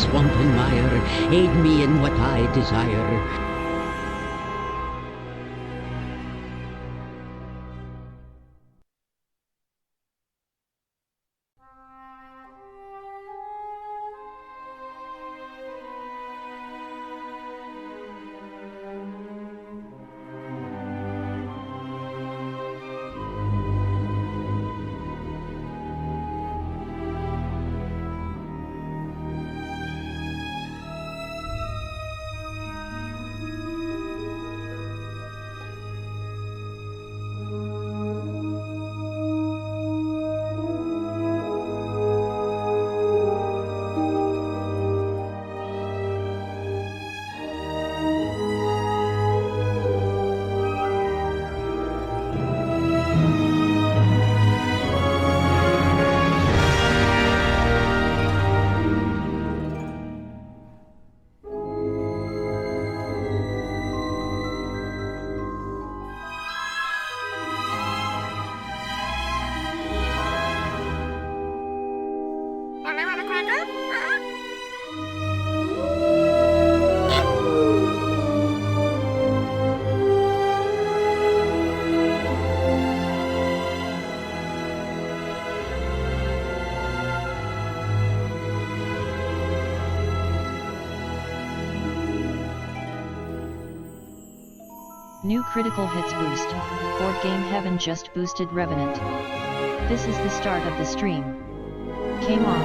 swamp and mire, aid me in what I desire. New critical hits boost. Board Game Heaven just boosted Revenant. This is the start of the stream. Come on.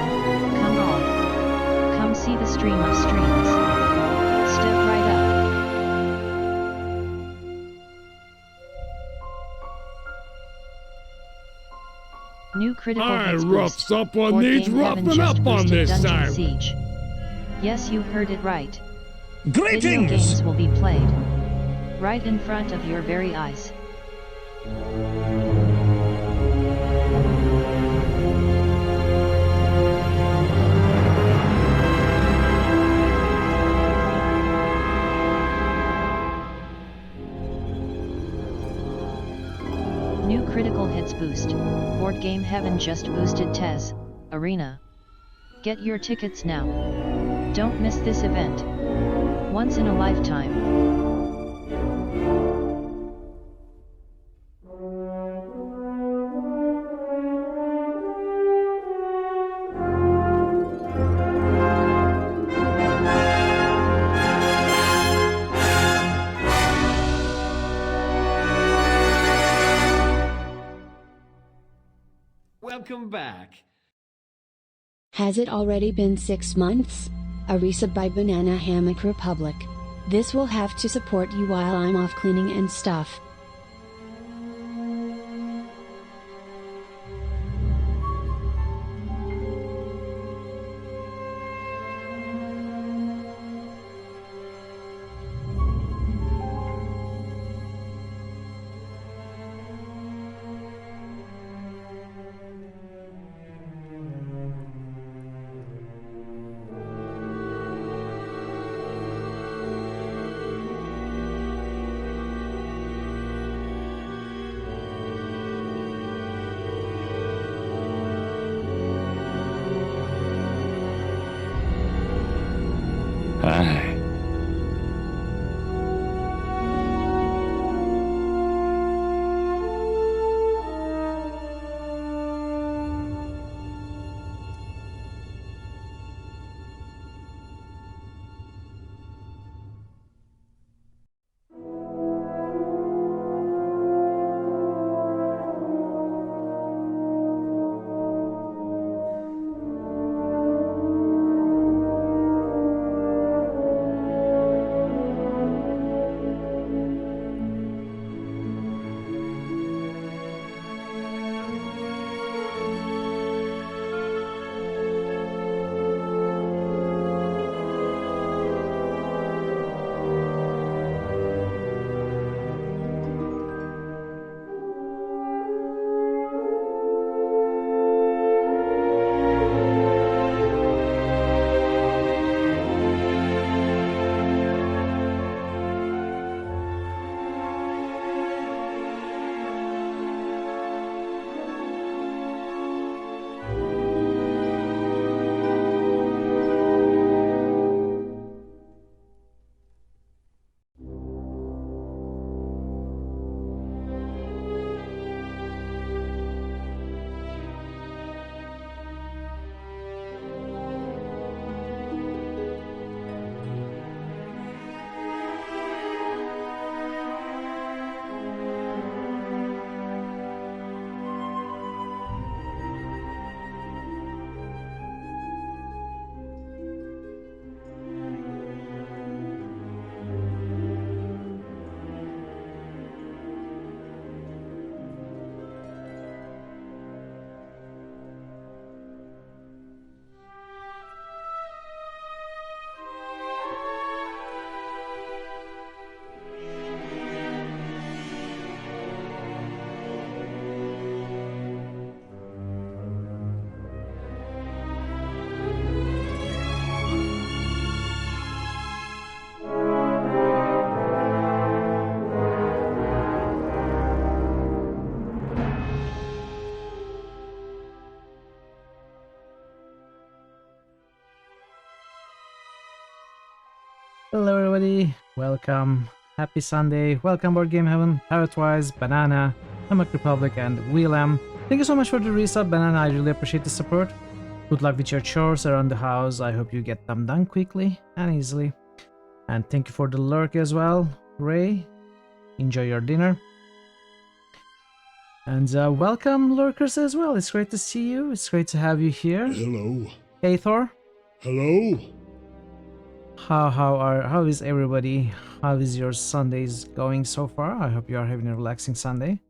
Come see the stream of streams. Step right up. New critical hits boost. Someone Board needs Game Heaven roughing just up on boosted this Dungeon time. Siege. Yes, you heard it right. Greetings! Video games will be played right in front of your very eyes. New critical hits boost. Board Game Heaven just boosted Tez Arena. Get your tickets now. Don't miss this event. Once in a lifetime. Welcome back. Has it already been 6 months? A resub by Banana Hammock Republic. This will have to support you while I'm off cleaning and stuff. Hello everybody, welcome, happy Sunday, welcome Board Game Heaven, Parrotwise, Banana, Hammock Republic, and Wheelam. Thank you so much for the resub, Banana, I really appreciate the support. Good luck with your chores around the house, I hope you get them done quickly and easily. And thank you for the lurk as well, Ray, enjoy your dinner. And welcome lurkers as well, it's great to see you, it's great to have you here. Hello. Hey Thor. Hello. How is everybody? How is your Sundays going so far? I hope you are having a relaxing Sunday.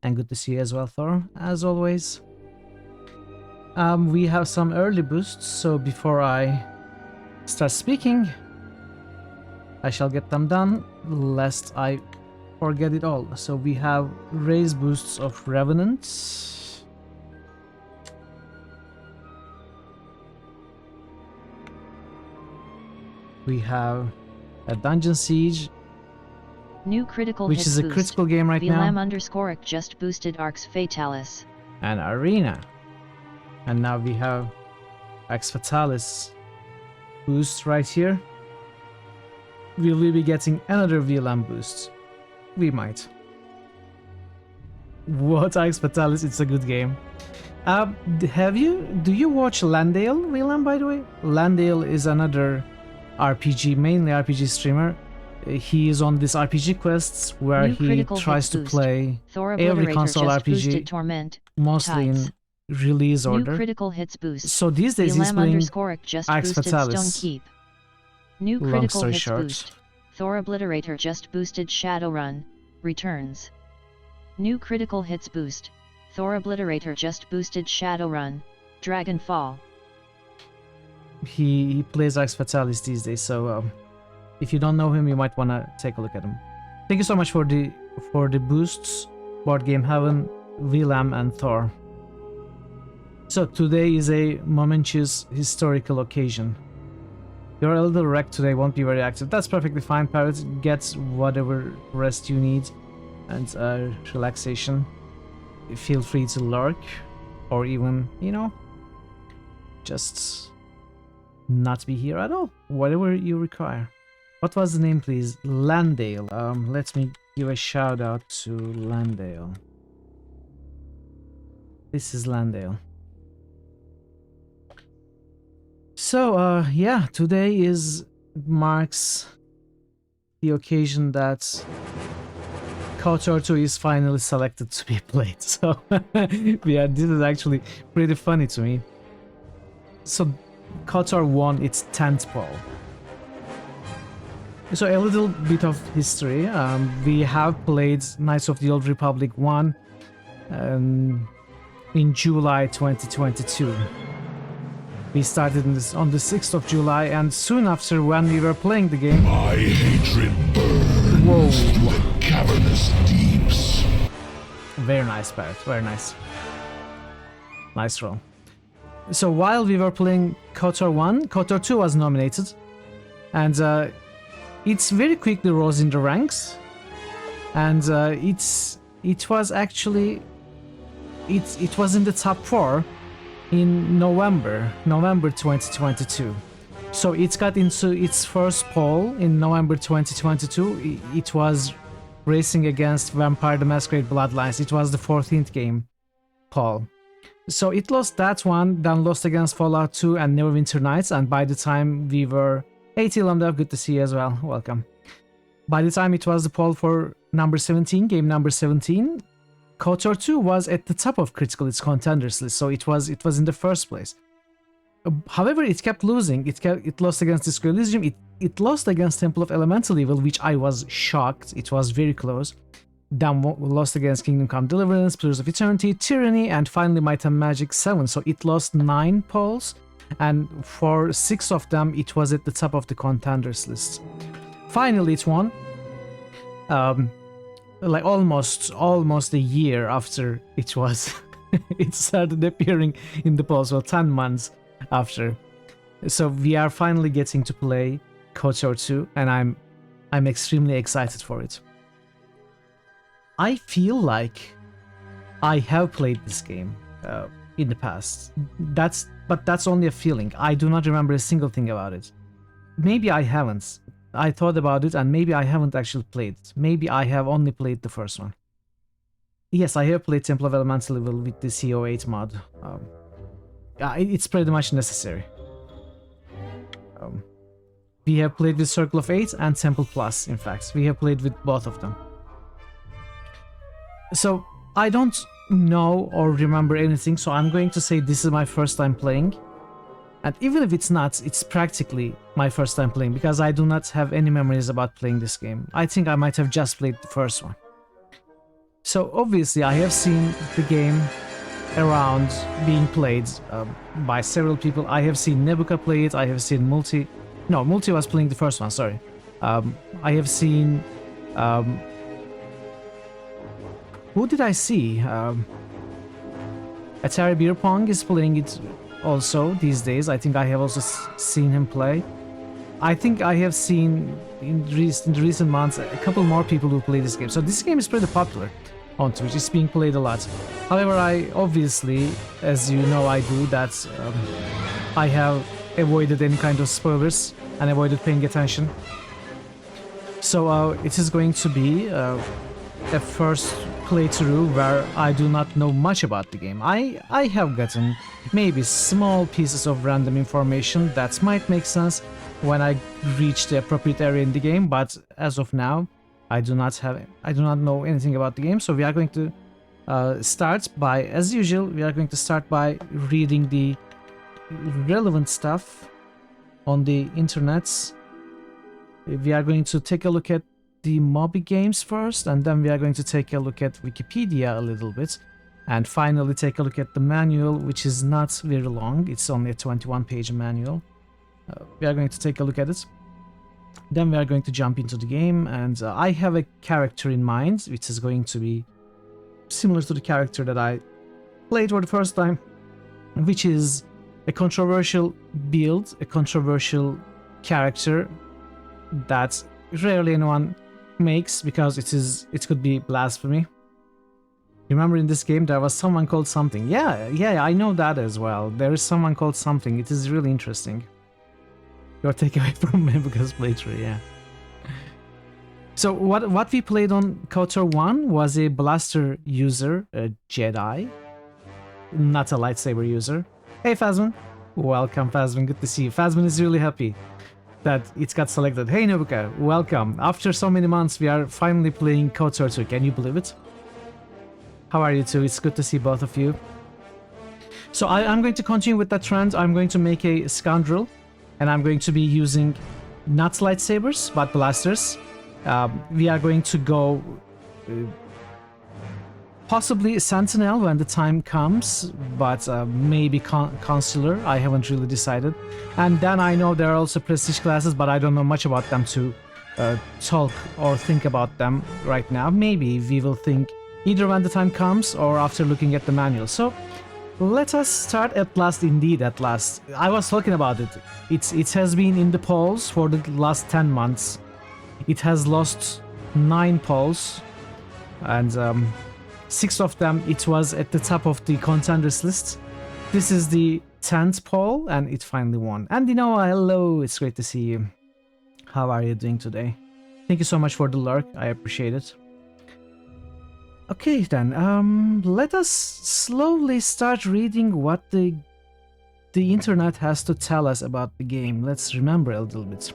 And good to see you as well, Thor, as always. We have some early boosts, so before I start speaking, I shall get them done, lest I forget it all. So we have raise boosts of Revenants. We have a Dungeon Siege, New critical which hit is a boost. critical game right now, VLAM_ic just boosted Arx Fatalis. and Arena. And now we have Arx Fatalis boost right here. Will we be getting another VLAM boost? We might. What, Arx Fatalis? It's a good game. Do you watch Landale, VLAM, by the way? Landale is another RPG, mainly RPG streamer. He is on these RPG quests where New he critical tries hit to boost. play Thor every Obliterator console just RPG, boosted Torment. mostly Tides. in release New order. critical hits boost. So these days he's playing VLAM_ic just Arx boosted Fatalis. Stone Keep. New Long critical story hits short. boost. Thor Obliterator just boosted Shadowrun. Returns. New critical hits boost. Thor Obliterator just boosted Shadowrun. Dragonfall. He plays Arx Fatalis these days, so if you don't know him, you might want to take a look at him. Thank you so much for the boosts, Board Game Heaven, VLAM, and Thor. So today is a momentous historical occasion. You're a little wrecked today, won't be very active. That's perfectly fine, Parrot. Get whatever rest you need and relaxation. Feel free to lurk, or even, you know, just not be here at all. Whatever you require. What was the name, please? Landale. Let me give a shout out to Landale. This is Landale. So, yeah, today marks the occasion that KOTOR 2 is finally selected to be played. So, yeah, this is actually pretty funny to me. So, KOTOR won its 10th poll. So, a little bit of history. We have played Knights of the Old Republic 1 in July 2022. We started on the 6th of July, and soon after, when we were playing the game... My hatred burns to the cavernous deeps. Very nice, Barrett. Very nice. Nice roll. So while we were playing KOTOR 1, KOTOR 2 was nominated. And it's very quickly rose in the ranks. And it was actually... It was in the top 4 in November 2022. So it got into its first poll in November 2022. It was racing against Vampire the Masquerade Bloodlines. It was the 14th game poll. So it lost that one, then lost against Fallout 2 and Neverwinter Nights, and by the time we were... Hey Lambda, good to see you as well, welcome. By the time it was the poll for number 17, game number 17, KOTOR 2 was at the top of Critical Hits contenders list, so it was in the first place. However, it kept losing. It lost against Disco Elysium. It lost against Temple of Elemental Evil, which I was shocked. It was very close. Then lost against Kingdom Come Deliverance, Pillars of Eternity, Tyranny, and finally Might and Magic 7. So it lost 9 polls, and for 6 of them, it was at the top of the contenders list. Finally, it won. Like almost a year after it was it started appearing in the polls, well, 10 months after. So we are finally getting to play KOTOR 2, and I'm extremely excited for it. I feel like I have played this game in the past. But that's only a feeling. I do not remember a single thing about it. Maybe I haven't. I thought about it, and maybe I haven't actually played. Maybe I have only played the first one. Yes, I have played Temple of Elemental Evil with the CO8 mod. It's pretty much necessary. We have played with Circle of 8 and Temple Plus, in fact. We have played with both of them. So, I don't know or remember anything, so I'm going to say this is my first time playing. And even if it's not, it's practically my first time playing, because I do not have any memories about playing this game. I think I might have just played the first one. So obviously I have seen the game around being played by several people. I have seen Nebuka play it, I have seen Multi was playing the first one, sorry. I have seen... who did I see? Atari Beer Pong is playing it also these days. I think I have also seen him play. I think I have seen in the recent months a couple more people who play this game. So this game is pretty popular on Twitch. It's being played a lot. However, I obviously, as you know I do, that I have avoided any kind of spoilers and avoided paying attention. So it is going to be a first playthrough where I do not know much about the game. I have gotten maybe small pieces of random information that might make sense when I reach the appropriate area in the game, but as of now I do not know anything about the game. So we are going to start by, as usual, we are going to start by reading the relevant stuff on the internet. We are going to take a look at the Moby Games first, and then we are going to take a look at Wikipedia a little bit, and finally take a look at the manual, which is not very long. It's only a 21-page manual. We are going to take a look at it. Then we are going to jump into the game, and I have a character in mind, which is going to be similar to the character that I played for the first time, which is a controversial build, a controversial character that rarely anyone makes, because it could be blasphemy. Remember, in this game there was someone called something. Yeah, I know that as well. There is someone called something. It is really interesting. Your takeaway from Mebuka's playthrough, yeah. So what we played on KOTOR 1 was a blaster user, a Jedi, not a lightsaber user. Hey Phasman, welcome Phasman, good to see you. Phasman is really happy that it got selected. Hey Nebuka, welcome. After so many months we are finally playing KOTOR 2, can you believe it? How are you too? It's good to see both of you. So I'm going to continue with that trend. I'm going to make a scoundrel, and I'm going to be using not lightsabers but blasters. We are going to go possibly Sentinel when the time comes, but maybe Consular. I haven't really decided. And then I know there are also prestige classes, but I don't know much about them to talk or think about them right now. Maybe we will think either when the time comes or after looking at the manual. So let us start at last, indeed at last. I was talking about it. It has been in the polls for the last 10 months. It has lost 9 polls, and 6 of them it was at the top of the contenders list. This is the 10th poll, and it finally won. And Noah, hello, it's great to see you. How are you doing today? Thank you so much for the lurk, I appreciate it. Okay then, let us slowly start reading what the internet has to tell us about the game. Let's remember a little bit.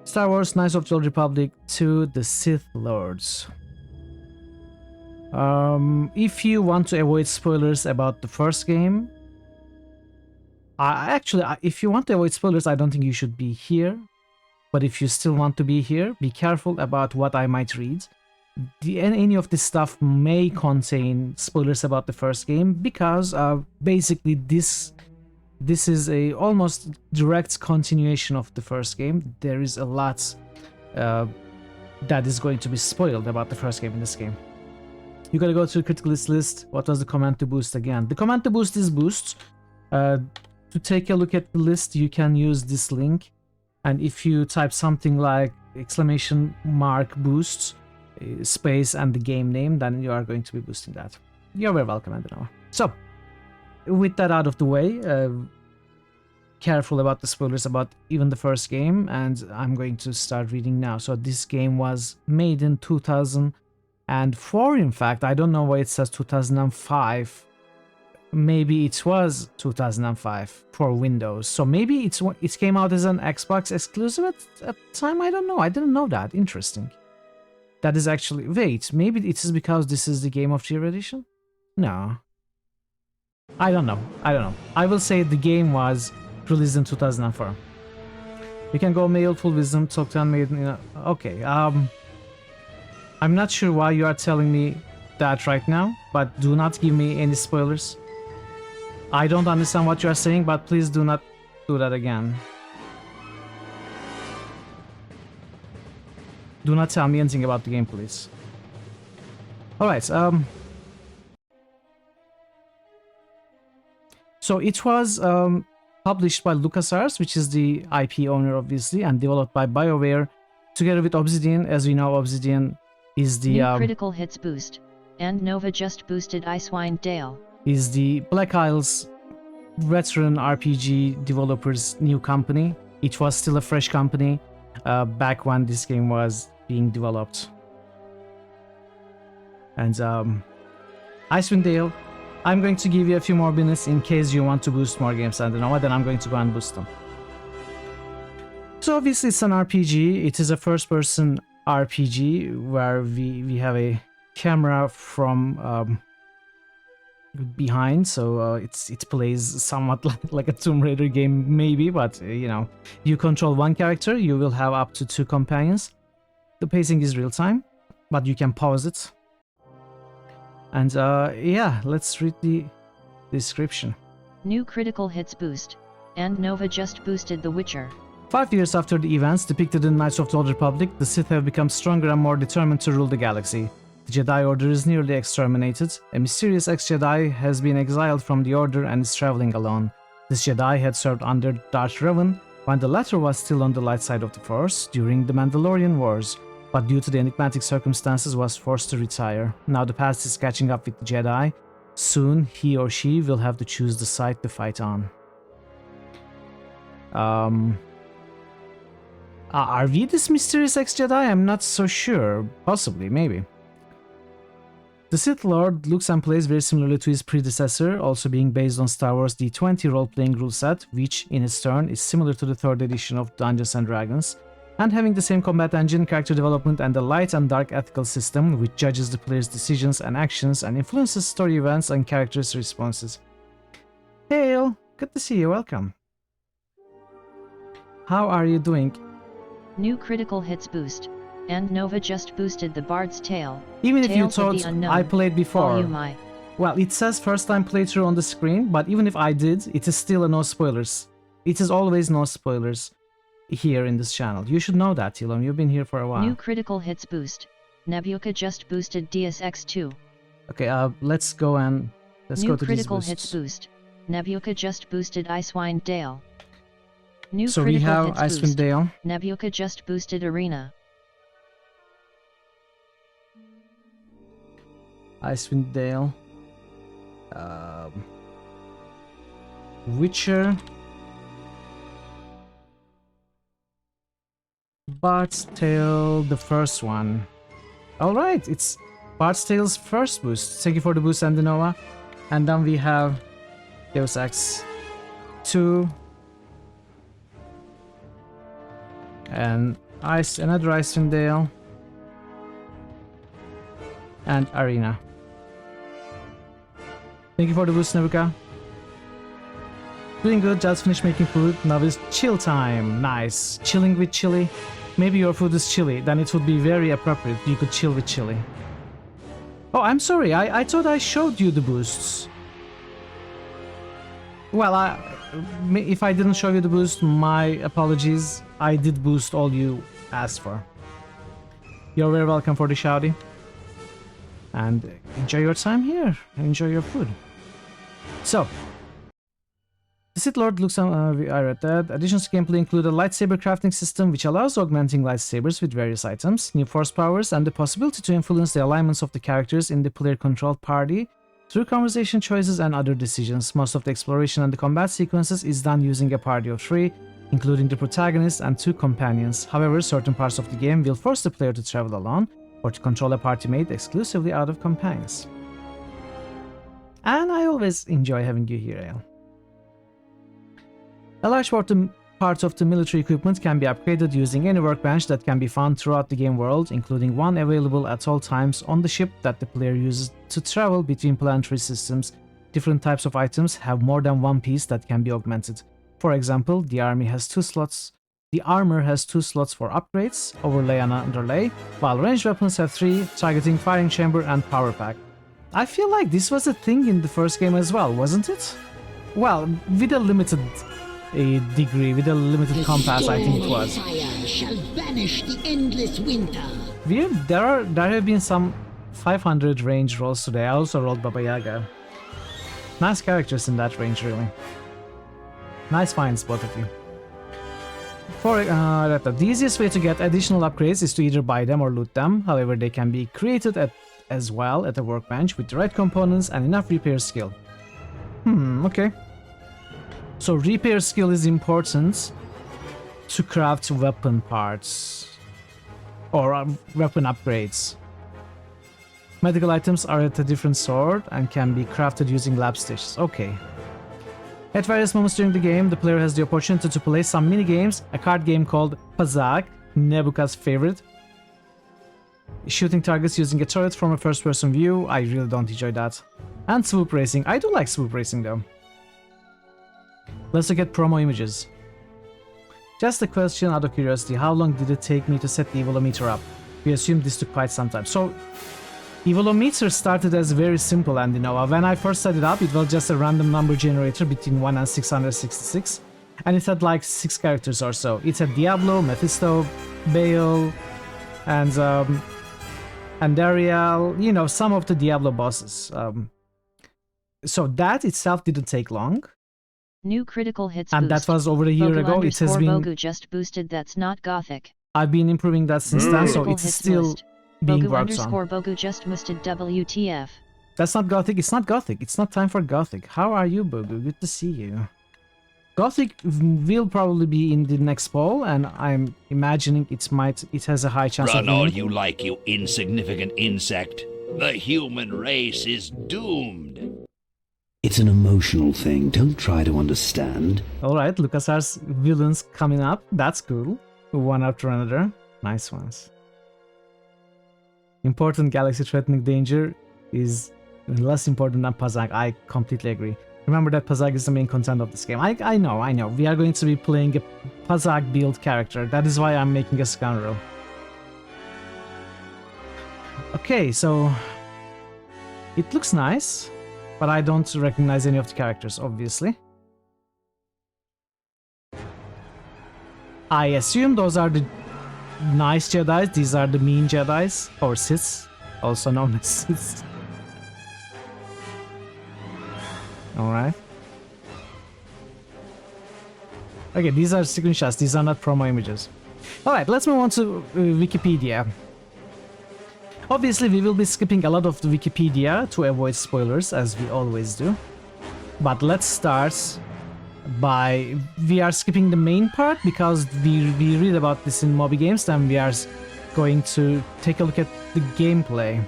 Star Wars Knights of the Old Republic 2: The Sith Lords. If you want to avoid spoilers about the first game, actually, if you want to avoid spoilers, I don't think you should be here. But if you still want to be here, be careful about what I might read. Any of this stuff may contain spoilers about the first game, because basically this is a almost direct continuation of the first game. There is a lot that is going to be spoiled about the first game in this game. You gotta go to the critical list. What was the command to boost again? The command to boost is boost. To take a look at the list, you can use this link, and if you type something like !boost space and the game name, then you are going to be boosting that. You're very welcome, Andrew. So, with that out of the way, careful about the spoilers about even the first game, and I'm going to start reading now. So this game was made in 2004, in fact. I don't know why it says 2005. Maybe it was 2005 for Windows. So maybe it came out as an Xbox exclusive at the time. I don't know. I didn't know that. Interesting. That is actually... Wait, maybe it is because this is the Game of the Year edition? No. I don't know. I will say the game was released in 2004. You can go male, full wisdom, talk to handmaiden. You know, okay. I'm not sure why you are telling me that right now, but do not give me any spoilers. I don't understand what you are saying, but please do not do that again. Do not tell me anything about the game, please. Alright, so it was published by LucasArts, which is the IP owner, obviously, and developed by BioWare, together with Obsidian. As we know, Obsidian is the... New critical hits boost, and Nova just boosted Icewind Dale. Is the Black Isles veteran RPG developers' new company. It was still a fresh company back when this game was being developed. And Icewind Dale, I'm going to give you a few more minutes in case you want to boost more games. I don't know, then I'm going to go and boost them. So obviously it's an RPG. It is a first-person RPG where we have a camera from behind, so it plays somewhat like a Tomb Raider game maybe, but you know, you control one character, you will have up to 2 companions. The pacing is real time, but you can pause it. And yeah, let's read the description. New critical hits boost, and Nova just boosted The Witcher. 5 years after the events depicted in Knights of the Old Republic, the Sith have become stronger and more determined to rule the galaxy. The Jedi Order is nearly exterminated. A mysterious ex-Jedi has been exiled from the Order and is traveling alone. This Jedi had served under Darth Revan when the latter was still on the light side of the Force during the Mandalorian Wars, but due to the enigmatic circumstances was forced to retire. Now the past is catching up with the Jedi. Soon he or she will have to choose the side to fight on. Are we this mysterious ex-Jedi? I'm not so sure. Possibly, maybe. The Sith Lord looks and plays very similarly to his predecessor, also being based on Star Wars D20 role-playing rule set, which, in its turn, is similar to the 3rd edition of Dungeons & Dragons, and having the same combat engine, character development, and a light and dark ethical system, which judges the player's decisions and actions and influences story events and characters' responses. Hail! Good to see you, welcome. How are you doing? New critical hits boost, and Nova just boosted The Bard's Tale. Even if you Tales of thought the Unknown, I played before. Volume I. Well, it says first time playthrough on the screen, but even if I did, it is still a no spoilers. It is always no spoilers here in this channel. You should know that, Tilom. You've been here for a while. New critical hits boost. Nebuka just boosted Deus Ex 2. Okay, let's go and let's go to these critical boosts. hits boost. Nebuka just boosted Icewind Dale. New So we critical have hits Icewind boost. Dale. Nebuka just boosted Arena. Icewind Dale. Witcher. Bard's Tale, the first one. Alright, it's Bard's Tale's first boost. Thank you for the boost, Andinova. And then we have Deus Ex 2. And another Icewind Dale. And Arena. Thank you for the boost, Nebuka. Doing good, just finished making food. Now it's chill time. Nice. Chilling with chili. Maybe your food is chili, then it would be very appropriate. You could chill with chili. Oh, I'm sorry. I thought I showed you the boosts. Well, if I didn't show you the boost, my apologies. I did boost all you asked for. You're very welcome for the shouty. And enjoy your time here. Enjoy your food. So, the Sith Lord looks on, I read that. Additions to gameplay include a lightsaber crafting system which allows augmenting lightsabers with various items, new force powers, and the possibility to influence the alignments of the characters in the player-controlled party, Through conversation choices and other decisions, most of the exploration and the combat sequences is done using a party of 3, including the protagonist and 2 companions. However, certain parts of the game will force the player to travel alone or to control a party mate exclusively out of companions. And I always enjoy having you here, Ale. A large part of the military equipment can be upgraded using any workbench that can be found throughout the game world, including one available at all times on the ship that the player uses to travel between planetary systems. Different types of items have more than one piece that can be augmented. For example, the armor has 2 slots for upgrades, overlay and underlay, while ranged weapons have 3, targeting, firing chamber, and power pack. I feel like this was a thing in the first game as well, wasn't it? Well, with a limited degree, with a limited compass, I think it was. Fire shall banish the endless winter. There have been some 500 range rolls today. I also rolled Baba Yaga. Nice characters in that range, really. Nice finds, both of you. The easiest way to get additional upgrades is to either buy them or loot them. However, they can be created as well at a workbench with the right components and enough repair skill. Okay. So repair skill is important to craft weapon parts or weapon upgrades. Medical items are at a different sort and can be crafted using lab stations. Okay. At various moments during the game, the player has the opportunity to play some mini-games, a card game called Pazak, Nebuka's favorite. Shooting targets using a turret from a first-person view, I really don't enjoy that. And swoop racing, I do like swoop racing though. Let's look at promo images. Just a question out of curiosity, how long did it take me to set the evolumeter up? We assume this took quite some time. So, evolumeter started as very simple, and when I first set it up, it was just a random number generator between 1 and 666, and it had like 6 characters or so. It had Diablo, Mephisto, Baal, and Ariel, some of the Diablo bosses. So that itself didn't take long. New critical hits and boost. that was over a year ago. It has been. Bogu just boosted. That's not gothic. I've been improving that since then, so Critical it's hits still boost. being Bogu worked on. Bogu just boosted. WTF? That's not gothic. It's not gothic. It's not time for gothic. How are you, Bogu? Good to see you. Gothic will probably be in the next poll, and I'm imagining it has a high chance of Run all winning. you like, you insignificant insect. The human race is doomed. It's an emotional thing. Don't try to understand. Alright, LucasArts villains coming up. That's cool. One after another. Nice ones. Important galaxy-threatening danger is less important than Pazak. I completely agree. Remember that Pazak is the main content of this game. I know. We are going to be playing a Pazak build character. That is why I'm making a scoundrel. Okay, so it looks nice, but I don't recognize any of the characters, obviously. I assume those are the nice Jedis, these are the mean Jedis, or Siths, also known as Siths. Alright. Okay, these are screenshots, these are not promo images. Alright, let's move on to Wikipedia. Obviously, we will be skipping a lot of the Wikipedia to avoid spoilers, as we always do. But let's start by... We are skipping the main part, because we read about this in Moby Games, then we are going to take a look at the gameplay.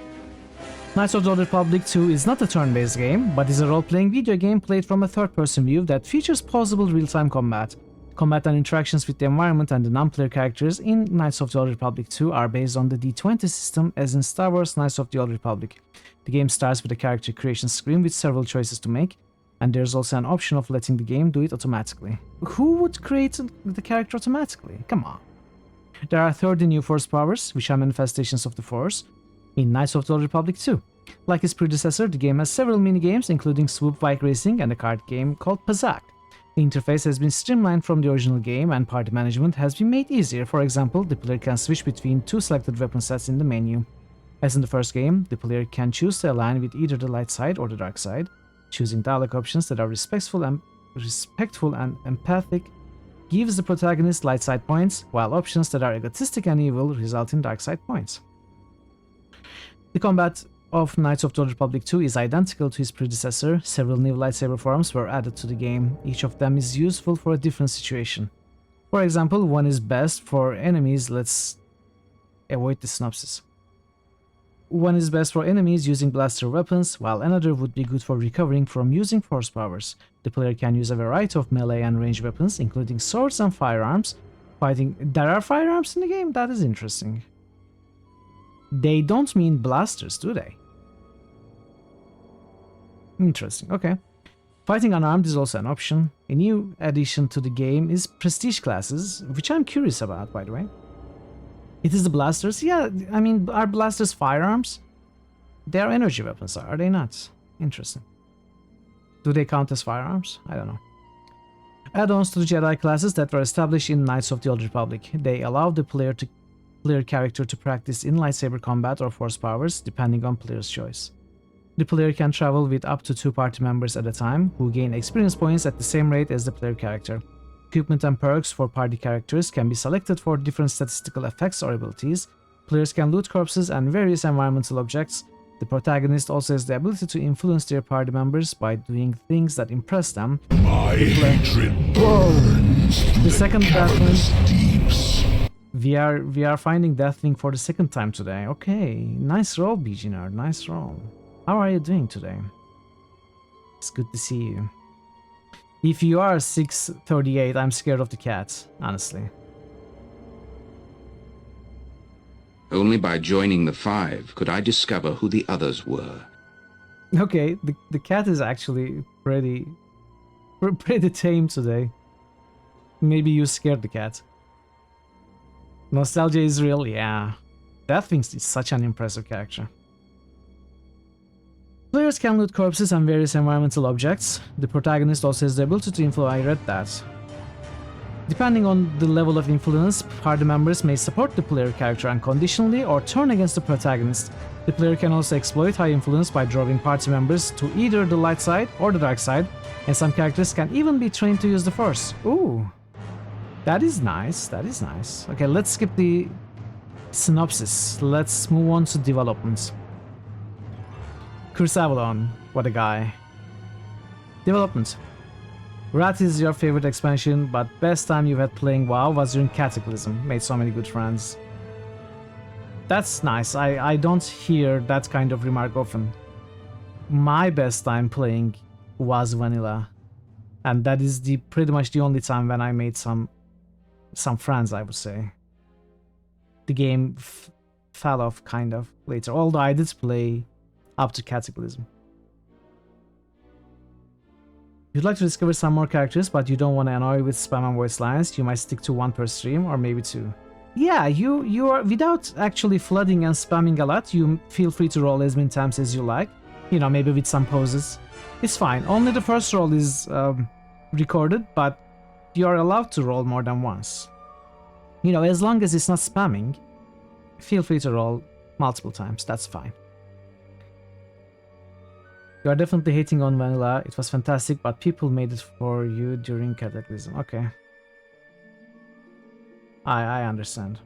Knights of the Old Republic 2 is not a turn-based game, but is a role-playing video game played from a third-person view that features possible real-time combat. Combat and interactions with the environment and the non-player characters in Knights of the Old Republic 2 are based on the D20 system as in Star Wars Knights of the Old Republic. The game starts with a character creation screen with several choices to make, and there's also an option of letting the game do it automatically. Who would create the character automatically? Come on. There are 30 new Force powers, which are manifestations of the Force, in Knights of the Old Republic 2. Like its predecessor, the game has several mini-games, including swoop bike racing and a card game called Pazak. The interface has been streamlined from the original game, and party management has been made easier. For example, the player can switch between 2 selected weapon sets in the menu. As in the first game, the player can choose to align with either the light side or the dark side, choosing dialogue options that are respectful and empathic gives the protagonist light side points, while options that are egotistic and evil result in dark side points. The combat of Knights of the Old Republic 2 is identical to its predecessor. Several new lightsaber forms were added to the game. Each of them is useful for a different situation. For example, one is best for enemies. Let's avoid the synopsis. One is best for enemies using blaster weapons, while another would be good for recovering from using force powers. The player can use a variety of melee and ranged weapons, including swords and firearms. There are firearms in the game? That is interesting. They don't mean blasters, do they? Interesting, okay. Fighting unarmed is also an option. A new addition to the game is prestige classes, which I'm curious about, by the way. It is the blasters? Yeah, I mean, are blasters firearms? They are energy weapons, are they not? Interesting. Do they count as firearms? I don't know. Add-ons to the Jedi classes that were established in Knights of the Old Republic. They allow the player character to practice in lightsaber combat or force powers, depending on player's choice. The player can travel with up to 2 party members at a time, who gain experience points at the same rate as the player character. Equipment and perks for party characters can be selected for different statistical effects or abilities. Players can loot corpses and various environmental objects. The protagonist also has the ability to influence their party members by doing things that impress them. My hatred burns The second cavernous deeps. We are finding Deathwing for the second time today. Okay, nice roll, BG Nerd, nice roll. How are you doing today? It's good to see you. If you are 638, I'm scared of the cat, honestly. Only by joining the 5 could I discover who the others were. Okay, the cat is actually pretty tame today. Maybe you scared the cat. Nostalgia is real, yeah. Deathwing is such an impressive character. Players can loot corpses and various environmental objects. The protagonist also has the ability to influence. I read that. Depending on the level of influence, party members may support the player character unconditionally or turn against the protagonist. The player can also exploit high influence by drawing party members to either the light side or the dark side, and some characters can even be trained to use the Force. Ooh, that is nice, that is nice. Okay, let's skip the synopsis. Let's move on to development. Chris Avalon, what a guy. Development. Wrath is your favorite expansion, but best time you had playing WoW was during Cataclysm. Made so many good friends. That's nice. I don't hear that kind of remark often. My best time playing was vanilla, and that is pretty much the only time when I made some friends, I would say. The game fell off kind of later, although I did play up to Cataclysm. You'd like to discover some more characters, but you don't want to annoy with spam and voice lines. You might stick to 1 per stream, or maybe 2. Yeah, you are, without actually flooding and spamming a lot, you feel free to roll as many times as you like. You know, maybe with some poses. It's fine. Only the first roll is recorded, but you are allowed to roll more than once. You know, as long as it's not spamming, feel free to roll multiple times. That's fine. You are definitely hating on vanilla. It was fantastic, but people made it for you during Cataclysm. Okay. I understand.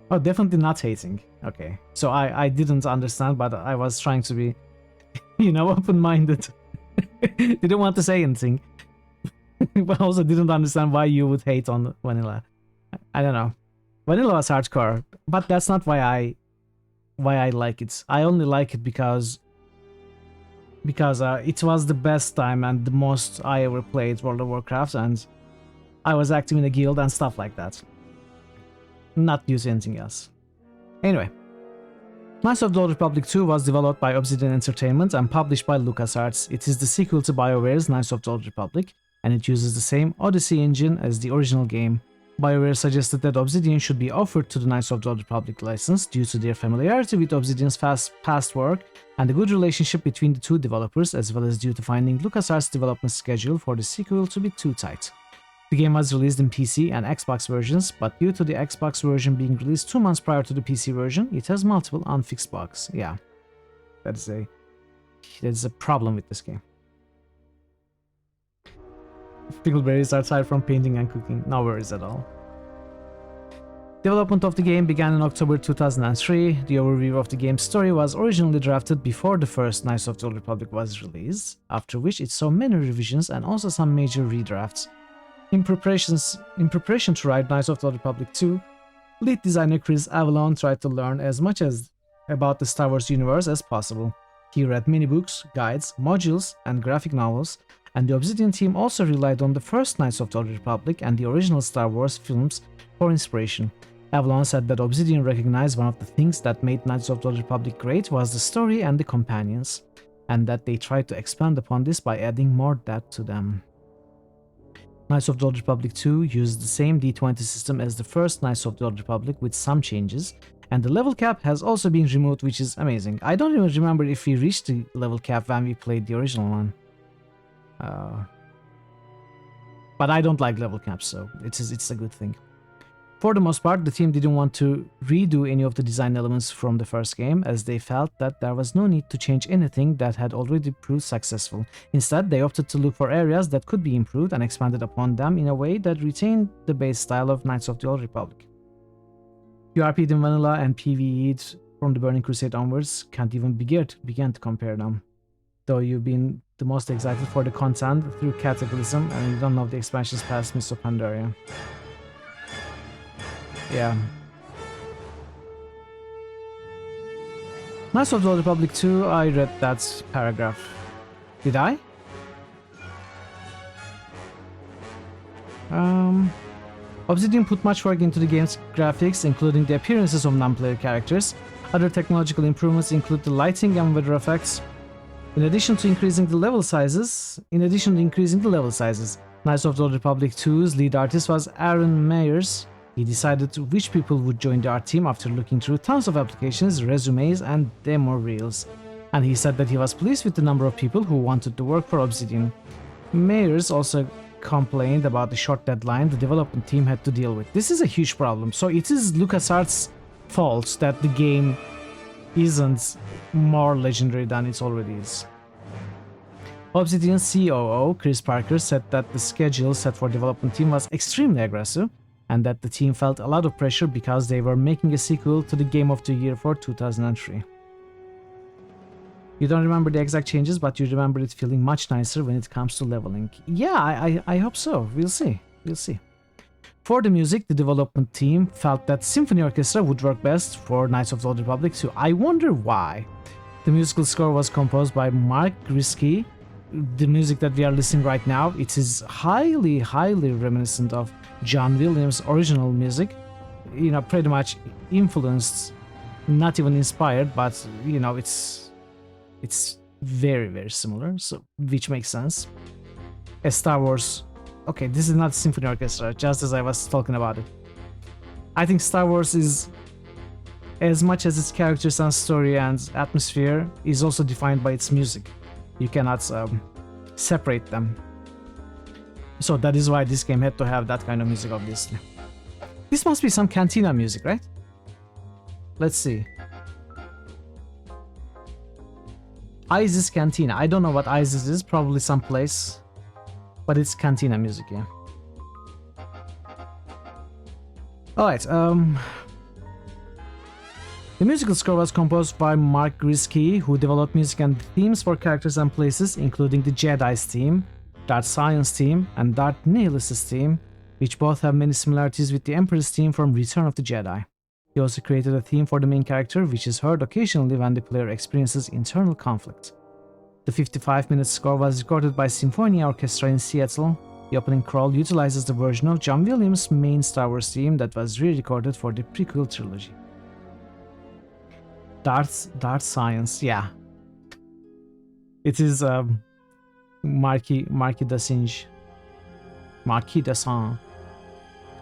Oh, definitely not hating. Okay. So I didn't understand, but I was trying to be, you know, open-minded. Didn't want to say anything. But also didn't understand why you would hate on vanilla. I don't know. Vanilla was hardcore, but that's not why I like it. I only like it because it was the best time and the most I ever played World of Warcraft, and I was active in a guild and stuff like that. Not due to anything else. Anyway, Knights of the Old Republic 2 was developed by Obsidian Entertainment and published by LucasArts. It is the sequel to BioWare's Knights of the Old Republic, and it uses the same Odyssey engine as the original game. BioWare suggested that Obsidian should be offered to the Knights of the Old Republic license due to their familiarity with Obsidian's past work and the good relationship between the two developers, as well as due to finding LucasArts' development schedule for the sequel to be too tight. The game was released in PC and Xbox versions, but due to the Xbox version being released 2 months prior to the PC version, it has multiple unfixed bugs. Yeah, that is a problem with this game. Pickleberries are tired from painting and cooking. No worries at all. Development of the game began in October 2003. The overview of the game's story was originally drafted before the first Knights of the Old Republic was released, after which it saw many revisions and also some major redrafts. In preparation to write Knights of the Old Republic 2, lead designer Chris Avellone tried to learn as much about the Star Wars universe as possible. He read many books, guides, modules, and graphic novels, and the Obsidian team also relied on the first Knights of the Old Republic and the original Star Wars films for inspiration. Avellone said that Obsidian recognized one of the things that made Knights of the Old Republic great was the story and the companions, and that they tried to expand upon this by adding more depth to them. Knights of the Old Republic 2 used the same D20 system as the first Knights of the Old Republic with some changes, and the level cap has also been removed, which is amazing. I don't even remember if we reached the level cap when we played the original one. But I don't like level caps, so it's a good thing. For the most part, the team didn't want to redo any of the design elements from the first game, as they felt that there was no need to change anything that had already proved successful. Instead, they opted to look for areas that could be improved and expanded upon them in a way that retained the base style of Knights of the Old Republic. PRP'd in vanilla and PvE'd from the Burning Crusade onwards can't even begin to compare them. Though you've been the most excited for the content through Cataclysm and you don't know the expansions past Mists of Pandaria. Yeah. Knights of the Old Republic 2, I read that paragraph. Did I? Obsidian put much work into the game's graphics, including the appearances of non-player characters. Other technological improvements include the lighting and weather effects. In addition to increasing the level sizes, Knights of the Old Republic 2's lead artist was Aaron Meyers. He decided which people would join the art team after looking through tons of applications, resumes, and demo reels. And he said that he was pleased with the number of people who wanted to work for Obsidian. Meyers also complained about the short deadline the development team had to deal with. This is a huge problem, so it is LucasArts' fault that the game isn't more legendary than it already is. Obsidian COO Chris Parker said that the schedule set for development team was extremely aggressive, and that the team felt a lot of pressure because they were making a sequel to the Game of the Year for 2003. You don't remember the exact changes, but you remember it feeling much nicer when it comes to leveling. Yeah, I hope so. We'll see. For the music, the development team felt that Symphony Orchestra would work best for Knights of the Old Republic 2. I wonder why. The musical score was composed by Mark Grisky. The music that we are listening right now, it is highly reminiscent of John Williams' original music. You know, pretty much influenced, not even inspired, but you know, it's very similar, so which makes sense. A Star Wars. Okay, this is not Symphony Orchestra, just as I was talking about it. I think Star Wars is, as much as its characters and story and atmosphere, is also defined by its music. You cannot separate them. So that is why this game had to have that kind of music, obviously. This must be some Cantina music, right? Let's see. Isis Cantina. I don't know what Isis is, probably some place. But it's Cantina music, yeah. Alright, the musical score was composed by Mark Grisky, who developed music and themes for characters and places, including the Jedi's theme, Darth Science theme, and Darth Nihilus' theme, which both have many similarities with the Emperor's theme from Return of the Jedi. He also created a theme for the main character, which is heard occasionally when the player experiences internal conflict. The 55-minute score was recorded by Symphonia Orchestra in Seattle. The opening crawl utilizes the version of John Williams' main Star Wars theme that was re-recorded for the prequel trilogy. Darth Science, yeah. It is Marquis d'Assange. Marquis d'Assange.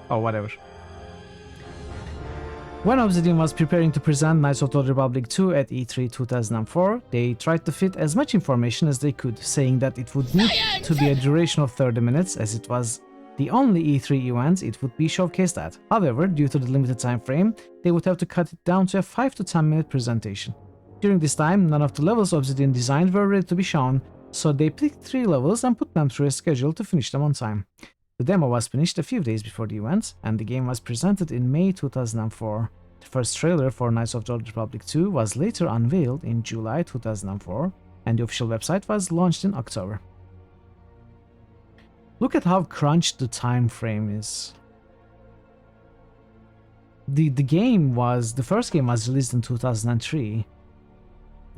Or whatever. When Obsidian was preparing to present Knights of the Old Republic 2 at E3 2004, they tried to fit as much information as they could, saying that it would need to be a duration of 30 minutes, as it was the only E3 event it would be showcased at. However, due to the limited time frame, they would have to cut it down to a 5 to 10 minute presentation. During this time, none of the levels Obsidian designed were ready to be shown, so they picked 3 levels and put them through a schedule to finish them on time. The demo was finished a few days before the event, and the game was presented in May 2004. The first trailer for Knights of the Old Republic 2 was later unveiled in July 2004, and the official website was launched in October. Look at how crunched the time frame is. The first game was released in 2003.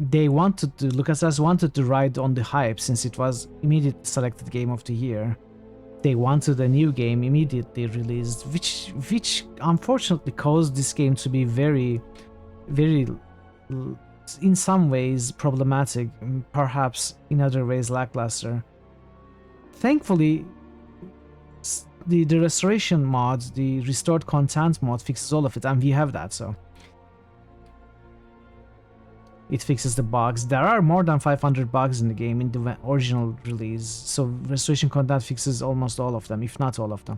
LucasArts wanted to ride on the hype since it was immediately selected Game of the Year. They wanted a new game immediately released, which unfortunately caused this game to be very, very, in some ways problematic, perhaps in other ways lackluster. Thankfully, the restoration mod, the restored content mod, fixes all of it, and we have that, so it fixes the bugs. There are more than 500 bugs in the game in the original release, so restoration content fixes almost all of them, if not all of them.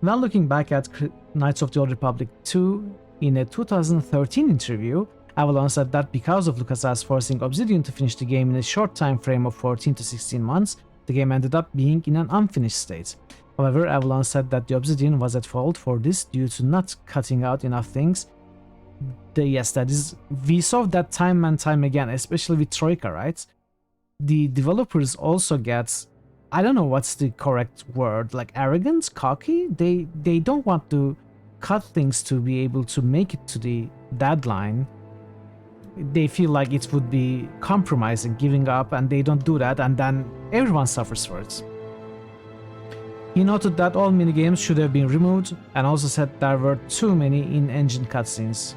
When looking back at Knights of the Old Republic 2, in a 2013 interview, Avalon said that because of LucasArts forcing Obsidian to finish the game in a short time frame of 14 to 16 months, the game ended up being in an unfinished state. However, Avalon said that the Obsidian was at fault for this due to not cutting out enough things. Yes, that is, we saw that time and time again, especially with Troika, right? The developers also get, I don't know what's the correct word, like arrogant, cocky? They don't want to cut things to be able to make it to the deadline. They feel like it would be compromising, giving up, and they don't do that, and then everyone suffers for it. He noted that all minigames should have been removed, and also said there were too many in-engine cutscenes.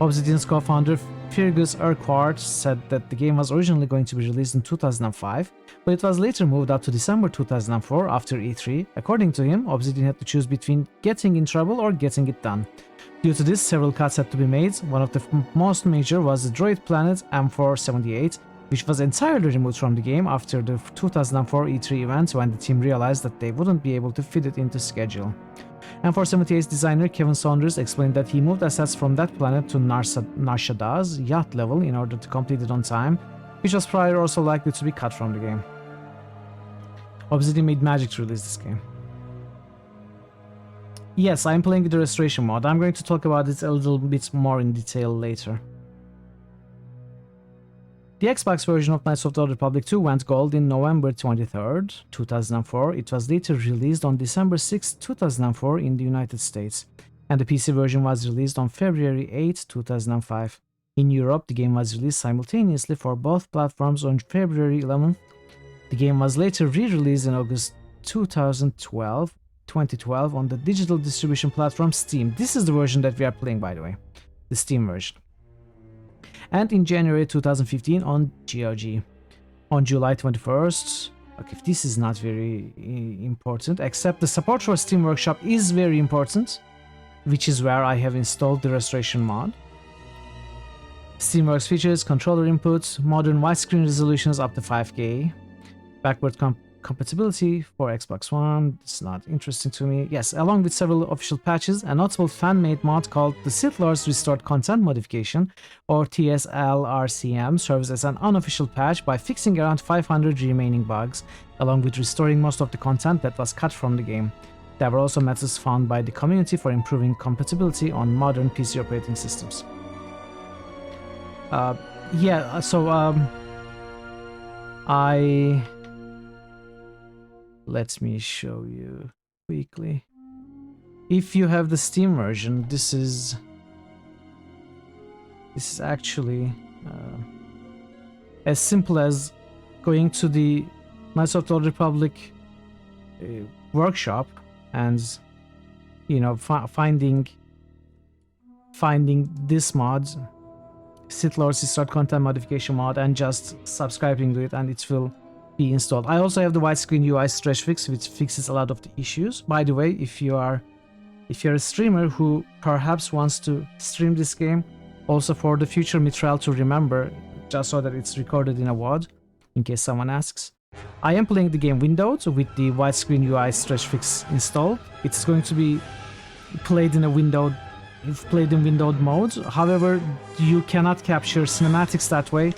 Obsidian's co-founder Fergus Urquhart said that the game was originally going to be released in 2005, but it was later moved up to December 2004 after E3. According to him, Obsidian had to choose between getting in trouble or getting it done. Due to this, several cuts had to be made. One of the most major was the droid planet M478, which was entirely removed from the game after the 2004 E3 event when the team realized that they wouldn't be able to fit it into schedule. M478's designer Kevin Saunders explained that he moved assets from that planet to Narshada's yacht level in order to complete it on time, which was prior also likely to be cut from the game. Obsidian made magic to release this game. Yes, I'm playing the restoration mod. I'm going to talk about it a little bit more in detail later. The Xbox version of Knights of the Old Republic 2 went gold in November 23rd, 2004. It was later released on December 6, 2004 in the United States, and the PC version was released on February 8, 2005. In Europe, the game was released simultaneously for both platforms on February 11th. The game was later re-released in August 2012 on the digital distribution platform Steam. This is the version that we are playing, by the way, the Steam version. And in January 2015 on GOG. On July 21st, okay, this is not very important, except the support for Steam Workshop is very important, which is where I have installed the restoration mod. Steamworks features controller inputs, modern widescreen resolutions up to 5K, backward compatibility for Xbox One. It's not interesting to me. Yes, along with several official patches, a notable fan-made mod called the Sith Lord's Restored Content Modification, or TSLRCM, serves as an unofficial patch by fixing around 500 remaining bugs, along with restoring most of the content that was cut from the game. There were also methods found by the community for improving compatibility on modern PC operating systems. Let me show you quickly. If you have the Steam version, this is actually as simple as going to the Knights of the Old Republic workshop and, you know, finding this mod, Sith Lord's Restored Content Modification mod, and just subscribing to it, and it will be installed. I also have the widescreen UI stretch fix, which fixes a lot of the issues. By the way, if you're a streamer who perhaps wants to stream this game, also for the future Mithril to remember, just so that it's recorded in a WOD, in case someone asks, I am playing the game windowed with the widescreen UI stretch fix installed. It's going to be played in windowed mode. However, you cannot capture cinematics that way.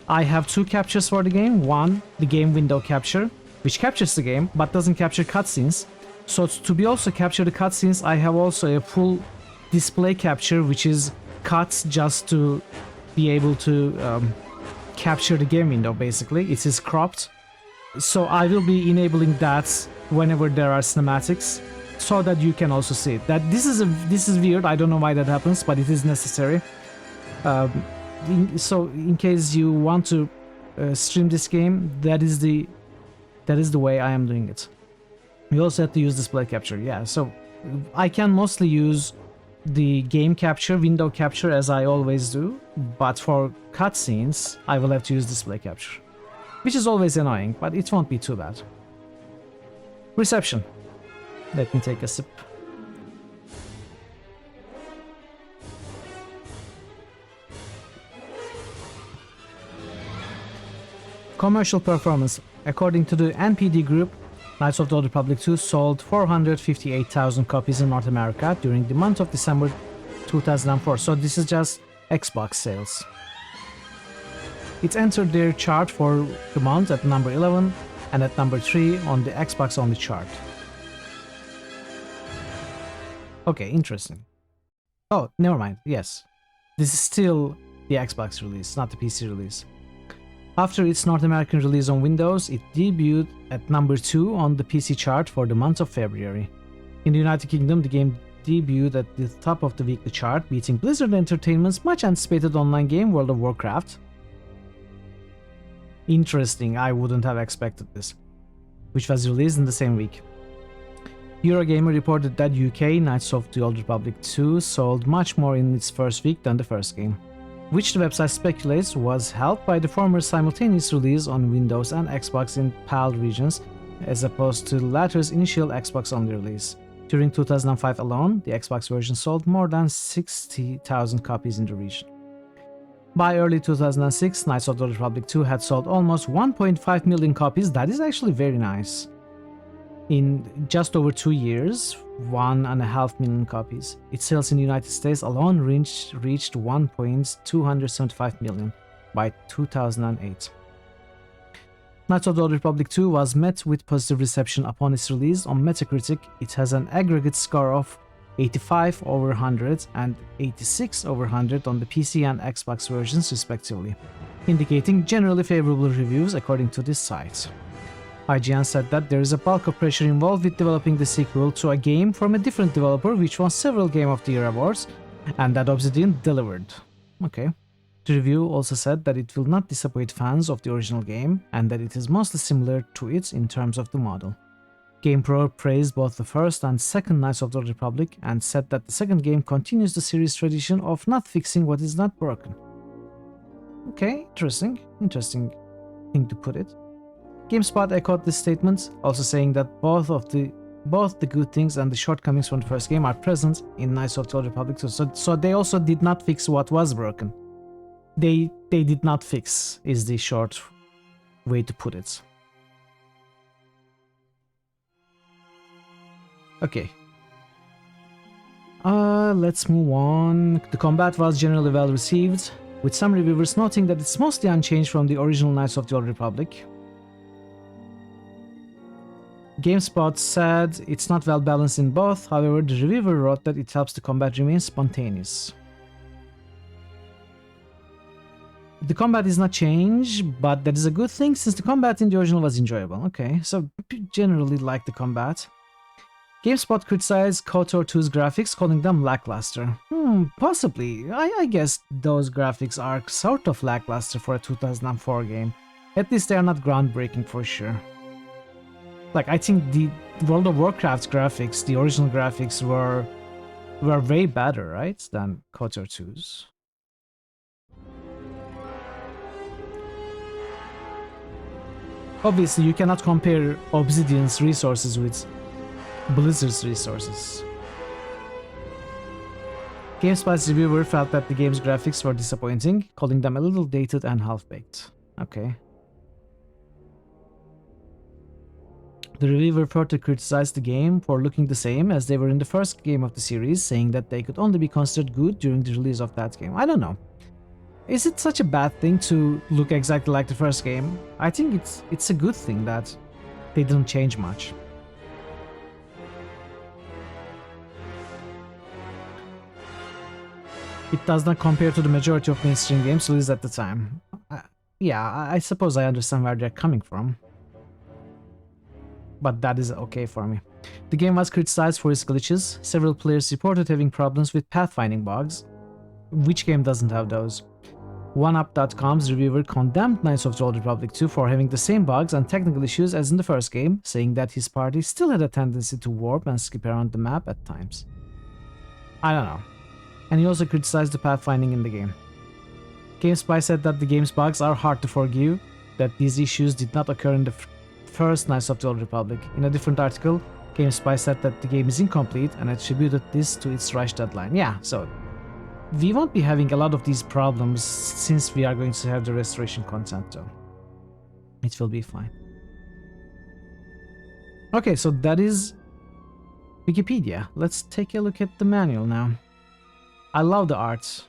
I have two captures for the game. One, the game window capture, which captures the game but doesn't capture cutscenes. So to be also capture the cutscenes, I have also a full display capture, which is cut just to be able to capture the game window. Basically, it is cropped. So I will be enabling that whenever there are cinematics, so that you can also see it. That this is weird. I don't know why that happens, but it is necessary. So in case you want to stream this game, that is the way I am doing it. You also have to use display capture. Yeah, so I can mostly use the game capture, window capture, as I always do, but for cutscenes I will have to use display capture, which is always annoying, but it won't be too bad. Reception. Let me take a sip. Commercial performance. According to the NPD Group, Knights of the Old Republic 2 sold 458,000 copies in North America during the month of December 2004. So this is just Xbox sales. It entered their chart for the month at number 11 and at number 3 on the Xbox only chart. Okay, interesting. Oh, never mind. Yes. This is still the Xbox release, not the PC release. After its North American release on Windows, it debuted at number 2 on the PC chart for the month of February. In the United Kingdom, the game debuted at the top of the weekly chart, beating Blizzard Entertainment's much anticipated online game World of Warcraft. Interesting, I wouldn't have expected this. Which was released in the same week. Eurogamer reported that UK Knights of the Old Republic 2 sold much more in its first week than the first game, which the website speculates was helped by the former simultaneous release on Windows and Xbox in PAL regions, as opposed to the latter's initial Xbox-only release. During 2005 alone, the Xbox version sold more than 60,000 copies in the region. By early 2006, Knights of the Old Republic 2 had sold almost 1.5 million copies. That is actually very nice. In just over 2 years, 1.5 million copies. Its sales in the United States alone reached 1.275 million by 2008. Knights of the Old Republic 2 was met with positive reception upon its release. On Metacritic, it has an aggregate score of 85 over 100 and 86 over 100 on the PC and Xbox versions respectively, indicating generally favorable reviews according to this site. IGN said that there is a bulk of pressure involved with developing the sequel to a game from a different developer which won several Game of the Year awards, and that Obsidian delivered. Okay. The review also said that it will not disappoint fans of the original game, and that it is mostly similar to it in terms of the model. GamePro praised both the first and second Knights of the Republic and said that the second game continues the series' tradition of not fixing what is not broken. Okay, interesting thing to put it. GameSpot echoed this statement, also saying that both the good things and the shortcomings from the first game are present in Knights of the Old Republic 2. So they also did not fix what was broken. They did not fix, is the short way to put it. Okay. Let's move on. The combat was generally well received, with some reviewers noting that it's mostly unchanged from the original Knights of the Old Republic. GameSpot said it's not well balanced in both, however the reviewer wrote that it helps the combat remain spontaneous. The combat is not changed, but that is a good thing since the combat in the original was enjoyable. Okay, so generally like the combat. GameSpot criticized KOTOR 2's graphics, calling them lackluster. Possibly. I guess those graphics are sort of lackluster for a 2004 game. At least they are not groundbreaking for sure. Like, I think the World of Warcraft graphics, the original graphics were way better, right, than KOTOR 2's. Obviously, you cannot compare Obsidian's resources with Blizzard's resources. GameSpot's reviewer felt that the game's graphics were disappointing, calling them a little dated and half-baked. Okay. The reviewer further criticized the game for looking the same as they were in the first game of the series, saying that they could only be considered good during the release of that game. I don't know. Is it such a bad thing to look exactly like the first game? I think it's a good thing that They didn't change much. It does not compare to the majority of mainstream games released at the time. Yeah, I suppose I understand where they're coming from. But that is okay for me. The game was criticized for its glitches. Several players reported having problems with pathfinding bugs. Which game doesn't have those? OneUp.com's reviewer condemned Knights of the Old Republic 2 for having the same bugs and technical issues as in the first game, saying that his party still had a tendency to warp and skip around the map at times. I don't know. And he also criticized the pathfinding in the game. GameSpy said that the game's bugs are hard to forgive, that these issues did not occur in the first Knights of the Old Republic. In a different article, GameSpy said that the game is incomplete and attributed this to its rush deadline. Yeah, so we won't be having a lot of these problems since we are going to have the restoration content though. It will be fine. Okay, so that is Wikipedia. Let's take a look at the manual now. I love the art.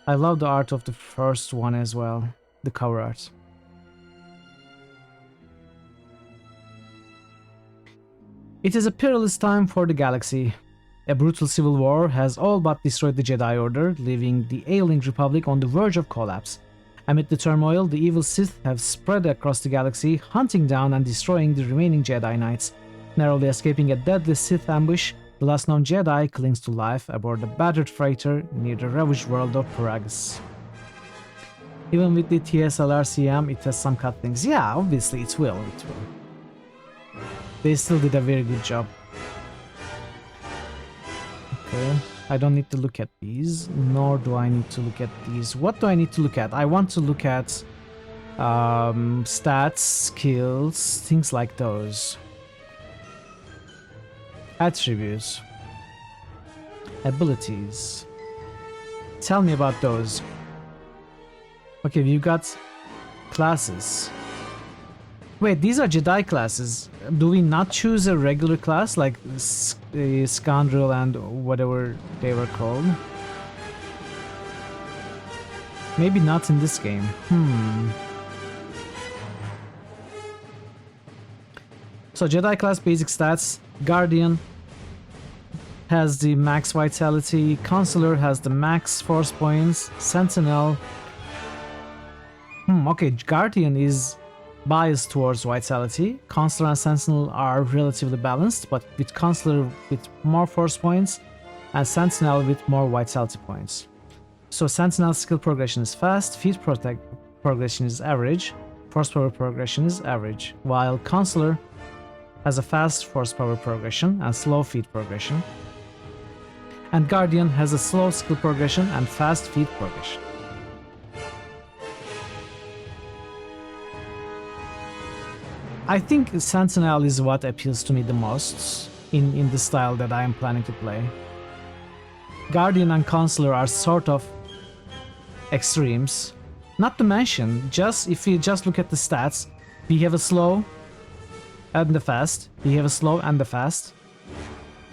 I love the art of the first one as well, the cover art. It is a perilous time for the galaxy. A brutal civil war has all but destroyed the Jedi Order, leaving the ailing Republic on the verge of collapse. Amid the turmoil, the evil Sith have spread across the galaxy, hunting down and destroying the remaining Jedi Knights. Narrowly escaping a deadly Sith ambush, the last known Jedi clings to life aboard a battered freighter near the ravaged world of Paragus. Even with the TSLRCM, it has some cut things. Yeah, obviously it will. They still did a very good job. Okay, I don't need to look at these, nor do I need to look at these. What do I need to look at? I want to look at stats, skills, things like those. Attributes. Abilities. Tell me about those. Okay, we've got classes. Wait, these are Jedi classes. Do we not choose a regular class like Scoundrel and whatever they were called? Maybe not in this game. So Jedi class basic stats. Guardian has the max vitality. Consular has the max force points. Sentinel. Okay, Guardian is biased towards vitality. Consular and Sentinel are relatively balanced, but with Consular with more force points and Sentinel with more vitality points. So Sentinel's skill progression is fast, feat progression is average, force power progression is average, while Consular has a fast force power progression and slow feat progression, and Guardian has a slow skill progression and fast feat progression. I think Sentinel is what appeals to me the most in the style that I am planning to play. Guardian and Consular are sort of extremes. Not to mention, just if you just look at the stats, we have a slow and the fast. We have a slow and the fast.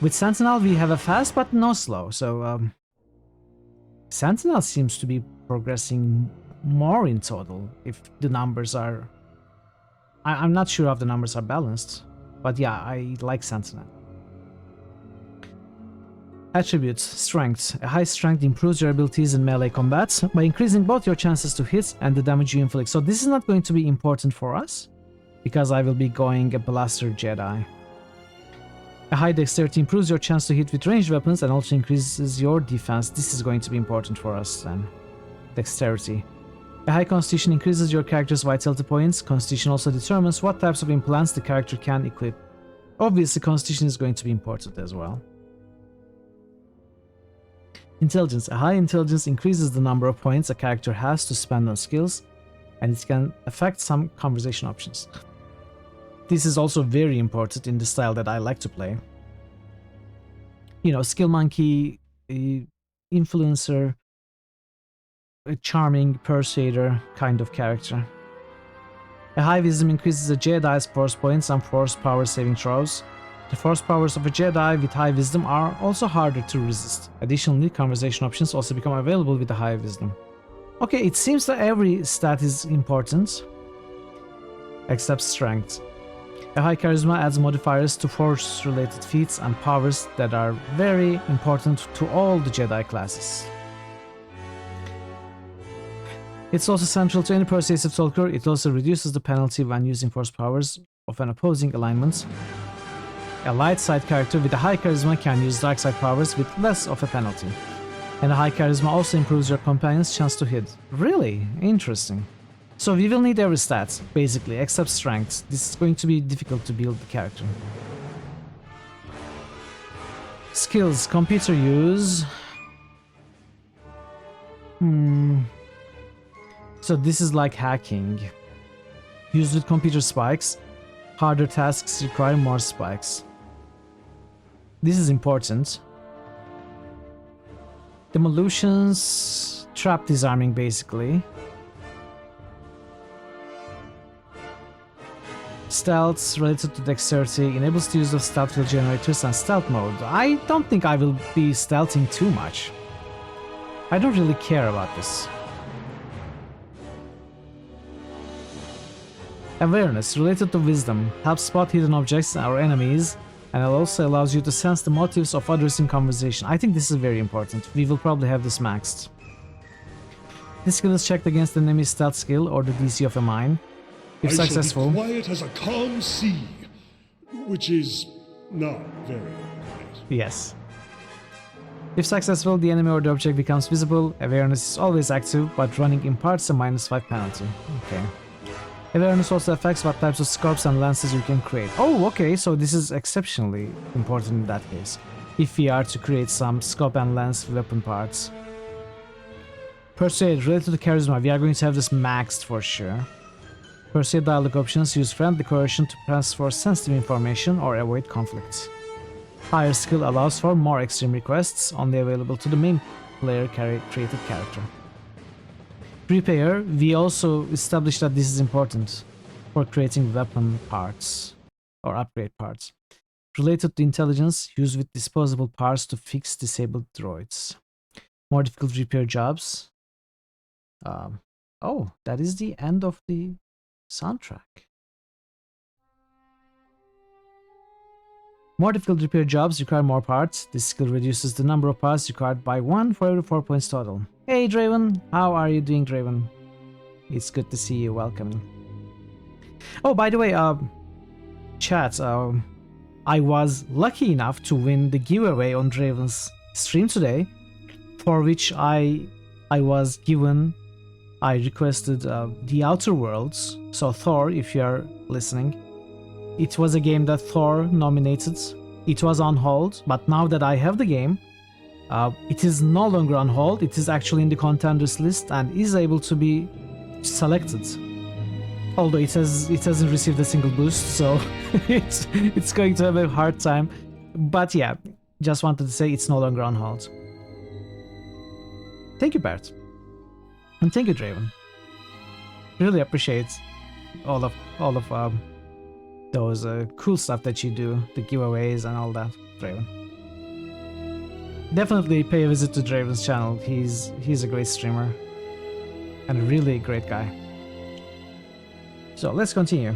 With Sentinel, we have a fast but no slow. So Sentinel seems to be progressing more in total if the numbers are... I'm not sure if the numbers are balanced, but yeah, I like Sentinel. Attributes. Strength. A high strength improves your abilities in melee combat by increasing both your chances to hit and the damage you inflict. So this is not going to be important for us, because I will be going a Blaster Jedi. A high dexterity improves your chance to hit with ranged weapons and also increases your defense. This is going to be important for us then. Dexterity. A high constitution increases your character's vitality points. Constitution also determines what types of implants the character can equip. Obviously, constitution is going to be important as well. Intelligence. A high intelligence increases the number of points a character has to spend on skills, and it can affect some conversation options. This is also very important in the style that I like to play. You know, skill monkey, influencer, a charming persuader kind of character. A high wisdom increases a Jedi's force points and force power saving throws. The force powers of a Jedi with high wisdom are also harder to resist. Additionally, conversation options also become available with a high wisdom. Okay, it seems that every stat is important except strength. A high charisma adds modifiers to force-related feats and powers that are very important to all the Jedi classes. It's also central to any persuasive talker. It also reduces the penalty when using force powers of an opposing alignment. A light side character with a high charisma can use dark side powers with less of a penalty. And a high charisma also improves your companion's chance to hit. Really? Interesting. So we will need every stat, basically, except strength. This is going to be difficult to build the character. Skills, computer use. So this is like hacking. Used with computer spikes. Harder tasks require more spikes. This is important. Demolitions, trap disarming basically. Stealth related to dexterity enables the use of stealth field generators and stealth mode. I don't think I will be stealthing too much. I don't really care about this. Awareness related to wisdom helps spot hidden objects or enemies, and it also allows you to sense the motives of others in conversation. I think this is very important. We will probably have this maxed. This skill is checked against the enemy's stealth skill or the DC of a mine. If successful, shall be quiet as a calm sea, which is not very nice. Yes. If successful, the enemy or the object becomes visible. Awareness is always active, but running imparts a -5 penalty. Okay. Awareness also affects what types of scopes and lenses you can create. Oh, okay, so this is exceptionally important in that case. If we are to create some scope and lens weapon parts. Persuade, related to charisma, we are going to have this maxed for sure. Persuade dialogue options use friendly coercion to transfer sensitive information or avoid conflicts. Higher skill allows for more extreme requests, only available to the main player created character. Repair, we also established that this is important for creating weapon parts or upgrade parts. Related to intelligence, used with disposable parts to fix disabled droids. More difficult repair jobs. Oh, that is the end of the soundtrack. More difficult repair jobs require more parts. This skill reduces the number of parts required by 1 for every 4 points total. Hey Draven, how are you doing, Draven? It's good to see you. Welcome. Oh, by the way, chat, I was lucky enough to win the giveaway on Draven's stream today, for which I requested The Outer Worlds. So Thor, if you're listening, it was a game that Thor nominated. It was on hold, but now that I have the game, it is no longer on hold. It is actually in the contenders list and is able to be selected. Although it hasn't received a single boost, so it's going to have a hard time. But yeah, just wanted to say it's no longer on hold. Thank you, Bert. And thank you, Draven. Really appreciate all of those cool stuff that you do, the giveaways and all that, Draven. Definitely pay a visit to Draven's channel. He's a great streamer and a really great guy. So let's continue.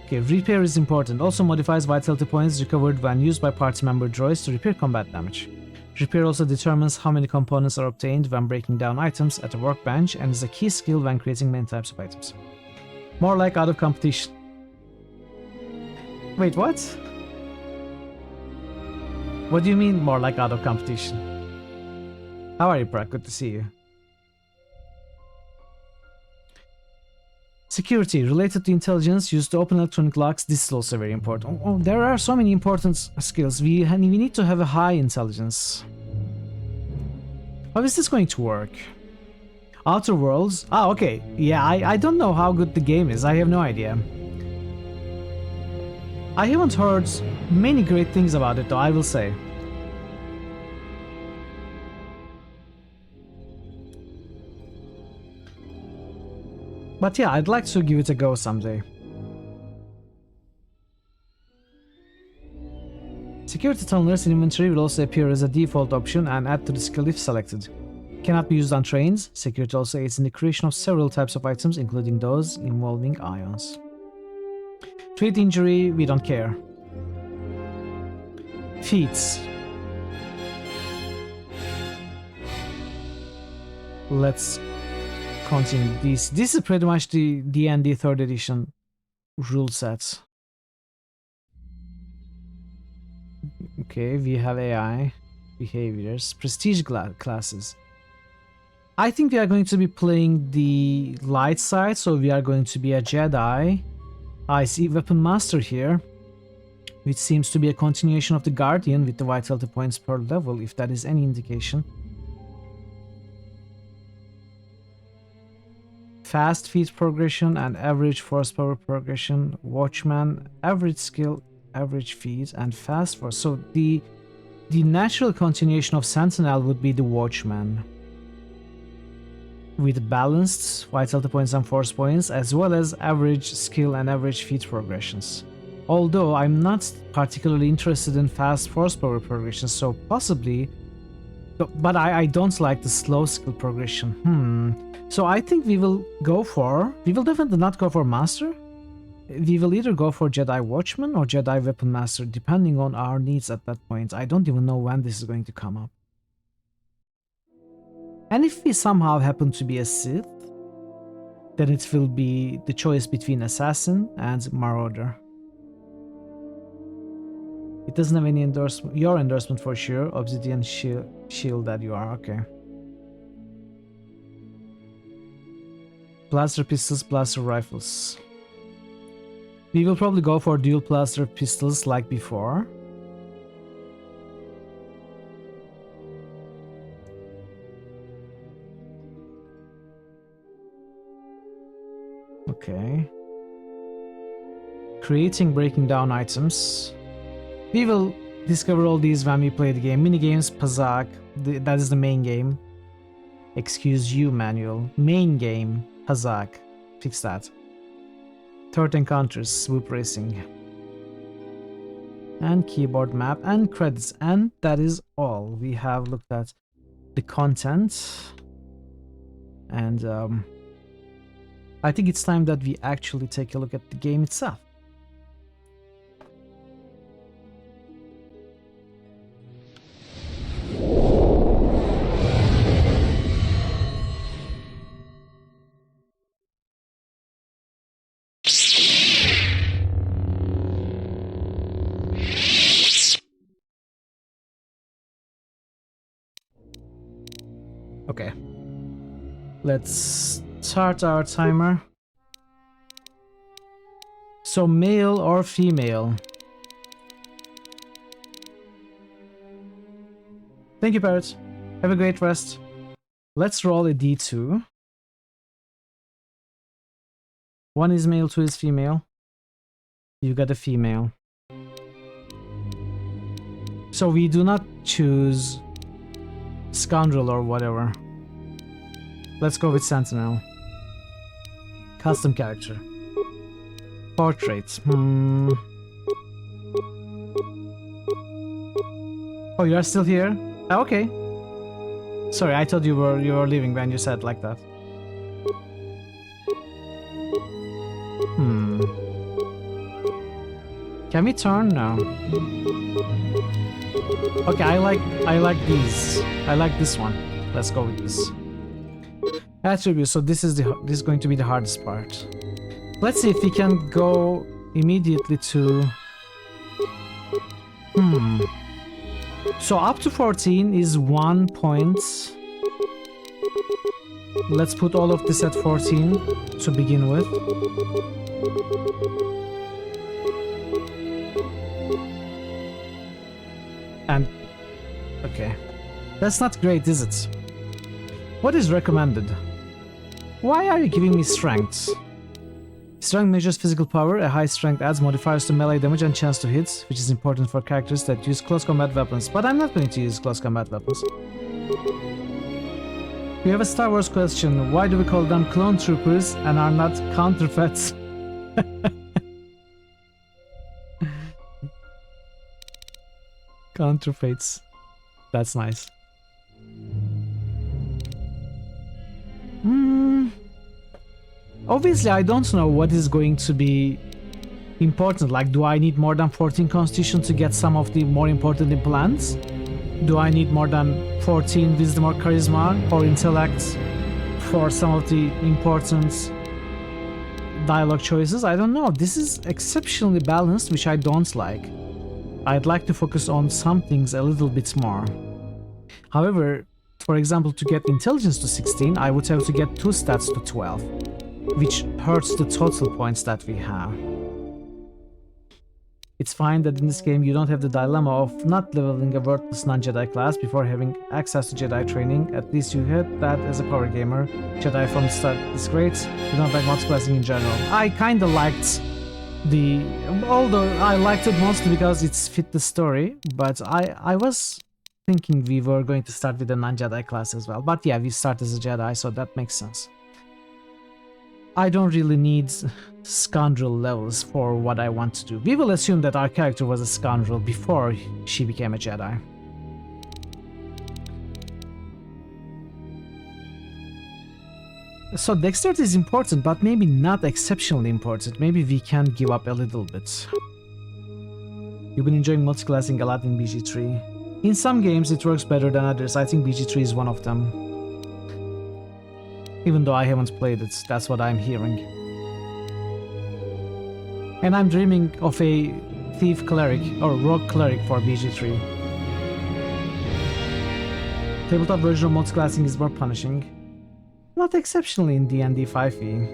Okay, repair is important. Also modifies vitality points recovered when used by party member droids to repair combat damage. Repair also determines how many components are obtained when breaking down items at a workbench and is a key skill when creating many types of items. More like out of competition. Wait, what? What do you mean more like out of competition? How are you, Brad? Good to see you. Security, related to intelligence, used to open electronic locks. This is also very important. Oh, there are so many important skills. We need to have a high intelligence. How is this going to work? Outer Worlds? Ah, okay. Yeah, I don't know how good the game is. I have no idea. I haven't heard many great things about it, though, I will say. But yeah, I'd like to give it a go someday. Security tunnelers in inventory will also appear as a default option and add to the skill if selected. Cannot be used on trains. Security also aids in the creation of several types of items, including those involving ions. Treat injury, we don't care. Feats. Let's continue this. This is pretty much the D&D 3rd edition rule set. Okay, we have AI, behaviors, prestige classes. I think we are going to be playing the light side, so we are going to be a Jedi. I see Weapon Master here, which seems to be a continuation of the Guardian with the vitality points per level, if that is any indication. Fast feat progression and average force power progression. Watchman, average skill, average feat, and fast force. So the natural continuation of Sentinel would be the Watchman, with balanced vitality points and force points, as well as average skill and average feat progressions. Although I'm not particularly interested in fast force power progression, so possibly, but I don't like the slow skill progression. So I think we will definitely not go for Master. We will either go for Jedi Watchman or Jedi Weapon Master, depending on our needs at that point. I don't even know when this is going to come up. And if we somehow happen to be a Sith, then it will be the choice between Assassin and Marauder. It doesn't have any endorsement. Your endorsement for sure. Obsidian shield that you are. Okay. Blaster pistols, blaster rifles. We will probably go for dual blaster pistols like before. Okay. Creating, breaking down items. We will discover all these when we play the game. Minigames, Pazak, that is the main game. Excuse you, manual. Main game, Pazak. Fix that. Third encounters, swoop racing. And keyboard map and credits. And that is all. We have looked at the content. And I think it's time that we actually take a look at the game itself. Okay. Let's start our timer. So male or female? Thank you, Parrot. Have a great rest. Let's roll a d2. 1 is male, 2 is female. You got a female. So we do not choose Scoundrel or whatever. Let's go with Sentinel. Custom character. Portrait. Oh, you are still here? Oh, okay. Sorry, I thought you were leaving when you said like that. Can we turn? No. Okay, I like these. I like this one. Let's go with this. Attributes. So this is going to be the hardest part. Let's see if we can go immediately to. So up to 14 is 1 point. Let's put all of this at 14 to begin with. And okay, that's not great, is it? What is recommended? Why are you giving me strength? Strength measures physical power. A high strength adds modifiers to melee damage and chance to hit, which is important for characters that use close combat weapons. But I'm not going to use close combat weapons. We have a Star Wars question. Why do we call them clone troopers and are not counterfeits? Counterfeits. That's nice. Obviously, I don't know what is going to be important. Like, do I need more than 14 constitution to get some of the more important implants? Do I need more than 14 wisdom or charisma or intellect for some of the important dialogue choices? I don't know. This is exceptionally balanced, which I don't like. I'd like to focus on some things a little bit more. However, for example, to get intelligence to 16, I would have to get 2 stats to 12, which hurts the total points that we have. It's fine that in this game you don't have the dilemma of not leveling a worthless non-Jedi class before having access to Jedi training. At least you had that as a power gamer. Jedi from the start is great. You don't like multiclassing in general. I kinda liked although I liked it mostly because it's fit the story, but I was thinking we were going to start with a non-Jedi class as well. But yeah, we start as a Jedi, so that makes sense. I don't really need scoundrel levels for what I want to do. We will assume that our character was a scoundrel before she became a Jedi. So dexterity is important, but maybe not exceptionally important. Maybe we can give up a little bit. You've been enjoying multiclassing a lot in BG3. In some games it works better than others. I think BG3 is one of them. Even though I haven't played it, that's what I'm hearing. And I'm dreaming of a thief cleric or rogue cleric for BG3. Tabletop version of multiclassing is more punishing. Not exceptionally in D&D 5e.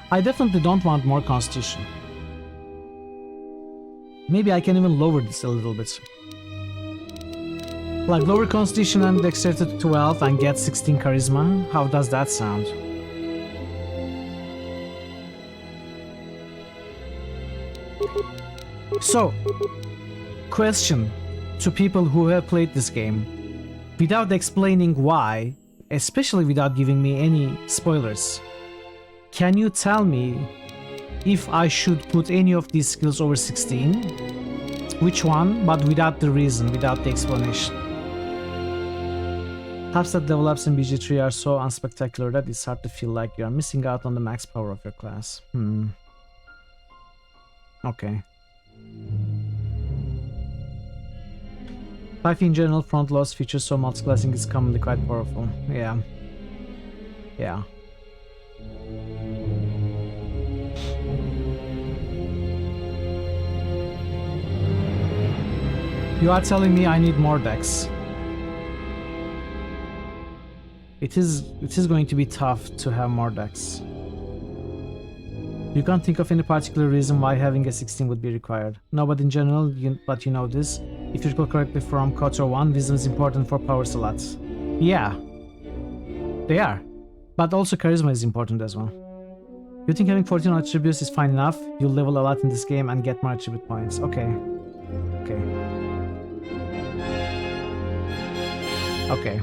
I definitely don't want more constitution. Maybe I can even lower this a little bit. Like lower constitution and dexterity to 12 and get 16 charisma. How does that sound? So, question to people who have played this game. Without explaining why, especially without giving me any spoilers, can you tell me if I should put any of these skills over 16? Which one, but without the reason, without the explanation. Types that level ups in BG3 are so unspectacular that it's hard to feel like you are missing out on the max power of your class. Okay. 5 in general, front loss features, so multiclassing is commonly quite powerful. Yeah. Yeah. You are telling me I need more dex. It is going to be tough to have more dex. You can't think of any particular reason why having a 16 would be required. No, but in general, but you know this. If you recall correctly from KOTOR 1, wisdom is important for power slots. Yeah. They are. But also charisma is important as well. You think having 14 attributes is fine enough? You'll level a lot in this game and get more attribute points. Okay. Okay. Okay.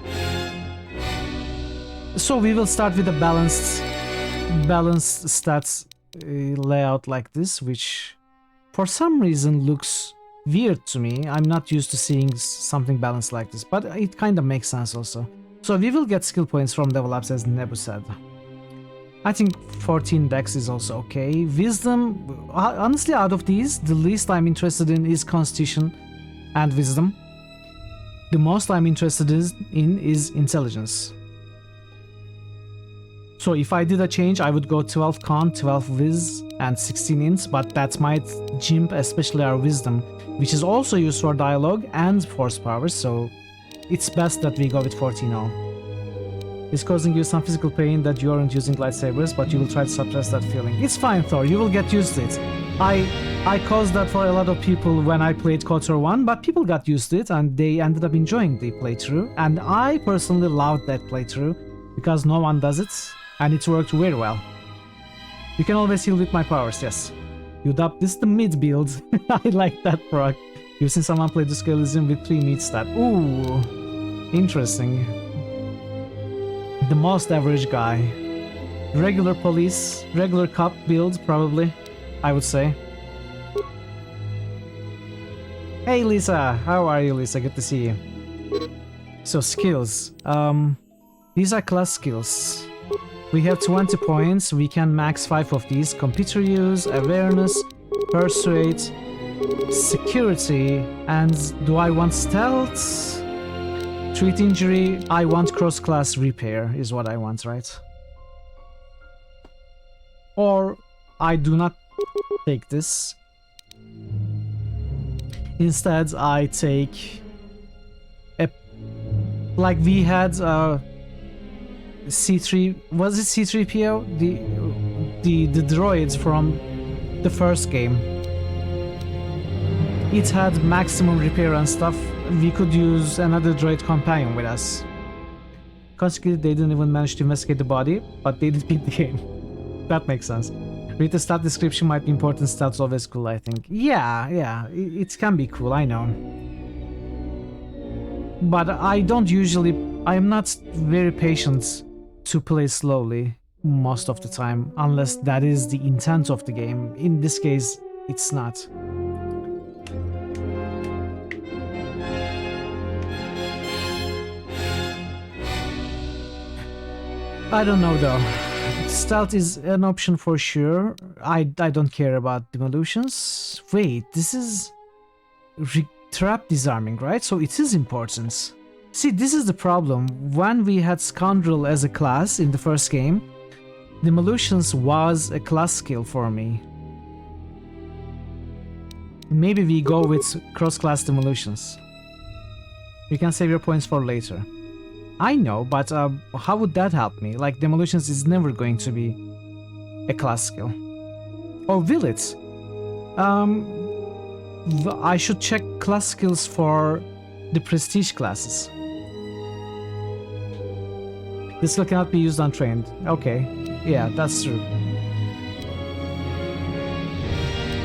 So we will start with a balanced stats layout like this, which for some reason looks weird to me. I'm not used to seeing something balanced like this, but it kind of makes sense also. So we will get skill points from level ups, as Nebu said. I think 14 dex is also okay. Wisdom, honestly, out of these, the least I'm interested in is Constitution and Wisdom. The most I'm interested in is Intelligence. So if I did a change, I would go 12 Con, 12 Wiz, and 16 Int, but that might jimp especially our Wisdom, which is also used for dialogue and force power, so it's best that we go with 14 all. It's causing you some physical pain that you aren't using lightsabers, but you will try to suppress that feeling. It's fine, Thor, you will get used to it. I caused that for a lot of people when I played KOTOR 1, but people got used to it and they ended up enjoying the playthrough, and I personally loved that playthrough because no one does it. And it worked very well. You can always heal with my powers, yes. You adopt this the mid build. I like that proc. You've seen someone play the Scalism with 3 meat stat. Ooh, interesting. The most average guy. Regular police, regular cop build, probably, I would say. Hey Lisa, how are you, Lisa? Good to see you. So skills. These are class skills. We have 20 points. We can max 5 of these. Computer use, awareness, persuade, security, and do I want stealth? Treat injury. I want cross-class repair is what I want, right? Or I do not take this. Instead, I take a, like we had C3, was it C3PO? The droid from the first game. It had maximum repair and stuff. We could use another droid companion with us. Consequently, they didn't even manage to investigate the body, but they did beat the game. That makes sense. Read the stat description might be important. Stat's always cool, I think. Yeah, it can be cool, I know. But I don't usually... I'm not very patient to play slowly most of the time, unless that is the intent of the game. In this case, it's not. I don't know though. Stealth is an option for sure. I don't care about demolitions. Wait, this is trap disarming, right? So it is important. See, this is the problem. When we had Scoundrel as a class in the first game, demolitions was a class skill for me. Maybe we go with cross-class demolitions. You can save your points for later. I know, but how would that help me? Like, demolitions is never going to be a class skill. Or will it? I should check class skills for the prestige classes. This skill cannot be used untrained. Okay, yeah, that's true.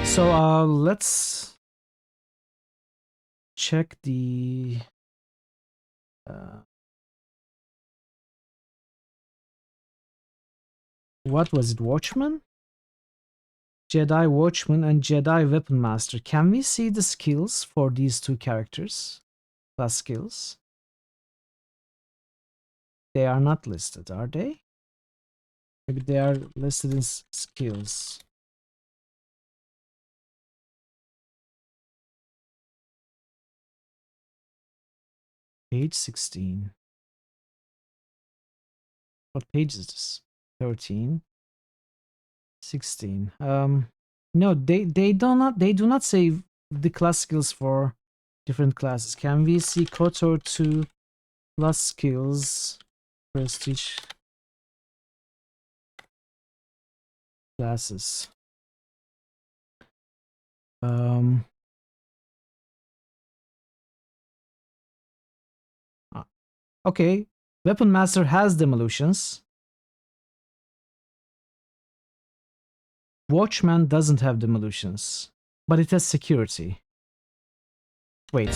So let's check the... what was it? Watchman? Jedi Watchman and Jedi Weapon Master. Can we see the skills for these two characters? Class skills. They are not listed, are they? Maybe they are listed in skills. Page 16. What page is this? 13. 16. No, they do not say the class skills for different classes. Can we see KOTOR 2 class skills prestige classes? Okay, Weapon Master has demolitions. Watchman doesn't have demolitions, but it has security. Wait.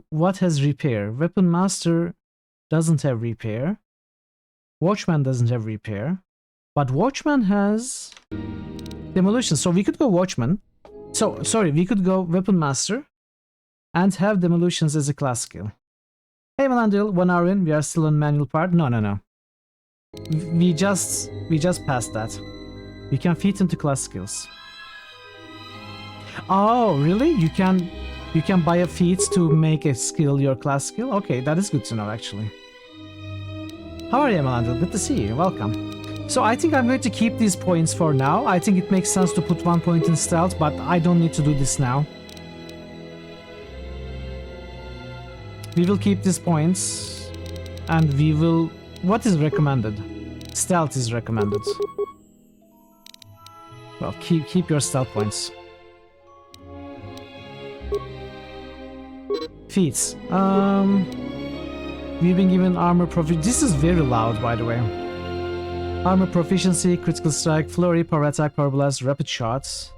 What has repair? Weapon Master doesn't have repair. Watchman doesn't have repair. But Watchman has demolition. So we could go Watchman. So, sorry, we could go Weapon Master and have demolitions as a class skill. Hey Melandil, 1 hour in, we are still on manual part. No. We just passed that. You can feed into class skills. Oh, really? You can buy a feat to make a skill your class skill? Okay, that is good to know, actually. How are you, Melandil? Good to see you. Welcome. So I think I'm going to keep these points for now. I think it makes sense to put 1 point in stealth, but I don't need to do this now. We will keep these points, and we will... What is recommended? Stealth is recommended. Well, keep your stealth points. Feats. We've been given armor proficiency. This is very loud, by the way. Armor proficiency, critical strike, flurry, power attack, power blast, rapid shots.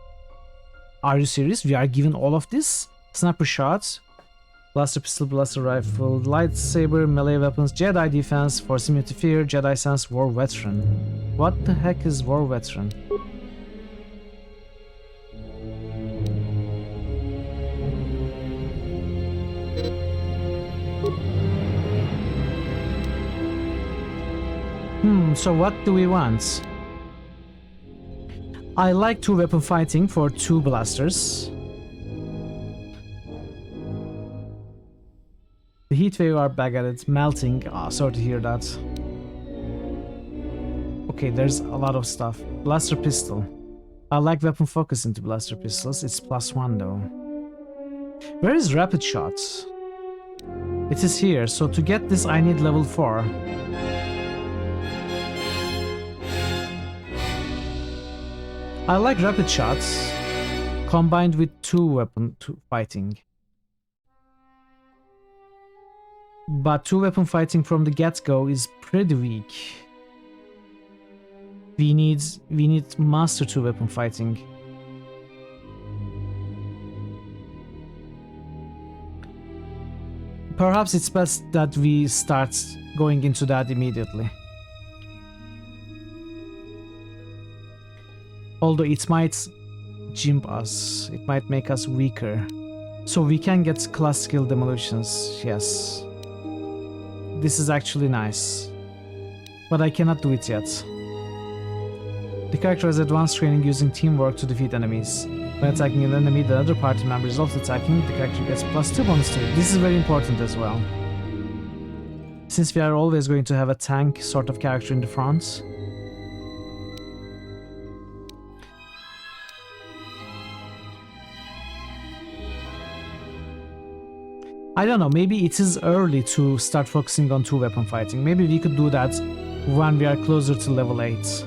Are you serious? We are given all of this? Sniper shots, blaster pistol, blaster rifle, lightsaber, melee weapons, Jedi defense, force immunity fear, Jedi sense, war veteran. What the heck is war veteran? So what do we want? I like 2-weapon fighting for 2 blasters. The heat wave are back at it, melting. Ah, sorry to hear that. Okay, there's a lot of stuff. Blaster pistol. I like weapon focus into blaster pistols. It's +1 though. Where is rapid shots? It is here, so to get this I need level 4. I like rapid shots combined with 2-weapon fighting. But 2-weapon fighting from the get-go is pretty weak. We need master 2-weapon fighting. Perhaps it's best that we start going into that immediately. Although it might gimp us, it might make us weaker. So we can get class skill demolitions, yes. This is actually nice. But I cannot do it yet. The character has advanced training using teamwork to defeat enemies. When attacking an enemy, the other party member is also attacking, the character gets +2 bonus to it. This is very important as well. Since we are always going to have a tank sort of character in the front. I don't know, maybe it is early to start focusing on 2-weapon fighting. Maybe we could do that when we are closer to level 8.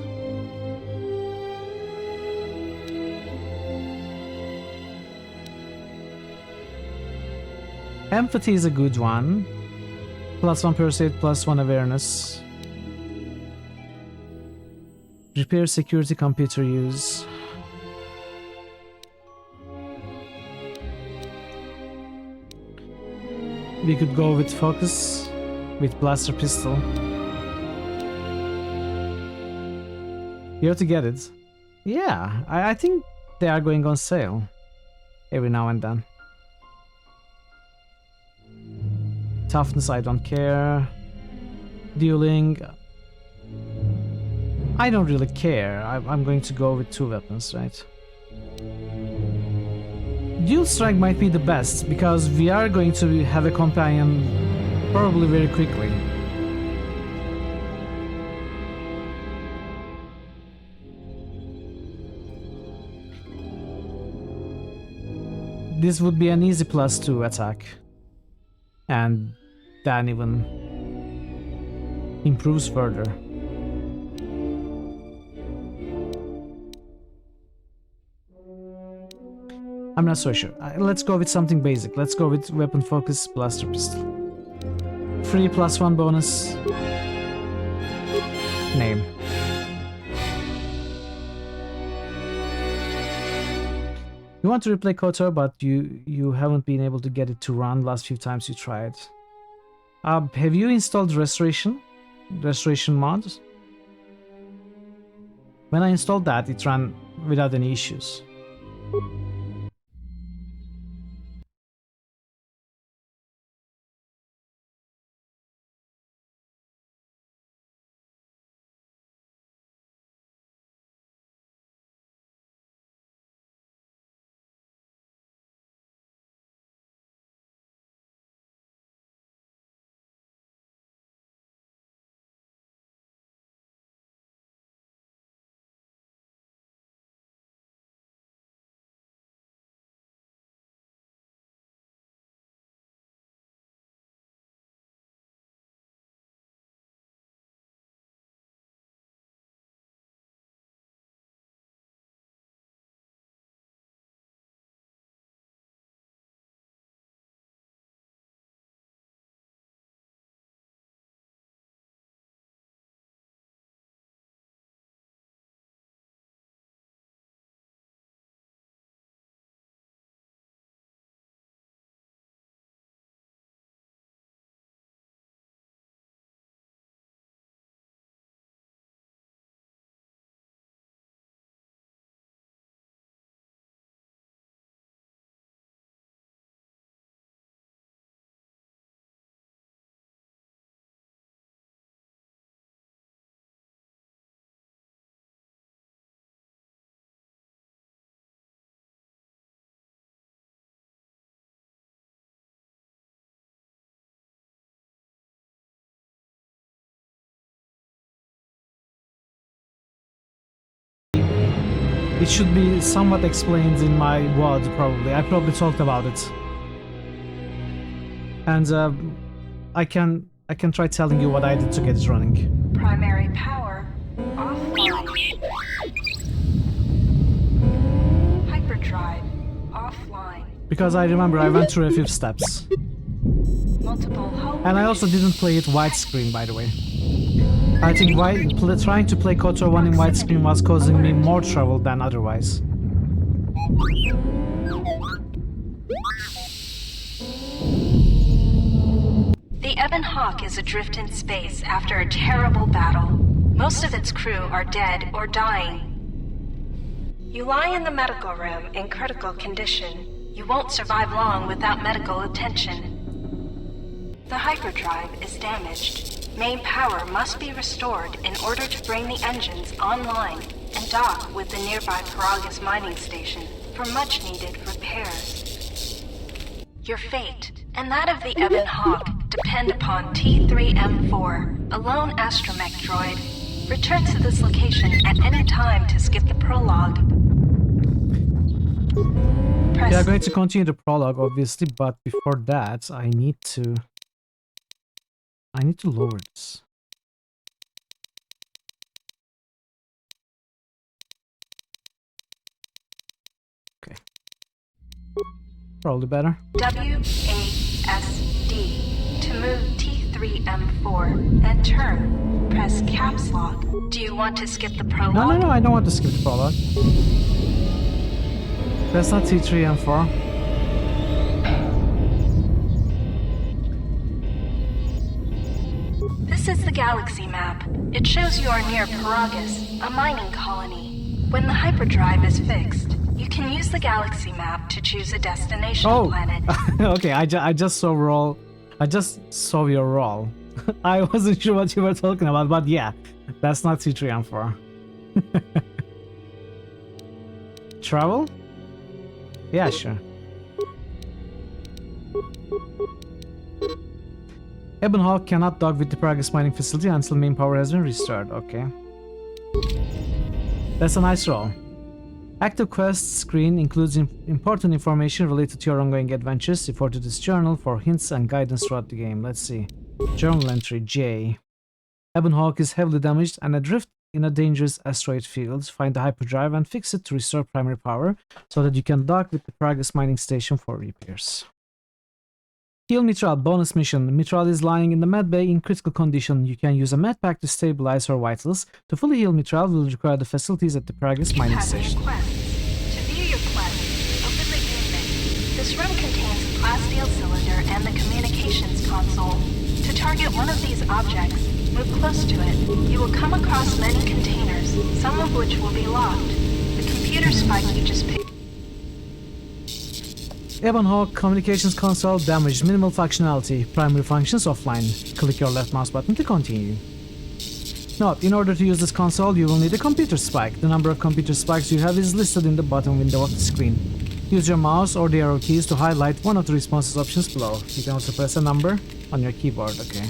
Empathy is a good one. +1 persuade, +1 awareness. Repair security computer use. We could go with focus, with blaster pistol. You have to get it. Yeah, I think they are going on sale every now and then. Toughness, I don't care. Dueling, I don't really care. I'm going to go with 2 weapons, right? Dual strike might be the best because we are going to have a companion probably very quickly. This would be an easy +2 attack. And then even improves further. I'm not so sure. Let's go with something basic. Let's go with weapon focus, blaster pistol. Free +1 bonus. Name. You want to replay KOTOR, but you haven't been able to get it to run last few times you tried. Have you installed restoration mod? When I installed that, it ran without any issues. It should be somewhat explained in my WOD, probably. I probably talked about it. And I can try telling you what I did to get it running. Primary power offline. Hyperdrive offline. Because I remember I went through a few steps. Multiple home. And I also didn't play it widescreen, by the way. I think trying to play KOTOR 1 in widescreen was causing me more trouble than otherwise. The Ebon Hawk is adrift in space after a terrible battle. Most of its crew are dead or dying. You lie in the medical room in critical condition. You won't survive long without medical attention. The hyperdrive is damaged. Main power must be restored in order to bring the engines online and dock with the nearby Paragus mining station for much-needed repairs. Your fate and that of the Ebon Hawk depend upon T3M4, a lone astromech droid. Return to this location at any time to skip the prologue. We are going to continue the prologue, obviously, but before that, I need to lower this. Okay. Probably better. WASD to move T3M4 and turn. Press caps lock. Do you want to skip the prologue? No, I don't want to skip the prologue. That's not T3M4. This is the galaxy map. It shows you are near Paragus, a mining colony. When the hyperdrive is fixed, you can use the galaxy map to choose a destination planet. Okay, I just saw roll. I just saw your roll. I wasn't sure what you were talking about, but yeah, that's not T3M4. Travel? Yeah, sure. Ebon Hawk cannot dock with the Paragus mining facility until main power has been restored. Okay. That's a nice roll. Active quest screen includes important information related to your ongoing adventures. Refer to this journal for hints and guidance throughout the game. Let's see. Journal entry J. Ebon Hawk is heavily damaged and adrift in a dangerous asteroid field. Find the hyperdrive and fix it to restore primary power so that you can dock with the Paragus mining station for repairs. Heal Mitral, bonus mission. Mitral is lying in the med bay in critical condition. You can use a med pack to stabilize her vitals. To fully heal Mitral, will require the facilities at the Paragus mining station. To view your quest, open the game menu. This room contains a plasteel cylinder and the communications console. To target one of these objects, move close to it. You will come across many containers, some of which will be locked. The computer spike you just picked. Ebon Hawk communications console damaged, minimal functionality, primary functions offline. Click your left mouse button to continue. Note, in order to use this console, you will need a computer spike. The number of computer spikes you have is listed in the bottom window of the screen. Use your mouse or the arrow keys to highlight one of the responses options below. You can also press a number on your keyboard. Okay,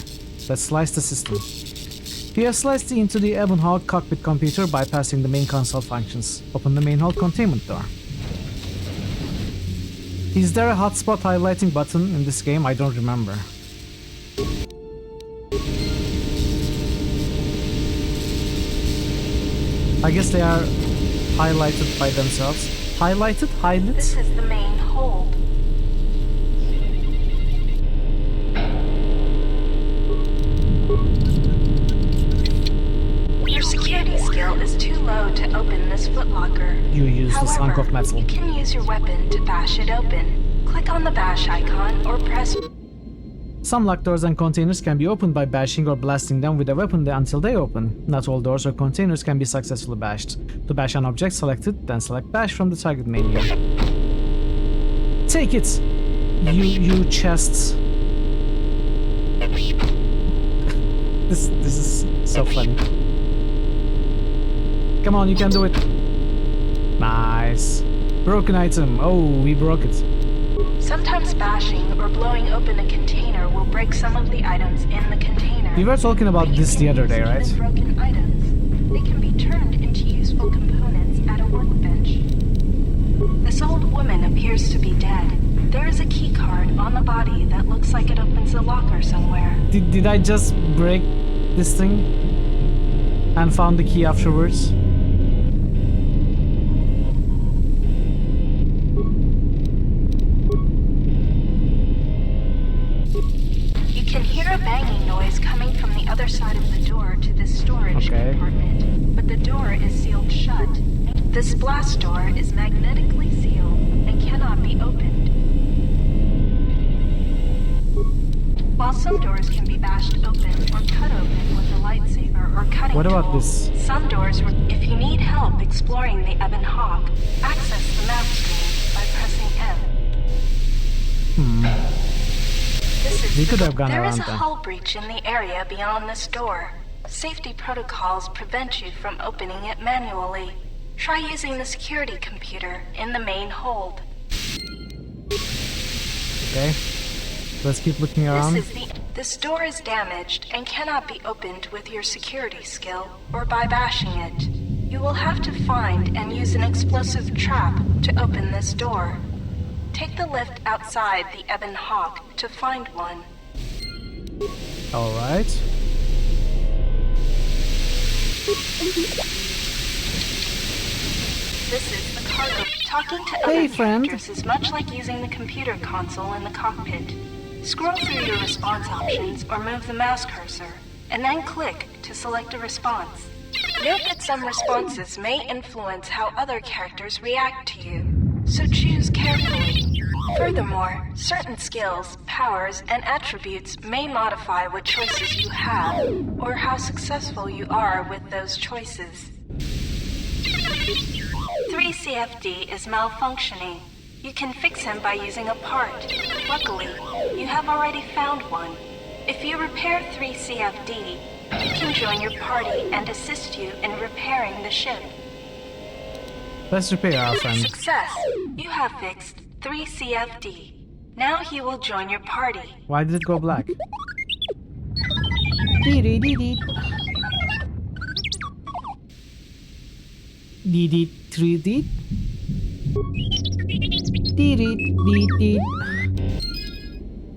let's slice the system. You have sliced into the Ebon Hawk cockpit computer bypassing the main console functions. Open the main hold containment door. Is there a hotspot highlighting button in this game? I don't remember. I guess they are highlighted by themselves. Highlighted? Highlighted? This is the main hold. Your security skill is too low to open this footlocker. You use the slunk of metal. You can use your weapon to bash it open. Click on the bash icon or press. Some locked doors and containers can be opened by bashing or blasting them with a weapon until they open. Not all doors or containers can be successfully bashed. To bash an object selected, then select bash from the target menu. Take it! You chests. This is so funny. Come on, you can do it. Nice. Broken item. Oh, we broke it. Sometimes bashing or blowing open a container will break some of the items in the container. We were talking about this the other day, right? Broken items. They can be turned into useful components at a workbench. old woman appears to be dead. There is a key card on the body that looks like it opens a locker somewhere. Did I just break this thing and found the key afterwards? You can hear a banging noise coming from the other side of the door to this storage compartment, but the door is sealed shut. This blast door is magnetically sealed and cannot be opened. While some doors can be bashed open or cut open with a lightsaber or cutting What about tool, this? some doors, if you need help exploring the Ebon Hawk, access the map screen by pressing M. We could have gone There is around a then. hull breach in the area beyond this door. Safety protocols prevent you from opening it manually. Try using the security computer in the main hold. Okay. Let's keep looking around. This door is damaged and cannot be opened with your security skill or by bashing it. You will have to find and use an explosive trap to open this door. Take the lift outside the Ebon Hawk to find one. Alright. This is the cargo. Talking to Hey, other friend. characters is much like using the computer console in the cockpit. Scroll through your response options or move the mouse cursor, and then click to select a response. Note that some responses may influence how other characters react to you, so choose carefully. Furthermore, certain skills, powers, and attributes may modify what choices you have, or how successful you are with those choices. 3CFD is malfunctioning. You can fix him by using a part. Luckily, you have already found one. If you repair 3CFD, he can join your party and assist you in repairing the ship. Let's repair our friend. Success! You have fixed 3CFD. Now he will join your party. Why did it go black? Did 3D?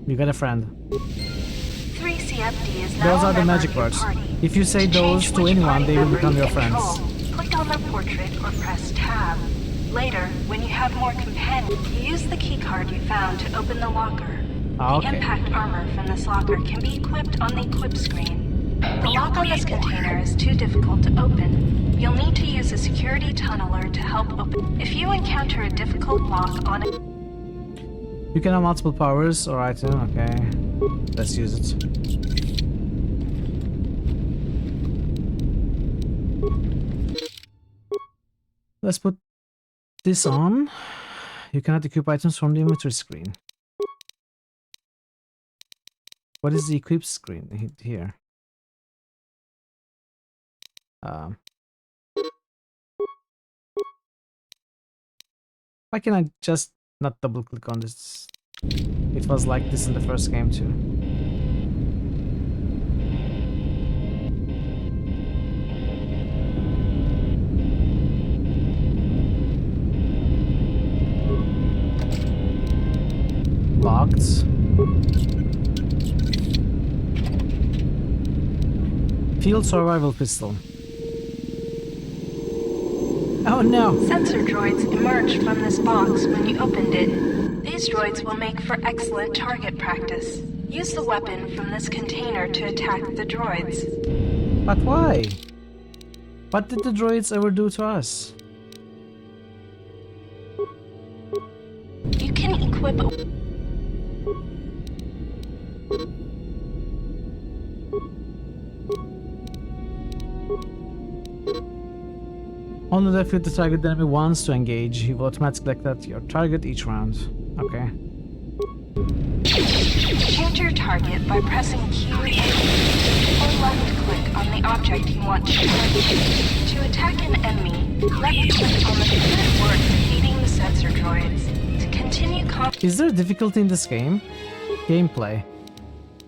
You got a friend. 3CFD is now Those are the a member magic of your words. party. If you say To those change to which anyone, party they will member become you your friends. control, click on their portrait or press Tab. Later, when you have more companions, you use the keycard you found to open the locker. Okay. The impact armor from this locker can be equipped on the equip screen. The lock on this container is too difficult to open. You'll need to use a security tunneler to help open. If you encounter a difficult lock on it, You can have multiple powers or item. Okay. Let's use it. Let's put this on. You cannot equip items from the inventory screen. What is the equip screen here? Why can I just not double click on this? It was like this in the first game too. Locked. Field survival pistol. Oh no! sensor droids emerged from this box when you opened it. These droids will make for excellent target practice. Use the weapon from this container to attack the droids. But why? What did the droids ever do to us? You can equip a Only defeat the target the enemy wants to engage. He will automatically select your target each round. Okay. Change your target by pressing Q or left click on the object you want to target. To attack an enemy, left click on the pivot word feeding the sensor droids. To continue Is there difficulty in this game? Gameplay.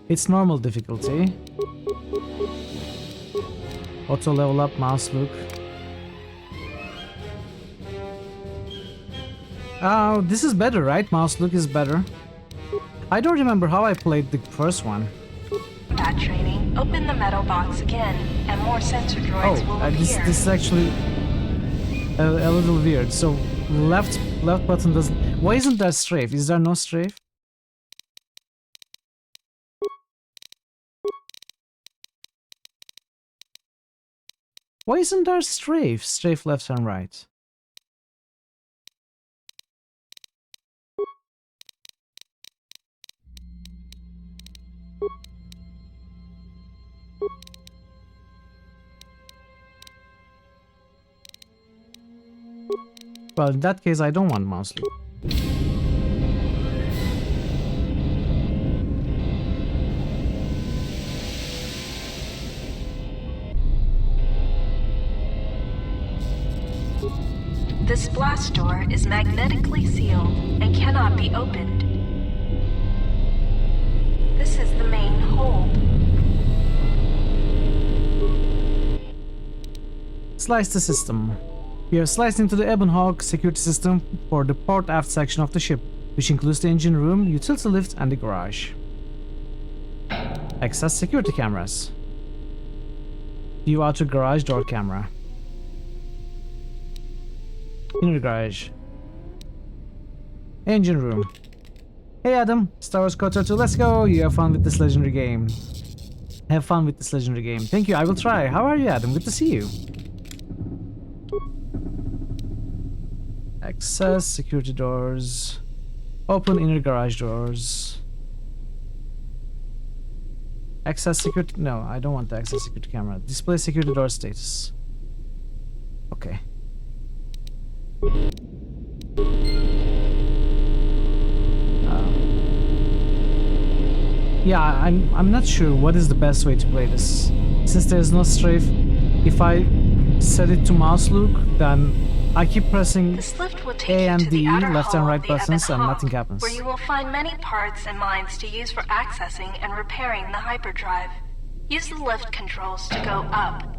It's normal difficulty. Auto level up, mouse look. Oh, this is better, right? Mouse look is better. I don't remember how I played the first one. Combat training. Open the metal box again, and more sensor droids will appear. This is actually a little weird. So left button doesn't. Why isn't there strafe? Is there no strafe? Why isn't there strafe? Strafe left and right. Well, in that case, I don't want mouse loop. This blast door is magnetically sealed and cannot be opened. This is the main hold. Slice the system. We have sliced into the Ebon Hawk security system for the port aft section of the ship, which includes the engine room, utility lift, and the garage. Access security cameras. View outer garage door camera. Inner garage. Engine room. Hey Adam, Star Wars KOTOR 2, let's go! You have fun with this legendary game. Have fun with this legendary game. Thank you, I will try. How are you, Adam? Good to see you. Access security doors. Open inner garage doors. Access security. No, I don't want the access security camera. Display security door status. Okay. Yeah, I'm not sure what is the best way to play this. Since there's no strafe, if I set it to mouse look, then I keep pressing A and D, left and right buttons, and nothing happens. Where you will find many parts and mines to use for accessing and repairing the hyperdrive. Use the lift controls to go up.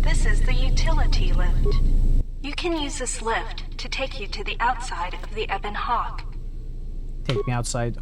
This is the utility lift. You can use this lift to take you to the outside of the Ebon Hawk. Take me outside.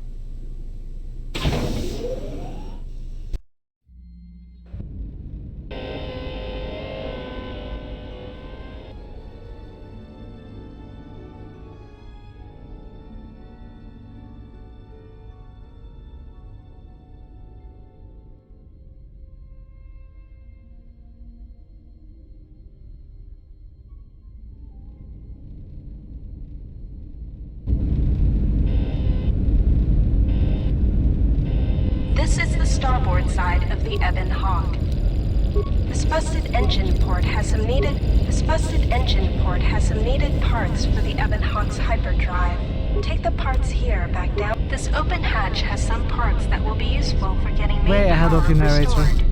This is the starboard side of the Ebon Hawk. This busted engine port has some needed parts for the Ebon Hawk's hyperdrive. Take the parts here back down. This open hatch has some parts that will be useful for getting Way ahead of the narrator. restored.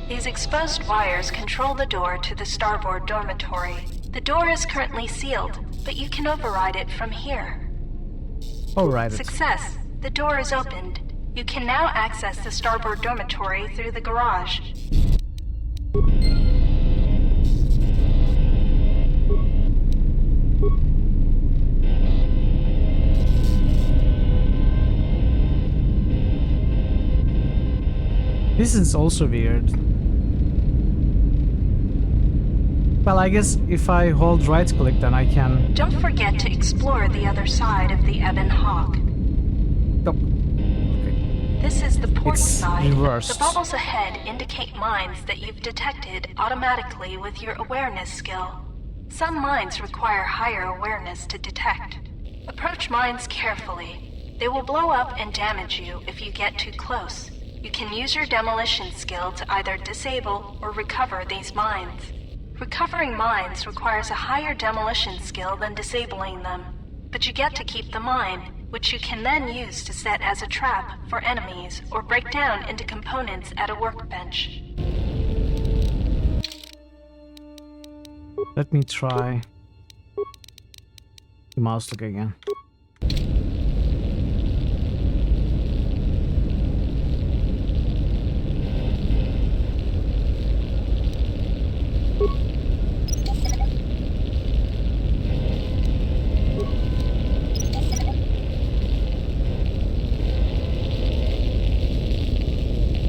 These exposed wires control the door to the starboard dormitory. The door is currently sealed, but you can override it from here. Alright. Success. The door is opened. You can now access the starboard dormitory through the garage. This is also weird. Well, I guess if I hold right click, then I can... Don't forget to explore the other side of the Ebon Hawk. Nope. This is the port It's side. reversed. The bubbles ahead indicate mines that you've detected automatically with your awareness skill. Some mines require higher awareness to detect. Approach mines carefully. They will blow up and damage you if you get too close. You can use your demolition skill to either disable or recover these mines. Recovering mines requires a higher demolition skill than disabling them, but you get to keep the mine, which you can then use to set as a trap for enemies or break down into components at a workbench. Let me try the mouse look again.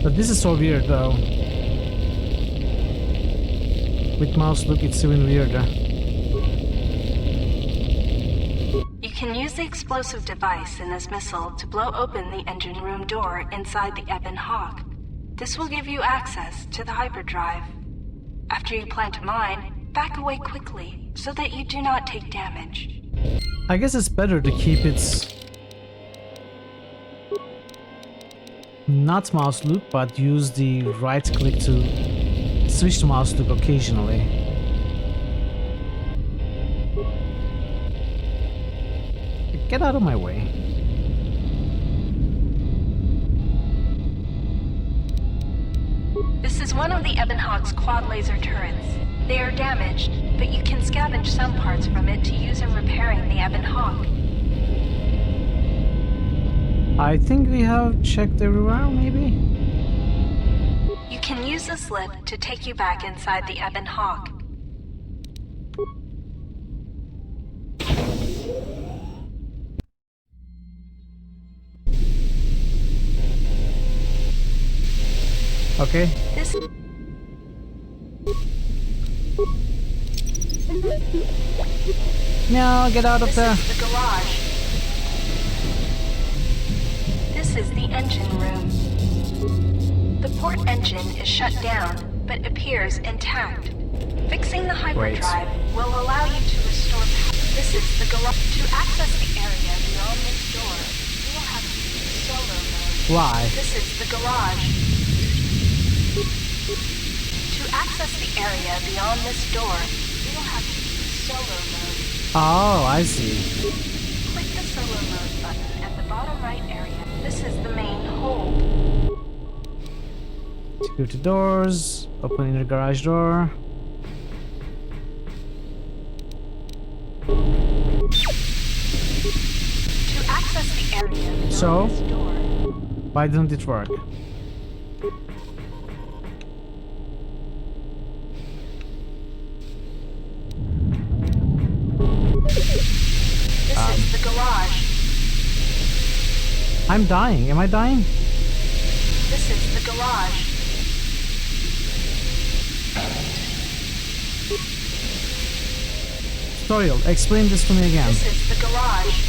But this is so weird though. With mouse look, it's even weirder. You can use the explosive device in this missile to blow open the engine room door inside the Ebon Hawk. This will give you access to the hyperdrive. After you plant a mine, back away quickly so that you do not take damage. I guess it's better to keep it not mouse look, but use the right click to switch to mouse look occasionally. Get out of my way. This is one of the Ebon Hawk's quad laser turrets. They are damaged, but you can scavenge some parts from it to use in repairing the Ebon Hawk. I think we have checked everywhere, maybe? You can use this lift to take you back inside the Ebon Hawk. Okay. This No, get out of there. is the garage. This is the engine room. The port engine is shut down, but appears intact. Fixing the hyperdrive will allow you to restore power. This is the garage. To access the area beyond this door, you will have to use solo mode. Why? This is the garage. To access the area beyond this door, you will have to use solo mode. Oh, I see. Click the solo mode button at the bottom right area. This is the main hold. Security doors. Open inner garage door. To access the area beyond So? this door, Why didn't it work? this is the garage. I'm dying. Am I dying? This is the garage. Tutorial, explain this to me again. This is the garage.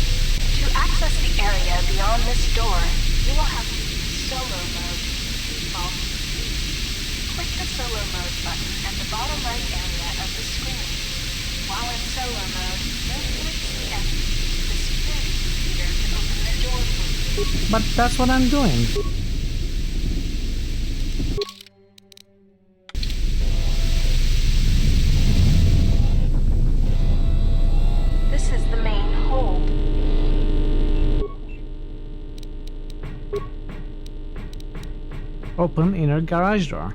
To access the area beyond this door, you will have to use solo mode. Click the solo mode button at the bottom right area of the screen. While in solo mode, manipulate the security computer to open the door for you. But that's what I'm doing. This is the main hold. Open inner garage door.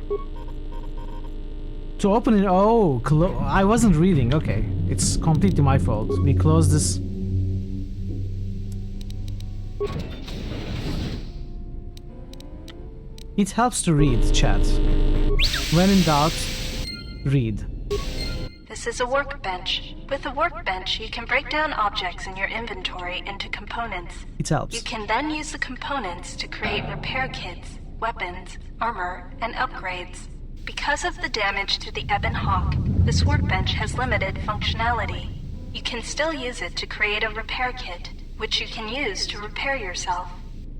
To open it, oh, I wasn't reading. Okay, it's completely my fault. We close this. It helps to read, chat. When in doubt, read. This is a workbench. With a workbench, you can break down objects in your inventory into components. It helps. You can then use the components to create repair kits, weapons, armor, and upgrades. Because of the damage to the Ebon Hawk, this workbench has limited functionality. You can still use it to create a repair kit, which you can use to repair yourself.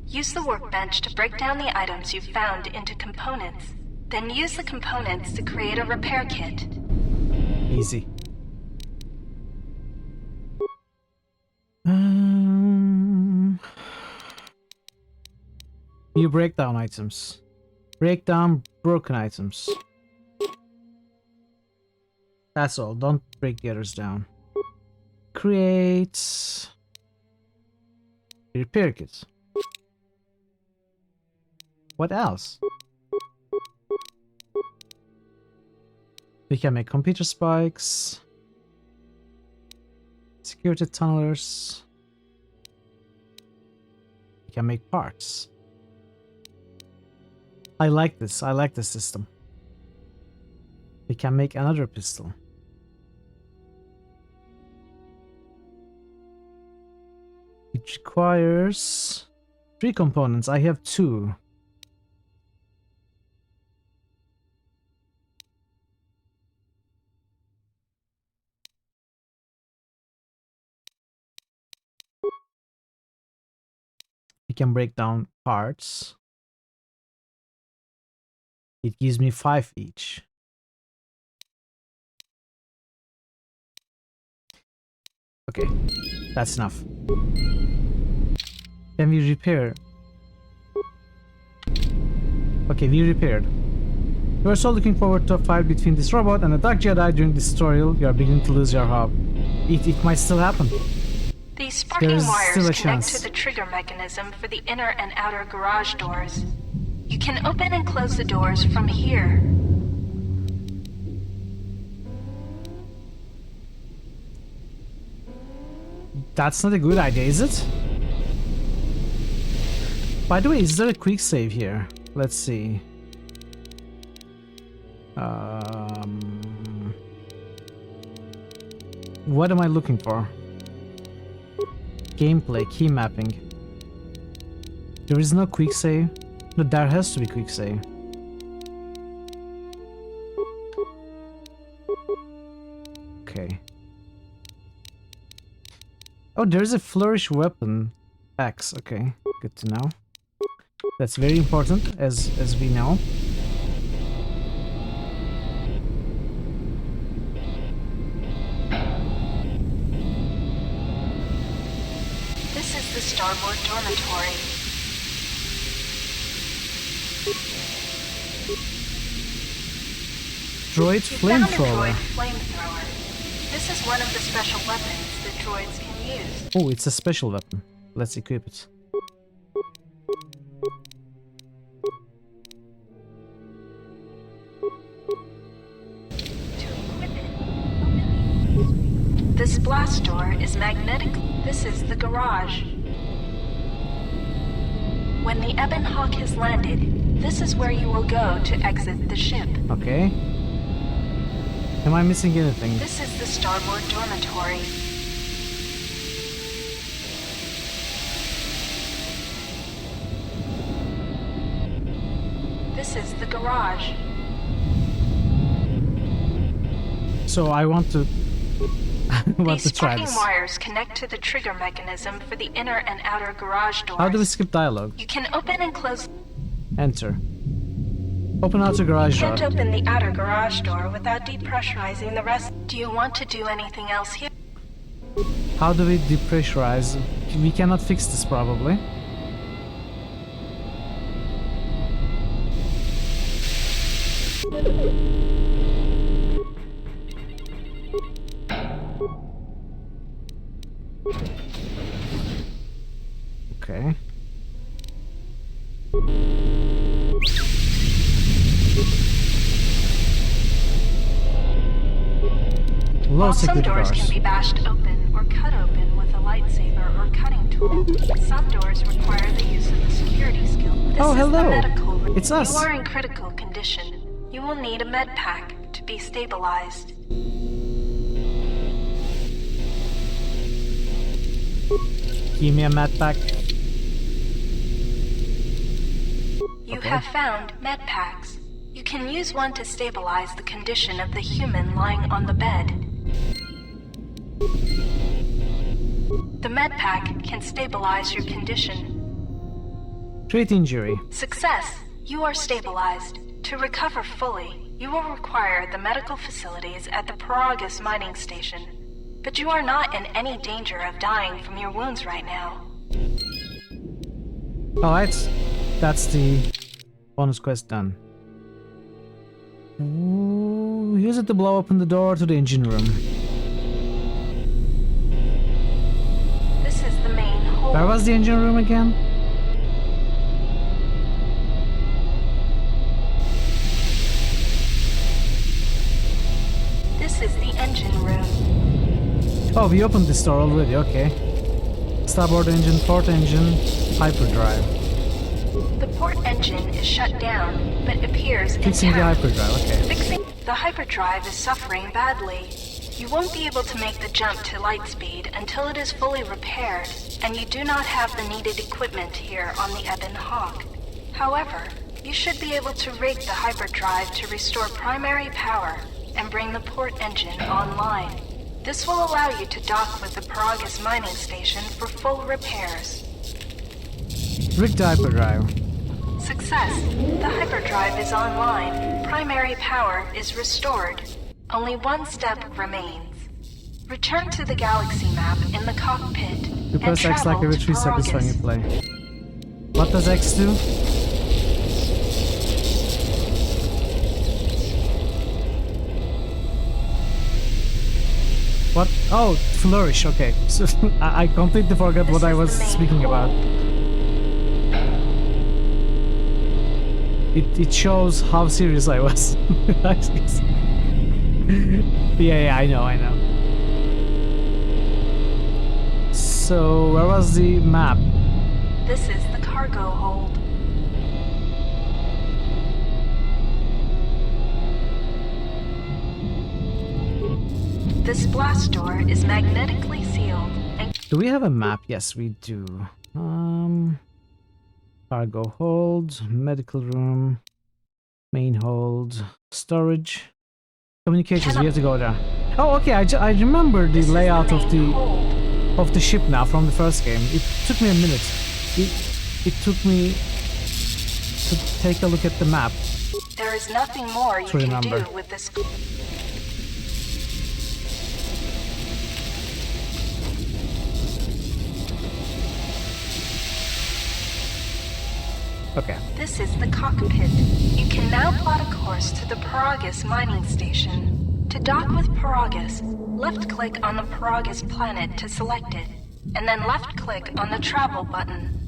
Use the workbench to break down the items you've found into components. Then use the components to create a repair kit. Easy. You break down items. Break down broken items. That's all. Don't break the others down. Create repair kit. What else? We can make computer spikes, security tunnelers. We can make parts. I like this. I like this system. We can make another pistol. It requires 3 components. I have 2. We can break down parts. It gives me 5 each. Okay, that's enough. Can we repair? Okay, we repaired. You are so looking forward to a fight between this robot and the Dark Jedi during this tutorial. You are beginning to lose your hope. It might still happen. These sparking There's wires still a connect chance. to the trigger mechanism for the inner and outer garage doors. You can open and close the doors from here. That's not a good idea, is it? By the way, is there a quick save here? Let's see. What am I looking for? Gameplay, key mapping. There is no quick save. No, there has to be quick save. Okay. Oh, there's a flourish weapon. X, okay. Good to know. That's very important, as we know. This is the starboard dormitory. Droid You found a flamethrower. droid flamethrower. This is one of the special weapons that droids can use. Oh, it's a special weapon. Let's equip it. To equip it, this blast door is magnetic. This is the garage. When the Ebon Hawk has landed, this is where you will go to exit the ship. Okay. Am I missing anything? This is the starboard dormitory. This is the garage. So I want to These try sparking this. wires connect to the trigger mechanism for the inner and outer garage doors. How do we skip dialogue? You can open and close. Enter. Open outer garage You door. can't open the outer garage door without depressurizing the rest. Do you want to do anything else here? How do we depressurize? We cannot fix this probably. Okay. Low While some security doors bars. can be bashed open or cut open with a lightsaber or cutting tool, some doors require the use of a security skill. This Oh, is hello. the medical room. It's us. You are in critical condition. You will need a med pack to be stabilized. Give me a med pack. You Okay. have found med packs. You can use one to stabilize the condition of the human lying on the bed. The med pack can stabilize your condition. Treat injury. Success! You are stabilized. To recover fully, you will require the medical facilities at the Paragus mining station. But you are not in any danger of dying from your wounds right now. Alright. That's the bonus quest done. Ooh, use it to blow open the door to the engine room. This is the main hole. Where was the engine room again? This is the engine room. Oh, we opened this door already, okay. Starboard engine, port engine, hyperdrive. The port engine is shut down, but appears Fixing the intact. hyperdrive, okay. Fixing the hyperdrive is suffering badly. You won't be able to make the jump to lightspeed until it is fully repaired, and you do not have the needed equipment here on the Ebon Hawk. However, you should be able to rig the hyperdrive to restore primary power and bring the port engine online. This will allow you to dock with the Paragus mining station for full repairs. Rigged hyperdrive. Success. The hyperdrive is online. Primary power is restored. Only one step remains. Return to the galaxy map in the cockpit. You press X like every 3 seconds when you play. What does X do? What? Oh, flourish, okay. So, I completely forgot what I was speaking about. It shows how serious I was. yeah, I know. So, where was the map? This is the cargo hold. This blast door is magnetically sealed and... Do we have a map? Yes, we do. Cargo hold, medical room, main hold, storage, communications. We have to go there. Oh, okay. I remember the layout of the ship now from the first game. It took me a minute. It took me to take a look at the map. There is nothing more you can do with this. Okay. This is the cockpit. You can now plot a course to the Paragus mining station. To dock with Paragus, left-click on the Paragus planet to select it, and then left-click on the travel button.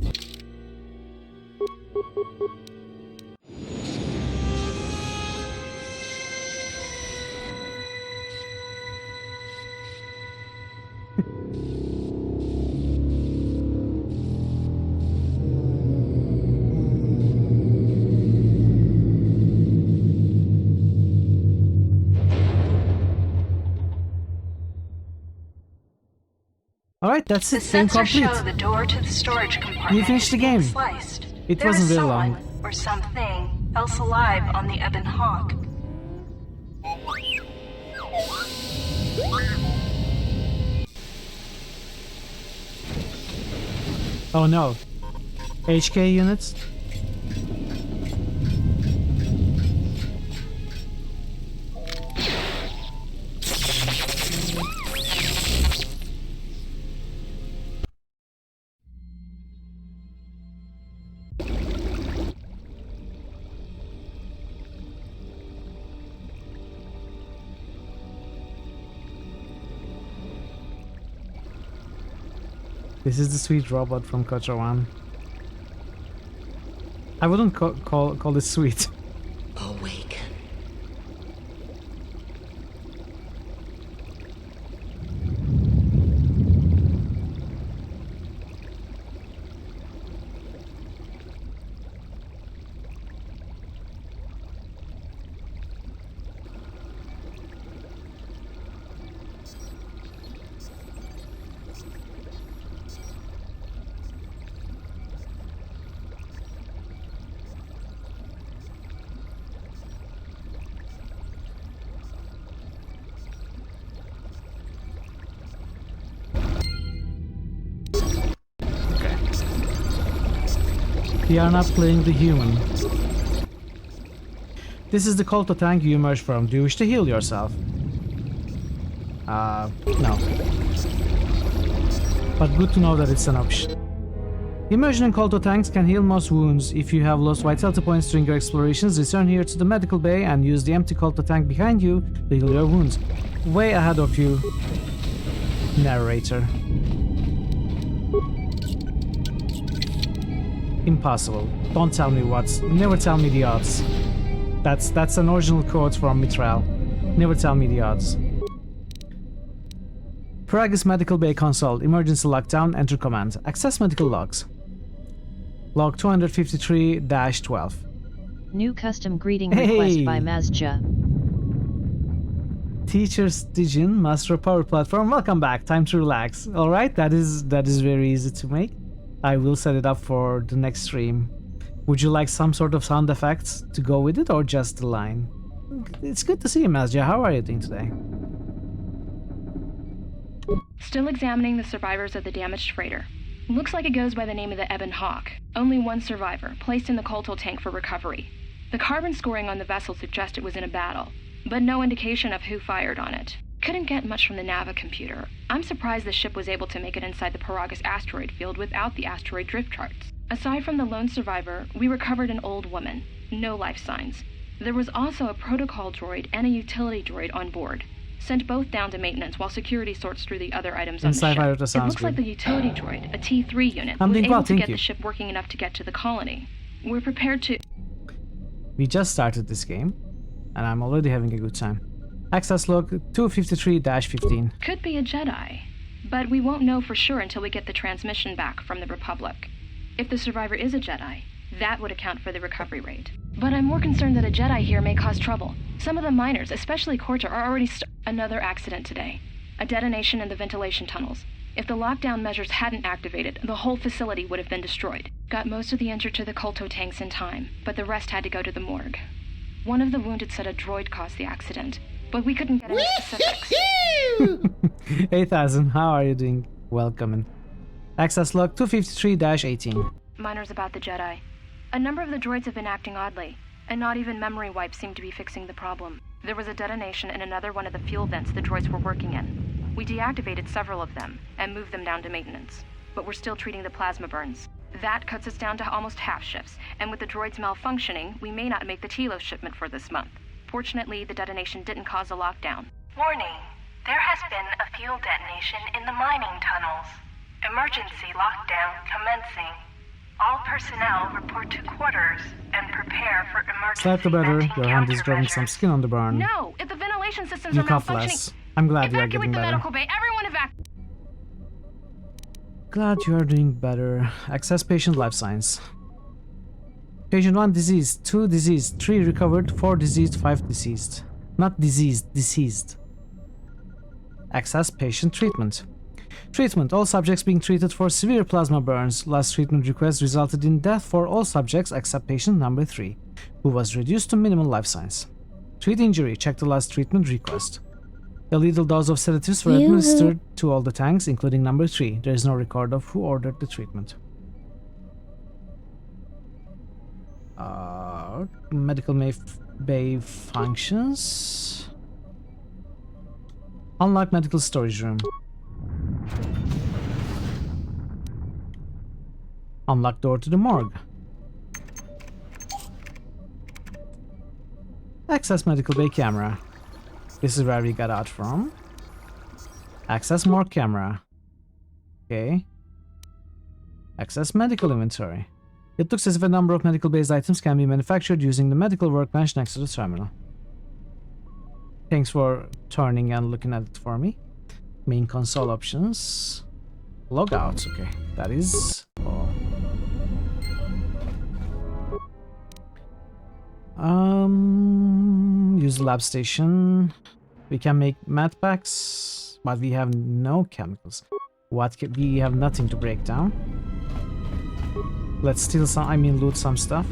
Alright, that's it. The Game sensors complete. show the door to the storage compartment. You finished the game. Sliced. It There wasn't is very someone long. or something else alive on the Ebon Hawk. Oh no. HK units? This is the sweet robot from KOTOR 1. I wouldn't call it sweet. Awaken. We are not playing the human. This is the Kolto tank you emerged from. Do you wish to heal yourself? No. But good to know that it's an option. Immersion in Kolto tanks can heal most wounds. If you have lost vitality points during your explorations, return here to the medical bay and use the empty Kolto tank behind you to heal your wounds. Way ahead of you, narrator. Impossible. Don't tell me what. Never tell me the odds. That's an original quote from Mithril. Never tell me the odds. Paragus Medical Bay Console. Emergency lockdown. Enter command. Access medical logs. Log 253-12. New custom greeting request by Mazja. Teacher's Dijin, Master of Power Platform. Welcome back. Time to relax. Alright, that is very easy to make. I will set it up for the next stream. Would you like some sort of sound effects to go with it or just the line? It's good to see you, Mazja. How are you doing today? Still examining the survivors of the damaged freighter. Looks like it goes by the name of the Ebon Hawk. Only one survivor, placed in the Colto tank for recovery. The carbon scoring on the vessel suggests it was in a battle, but no indication of who fired on it. Couldn't get much from the Nava computer. I'm surprised the ship was able to make it inside the Paragus asteroid field without the asteroid drift charts. Aside from the lone survivor, we recovered an old woman. No life signs. There was also a protocol droid and a utility droid on board. Sent both down to maintenance while security sorts through the other items on the ship. It looks like the utility droid, a T3 unit, was able to get the ship working enough to get to the colony. We're prepared to... We just started this game, and I'm already having a good time. Access log 253-15. Could be a Jedi, but we won't know for sure until we get the transmission back from the Republic. If the survivor is a Jedi, that would account for the recovery rate. But I'm more concerned that a Jedi here may cause trouble. Some of the miners, especially Corta, are already another accident today. A detonation in the ventilation tunnels. If the lockdown measures hadn't activated, the whole facility would have been destroyed. Got most of the injured to the Colto tanks in time, but the rest had to go to the morgue. One of the wounded said a droid caused the accident, but we couldn't get any specifics. 8000, how are you doing? Welcome. Access log 253-18. Miners about the Jedi. A number of the droids have been acting oddly, and not even memory wipes seem to be fixing the problem. There was a detonation in another one of the fuel vents the droids were working in. We deactivated several of them and moved them down to maintenance, but we're still treating the plasma burns. That cuts us down to almost half shifts, and with the droids malfunctioning, we may not make the Telos shipment for this month. Fortunately, the detonation didn't cause a lockdown. Warning. There has been a fuel detonation in the mining tunnels. Emergency lockdown commencing. All personnel report to quarters and prepare for emergency Slightly better, venting your hand is grabbing countermeasures. some skin on the burn. No! If the ventilation systems You are cough malfunctioning... less. I'm glad you are getting Evacuate the better. medical bay! Everyone evacuate! Glad you are doing better. Access patient life signs. Patient 1 diseased, 2 diseased, 3 recovered, 4 diseased, 5 deceased. Not diseased, deceased. Access patient treatment. Treatment. All subjects being treated for severe plasma burns. Last treatment request resulted in death for all subjects except patient number 3, who was reduced to minimal life signs. Treat injury. Check the last treatment request. A lethal dose of sedatives were administered to all the tanks, including number 3. There is no record of who ordered the treatment. Medical bay functions. Unlock medical storage room. Unlock door to the morgue. Access medical bay camera. This is where we got out from. Access morgue camera. Okay. Access medical inventory. It looks as if a number of medical-based items can be manufactured using the medical workbench next to the terminal. Thanks for turning and looking at it for me. Main console options. Logout, okay. That is all. Use the lab station. We can make med packs, but we have no chemicals. We have nothing to break down. Let's steal some, loot some stuff.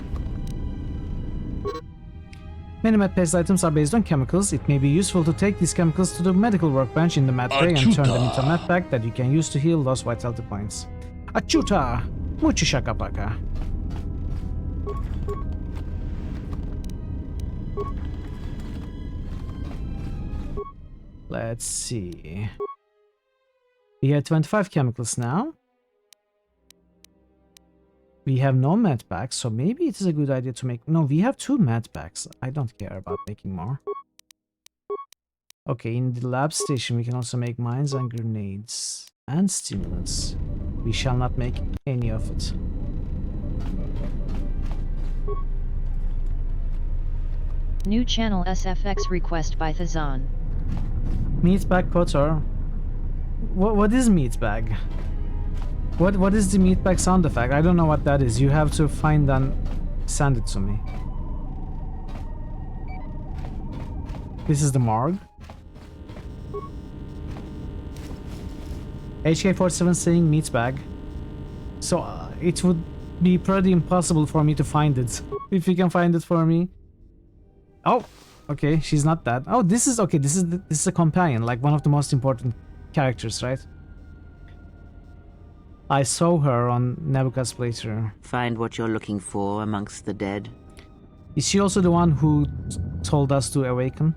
Many med-based items are based on chemicals. It may be useful to take these chemicals to the medical workbench in the med bay and turn them into a med pack that you can use to heal lost vitality points. Achuta! Muchishakapaka. Let's see. We have 25 chemicals now. We have no med packs, so maybe it is a good idea to make... No, we have 2 med packs. I don't care about making more. Okay, in the lab station we can also make mines and grenades. And stimulants. We shall not make any of it. New channel SFX request by Thazan. Meat bag Kotor. What is meat bag? What is the meat bag sound effect? I don't know what that is. You have to find and send it to me. This is the morgue. HK47 saying meat bag. So it would be pretty impossible for me to find it. If you can find it for me. Oh, okay, she's not that. Oh, this is okay. This is a companion, like one of the most important characters, right? I saw her on Nebuchad's playthrough. Find what you're looking for amongst the dead. Is she also the one who told us to awaken?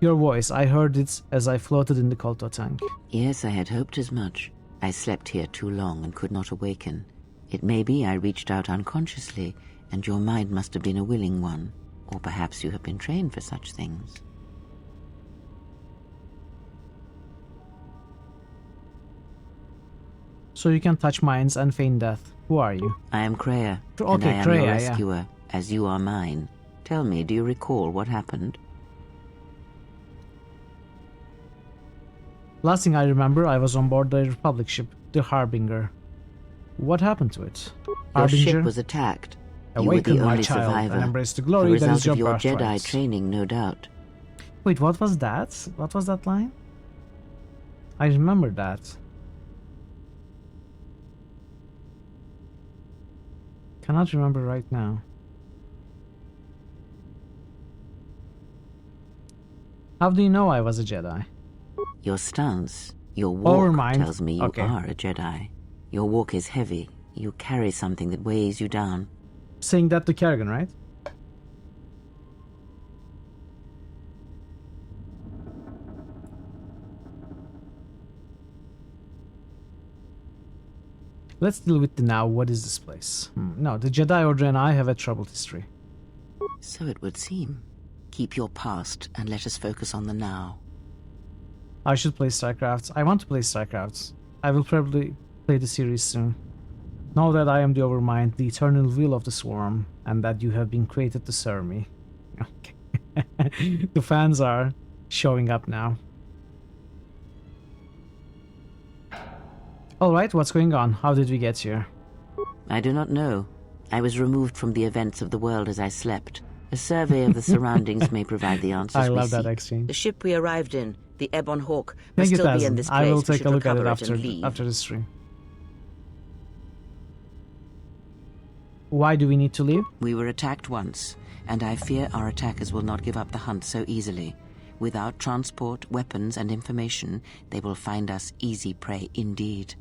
Your voice, I heard it as I floated in the Kolto tank. Yes, I had hoped as much. I slept here too long and could not awaken. It may be I reached out unconsciously, and your mind must have been a willing one. Or perhaps you have been trained for such things. So you can touch minds and feign death. Who are you? I am Kreia, Okay, and I am Kreia, your yeah. rescuer, as you are mine. Tell me, do you recall what happened? Last thing I remember, I was on board the Republic ship, the Harbinger. What happened to it? Your Harbinger? ship was attacked. You Awaken, were the my only child, survivor. and embrace the A glory that result is your of your birthright. Jedi training, no doubt. Wait, what was that? What was that line? I remember that. Cannot remember right now. How do you know I was a Jedi? Your stance, your walk Overmind. tells me you Okay. are a Jedi. Your walk is heavy. You carry something that weighs you down. Saying that to Kerrigan, right? Let's deal with the now. What is this place? No, the Jedi Order and I have a troubled history. So it would seem. Keep your past and let us focus on the now. I should play StarCraft. I want to play StarCraft. I will probably play the series soon. Know that I am the Overmind, the eternal will of the Swarm, and that you have been created to serve me. Okay. The fans are showing up now. Alright, what's going on? How did we get here? I do not know. I was removed from the events of the world as I slept. A survey of the surroundings may provide the answers I we love that seek. exchange. The ship we arrived in, the Ebon Hawk, Thank must you, still be Tazan. in this place. I will We take should a look at it recover and after leave. the stream. Why do we need to leave? We were attacked once, and I fear our attackers will not give up the hunt so easily. Without transport, weapons, and information, they will find us easy prey indeed.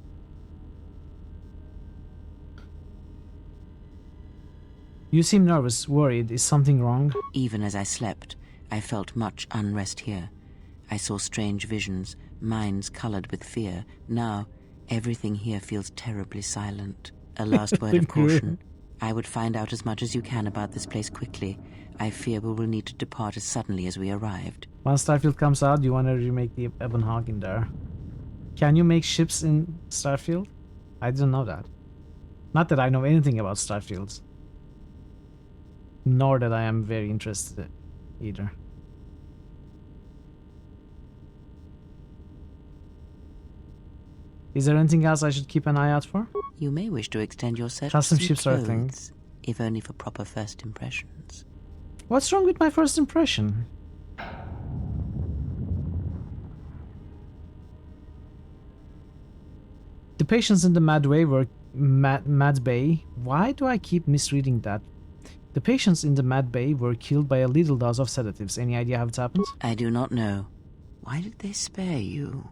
You seem nervous, worried. Is something wrong? Even as I slept, I felt much unrest here. I saw strange visions, minds colored with fear. Now, everything here feels terribly silent. A last word of caution. I would find out as much as you can about this place quickly. I fear we will need to depart as suddenly as we arrived. Once Starfield comes out, you want to remake the Ebon Hawk in there. Can you make ships in Starfield? I didn't know that. Not that I know anything about Starfields. Nor that I am very interested either. Is there anything else I should keep an eye out for? You may wish to extend your search Custom to some ships are a thing. clothes, if only for proper first impressions. What's wrong with my first impression? The patients in the Mad Bay. Why do I keep misreading that? The patients in the Mad Bay were killed by a little dose of sedatives. Any idea how it happened? I do not know. Why did they spare you?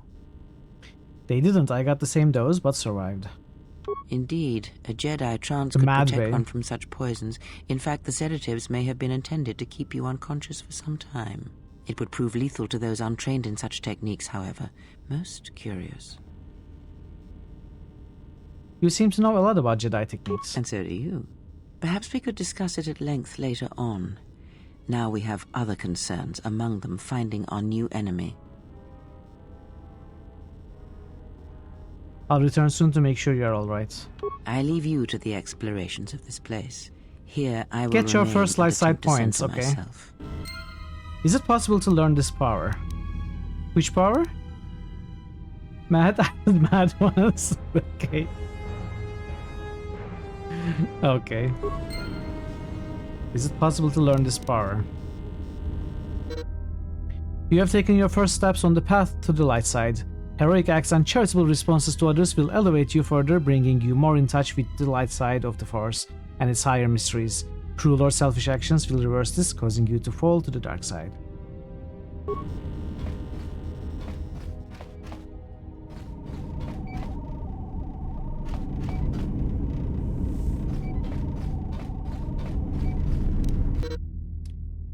They didn't. I got the same dose, but survived. Indeed, a Jedi trance The could Mad protect Bay. one from such poisons. In fact, the sedatives may have been intended to keep you unconscious for some time. It would prove lethal to those untrained in such techniques, however. Most curious. You seem to know a lot about Jedi techniques. And so do you. Perhaps we could discuss it at length later on. Now we have other concerns, among them finding our new enemy. I'll return soon to make sure you're alright. I leave you to the explorations of this place. Here I will Get your remain first and light side attempt to points, center okay? myself. Is it possible to learn this power? Which power? Mad? Mad ones? Okay. Okay. Is it possible to learn this power? You have taken your first steps on the path to the light side. Heroic acts and charitable responses to others will elevate you further, bringing you more in touch with the light side of the Force and its higher mysteries. Cruel or selfish actions will reverse this, causing you to fall to the dark side.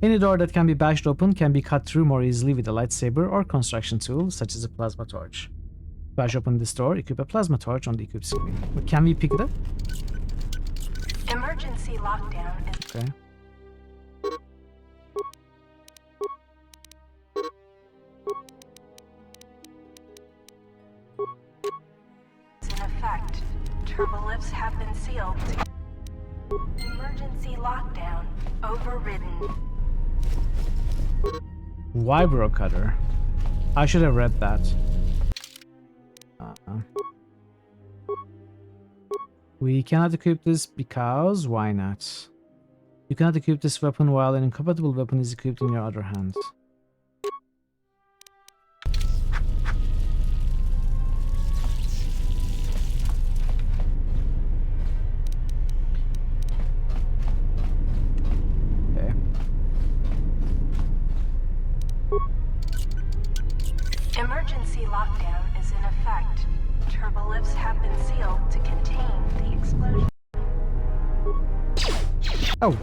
Any door that can be bashed open can be cut through more easily with a lightsaber or construction tool, such as a plasma torch. To bash open this door, equip a plasma torch on the equip screen. But can we pick it up? Emergency lockdown is... Okay. in effect. Turbolifts have been sealed. Emergency lockdown overridden. Vibro cutter. I should have read that. We cannot equip this because why not? You cannot equip this weapon while an incompatible weapon is equipped in your other hand. Okay. Emergency lockdown is in effect. Turbolifts have been sealed to contain the explosion. Oh.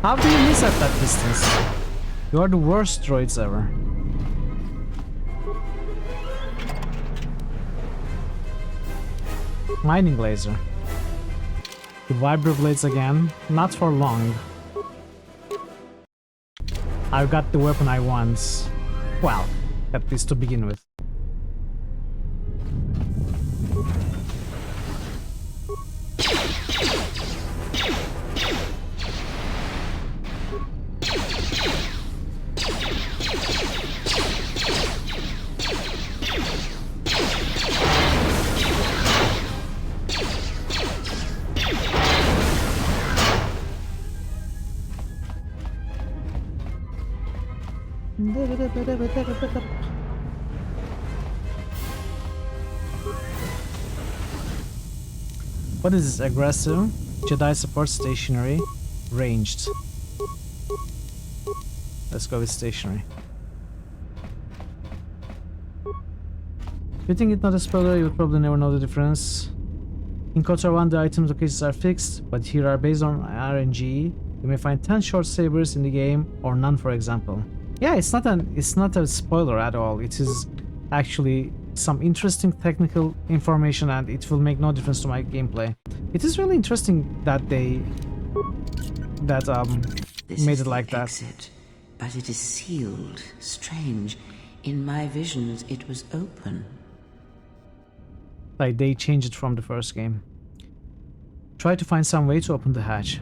How do you miss at that distance? You are the worst droids ever. Mining laser. The vibroblades again, not for long. I've got the weapon I want. Well, at least to begin with. What is this? Aggressive? Jedi support stationary. Ranged. Let's go with stationary. If you think it's not a spoiler, you would probably never know the difference. In KOTOR 1, the item locations are fixed, but here are based on RNG. You may find 10 short sabers in the game, or none, for example. Yeah, it's not a spoiler at all. It is actually some interesting technical information, and it will make no difference to my gameplay. It is really interesting that they made it like that. Exit, but it is sealed. Strange. In my visions, it was open. Like they changed it from the first game. Try to find some way to open the hatch.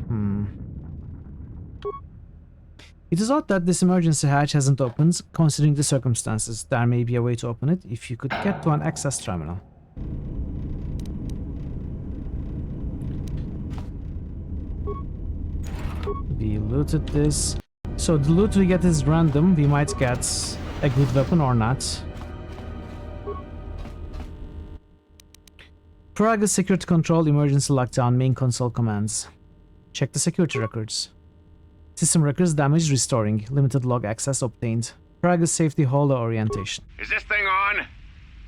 It is odd that this emergency hatch hasn't opened, considering the circumstances. There may be a way to open it if you could get to an access terminal. We looted this. So the loot we get is random. We might get a good weapon or not. Progress security control, emergency lockdown, main console commands. Check the security records. System records damage restoring. Limited log access obtained. Progress safety holo orientation. Is this thing on?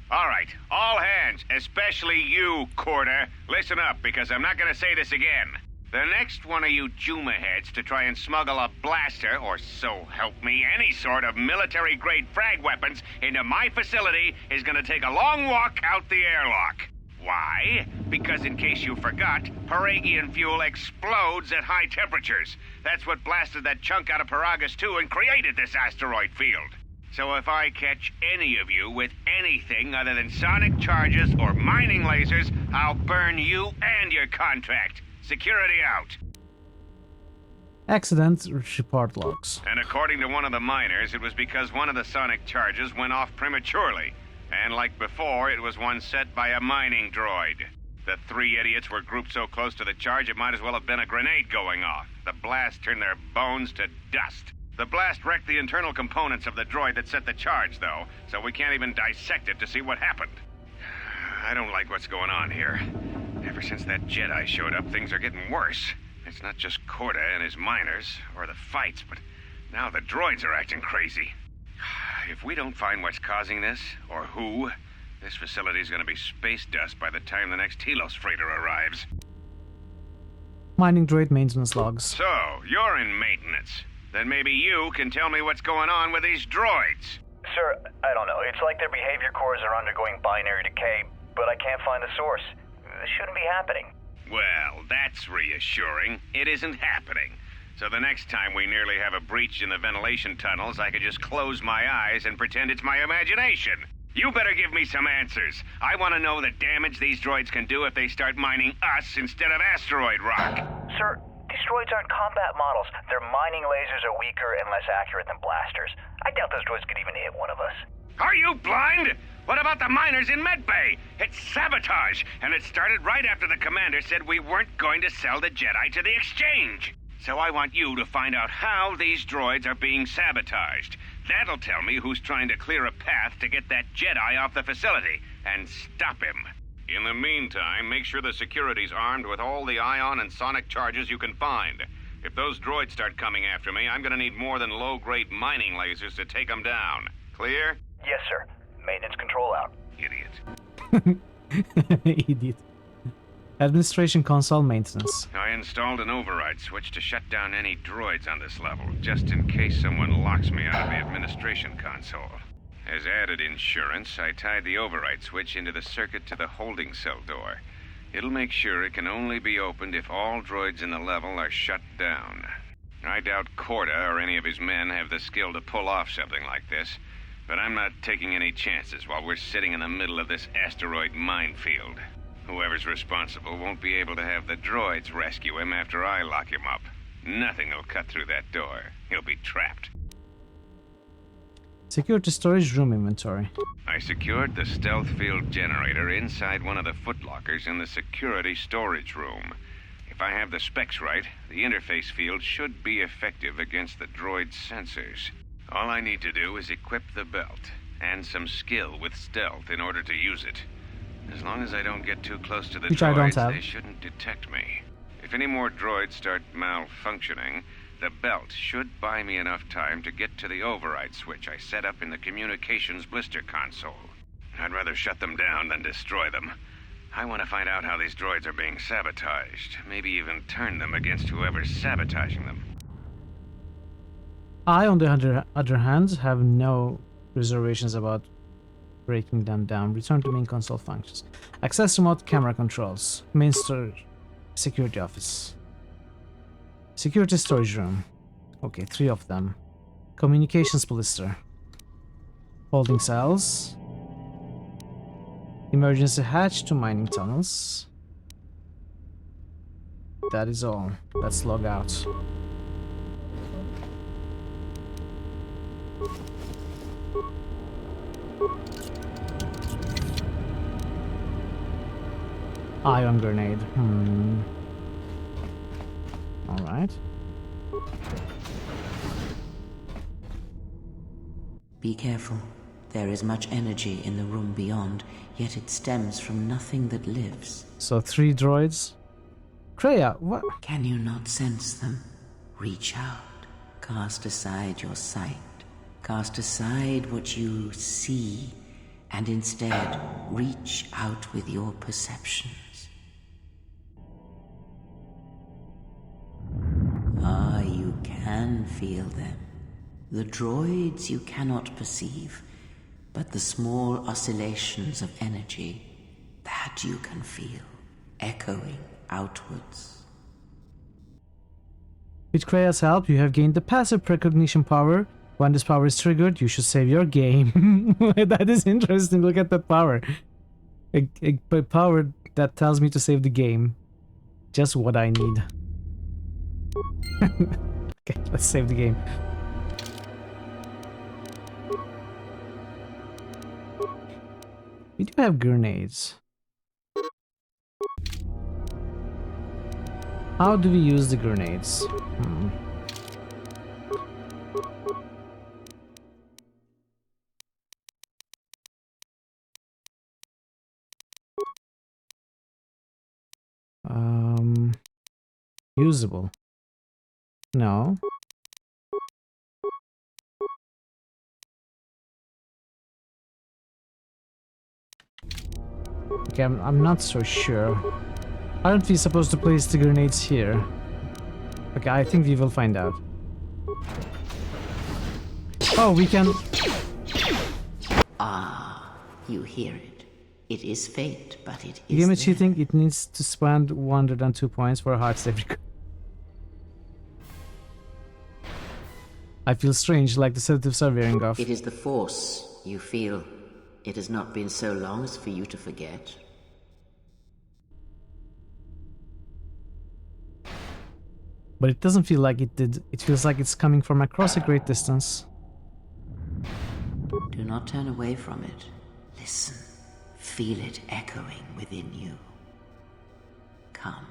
Alright, all hands, especially you, Corder. Listen up, because I'm not gonna say this again. The next one of you Juma heads to try and smuggle a blaster, or so help me, any sort of military-grade frag weapons into my facility is gonna take a long walk out the airlock. Why? Because in case you forgot, Paragian fuel explodes at high temperatures. That's what blasted that chunk out of Paragus 2 and created this asteroid field. So if I catch any of you with anything other than sonic charges or mining lasers, I'll burn you and your contract. Security out. Accident report logs. And according to one of the miners, it was because one of the sonic charges went off prematurely. And like before, it was one set by a mining droid. The three idiots were grouped so close to the charge it might as well have been a grenade going off. The blast turned their bones to dust. The blast wrecked the internal components of the droid that set the charge, though, so we can't even dissect it to see what happened. I don't like what's going on here. Ever since that Jedi showed up, things are getting worse. It's not just Corda and his miners, or the fights, but Now the droids are acting crazy. If we don't find what's causing this, or who, this facility's gonna be space dust by the time the next Telos freighter arrives. Mining droid maintenance logs. So, you're in maintenance. Then maybe you can tell me what's going on with these droids. Sir, I don't know. It's like their behavior cores are undergoing binary decay, but I can't find the source. This shouldn't be happening. Well, that's reassuring. It isn't happening. So the next time we nearly have a breach in the ventilation tunnels, I could just close my eyes and pretend it's my imagination. You better give me some answers. I want to know the damage these droids can do if they start mining us instead of asteroid rock. Sir, these droids aren't combat models. Their mining lasers are weaker and less accurate than blasters. I doubt those droids could even hit one of us. Are you blind? What about the miners in Medbay? It's sabotage, and it started right after the commander said we weren't going to sell the Jedi to the Exchange. So I want you to find out how these droids are being sabotaged. That'll tell me who's trying to clear a path to get that Jedi off the facility and stop him. In the meantime, make sure the security's armed with all the ion and sonic charges you can find. If those droids start coming after me, I'm gonna need more than low-grade mining lasers to take them down. Clear? Yes, sir. Maintenance control out. Idiot. Idiot. Administration console maintenance. I installed an override switch to shut down any droids on this level, just in case someone locks me out of the administration console. As added insurance, I tied the override switch into the circuit to the holding cell door. It'll make sure it can only be opened if all droids in the level are shut down. I doubt Corda or any of his men have the skill to pull off something like this, but I'm not taking any chances while we're sitting in the middle of this asteroid minefield. Whoever's responsible won't be able to have the droids rescue him after I lock him up. Nothing will cut through that door. He'll be trapped. Security storage room inventory. I secured the stealth field generator inside one of the footlockers in the security storage room. If I have the specs right, the interface field should be effective against the droid's sensors. All I need to do is equip the belt, and some skill with stealth in order to use it. As long as I don't get too close to the droids, they shouldn't detect me. If any more droids start malfunctioning, the belt should buy me enough time to get to the override switch I set up in the communications blister console. I'd rather shut them down than destroy them. I want to find out how these droids are being sabotaged, maybe even turn them against whoever's sabotaging them. I, on the other hand, have no reservations about breaking them down. Return to main console functions. Access remote camera controls. Main storage. Security office. Security storage room. Okay, 3 of them. Communications blister. Holding cells. Emergency hatch to mining tunnels. That is all. Let's log out. Ion grenade. Alright. Be careful. There is much energy in the room beyond, yet it stems from nothing that lives. So 3 droids. Kreia, what? Can you not sense them? Reach out. Cast aside your sight. Cast aside what you see, and instead reach out with your perceptions. Ah, you can feel them. The droids you cannot perceive, but the small oscillations of energy, that you can feel, echoing outwards. With Kreia's help, you have gained the passive precognition power. When this power is triggered, you should save your game. That is interesting. Look at that power. A power that tells me to save the game. Just what I need. Okay, let's save the game. We do have grenades. How do we use the grenades? Usable. No. Okay, I'm not so sure. Aren't we supposed to place the grenades here? Okay, I think we will find out. Oh, we can... Ah, you hear it. It is fate, but it The is game is there. cheating. It needs to spend 102 points for a heart save. I feel strange, like the sedatives are wearing off. It is the Force, you feel. It has not been so long as for you to forget. But it doesn't feel like it did. It feels like it's coming from across a great distance. Do not turn away from it. Listen. Feel it echoing within you. Come.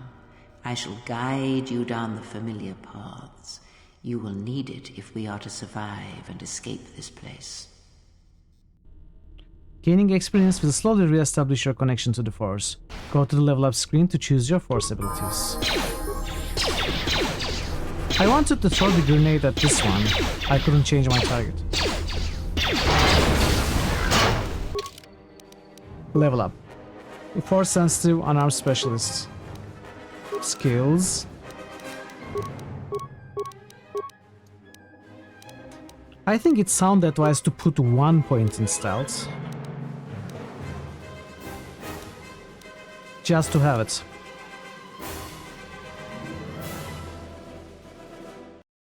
I shall guide you down the familiar paths. You will need it if we are to survive and escape this place. Gaining experience will slowly re-establish your connection to the Force. Go to the level up screen to choose your Force abilities. I wanted to throw the grenade at this one. I couldn't change my target. Level up. Force sensitive unarmed specialist. Skills. I think it sounded wise to put 1 point in stealth. Just to have it.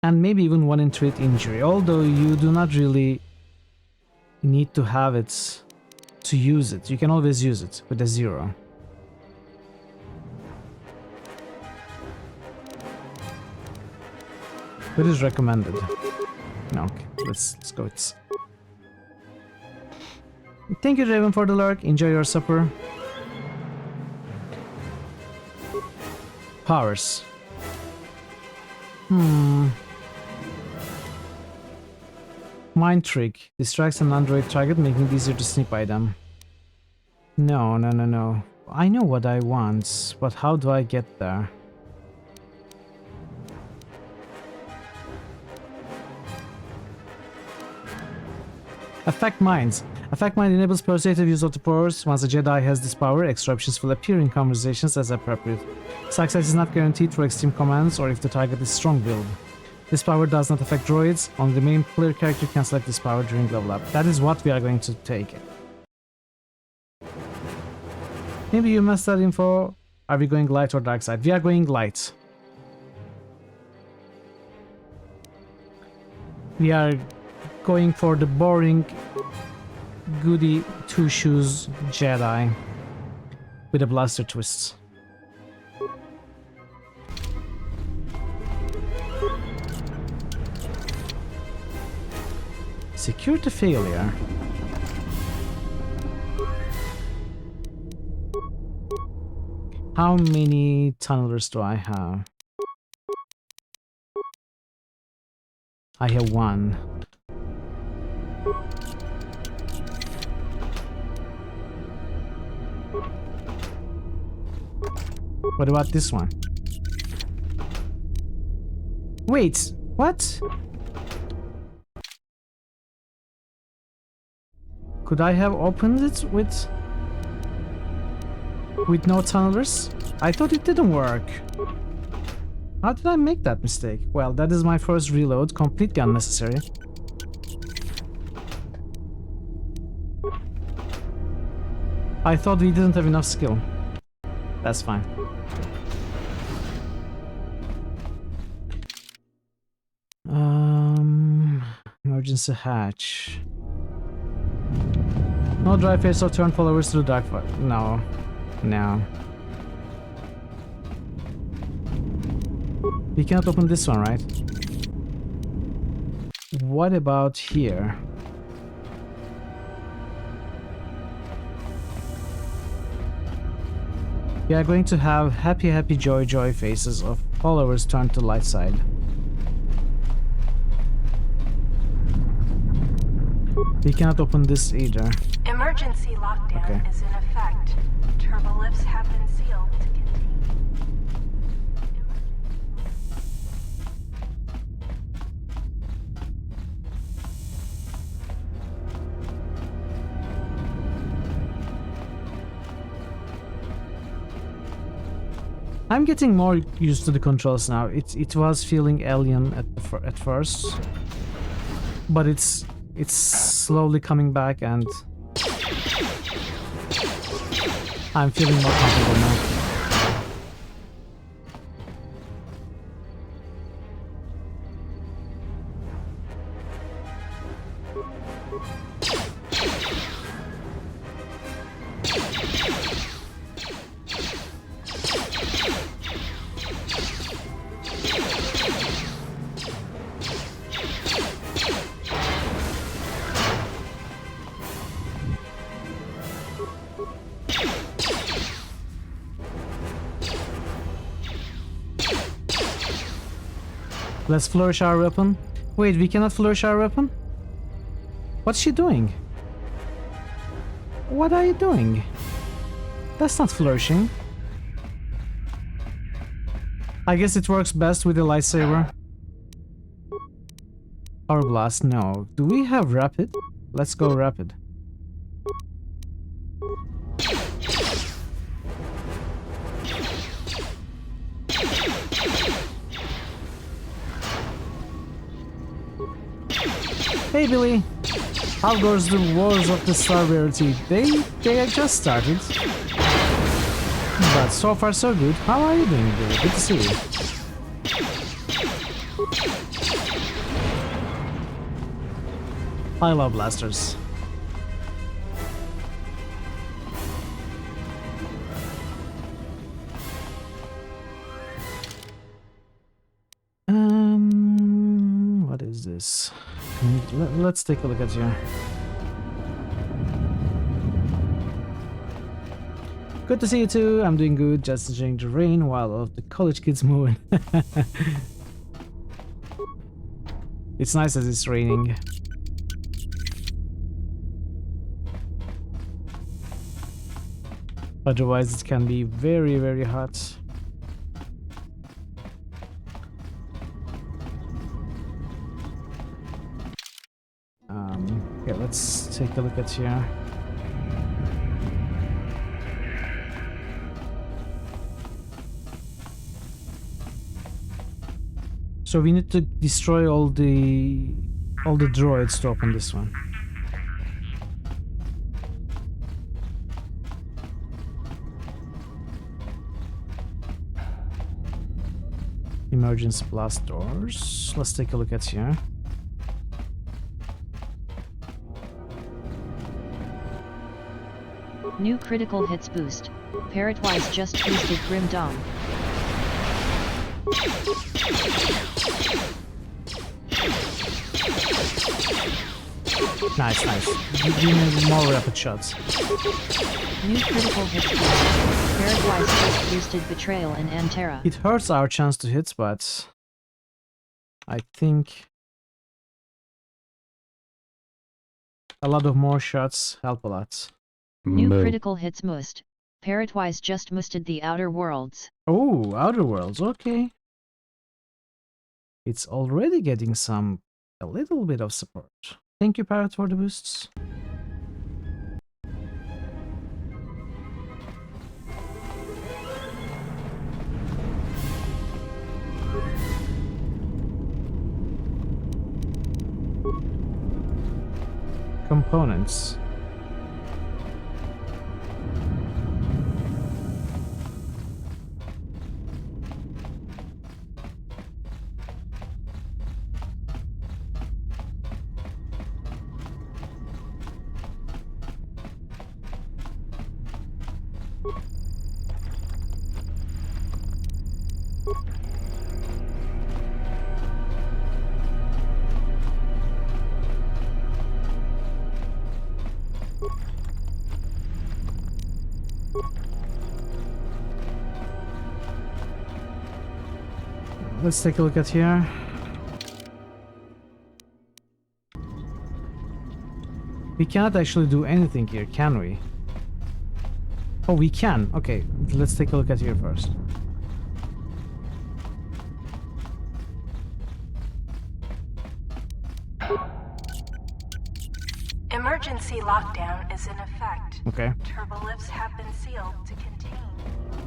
And maybe even 1 in trait injury, although you do not really need to have it to use it. You can always use it with a 0. What is recommended? No, okay, let's go. Thank you, Raven, for the lurk. Enjoy your supper. Powers. Mind trick. Distracts an android target, making it easier to sneak by them. No. I know what I want, but how do I get there? Affect minds. Affect mind enables persuasive use of the powers. Once a Jedi has this power, extra options will appear in conversations as appropriate. Success is not guaranteed for extreme commands or if the target is strong-willed. This power does not affect droids. Only the main player character can select this power during level up. That is what we are going to take. Maybe you missed that info. Are we going light or dark side? We are going light. We are going for the boring, goody two-shoes Jedi with a blaster twist. Security failure. How many tunnelers do I have? I have 1. What about this one? Wait, what? Could I have opened it with no tunnelers? I thought it didn't work. How did I make that mistake? Well, that is my first reload, completely unnecessary. I thought we didn't have enough skill. That's fine. Emergency hatch. No drive face or turn followers to the dark fire. No. We cannot open this one, right? What about here? We are going to have happy joy faces of followers turned to light side. We cannot open this either. Emergency lockdown is in effect. Turbolifts have been sealed to contain. I'm getting more used to the controls now. It was feeling alien at first, but it's slowly coming back, and I'm feeling more comfortable now. Let's flourish our weapon. Wait, we cannot flourish our weapon? What's she doing? What are you doing? That's not flourishing. I guess it works best with a lightsaber. Power blast, no. Do we have rapid? Let's go rapid. Hey Billy, how goes the Wars of the Starbarity? They have just started. But so far so good. How are you doing, Billy? Good to see you. I love blasters. What is this? Let's take a look at you. Good to see you too. I'm doing good, just enjoying the rain while all of the college kids moving. It's nice as it's raining. Otherwise it can be very, very hot. Okay, let's take a look at here. So we need to destroy all the droids to open this one. Emergency blast doors. Let's take a look at here. New critical hits boost. Parrot-wise just boosted Grim Dom. Nice, nice. Give me more rapid shots. New critical hits boost. Parrot-wise just boosted Betrayal and Antera. It hurts our chance to hit, but I think a lot of more shots help a lot. New critical hits must. Parrot-wise just musted the Outer Worlds. Oh, Outer Worlds, okay. It's already getting a little bit of support. Thank you, Parrot, for the boosts. Components. Let's take a look at here. We cannot actually do anything here, can we? Oh, we can. Okay, let's take a look at here first. Emergency lockdown is in effect. Okay. Turbolifts have been sealed to contain.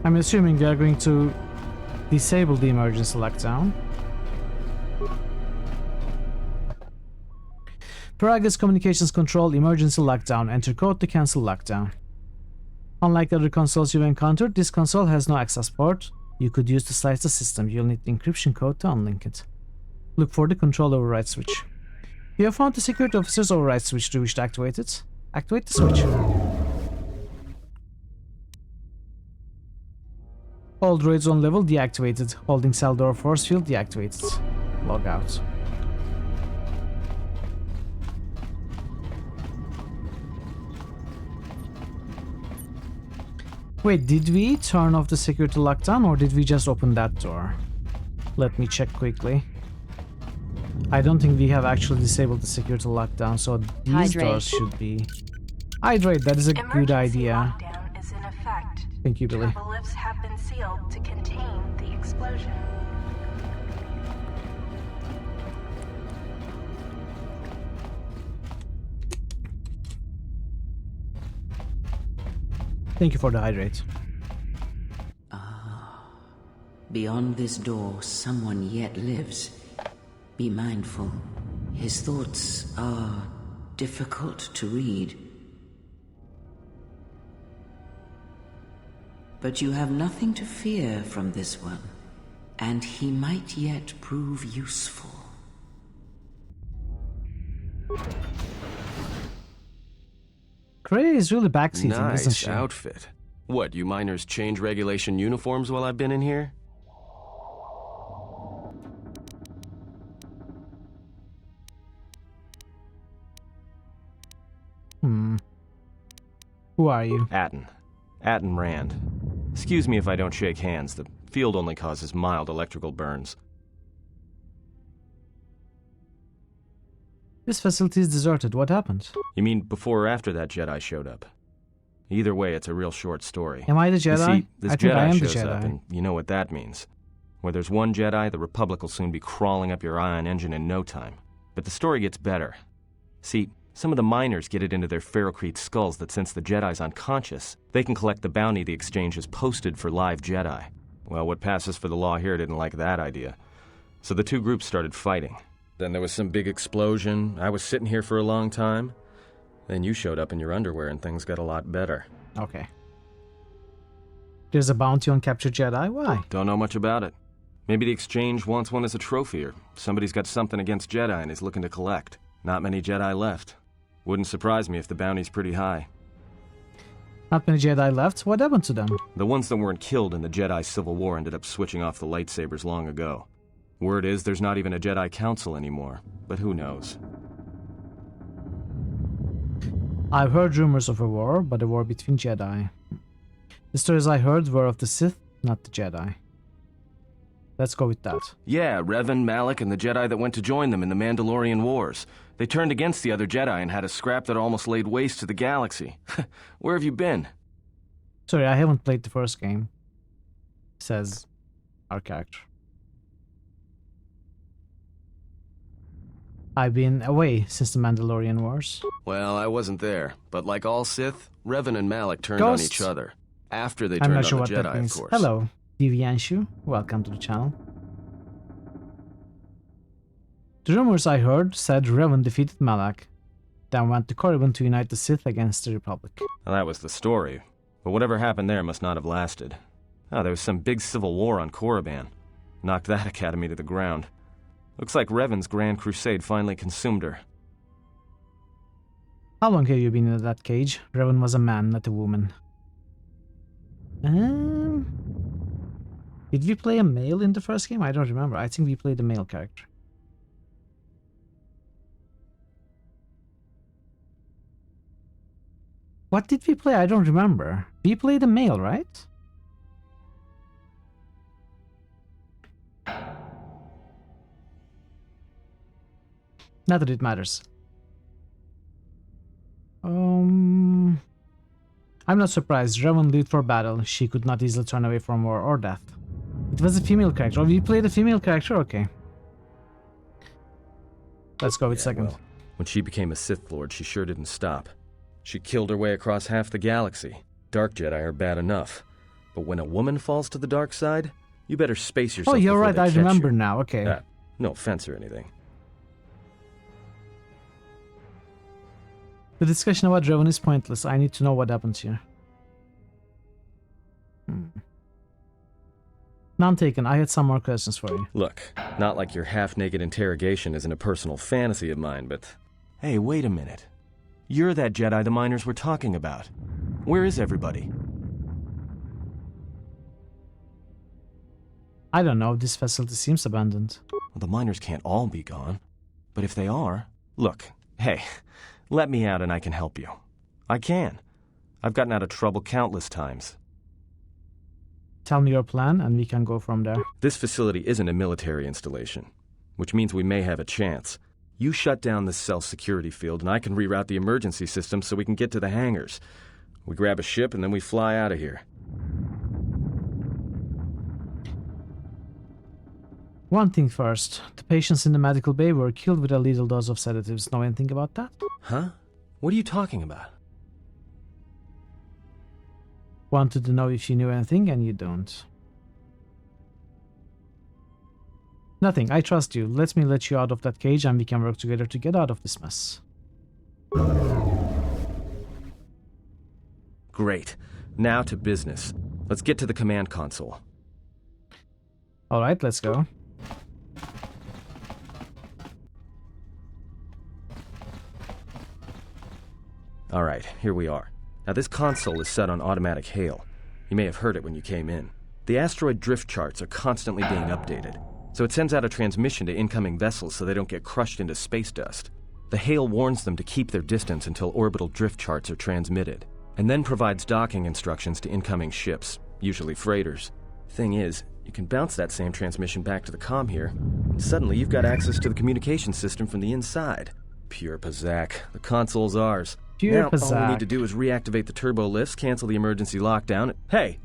I'm assuming they are going to Disable the emergency lockdown. Paraga's communications control emergency lockdown. Enter code to cancel lockdown. Unlike other consoles you've encountered, this console has no access port you could use to slice the system. You'll need the encryption code to unlink it. Look for the control override switch. You have found the security officer's override switch. Do you wish to activate it? Activate the switch. All droids on level deactivated. Holding cell door force field deactivated. Log out. Wait, did we turn off the security lockdown or did we just open that door? Let me check quickly. I don't think we have actually disabled the security lockdown, so these doors should be... Hydrate, that is a good idea. Lockdown is in effect. Thank you, Billy. Travel lifts have been sealed to contain the explosion. Thank you for the hydrate. Beyond this door, someone yet lives. Be mindful. His thoughts are difficult to read. But you have nothing to fear from this one, and he might yet prove useful. Cray is really backseating, isn't Nice she? outfit. What, you miners change regulation uniforms while I've been in here? Who are you? Atten Rand. Excuse me if I don't shake hands. The field only causes mild electrical burns. This facility is deserted. What happened? You mean before or after that Jedi showed up? Either way, it's a real short story. Am I the Jedi? You see, this I think Jedi I am the shows up, Jedi. and you know what that means. Where there's one Jedi, the Republic will soon be crawling up your ion engine in no time. But the story gets better. See, some of the miners get it into their ferrocrete skulls that since the Jedi's unconscious, they can collect the bounty the exchange has posted for live Jedi. Well, what passes for the law here didn't like that idea. So the two groups started fighting. Then there was some big explosion. I was sitting here for a long time. Then you showed up in your underwear and things got a lot better. Okay. There's a bounty on captured Jedi? Why? Don't know much about it. Maybe the exchange wants one as a trophy, or somebody's got something against Jedi and is looking to collect. Not many Jedi left. Wouldn't surprise me if the bounty's pretty high. Not many Jedi left? What happened to them? The ones that weren't killed in the Jedi Civil War ended up switching off the lightsabers long ago. Word is there's not even a Jedi Council anymore, but who knows? I've heard rumors of a war, but a war between Jedi. The stories I heard were of the Sith, not the Jedi. Let's go with that. Yeah, Revan, Malak, and the Jedi that went to join them in the Mandalorian Wars. They turned against the other Jedi and had a scrap that almost laid waste to the galaxy. Where have you been? Sorry, I haven't played the first game, says our character. I've been away since the Mandalorian Wars. Well, I wasn't there, but like all Sith, Revan and Malak turned Ghost. on each other. After they I'm turned not sure on what the that Jedi, means. of course. Hello, Devianshu. Welcome to the channel. The rumors I heard said Revan defeated Malak, then went to Korriban to unite the Sith against the Republic. Well, that was the story, but whatever happened there must not have lasted. Oh, there was some big civil war on Korriban. Knocked that academy to the ground. Looks like Revan's grand crusade finally consumed her. How long have you been in that cage? Revan was a man, not a woman. Did we play a male in the first game? I don't remember. I think we played a male character. What did we play? I don't remember. We played a male, right? Not that it matters. I'm not surprised. Revan lived for battle. She could not easily turn away from war or death. It was a female character. Oh, we played a female character? Okay. Let's go with second. Well, when she became a Sith Lord, she sure didn't stop. She killed her way across half the galaxy. Dark Jedi are bad enough. But when a woman falls to the dark side, You better space yourself. Oh, you're before right. they I catch remember you. now. Okay. No offense or anything. The discussion about Draven is pointless. I need to know what happened here. None taken. I had some more questions for you. Look, not like your half-naked interrogation isn't a personal fantasy of mine, but... Hey, wait a minute. You're that Jedi the miners were talking about. Where is everybody? I don't know. This facility seems abandoned. Well, the miners can't all be gone. But if they are... Look, hey, let me out and I can help you. I can. I've gotten out of trouble countless times. Tell me your plan and we can go from there. This facility isn't a military installation, which means we may have a chance. You shut down this cell security field and I can reroute the emergency system so we can get to the hangars. We grab a ship and then we fly out of here. One thing first. The patients in the medical bay were killed with a lethal dose of sedatives. Know anything about that? Huh? What are you talking about? Wanted to know if you knew anything and you don't. Nothing. I trust you. Let me let you out of that cage and we can work together to get out of this mess. Great. Now to business. Let's get to the command console. Alright, let's go. Alright, here we are. Now this console is set on automatic hail. You may have heard it when you came in. The asteroid drift charts are constantly being updated, so it sends out a transmission to incoming vessels so they don't get crushed into space dust. The hail warns them to keep their distance until orbital drift charts are transmitted, and then provides docking instructions to incoming ships, usually freighters. Thing is, you can bounce that same transmission back to the comm here, and suddenly you've got access to the communication system from the inside. Pure Pazak. The console's ours. Pure Now, Pazak. all we need to do is reactivate the turbo lifts, cancel the emergency lockdown. Hey!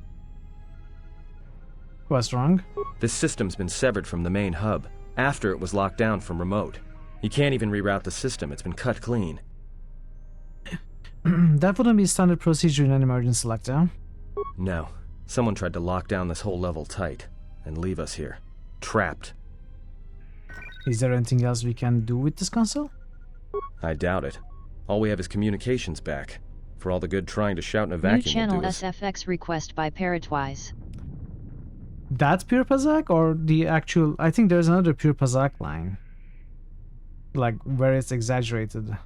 What's wrong? This system's been severed from the main hub, after it was locked down from remote. You can't even reroute the system, it's been cut clean. That wouldn't be standard procedure in an emergency lockdown. No. Someone tried to lock down this whole level tight, and leave us here. Trapped. Is there anything else we can do with this console? I doubt it. All we have is communications back. For all the good trying to shout in a New vacuum channel will do is... SFX request by Parrotwise. That Pure Pazak or the actual... I think there's another Pure Pazak line. Like, where it's exaggerated.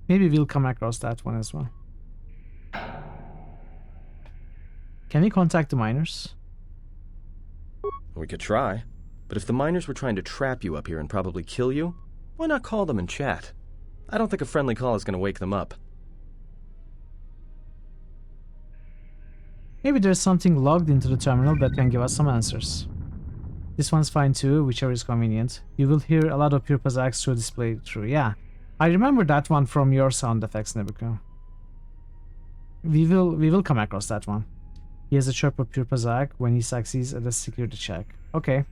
Maybe we'll come across that one as well. Can we contact the miners? We could try. But if the miners were trying to trap you up here and probably kill you, why not call them and chat? I don't think a friendly call is going to wake them up. Maybe there's something logged into the terminal that can give us some answers. This one's fine too, whichever is convenient. You will hear a lot of Pure Pazaks through display through. Yeah, I remember that one from your sound effects, Nebuchadnezzar. We will come across that one. He has a chirp of Pure Pazak when he succeeds at a security check. Okay.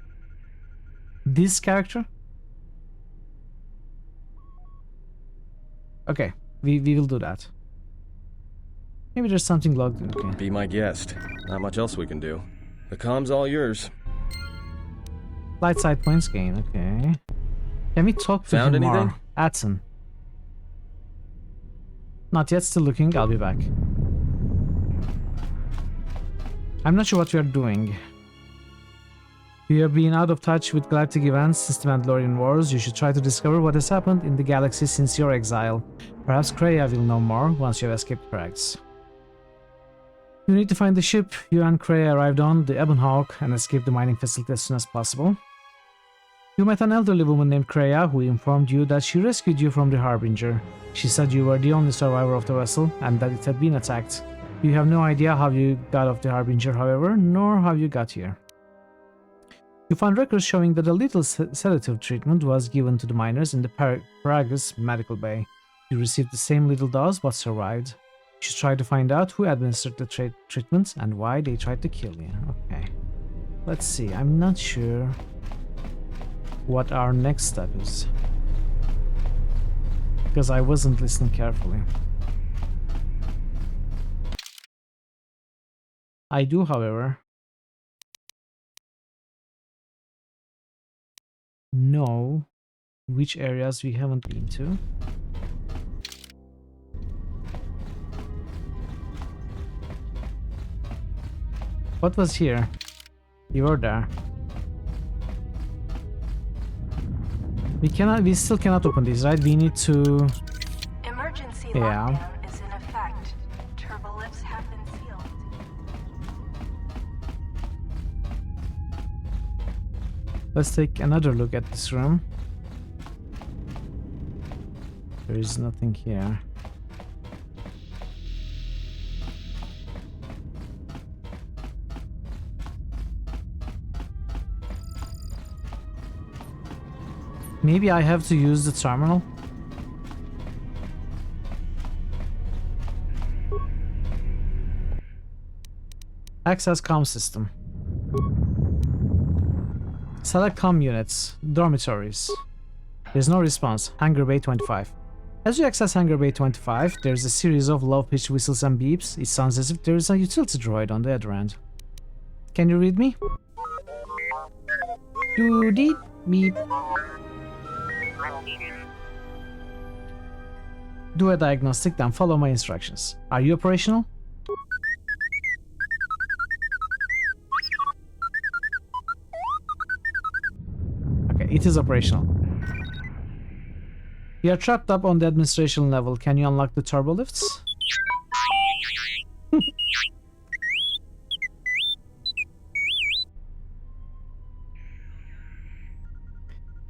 This character? Okay, we will do that. Maybe there's something logged in. Okay. Be my guest. Not much else we can do. The comm's all yours. Light side points gain, okay. Can we talk to Found him anything? more? Atson. Not yet, still looking. I'll be back. I'm not sure what we are doing. We have been out of touch with galactic events since the Mandalorian Wars. You should try to discover what has happened in the galaxy since your exile. Perhaps Kreia will know more once you have escaped Prags. You need to find the ship you and Kreia arrived on, the Ebon Hawk, and escape the mining facility as soon as possible. You met an elderly woman named Kreia who informed you that she rescued you from the Harbinger. She said you were the only survivor of the vessel and that it had been attacked. You have no idea how you got off the Harbinger, however, nor how you got here. You found records showing that a little sedative treatment was given to the miners in the Paragus medical bay. You received the same little dose but survived. You should try to find out who administered the treatment and why they tried to kill you. Okay. Let's see, I'm not sure what our next step is, because I wasn't listening carefully. I do, however, know which areas we haven't been to. What was here? You were there. We still cannot open these, right? We need to... Emergency lockdown is in effect. Turbo lifts have been sealed. Let's take another look at this room. There is nothing here. Maybe I have to use the terminal. Access comm system. Select comm units. Dormitories. There's no response. Hangar Bay 25. As you access Hangar Bay 25, there's a series of low-pitched whistles and beeps. It sounds as if there is a utility droid on the other end. Can you read me? Doo-dee beep. Do a diagnostic, then follow my instructions. Are you operational? Okay, it is operational. You are trapped up on the administration level. Can you unlock the turbo lifts?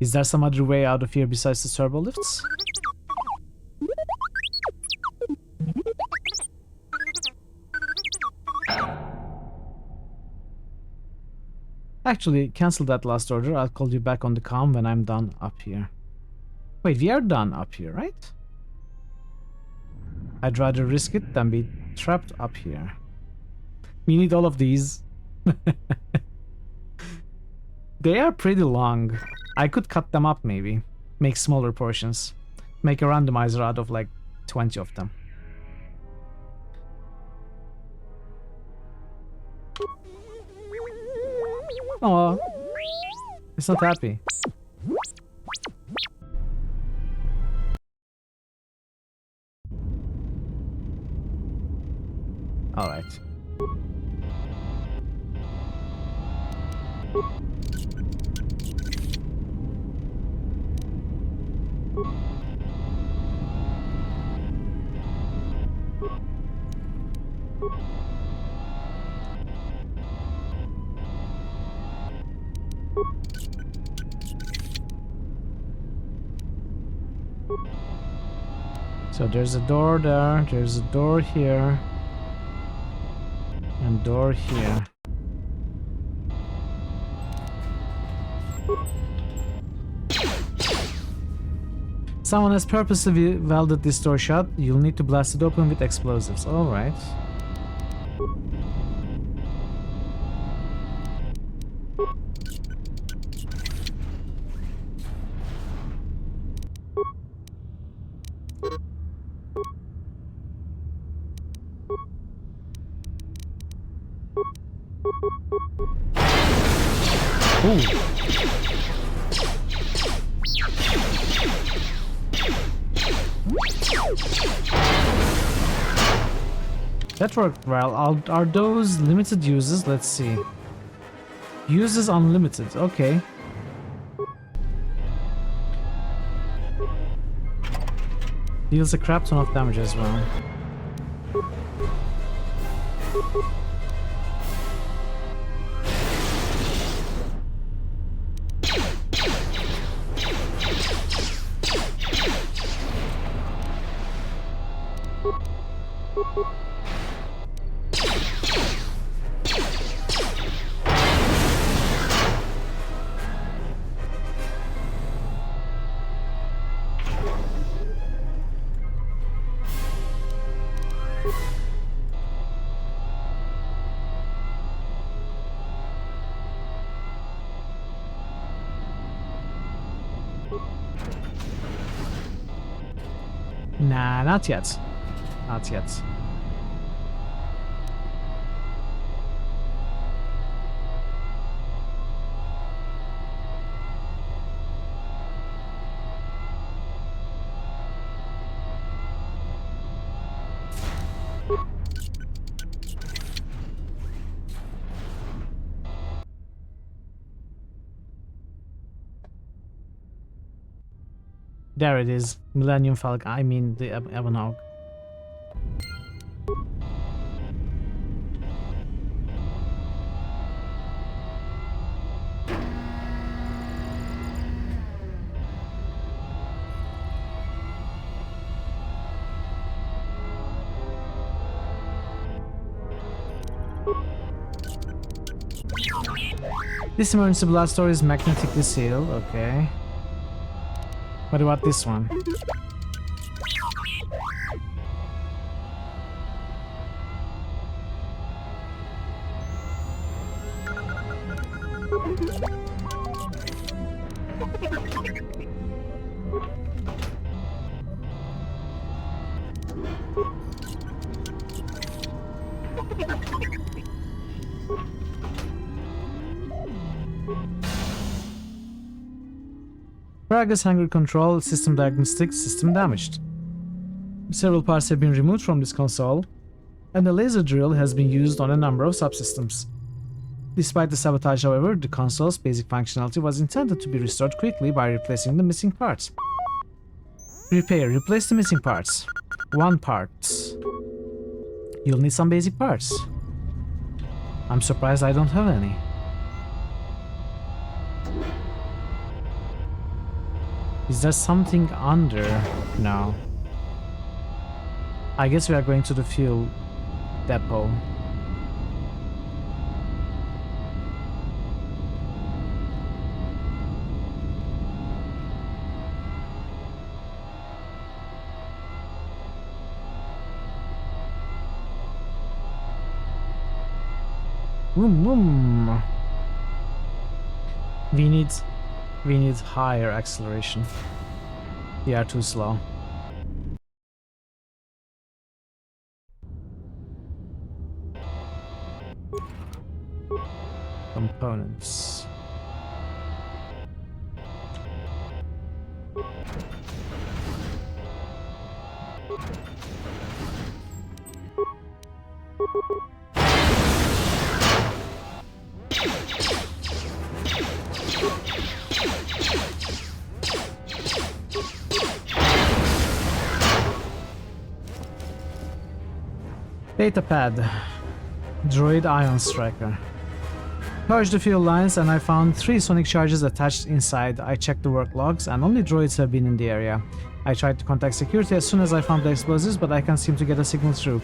Is there some other way out of here besides the turbo lifts? Actually, cancel that last order. I'll call you back on the comm when I'm done up here. Wait, we are done up here, right? I'd rather risk it than be trapped up here. We need all of these. They are pretty long. I could cut them up maybe. Make smaller portions. Make a randomizer out of like 20 of them. Oh, it's not happy. All right. So there's a door there, there's a door here, and door here. Someone has purposely welded this door shut. You'll need to blast it open with explosives. Alright. That worked well. Are those limited uses? Let's see. Uses unlimited. Okay. Deals a crap ton of damage as well. Nah, not yet. Not yet. There it is. Millennium Falcon. I mean the Ebonhawk. This emergency blast door is magnetically sealed, okay. What about this one? Braga's Hunger Control, System Diagnostic, System damaged. Several parts have been removed from this console, and the laser drill has been used on a number of subsystems. Despite the sabotage, however, the console's basic functionality was intended to be restored quickly by replacing the missing parts. Repair. Replace the missing parts. 1 part. You'll need some basic parts. I'm surprised I don't have any. Is there something under? No. I guess we are going to the fuel depot. Boom, boom. We need higher acceleration. We are too slow. Components. Datapad. Droid Ion Striker. Purged the fuel lines and I found 3 sonic charges attached inside. I checked the work logs and only droids have been in the area. I tried to contact security as soon as I found the explosives, but I can't seem to get a signal through.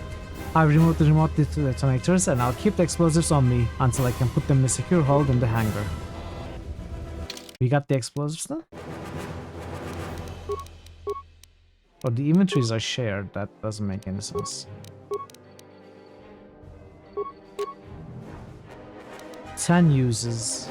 I've removed the remote detonators and I'll keep the explosives on me until I can put them in a secure hold in the hangar. We got the explosives now? Or the inventories are shared, that doesn't make any sense. 10 uses.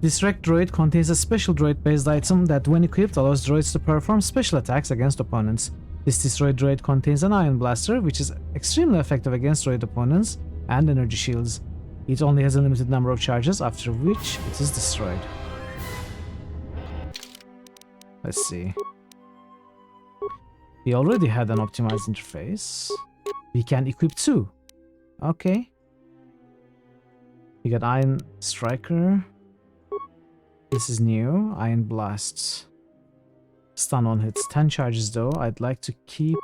This wrecked droid contains a special droid-based item that, when equipped, allows droids to perform special attacks against opponents. This destroyed droid contains an ion blaster, which is extremely effective against droid opponents, and energy shields. It only has a limited number of charges, after which it is destroyed. Let's see. We already had an optimized interface. We can equip 2. Okay. We got Ion Striker. This is new. Ion Blasts. Stun on hits. 10 charges though. I'd like to keep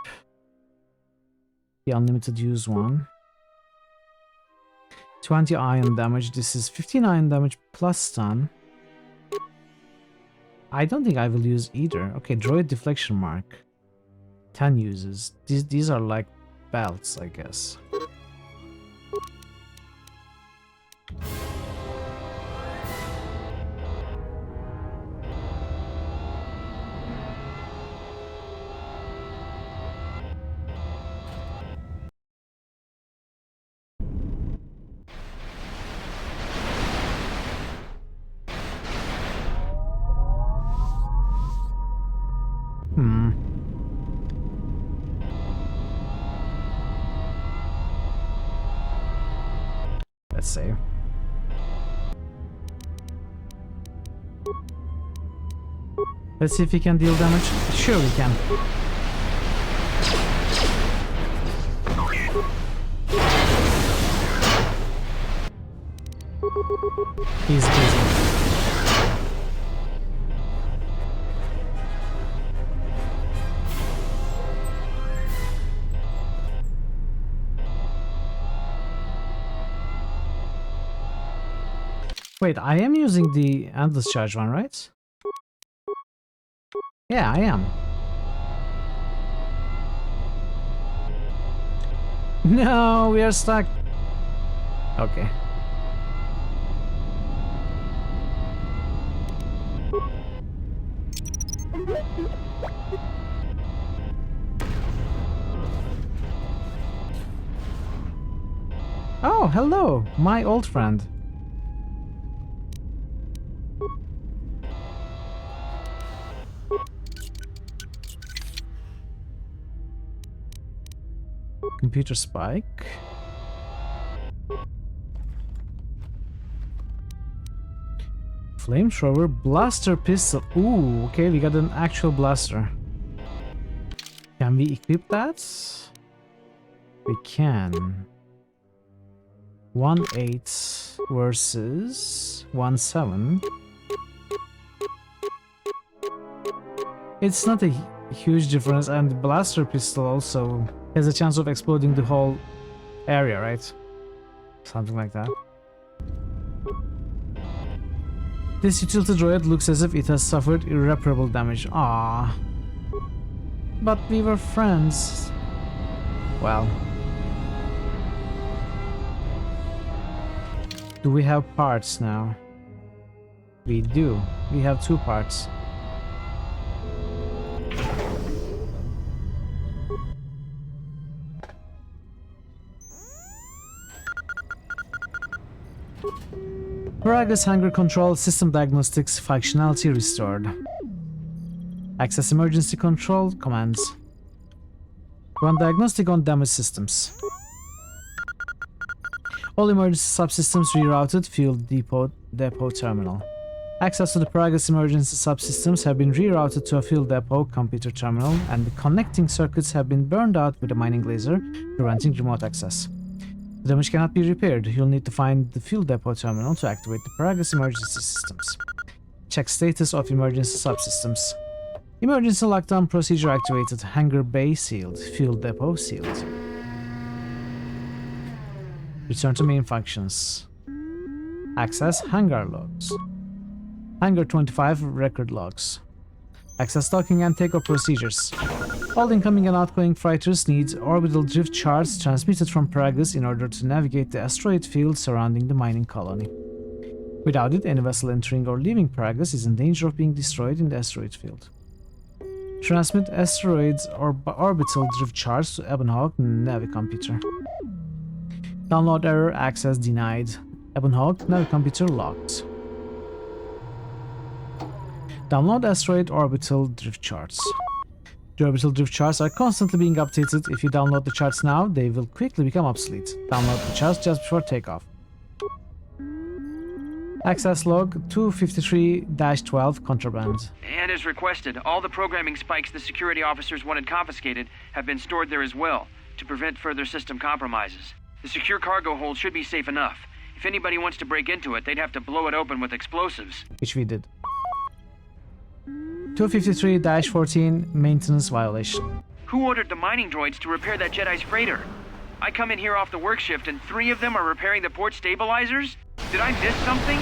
the unlimited use one. 20 ion damage. This is 15 ion damage plus stun. I don't think I will use either. Okay, droid deflection mark. 10 uses. These are like belts, I guess. Let's save. Let's see if we can deal damage. Sure we can. He's busy. Wait, I am using the endless charge one, right? Yeah, I am. No, we are stuck. Okay. Oh, hello, my old friend. Computer spike. Flamethrower, blaster pistol. Ooh, okay, we got an actual blaster. Can we equip that? We can. 1-8 versus 1-7. It's not a huge difference, and the blaster pistol also has a chance of exploding the whole area, right? Something like that. This utility droid looks as if it has suffered irreparable damage. Ah, but we were friends. Well. Do we have parts now? We do. We have 2 parts. Paragus Hunger Control System Diagnostics functionality restored. Access emergency control commands. Run diagnostic on damaged systems. All emergency subsystems rerouted. Fuel depot terminal. Access to the Paragus emergency subsystems have been rerouted to a fuel depot computer terminal, and the connecting circuits have been burned out with a mining laser, preventing remote access. The damage cannot be repaired. You'll need to find the fuel depot terminal to activate the Paragus emergency systems. Check status of emergency subsystems. Emergency lockdown procedure activated. Hangar bay sealed. Fuel depot sealed. Return to main functions. Access hangar logs. Hangar 25 record logs. Access docking and takeoff procedures. All incoming and outgoing freighters need orbital drift charts transmitted from Paragus in order to navigate the asteroid field surrounding the mining colony. Without it, any vessel entering or leaving Paragus is in danger of being destroyed in the asteroid field. Transmit asteroids or orbital drift charts to Ebonhawk Navicomputer. Download error, access denied. Ebonhawk Navicomputer locked. Download asteroid orbital drift charts. The orbital drift charts are constantly being updated. If you download the charts now, they will quickly become obsolete. Download the charts just before takeoff. Access log 253-12 contraband. And as requested, all the programming spikes the security officers wanted confiscated have been stored there as well, to prevent further system compromises. The secure cargo hold should be safe enough. If anybody wants to break into it, they'd have to blow it open with explosives. Which we did. 253-14 maintenance violation. Who ordered the mining droids to repair that Jedi's freighter? I come in here off the work shift and 3 of them are repairing the port stabilizers? Did I miss something?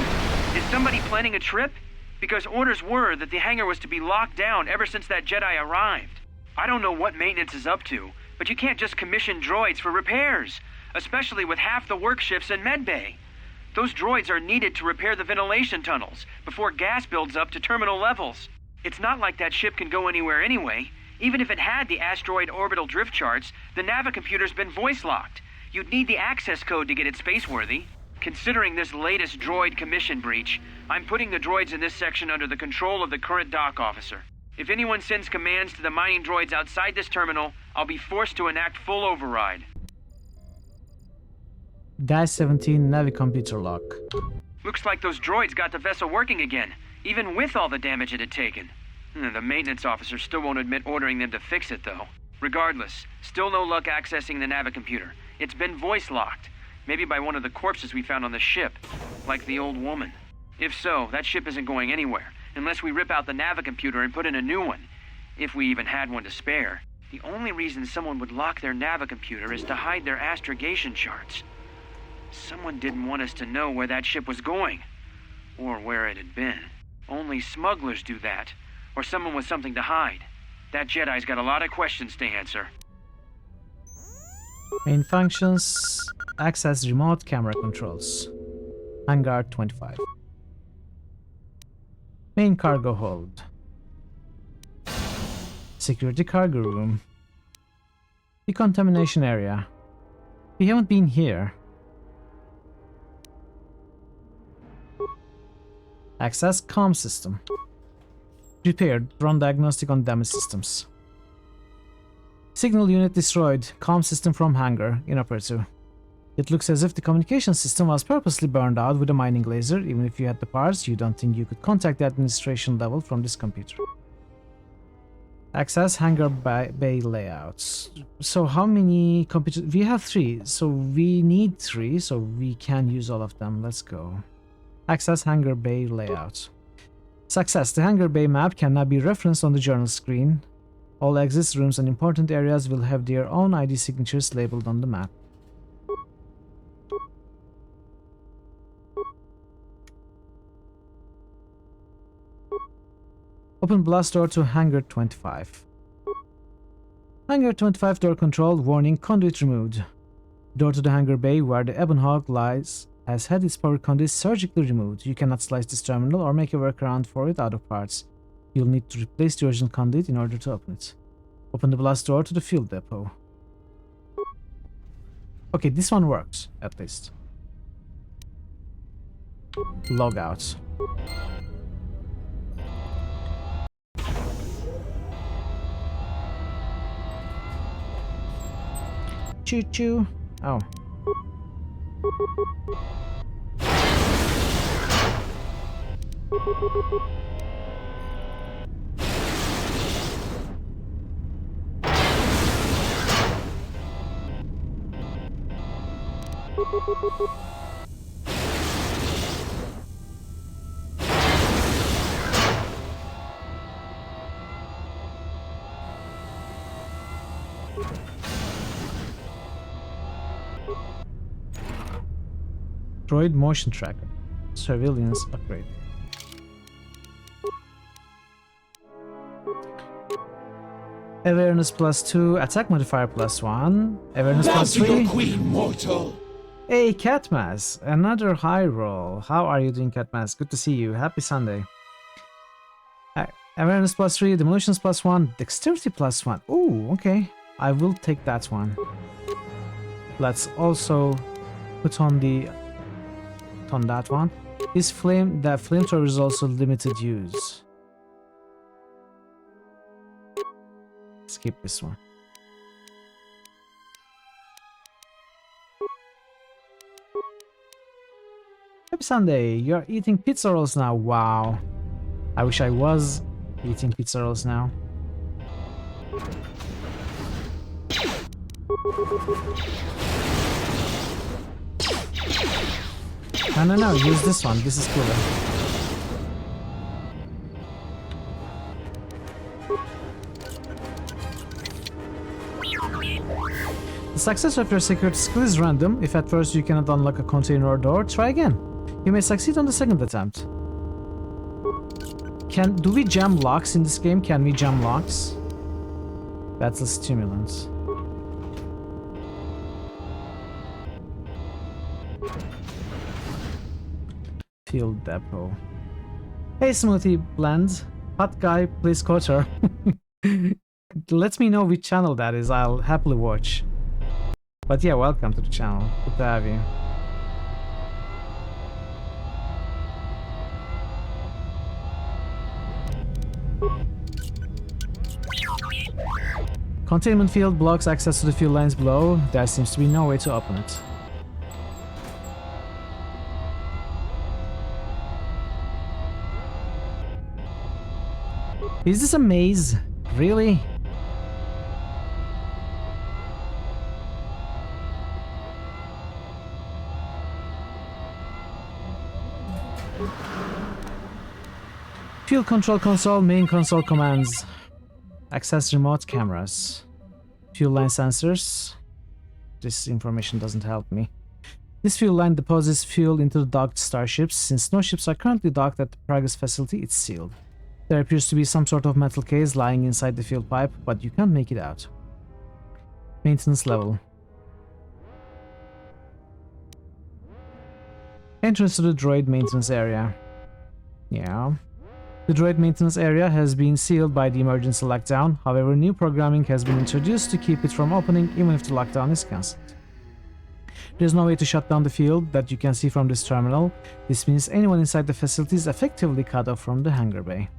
Is somebody planning a trip? Because orders were that the hangar was to be locked down ever since that Jedi arrived. I don't know what maintenance is up to, but you can't just commission droids for repairs, especially with half the work shifts in medbay. Those droids are needed to repair the ventilation tunnels before gas builds up to terminal levels. It's not like that ship can go anywhere anyway. Even if it had the asteroid orbital drift charts, the Navicomputer's been voice-locked. You'd need the access code to get it spaceworthy. Considering this latest droid commission breach, I'm putting the droids in this section under the control of the current dock officer. If anyone sends commands to the mining droids outside this terminal, I'll be forced to enact full override. -17 Navicomputer lock. Looks like those droids got the vessel working again, even with all the damage it had taken. The maintenance officer still won't admit ordering them to fix it, though. Regardless, still no luck accessing the Navicomputer. It's been voice-locked. Maybe by one of the corpses we found on the ship, like the old woman. If so, that ship isn't going anywhere, unless we rip out the Navicomputer and put in a new one. If we even had one to spare. The only reason someone would lock their Navicomputer is to hide their astrogation charts. Someone didn't want us to know where that ship was going, or where it had been. Only smugglers do that, or someone with something to hide. That Jedi's got a lot of questions to answer. Main functions. Access remote camera controls. Hangar 25. Main cargo hold. Security cargo room. Decontamination area. We haven't been here. Access comm system. Repaired. Run diagnostic on damaged systems. Signal unit destroyed. Comm system from hangar. Inoperative. It looks as if the communication system was purposely burned out with a mining laser. Even if you had the parts, you don't think you could contact the administration level from this computer. Access hangar bay layouts. So how many computers? We have 3, so we need 3, so we can use all of them. Let's go. Access hangar bay layout. Success. The hangar bay map can now be referenced on the journal screen. All exits, rooms, and important areas will have their own ID signatures labeled on the map. Open blast door to hangar 25. Hangar 25 door control. Warning, conduit removed. Door to the hangar bay where the Ebon Hawk lies has had its power conduit surgically removed. You cannot slice this terminal or make a workaround for it out of parts. You'll need to replace the original conduit in order to open it. Open the blast door to the fuel depot. Okay, this one works, at least. Log out. Choo-choo. Oh. Droid motion tracker. Surveillance upgrade. Awareness +2, attack modifier +1, awareness +3. Queen, mortal. Hey, Catmas, another high roll. How are you doing, Catmas? Good to see you. Happy Sunday. Awareness +3, demolitions +1, dexterity +1. Ooh, okay. I will take that one. Let's also put on that one. This flamethrower is also limited use. Skip this one. Happy Sunday, you're eating pizza rolls now. Wow. I wish I was eating pizza rolls now. No, use this one. This is cooler. The success of your security skill is random. If at first you cannot unlock a container or door, try again. You may succeed on the second attempt. Do we jam locks in this game? Can we jam locks? Battle stimulants. Field depot. Hey Smoothie Blend, hot guy plays KOTOR. Let me know which channel that is, I'll happily watch. But yeah, welcome to the channel, good to have you. Containment field blocks access to the fuel lines below. There seems to be no way to open it. Is this a maze? Really? Fuel control console, main console commands. Access remote cameras. Fuel line sensors. This information doesn't help me. This fuel line deposits fuel into the docked starships. Since no ships are currently docked at the Pragus facility, it's sealed. There appears to be some sort of metal case lying inside the fuel pipe, but you can't make it out. Maintenance level. Entrance to the droid maintenance area. Yeah. The droid maintenance area has been sealed by the emergency lockdown. However, new programming has been introduced to keep it from opening even if the lockdown is cancelled. There's no way to shut down the field that you can see from this terminal. This means anyone inside the facility is effectively cut off from the hangar bay.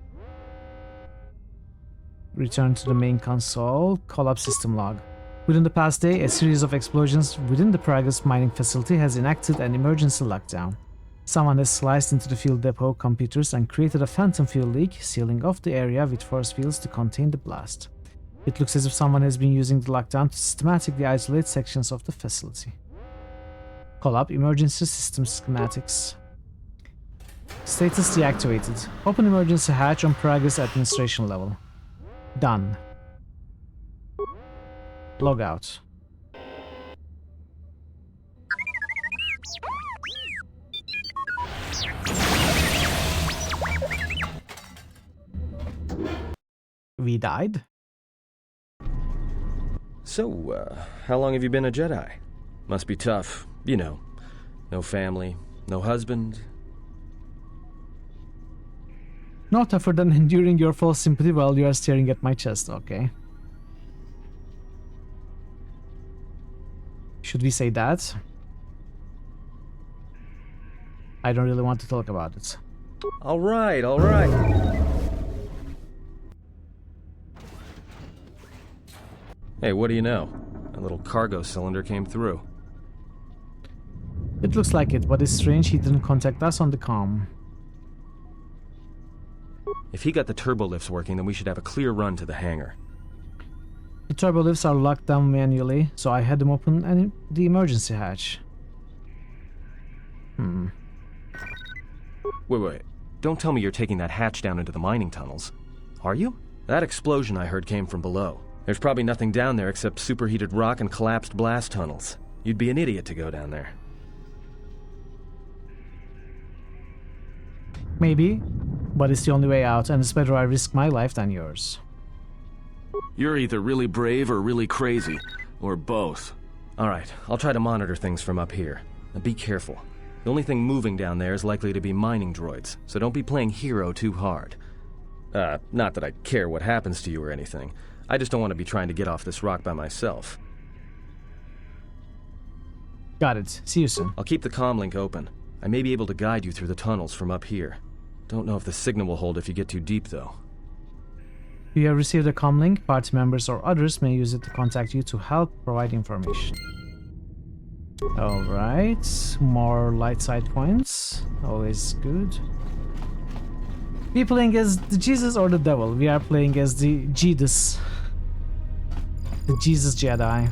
Return to the main console. Collapse system log. Within the past day, a series of explosions within the Pragus mining facility has enacted an emergency lockdown. Someone has sliced into the fuel depot computers and created a phantom fuel leak, sealing off the area with force fields to contain the blast. It looks as if someone has been using the lockdown to systematically isolate sections of the facility. Call up emergency system schematics. Status deactivated. Open emergency hatch on Pragus administration level. Done. Log out. We died? So, how long have you been a Jedi? Must be tough, you know. No family, no husband. No tougher than enduring your false sympathy while you are staring at my chest, okay. Should we say that? I don't really want to talk about it. Alright, alright. Hey, what do you know? A little cargo cylinder came through. It looks like it, but it's strange he didn't contact us on the comm. If he got the turbo lifts working, then we should have a clear run to the hangar. The turbo lifts are locked down manually, so I had them open the emergency hatch. Wait. Don't tell me you're taking that hatch down into the mining tunnels. Are you? That explosion I heard came from below. There's probably nothing down there except superheated rock and collapsed blast tunnels. You'd be an idiot to go down there. Maybe, but it's the only way out, and it's better I risk my life than yours. You're either really brave or really crazy, or both. Alright, I'll try to monitor things from up here. Now be careful. The only thing moving down there is likely to be mining droids, so don't be playing hero too hard. Not that I care what happens to you or anything. I just don't want to be trying to get off this rock by myself. Got it. See you soon. I'll keep the comm link open. I may be able to guide you through the tunnels from up here. Don't know if the signal will hold if you get too deep, though. You have received a comm link. Party members or others may use it to contact you to help provide information. Alright. More light side points. Always good. We playing as the Jesus or the devil? We are playing as the Jesus. The Jesus Jedi.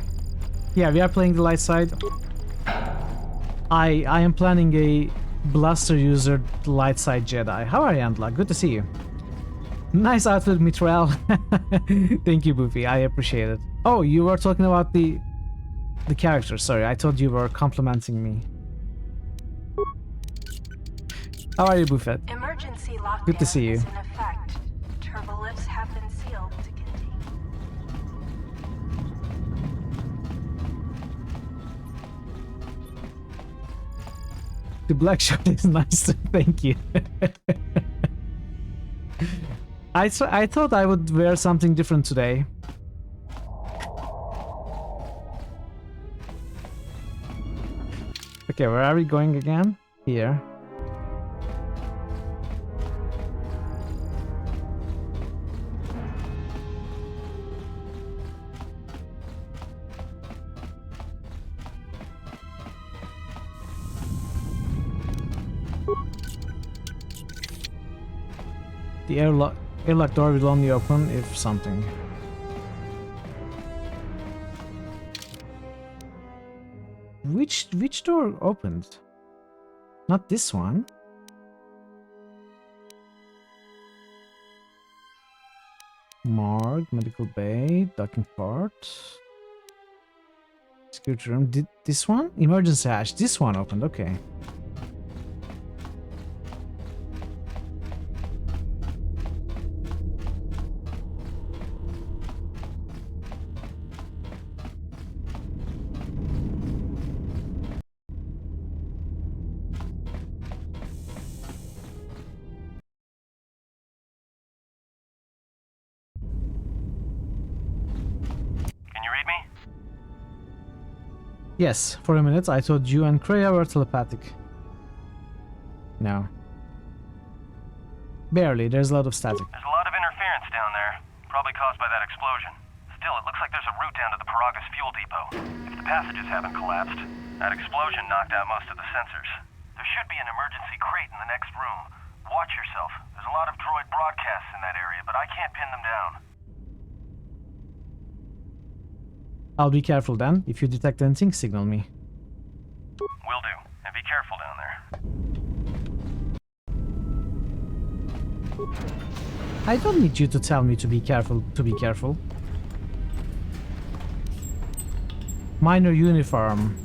Yeah, we are playing the light side. I am planning a blaster user light side Jedi. How are you, Antla? Good to see you. Nice outfit, Mithril. Thank you, Boofy. I appreciate it. Oh, you were talking about the character. Sorry, I thought you were complimenting me. How are you, Buffett? Emergency lockdown Good to see you. is in effect. Turbo lifts have been sealed to contain. The black shirt is nice. Thank you. I thought I would wear something different today. Okay, where are we going again? Here. The Airlock door will only open if something. Which door opened? Not this one. Morgue, medical bay, docking port. Security room. Did this one? Emergency hatch. This one opened. Okay. Yes, for a minute I thought you and Kreia were telepathic. No. Barely, there's a lot of static. There's a lot of interference down there, probably caused by that explosion. Still, it looks like there's a route down to the Paragas fuel depot. If the passages haven't collapsed, that explosion knocked out most of the sensors. There should be an emergency crate in the next room. Watch yourself. There's a lot of droid broadcasts in that area, but I can't pin them down. I'll be careful then. If you detect anything, signal me. Will do. And be careful down there. I don't need you to tell me to be careful, Minor uniform.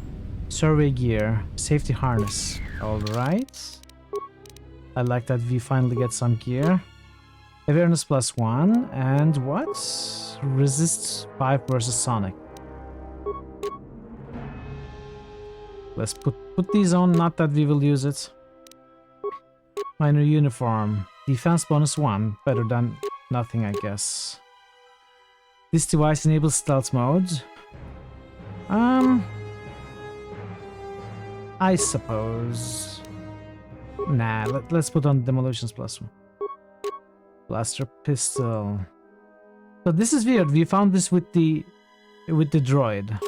Survey gear. Safety harness. Alright. I like that we finally get some gear. Awareness +1. And what? Resist 5 versus Sonic. Let's put these on, not that we will use it. Minor uniform. Defense -1. Better than nothing, I guess. This device enables stealth mode. I suppose. Nah, let's put on demolitions +1. Blaster pistol. So this is weird. We found this with the droid.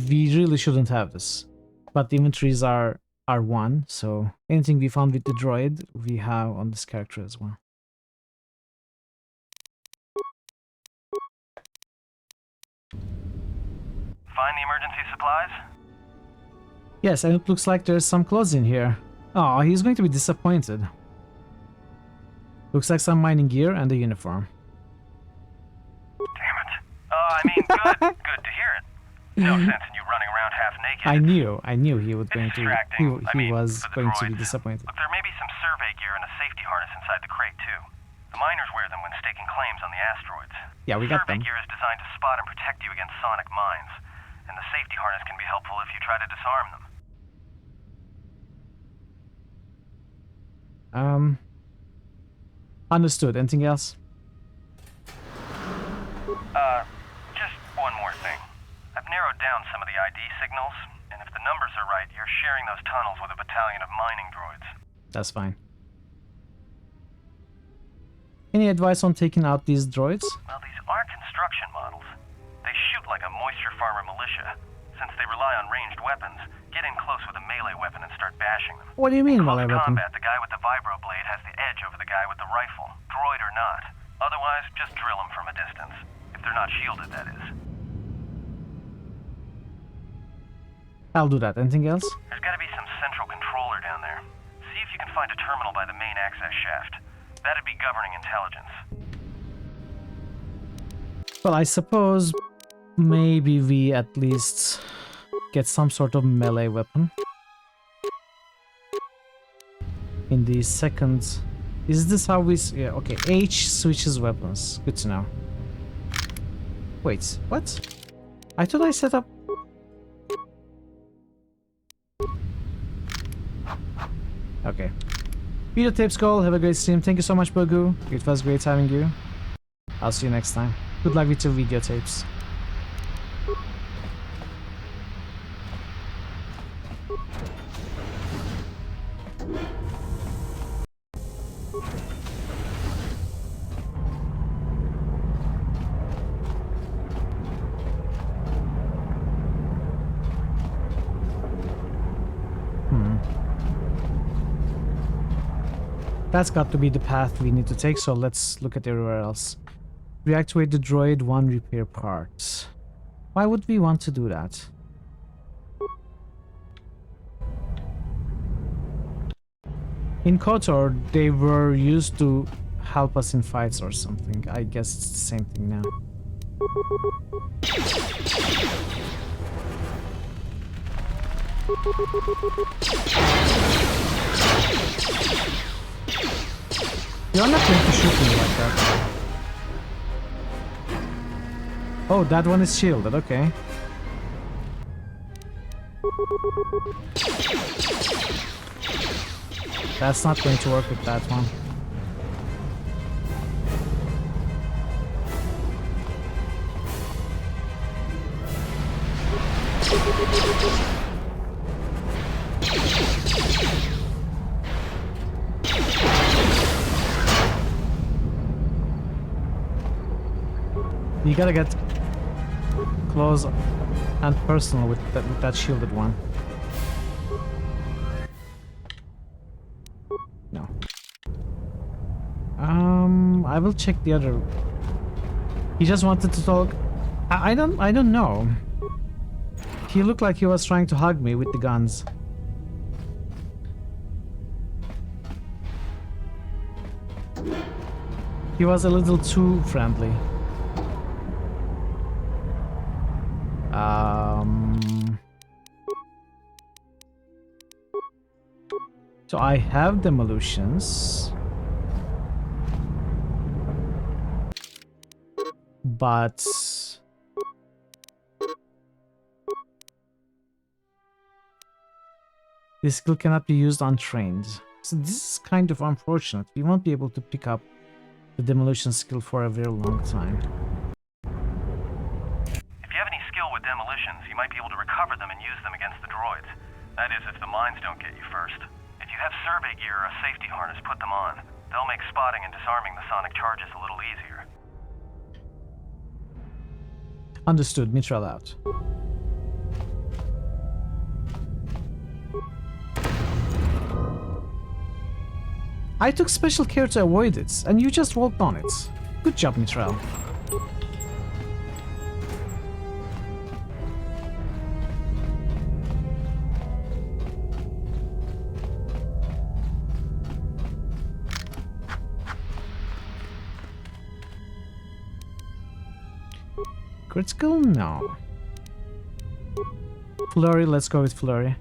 We really shouldn't have this, but the inventories are 1, so anything we found with the droid we have on this character as well. Find the emergency supplies? Yes, and it looks like there's some clothes in here. Oh, he's going to be disappointed. Looks like some mining gear and a uniform. Damn it. I mean, good. Good to hear it. No sense in you running around half naked. I knew he was going to be disappointed. Look, there may be some survey gear and a safety harness inside the crate too. The miners wear them when staking claims on the asteroids. Yeah, we got them. Survey gear is designed to spot and protect you against sonic mines, and the safety harness can be helpful if you try to disarm them. Understood. Anything else? Just one more thing. I've narrowed down some of the ID signals, and if the numbers are right, you're sharing those tunnels with a battalion of mining droids. That's fine. Any advice on taking out these droids? Well, these are construction models. They shoot like a moisture farmer militia. Since they rely on ranged weapons, get in close with a melee weapon and start bashing them. What do you mean in melee weapon? combat, the guy with the vibroblade has the edge over the guy with the rifle, droid or not. Otherwise, just drill them from a distance. If they're not shielded, that is. I'll do that. Anything else? There's gotta be some central controller down there. See if you can find a terminal by the main access shaft. That'd be governing intelligence. Well, I suppose maybe we at least get some sort of melee weapon. In the second... Is this how we... Yeah, okay. H switches weapons. Good to know. Wait, what? I thought I set up... Okay. Videotapes call. Have a great stream. Thank you so much, Bogu. It was great having you. I'll see you next time. Good luck with your videotapes. That's got to be the path we need to take, so let's look at everywhere else. Reactivate the droid 1 repair parts. Why would we want to do that? In KOTOR, they were used to help us in fights or something. I guess it's the same thing now. You're not going to shoot me like that. Oh, that one is shielded, okay. That's not going to work with that one. You gotta get close and personal with that shielded one. No. I will check the other. He just wanted to talk. I don't know. He looked like he was trying to hug me with the guns. He was a little too friendly. So I have demolitions, but this skill cannot be used untrained. So this is kind of unfortunate. We won't be able to pick up the demolition skill for a very long time. If you have any skill with demolitions, you might be able to recover them and use them against the droids. That is, if the mines don't get you first. If you have survey gear or a safety harness, put them on. They'll make spotting and disarming the sonic charges a little easier. Understood. Mithril out. I took special care to avoid it, and you just walked on it. Good job, Mithril. Critical? No. Flurry, let's go with Flurry.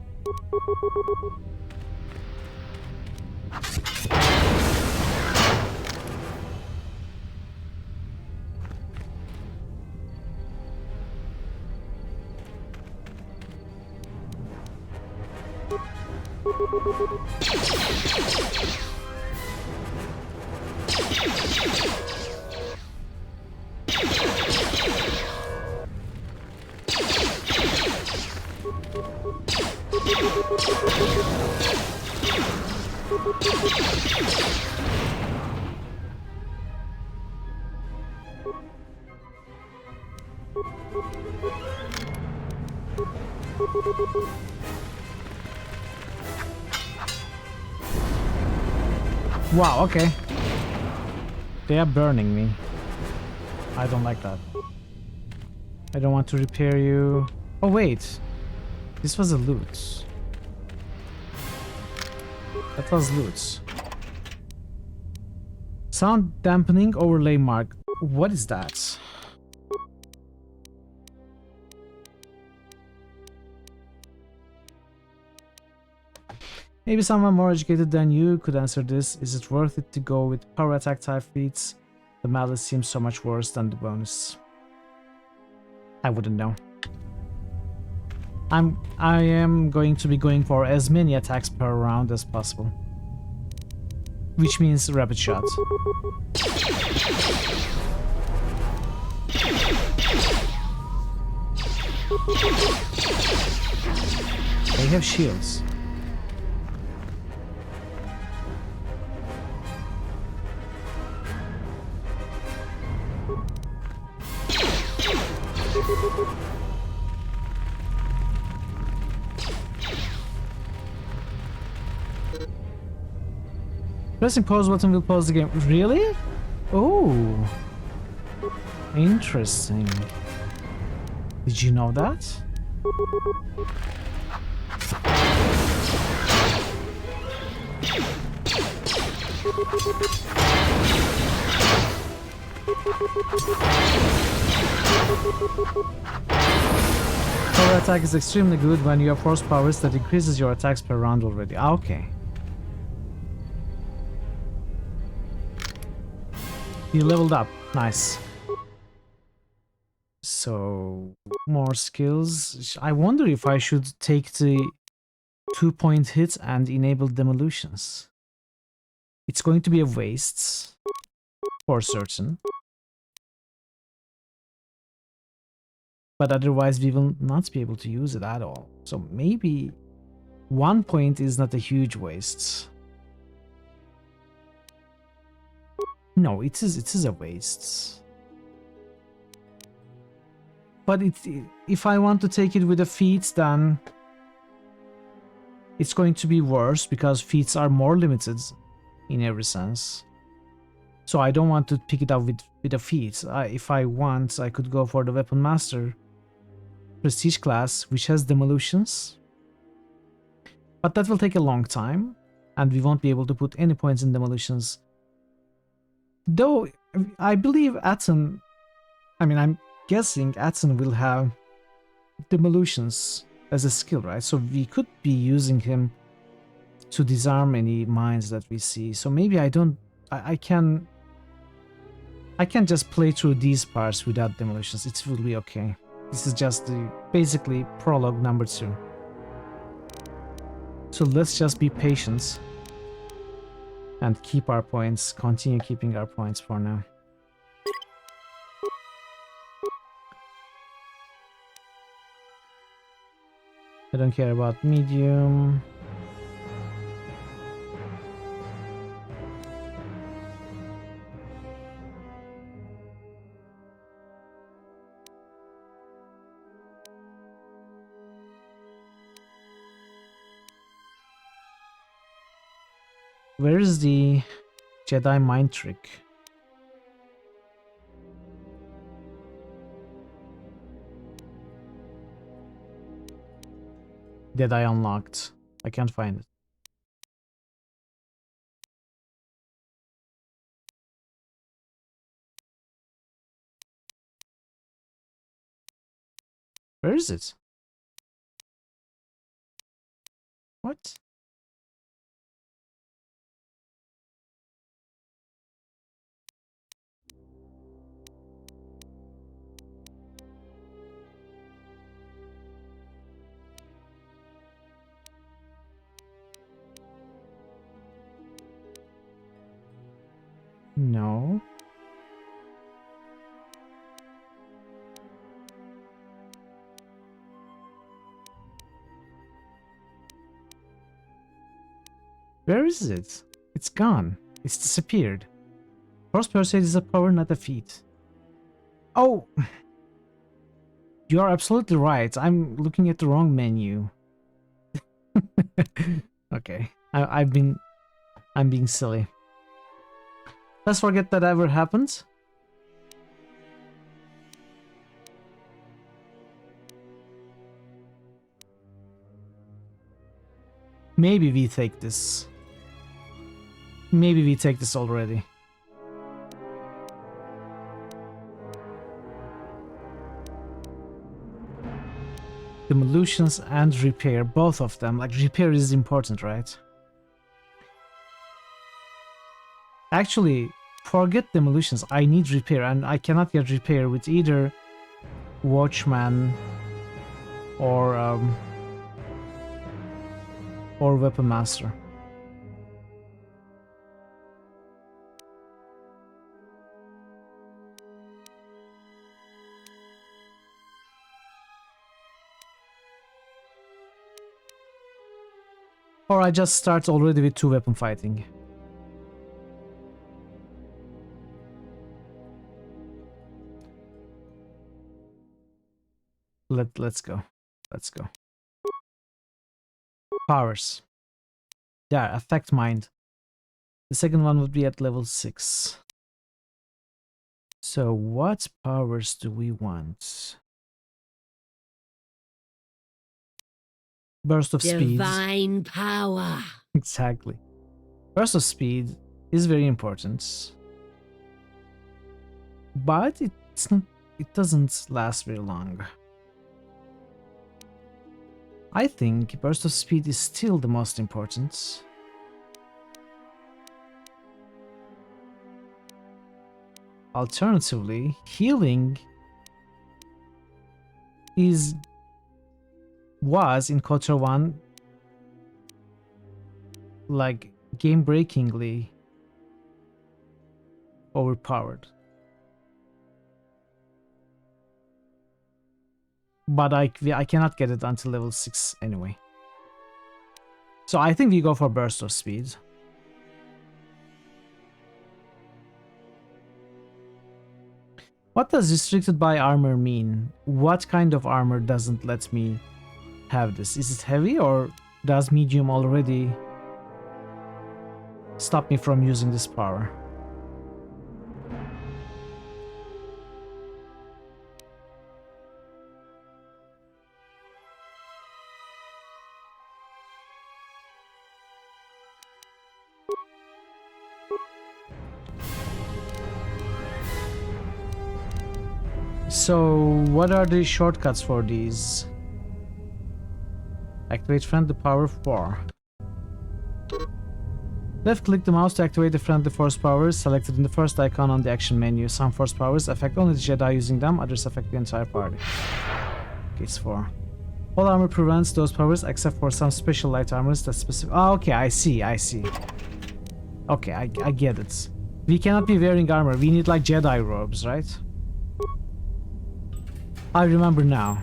Wow, okay. They are burning me. I don't like that. I don't want to repair you. Oh wait. This was a loot. That was loot. Sound dampening overlay mark. What is that? Maybe someone more educated than you could answer this. Is it worth it to go with power attack type feats? The malice seems so much worse than the bonus. I wouldn't know. I am going to be going for as many attacks per round as possible. Which means rapid shot. They have shields. Pressing pause button will pause the game. Really? Oh. Interesting. Did you know that? Power attack is extremely good when you have force powers that increases your attacks per round already. Okay. You leveled up. Nice. So, more skills. I wonder if I should take the 2-point hit and enable demolitions. It's going to be a waste, for certain. But otherwise we will not be able to use it at all. So maybe 1 point is not a huge waste. No, it is a waste. But if I want to take it with a feat, then it's going to be worse because feats are more limited in every sense. So I don't want to pick it up with a feat. If I want, I could go for the Weapon Master Prestige class, which has demolitions. But that will take a long time, and we won't be able to put any points in demolitions. Though, I believe Atten... I'm guessing Atten will have demolitions as a skill, right? So we could be using him to disarm any mines that we see. So maybe I can just play through these parts without demolitions. It will be okay. This is just the basically prologue number 2. So let's just be patient and keep our points, continue keeping our points for now. I don't care about medium. Where is the Jedi mind trick? That I unlocked. I can't find it. Where is it? What? No. Where is it? It's gone. It's disappeared. Force Persuade is a power, not a feat. Oh! You are absolutely right. I'm looking at the wrong menu. Okay. I'm being silly. Let's forget that ever happened. Maybe we take this. Maybe we take this already. Demolitions and repair, both of them. Like, repair is important, right? Actually, forget demolitions. I need repair, and I cannot get repair with either Watchman or Weapon Master. Or I just start already with 2-weapon fighting. Let's go. Let's go. Powers. Yeah, affect mind. The second one would be at level 6. So what powers do we want? Burst of speed. Divine power. Exactly. Burst of speed is very important. But it's not, it doesn't last very long. I think burst of speed is still the most important. Alternatively, healing was in KOTOR 1 like game-breakingly overpowered. But I cannot get it until level 6 anyway. So I think we go for burst of speed. What does restricted by armor mean? What kind of armor doesn't let me have this? Is it heavy, or does medium already stop me from using this power? So, what are the shortcuts for these? Activate friendly power 4. Left click the mouse to activate the friendly force powers selected in the first icon on the action menu. Some force powers affect only the Jedi using them, others affect the entire party. Okay, it's 4. All armor prevents those powers except for some special light armors that specific. Oh, okay, I see. Okay, I get it. We cannot be wearing armor. We need like Jedi robes, right? I remember now.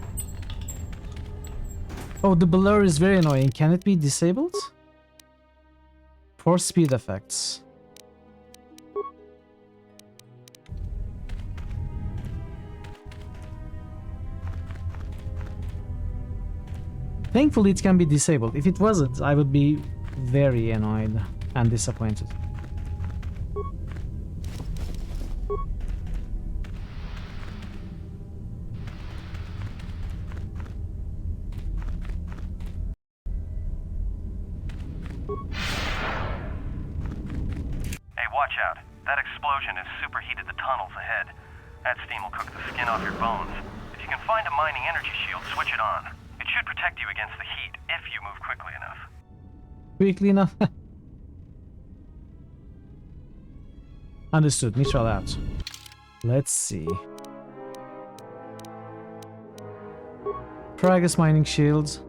Oh, the blur is very annoying. Can it be disabled? Force speed effects. Thankfully, it can be disabled. If it wasn't, I would be very annoyed and disappointed. Watch out. That explosion has superheated the tunnels ahead. That steam will cook the skin off your bones. If you can find a mining energy shield, switch it on. It should protect you against the heat if you move quickly enough. Quickly enough? Understood. Neutral out. Let's see. Pragus mining shields.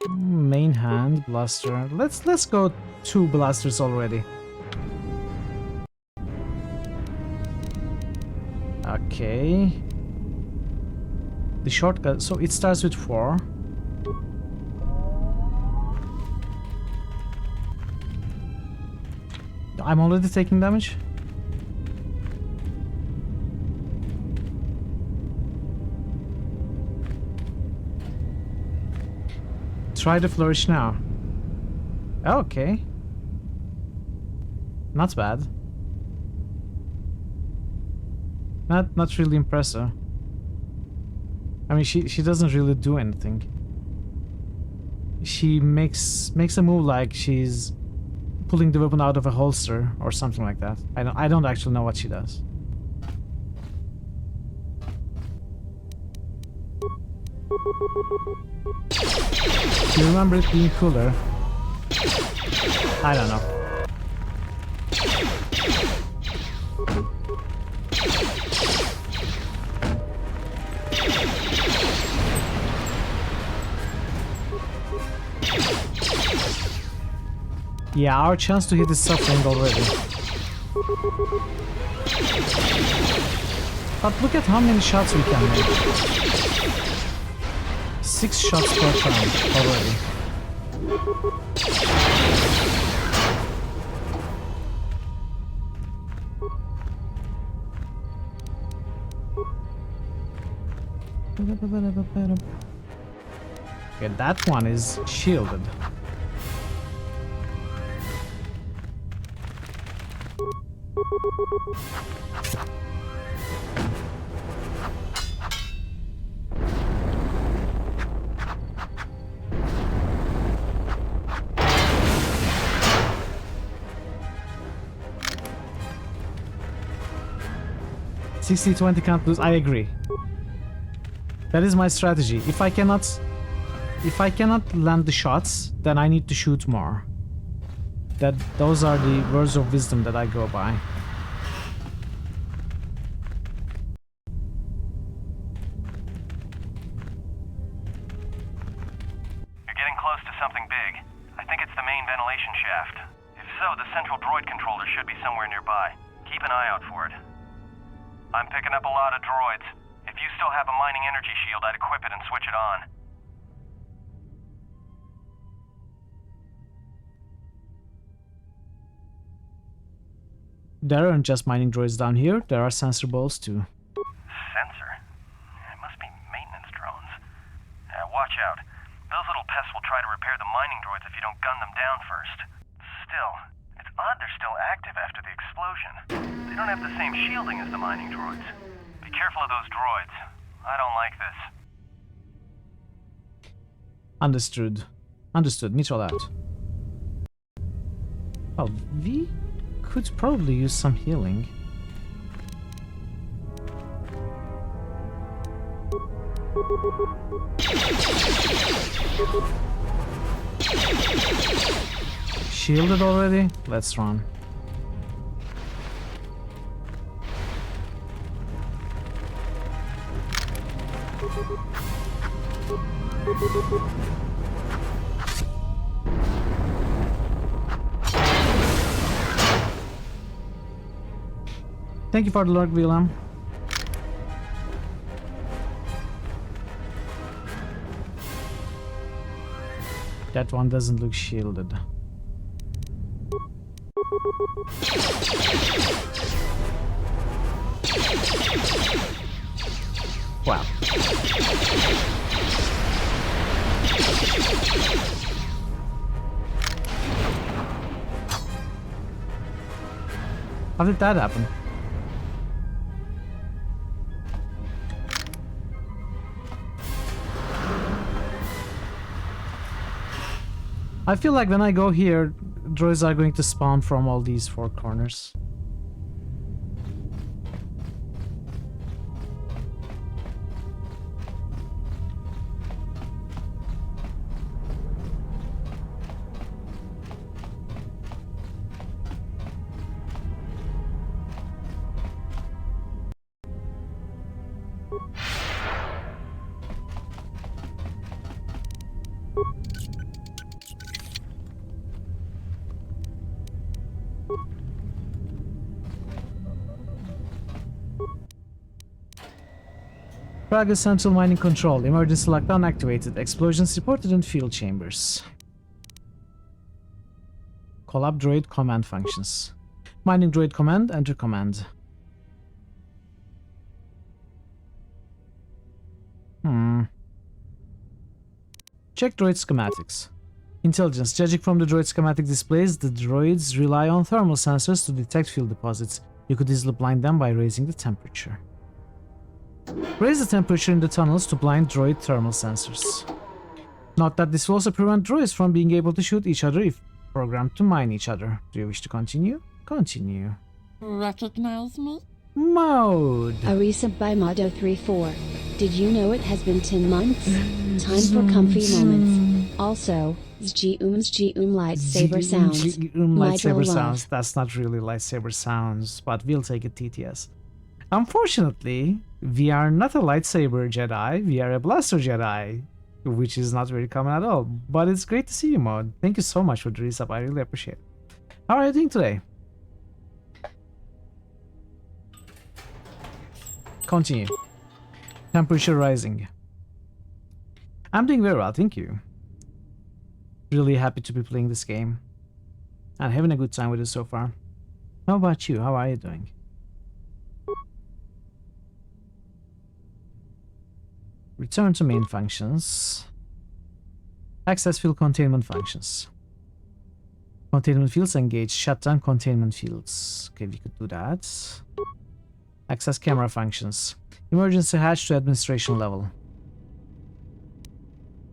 Main hand blaster. Let's go 2 blasters already. Okay. The shortcut. So it starts with 4. I'm already taking damage. Try the flourish now. Okay. Not bad. Not really impressive. I mean, she doesn't really do anything. She makes a move like she's pulling the weapon out of a holster or something like that. I don't actually know what she does. Do you remember it being cooler? I don't know. Yeah, our chance to hit is suffering already. But look at how many shots we can make. 6 shots per turn already. Okay, that one is shielded. $60-20 can't lose. I agree. That is my strategy. If I cannot land the shots, then I need to shoot more. Those are the words of wisdom that I go by. You're getting close to something big. I think it's the main ventilation shaft. If so, the central droid controller should be somewhere nearby. Keep an eye out for it. I'm picking up a lot of droids. If you still have a mining energy shield, I'd equip it and switch it on. There aren't just mining droids down here, there are sensor balls too. Sensor? It must be maintenance drones. Watch out. Those little pests will try to repair the mining droids if you don't gun them down first. Still, it's odd they're still active after the explosion. They don't have the same shielding as the mining droids. Be careful of those droids. I don't like this. Understood. Understood. Meet all out. Well, we could probably use some healing. Shielded already? Let's run. Thank you for the lurk, Willem. That one doesn't look shielded. Wow. How did that happen? I feel like when I go here, droids are going to spawn from all these four corners. Praga Central Mining Control. Emergency lockdown activated. Explosions reported in field chambers. Collab droid command functions. Mining droid command. Enter command. Check droid schematics. Intelligence. Judging from the droid schematic displays, the droids rely on thermal sensors to detect fuel deposits. You could easily blind them by raising the temperature. Raise the temperature in the tunnels to blind droid thermal sensors. Note that this will also prevent droids from being able to shoot each other if programmed to mine each other. Do you wish to continue? Continue. Recognize me? Mode. A resub by Modo34. Did you know it has been 10 months? Time for comfy moments. Also, lightsaber sounds. Lightsaber sounds. That's not really lightsaber sounds, but we'll take it TTS. Unfortunately, we are not a lightsaber Jedi, we are a blaster Jedi, which is not very common at all. But it's great to see you, Mod. Thank you so much for the resub, I really appreciate it. How are you doing today? Continue. Temperature rising. I'm doing very well, thank you. Really happy to be playing this game. And having a good time with it so far. How about you? How are you doing? Return to main functions. Access field containment functions. Containment fields engaged. Shut down containment fields. Okay, we could do that. Access camera functions. Emergency hatch to administration level.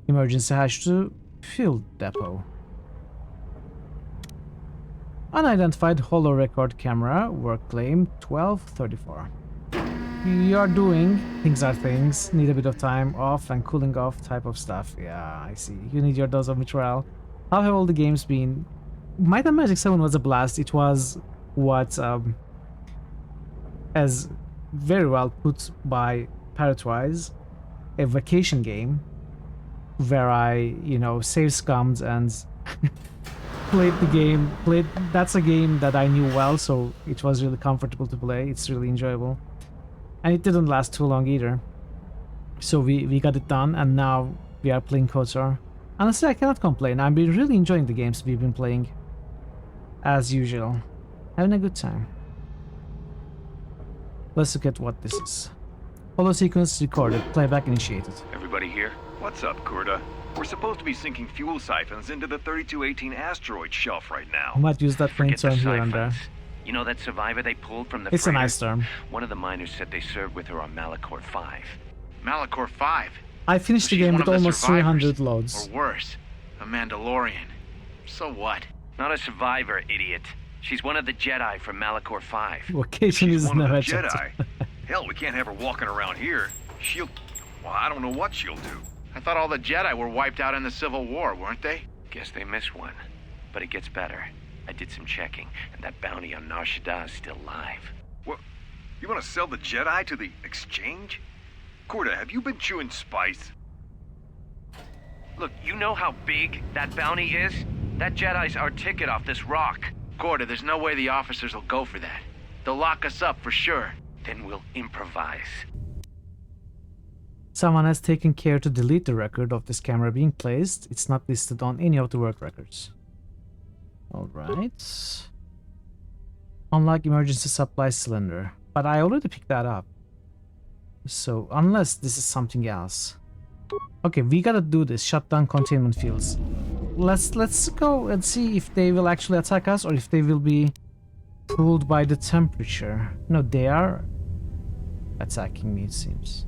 Emergency hatch to fuel depot. Unidentified holo record camera. Work claim 1234. You are doing things are things. Need a bit of time off and cooling off type of stuff. Yeah, I see. You need your dose of Mitral. How have all the games been? Might and Magic 7 was a blast. It was what, as very well put by Parrotwise, a vacation game where I, you know, save scummed and played the game. That's a game that I knew well, so it was really comfortable to play. It's really enjoyable. And it didn't last too long either. So we got it done, and now we are playing KOTOR. Honestly, I cannot complain. I've been really enjoying the games we've been playing. As usual. Having a good time. Let's look at what this is. Holo sequence recorded. Playback initiated. Everybody here? What's up, Kurta? We're supposed to be sinking fuel siphons into the 3218 asteroid shelf right now. I might use that faint term here and there. You know that survivor they pulled from the It's freighter? a nice term. One of the miners said they served with her on Malachor 5. Malachor 5? I finished the game with almost 300 loads. Or worse, a Mandalorian. So what? Not a survivor, idiot. She's one of the Jedi from Malachor 5. Vocation is One of the never Jedi. Hell, we can't have her walking around here. She'll... Well, I don't know what she'll do. I thought all the Jedi were wiped out in the Civil War, weren't they? Guess they missed one. But it gets better. I did some checking, and that bounty on Nar Shaddaa is still live. What? You want to sell the Jedi to the exchange? Kurta, have you been chewing spice? Look, you know how big that bounty is? That Jedi's our ticket off this rock. Gorda, there's no way the officers will go for that. They'll lock us up for sure. Then we'll improvise. Someone has taken care to delete the record of this camera being placed. It's not listed on any of the work records. Alright. Unlock emergency supply cylinder. But I already picked that up. So, unless this is something else. Okay, we gotta do this. Shut down containment fields. Let's go and see if they will actually attack us or if they will be cooled by the temperature. No, they are attacking me, it seems.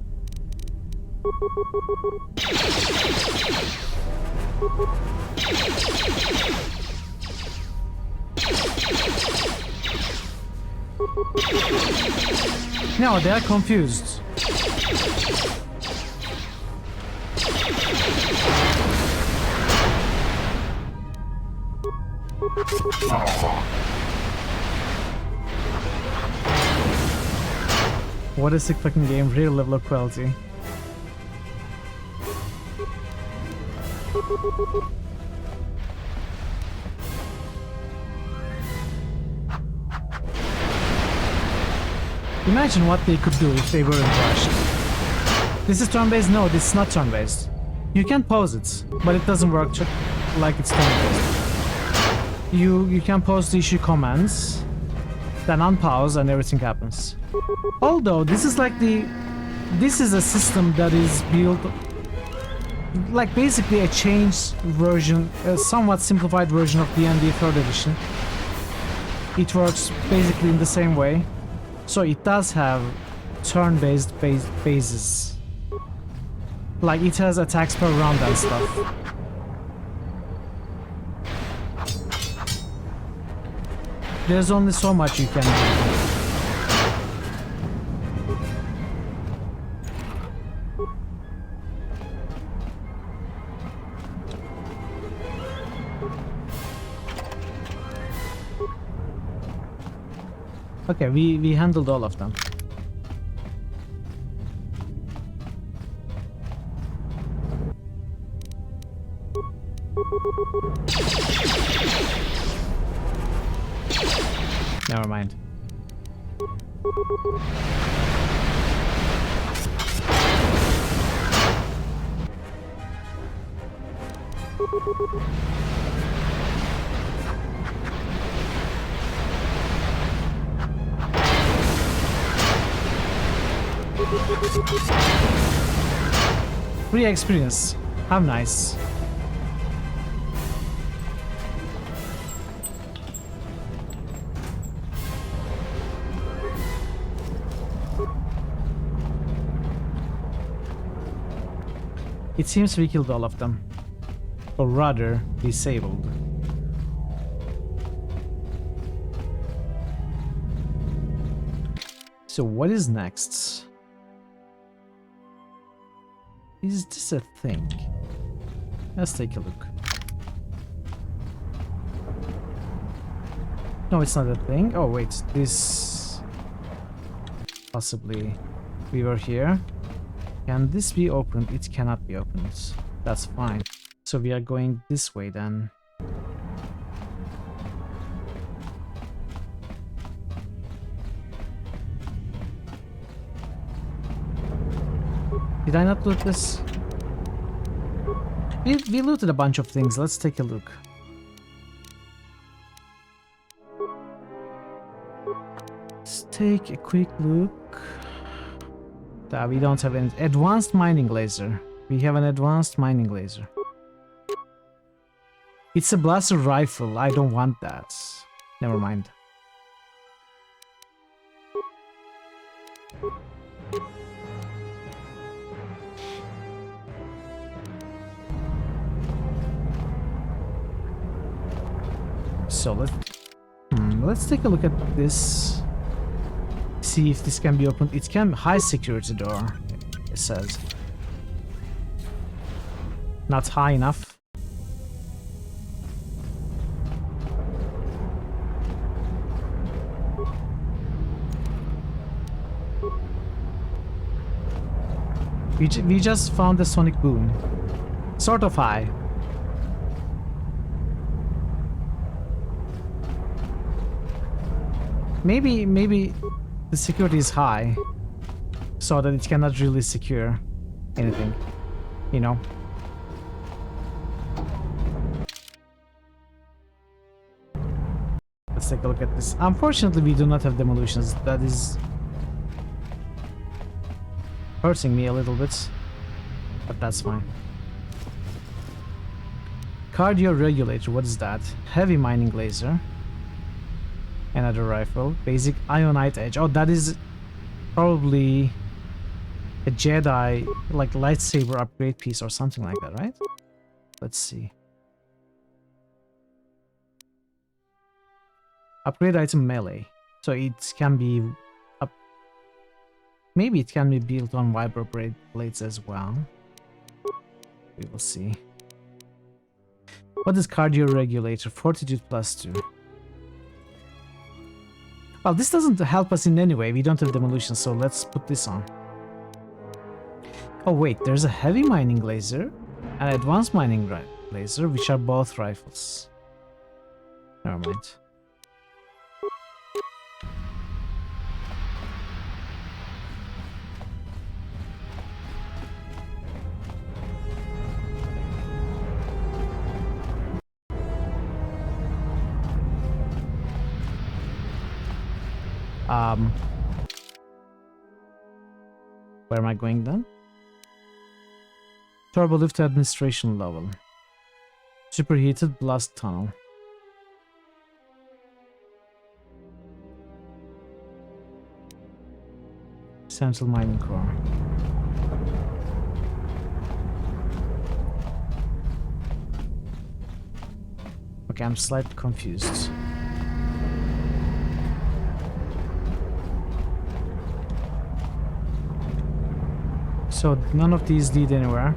No, they are confused. What a sick fucking game, real level of quality. Imagine what they could do if they weren't rushed. This is turn-based? No, this is not turn-based. You can pause it, but it doesn't work like it's turn-based. You can pause the issue commands, then unpause and everything happens. Although this is like this is a system that is built like basically a changed version, a somewhat simplified version of D&D 3rd edition. It works basically in the same way. So it does have turn-based phases. Like it has attacks per round and stuff. There's only so much you can do. Okay, we handled all of them. Never mind. Free experience. How nice. It seems we killed all of them. Or rather, disabled. So what is next? Is this a thing? Let's take a look. No, it's not a thing. Oh wait, this... Possibly we were here. Can this be opened? It cannot be opened. That's fine. So we are going this way then. Did I not loot this? We looted a bunch of things. Let's take a look. Let's take a quick look. We don't have an advanced mining laser. We have an advanced mining laser. It's a blaster rifle. I don't want that. Never mind. So let's take a look at this. See if this can be opened. It can. High security door, it says. Not high enough. We just found the sonic boom. Sort of high. Maybe the security is high, so that it cannot really secure anything, you know. Let's take a look at this. Unfortunately, we do not have demolitions. That is hurting me a little bit, but that's fine. Cardio regulator, what is that? Heavy mining laser. Another rifle. Basic ionite edge. Oh, that is probably a Jedi, like, lightsaber upgrade piece or something like that, right? Let's see. Upgrade item melee. So it can be up. Maybe it can be built on vibro blades as well. We will see. What is cardio regulator? Fortitude +2. Well, this doesn't help us in any way. We don't have demolition, so let's put this on. Oh wait, there's a heavy mining laser and advanced mining laser, which are both rifles. Never mind. Where am I going then? Turbo lift administration level. Superheated blast tunnel. Central mining core. Okay, I'm slightly confused. So none of these lead anywhere.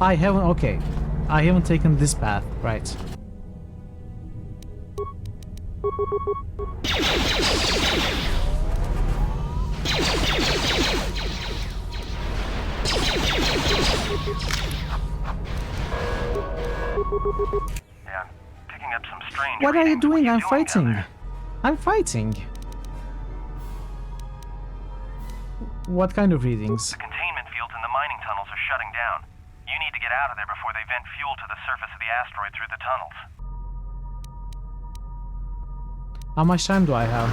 I haven't, okay. I haven't taken this path, right. Yeah, I'm picking up some strange. What are you doing? I'm doing fighting. I'm fighting. What kind of readings? The containment fields in the mining tunnels are shutting down. You need to get out of there before they vent fuel to the surface of the asteroid through the tunnels. How much time do I have?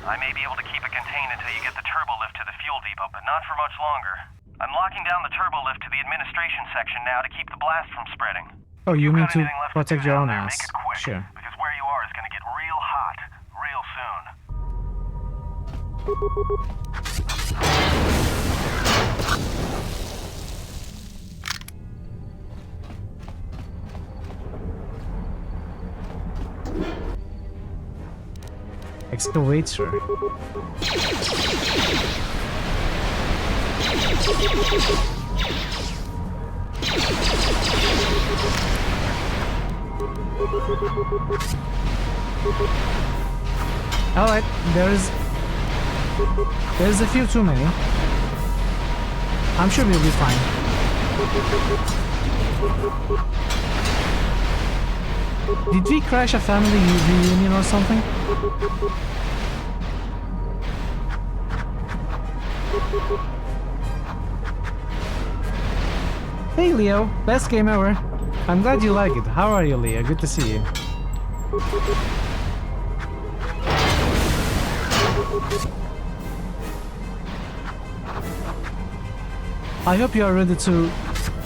I may be able to keep it contained until you get the turbo lift to the fuel depot, but not for much longer. I'm locking down the turbo lift to the administration section now to keep the blast from spreading. Oh, you mean to anything left protect do your own down there, ass? make it quick, Sure. because where you are is going to get real hot, real soon. Excavator. Alright, there's a few too many. I'm sure we'll be fine. Did we crash a family reunion or something? Hey Leo, best game ever. I'm glad you like it. How are you, Leo? Good to see you. I hope you are ready to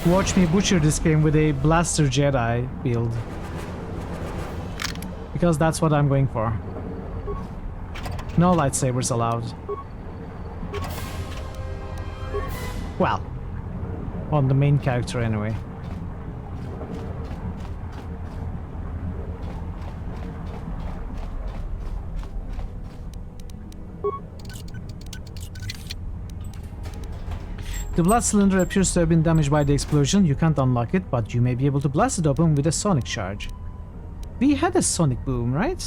watch me butcher this game with a Blaster Jedi build. Because that's what I'm going for. No lightsabers allowed. Well, on the main character anyway. The blood cylinder appears to have been damaged by the explosion. You can't unlock it, but you may be able to blast it open with a sonic charge. We had a sonic boom, right?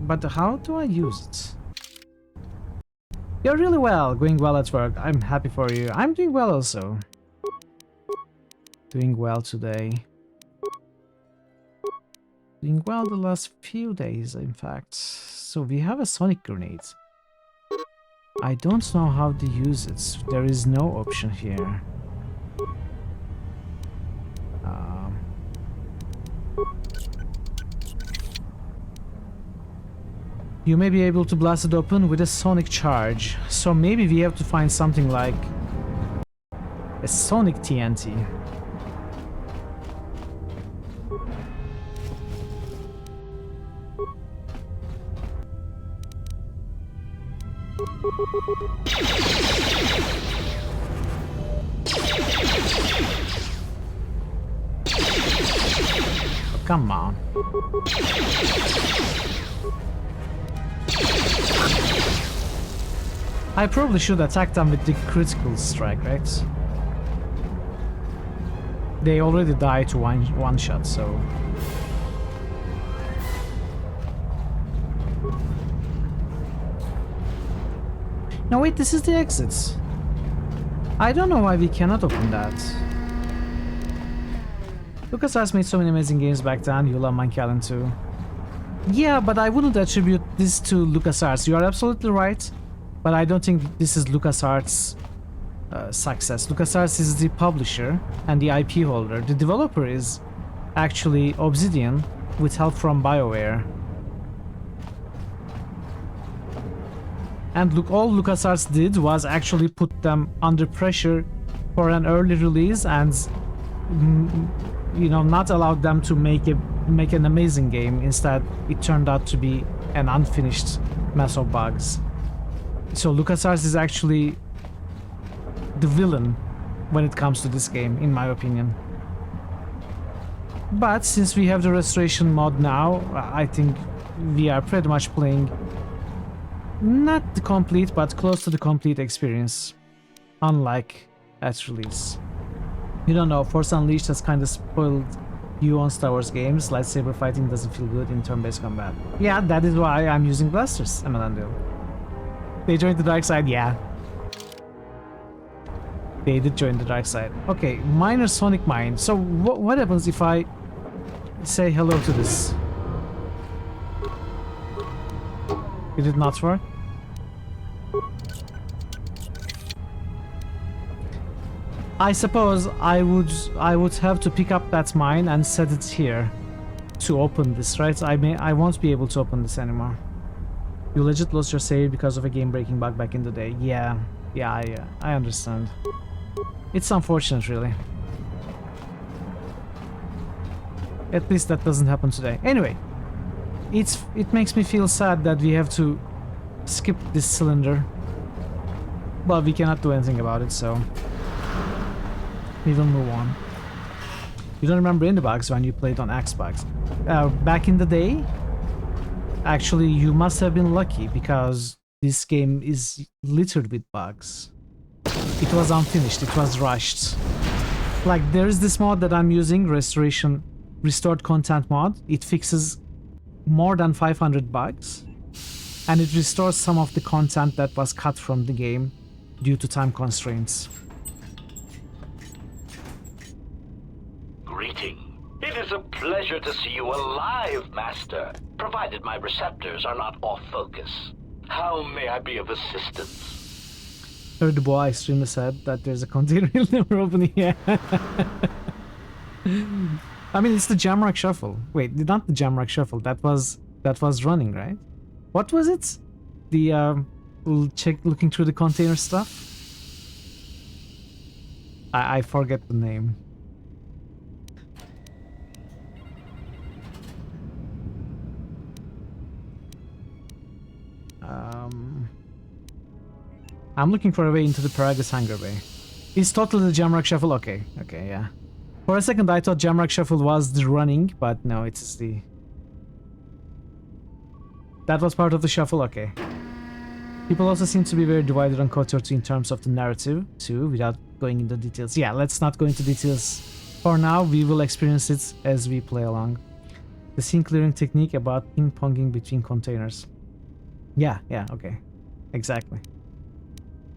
But how do I use it? You're really well, going well at work. I'm happy for you. I'm doing well also. Doing well today. Doing well the last few days, in fact. So we have a sonic grenade. I don't know how to use it. There is no option here. You may be able to blast it open with a sonic charge. So maybe we have to find something like a sonic TNT. Oh, come on. I probably should attack them with the critical strike, right? They already died to one shot, so... No wait, this is the exit. I don't know why we cannot open that. LucasArts made so many amazing games back then, you love Monkey too. Yeah, but I wouldn't attribute this to LucasArts, you are absolutely right. But I don't think this is LucasArts' success. LucasArts is the publisher and the IP holder. The developer is actually Obsidian with help from BioWare. And look, all LucasArts did was actually put them under pressure for an early release and, you know, not allowed them to make an amazing game. Instead, it turned out to be an unfinished mess of bugs. So LucasArts is actually the villain when it comes to this game, in my opinion. But since we have the restoration mod now, I think we are pretty much playing not the complete, but close to the complete experience, unlike at release. You don't know, Force Unleashed has kind of spoiled you on Star Wars games. Lightsaber fighting doesn't feel good in turn-based combat. Yeah, that is why I'm using blasters, Emelandil. They joined the dark side, yeah. They did join the dark side. Okay, minor sonic mine. So what happens if I say hello to this? It did not work? I suppose I would have to pick up that mine and set it here to open this, right? I won't be able to open this anymore. You legit lost your save because of a game-breaking bug back in the day. Yeah, I understand. It's unfortunate, really. At least that doesn't happen today. Anyway, it makes me feel sad that we have to skip this cylinder. But we cannot do anything about it, so we will move on. You don't remember Indiebugs when you played on Xbox. Back in the day, actually you must have been lucky because this game is littered with bugs. It was unfinished, it was rushed. Like, there is this mod that I'm using, Restored Content mod. It fixes more than 500 bugs, and it restores some of the content that was cut from the game due to time constraints. Greeting. It is a pleasure to see you alive, Master, provided my receptors are not off focus. How may I be of assistance? Heard the boy extremely said that there's a container he'll never open here. I mean, it's the Jamrock Shuffle. Wait, not the Jamrock Shuffle. That was running, right? What was it? The looking through the container stuff. I forget the name. I'm looking for a way into the Paragus hangar bay. It's totally the Jamrock Shuffle. Okay, yeah. For a second I thought Jamrock Shuffle was the running, but no, it's the... That was part of the shuffle, okay. People also seem to be very divided on KOTOR 2 in terms of the narrative, too, without going into details. Yeah, let's not go into details. For now, we will experience it as we play along. The scene clearing technique about ping-ponging between containers. Yeah, okay. Exactly.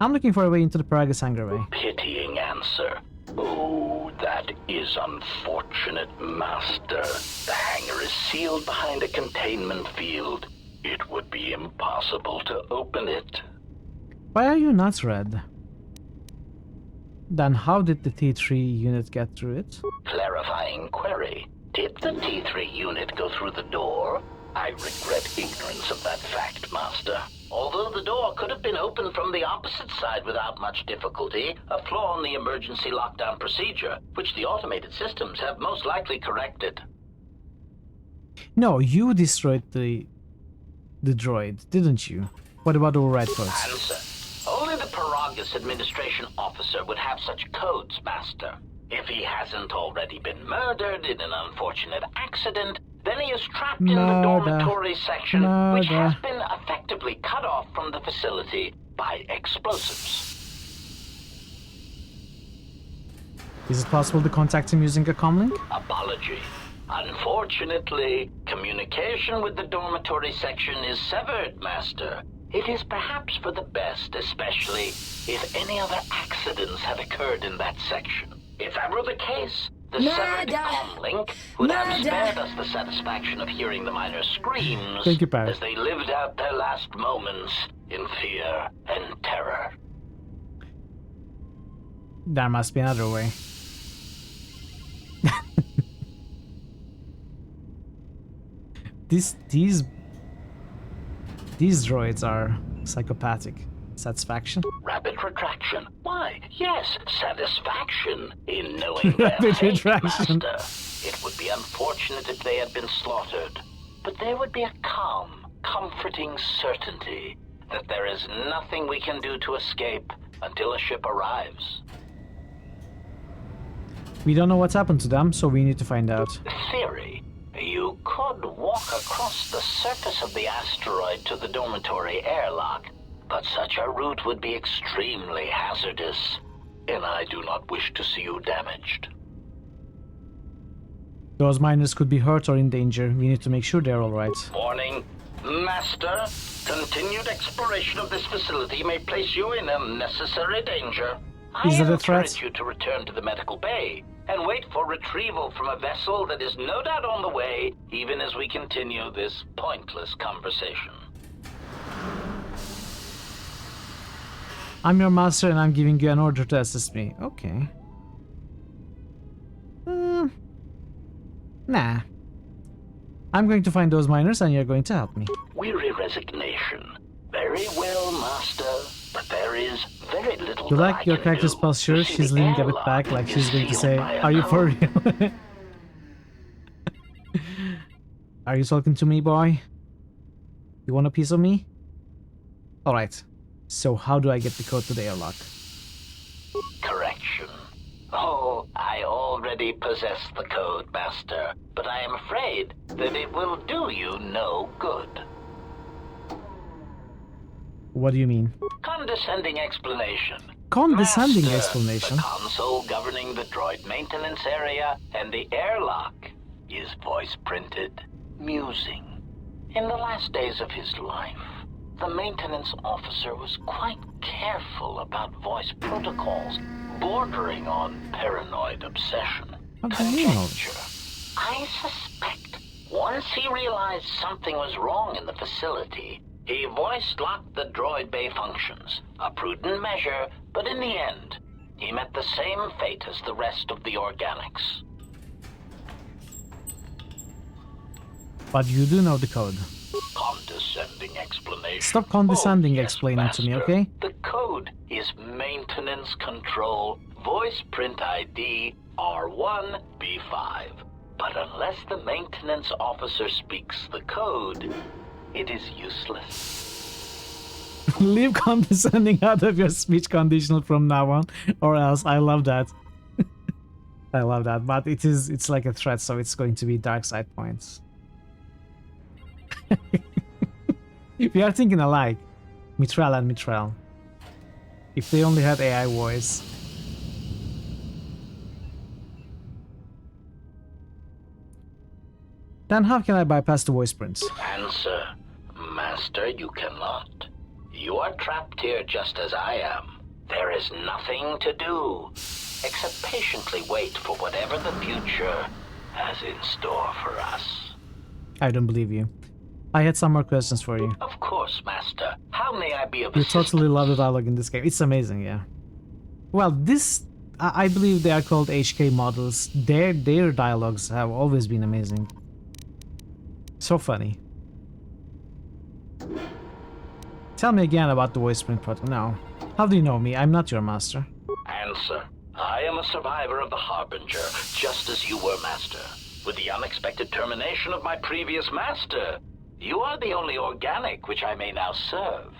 I'm looking for a way into the Paragus hangar bay. Pitying answer. Oh, that is unfortunate, Master. The hangar is sealed behind a containment field. It would be impossible to open it. Why are you not red? Then how did the T3 unit get through it? Clarifying query. Did the T3 unit go through the door? I regret ignorance of that fact, Master. Although the door could have been opened from the opposite side without much difficulty, a flaw in the emergency lockdown procedure, which the automated systems have most likely corrected. No, you destroyed the droid, didn't you? What about override codes? Answer. Only the Paragus administration officer would have such codes, Master. If he hasn't already been murdered in an unfortunate accident, then he is trapped in the dormitory section, which has been effectively cut off from the facility by explosives. Is it possible to contact him using a comlink? Apology. Unfortunately, communication with the dormitory section is severed, Master. It is perhaps for the best, especially if any other accidents have occurred in that section. If that were the case, the severed comlink would have spared us the satisfaction of hearing the miners' screams as they lived out their last moments in fear and terror. There must be another way. These droids are psychopathic. Satisfaction? Rapid retraction. Why, yes, satisfaction in knowing Rapid their fate, retraction. Master. It would be unfortunate if they had been slaughtered, but there would be a calm, comforting certainty that there is nothing we can do to escape until a ship arrives. We don't know what's happened to them, so we need to find out. Theory. You could walk across the surface of the asteroid to the dormitory airlock, but such a route would be extremely hazardous, and I do not wish to see you damaged. Those miners could be hurt or in danger. We need to make sure they're alright. Warning. Master, continued exploration of this facility may place you in unnecessary danger. Is that I a threat? encourage you to return to the medical bay and wait for retrieval from a vessel that is no doubt on the way, even as we continue this pointless conversation. I'm your master and I'm giving you an order to assist me. Okay. Nah. I'm going to find those miners and you're going to help me. Weary resignation. Very well, Master. But there is very little You that like I your can character's do. posture? You see, She's the leaning a bit airlock back like she's is going to sealed say, by a are you for code. real? Are you talking to me, boy? You want a piece of me? Alright. So how do I get the code to the airlock? Correction. Oh, I already possess the code, Master, but I am afraid that it will do you no good. What do you mean? Condescending explanation. Condescending Master, explanation? The console governing the droid maintenance area and the airlock is voice printed, musing. In the last days of his life, the maintenance officer was quite careful about voice protocols, bordering on paranoid obsession. How do you know? I suspect once he realized something was wrong in the facility, he voice-locked the droid bay functions. A prudent measure, but in the end, he met the same fate as the rest of the organics. But you do know the code. Condescending explanation. Stop condescending yes, explaining to me, Master. okay? The code is maintenance control, voice print ID R1B5. But unless the maintenance officer speaks the code, it is useless. Leave condescending out of your speech conditional from now on, or else. I love that. I love that, but it's like a threat, so it's going to be dark side points. We are thinking alike, Mithril and Mithril. If they only had AI voice. Then how can I bypass the voice prints? Answer. Master, you cannot. You are trapped here just as I am. There is nothing to do, except patiently wait for whatever the future has in store for us. I don't believe you. I had some more questions for you. Of course, Master. How may I be of You assistance? totally love the dialogue in this game. It's amazing, yeah. Well, this... I believe they are called HK models. Their dialogues have always been amazing. So funny. Tell me again about the voice print protocol. No. How do you know me? I'm not your master. Answer. I am a survivor of the Harbinger, just as you were, Master. With the unexpected termination of my previous master, you are the only organic which I may now serve.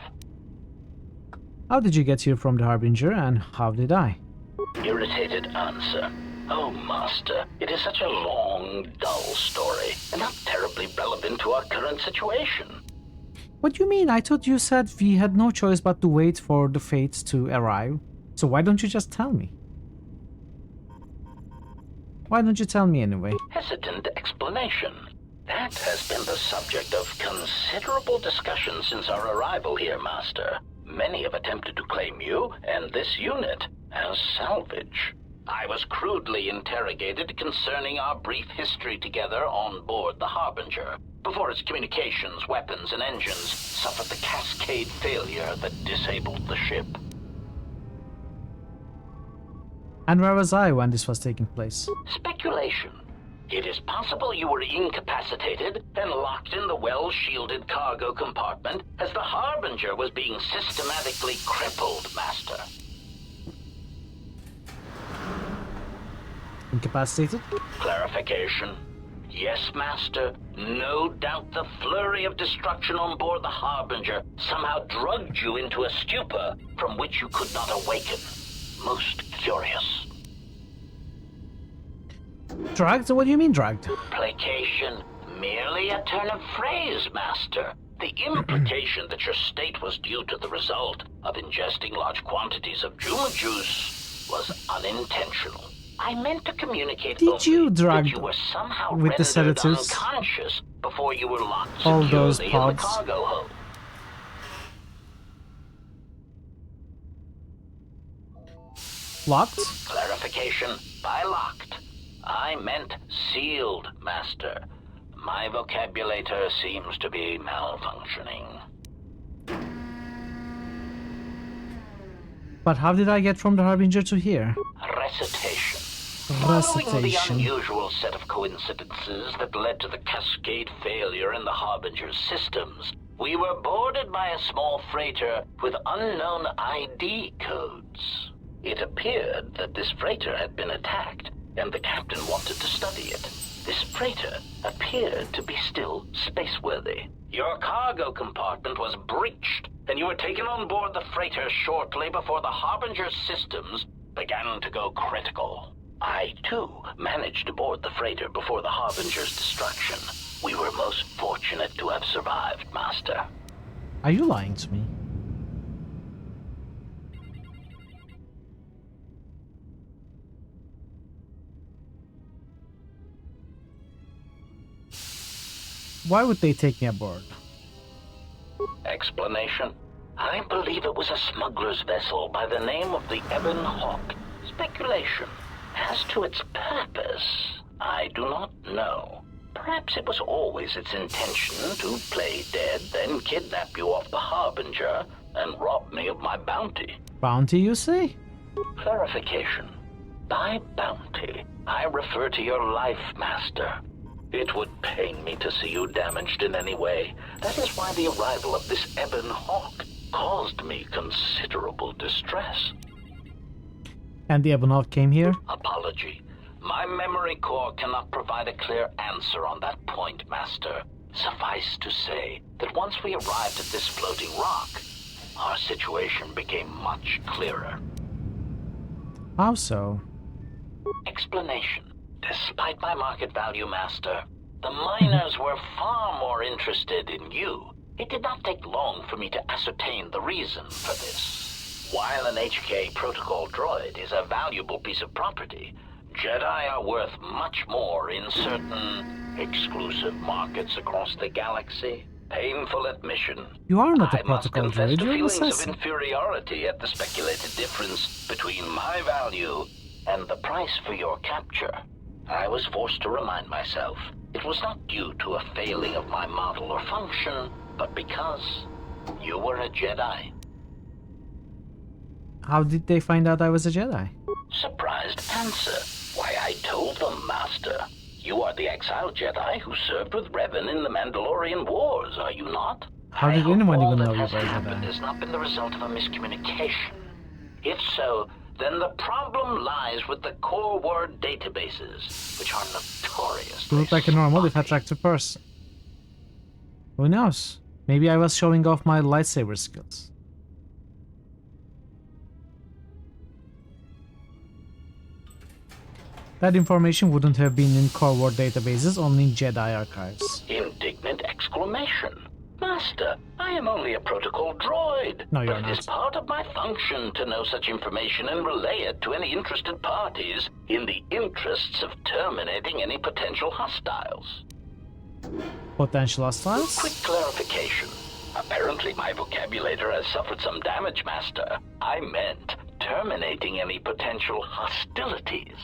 How did you get here from the Harbinger, and how did I? Irritated answer. Oh, Master, it is such a long, dull story, and not terribly relevant to our current situation. What do you mean? I thought you said we had no choice but to wait for the fates to arrive. So why don't you just tell me? Why don't you tell me anyway? Hesitant explanation. That has been the subject of considerable discussion since our arrival here, Master. Many have attempted to claim you and this unit as salvage. I was crudely interrogated concerning our brief history together on board the Harbinger, before its communications, weapons, and engines suffered the cascade failure that disabled the ship. And where was I when this was taking place? Speculation. It is possible you were incapacitated and locked in the well-shielded cargo compartment as the Harbinger was being systematically crippled, Master. Incapacitated? Clarification. Yes, Master. No doubt the flurry of destruction on board the Harbinger somehow drugged you into a stupor from which you could not awaken. Most curious. Drugged? What do you mean drugged? Placation. Merely a turn of phrase, Master. The implication that your state was due to the result of ingesting large quantities of Juma juice was unintentional. I meant to communicate Did you drug that you were somehow with the rendered sedatives? unconscious before you were locked All securely those in the pods? cargo hold. Locked? Clarification. By locked, I meant sealed, Master. My vocabulator seems to be malfunctioning. But how did I get from the Harbinger to here? Recitation. Following the Recitation. unusual set of coincidences that led to the cascade failure in the Harbinger's systems, we were boarded by a small freighter with unknown ID codes. It appeared that this freighter had been attacked, and the captain wanted to study it. This freighter appeared to be still spaceworthy. Your cargo compartment was breached, and you were taken on board the freighter shortly before the Harbinger's systems began to go critical. I, too, managed to board the freighter before the Harbinger's destruction. We were most fortunate to have survived, Master. Are you lying to me? Why would they take me aboard? Explanation? I believe it was a smuggler's vessel by the name of the Ebon Hawk. Speculation. As to its purpose, I do not know. Perhaps it was always its intention to play dead, then kidnap you off the Harbinger and rob me of my bounty. Bounty, you say? Clarification. By bounty, I refer to your life, Master. It would pain me to see you damaged in any way. That is why the arrival of this Ebon Hawk caused me considerable distress. And the Ebon Hawk came here? Apology. My memory core cannot provide a clear answer on that point, Master. Suffice to say that once we arrived at this floating rock, our situation became much clearer. How so? Explanation. Despite my market value, Master, the miners were far more interested in you. It did not take long for me to ascertain the reason for this. While an HK protocol droid is a valuable piece of property, Jedi are worth much more in certain exclusive markets across the galaxy. Painful admission. You are not a I must protocol confess droid, to you're an feelings of assassin. inferiority at the speculated difference between my value and the price for your capture. I was forced to remind myself it was not due to a failing of my model or function, but because you were a Jedi. How did they find out I was a Jedi? Surprised answer. Why, I told them, Master. You are the exiled Jedi who served with Revan in the Mandalorian Wars, are you not? How did anyone even know All you that were has a happened Jedi? has not been the result of a miscommunication. If so, then the problem lies with the core word databases, which are notorious. You look like a normal if attractive person. Who knows? Maybe I was showing off my lightsaber skills. That information wouldn't have been in core word databases, only in Jedi archives. Indignant exclamation. Master, I am only a protocol droid. No, you're but it is part of my function to know such information and relay it to any interested parties in the interests of terminating any potential hostiles. Potential hostiles? Quick clarification. Apparently my vocabulator has suffered some damage, Master. I meant terminating any potential hostilities.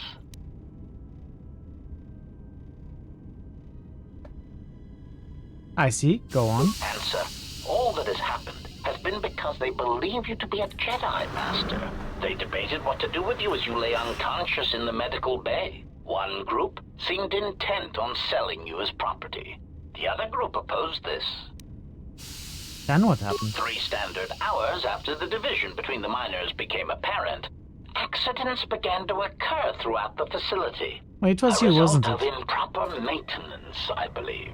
I see. Go on. Answer. All that has happened has been because they believe you to be a Jedi, Master. They debated what to do with you as you lay unconscious in the medical bay. One group seemed intent on selling you as property. The other group opposed this. Then what happened? 3 standard hours after the division between the miners became apparent, accidents began to occur throughout the facility. Well, it was a you, result wasn't of it? improper maintenance, I believe.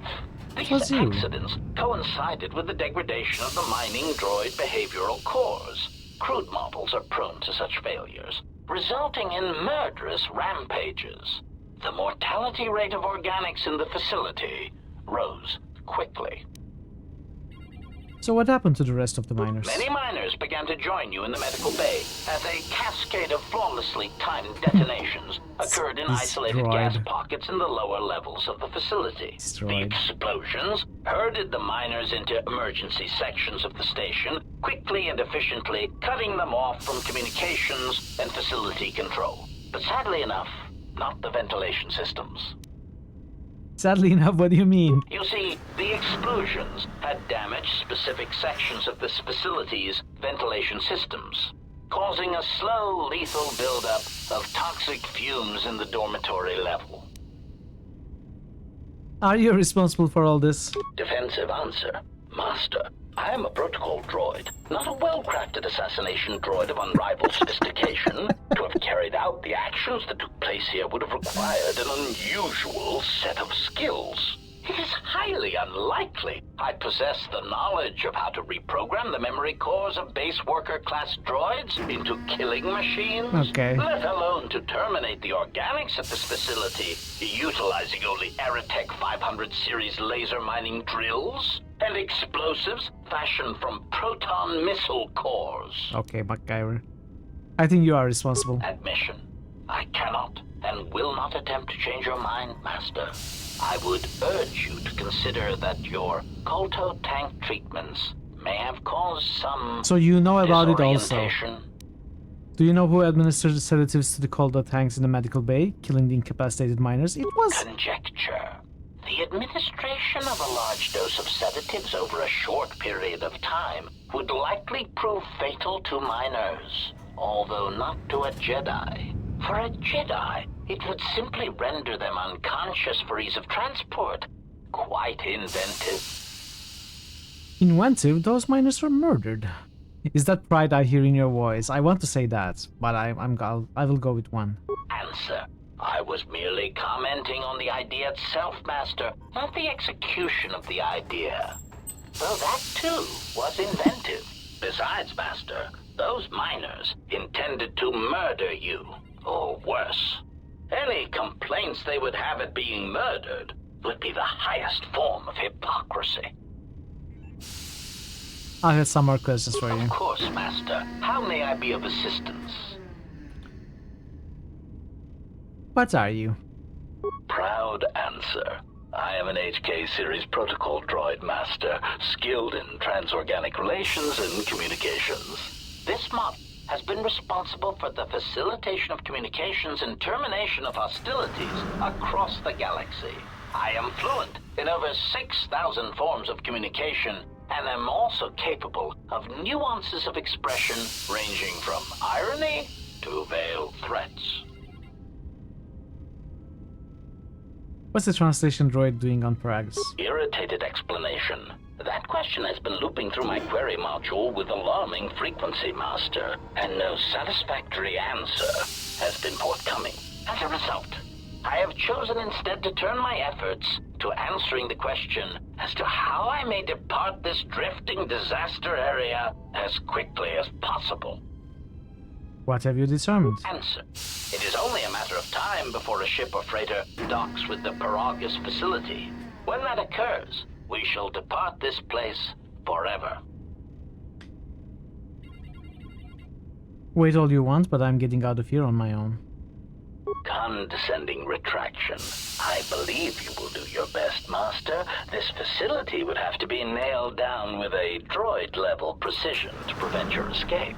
It was These you. accidents coincided with the degradation of the mining droid behavioral cores. Crude models are prone to such failures, resulting in murderous rampages. The mortality rate of organics in the facility rose quickly. So what happened to the rest of the miners? Many miners began to join you in the medical bay as a cascade of flawlessly timed detonations occurred in isolated gas pockets in the lower levels of the facility. The explosions herded the miners into emergency sections of the station, quickly and efficiently cutting them off from communications and facility control. But sadly enough, not the ventilation systems. Sadly enough, what do you mean? You see, the explosions had damaged specific sections of this facility's ventilation systems, causing a slow, lethal buildup of toxic fumes in the dormitory level. Are you responsible for all this? Defensive answer. Master, I am a protocol droid, not a well-crafted assassination droid of unrivaled sophistication. To have carried out the actions that took place here would have required an unusual set of skills. It is highly unlikely I possess the knowledge of how to reprogram the memory cores of base worker class droids into killing machines, Okay. let alone to terminate the organics at this facility, utilizing only Aerotech 500 series laser mining drills and explosives fashioned from proton missile cores. Okay, MacGyver. I think you are responsible. Admission. I cannot and will not attempt to change your mind, Master. I would urge you to consider that your Kolto tank treatments may have caused some So you know about it also. disorientation. Do you know who administered sedatives to the Kolda tanks in the medical bay, killing the incapacitated miners? It was... Conjecture. The administration of a large dose of sedatives over a short period of time would likely prove fatal to miners, although not to a Jedi. For a Jedi, it would simply render them unconscious for ease of transport. Quite inventive. Inventive? Those miners were murdered. Is that pride I hear in your voice? I want to say that, but I will go with one. Answer. I was merely commenting on the idea itself, Master, not the execution of the idea. Though that, too, was inventive. Besides, Master, those miners intended to murder you, or worse. Any complaints they would have at being murdered would be the highest form of hypocrisy. I have some more questions for you. Of course, Master. How may I be of assistance? What are you? Proud answer. I am an HK series protocol droid, Master, skilled in transorganic relations and communications. This mod has been responsible for the facilitation of communications and termination of hostilities across the galaxy. I am fluent in over 6,000 forms of communication and am also capable of nuances of expression ranging from irony to veiled threats. What's the translation droid doing on Paragus? Irritated explanation. That question has been looping through my query module with alarming frequency, Master, and no satisfactory answer has been forthcoming. As a result, I have chosen instead to turn my efforts to answering the question as to how I may depart this drifting disaster area as quickly as possible. What have you determined? Answer. It is only a matter of time before a ship or freighter docks with the Paragus facility. When that occurs, we shall depart this place forever. Wait all you want, but I'm getting out of here on my own. Condescending retraction. I believe you will do your best, Master. This facility would have to be nailed down with a droid-level precision to prevent your escape.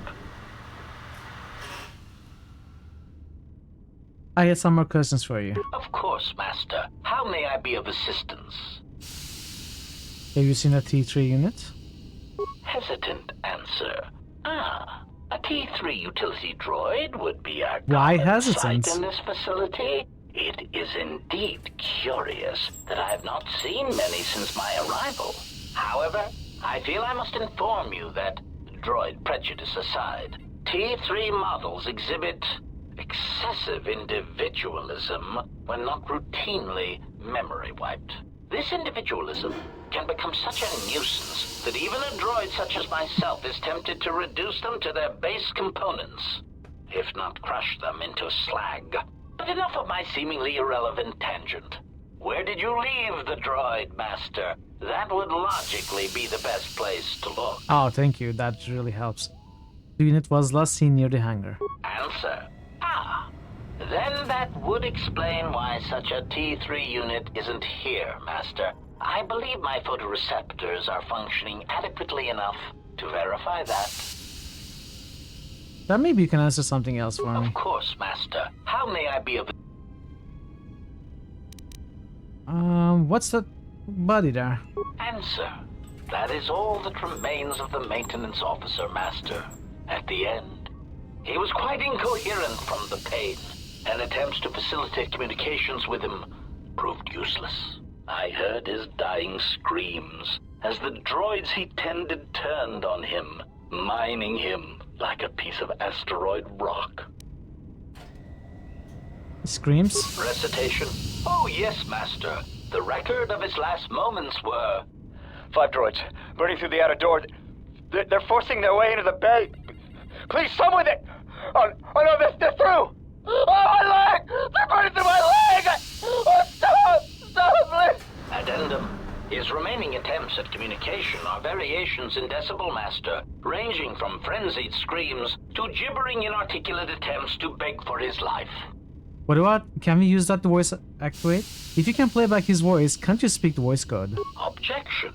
I have some more questions for you. Of course, Master. How may I be of assistance? Have you seen a T3 unit? Hesitant answer. A T3 utility droid would be a Why common hesitant? sight in this facility. It is indeed curious that I have not seen many since my arrival. However, I feel I must inform you that, droid prejudice aside, T3 models exhibit excessive individualism when not routinely memory wiped. This individualism can become such a nuisance that even a droid such as myself is tempted to reduce them to their base components, if not crush them into slag. But enough of my seemingly irrelevant tangent. Where did you leave the droid, Master? That would logically be the best place to look. Oh, thank you. That really helps. The unit was last seen near the hangar. Answer. Then that would explain why such a T3 unit isn't here, Master. I believe my photoreceptors are functioning adequately enough to verify that. Then maybe you can answer something else for me. Of course, Master. How may I be of... What's that body there? Answer. That is all that remains of the maintenance officer, Master. At the end, He was quite incoherent from the pain, and attempts to facilitate communications with him proved useless. I heard his dying screams as the droids he tended turned on him, mining him like a piece of asteroid rock. Screams? Recitation? Oh yes, Master. The record of his last moments were... 5 droids, burning through the outer door. They're forcing their way into the bay. Please, someone that... Oh no, they're through! Oh, my leg! They're burning through my leg! Oh, stop, please! Addendum. His remaining attempts at communication are variations in decibel, Master, ranging from frenzied screams to gibbering inarticulate attempts to beg for his life. What about, can we use that to voice activate? If you can play back his voice, can't you speak the voice code? Objection.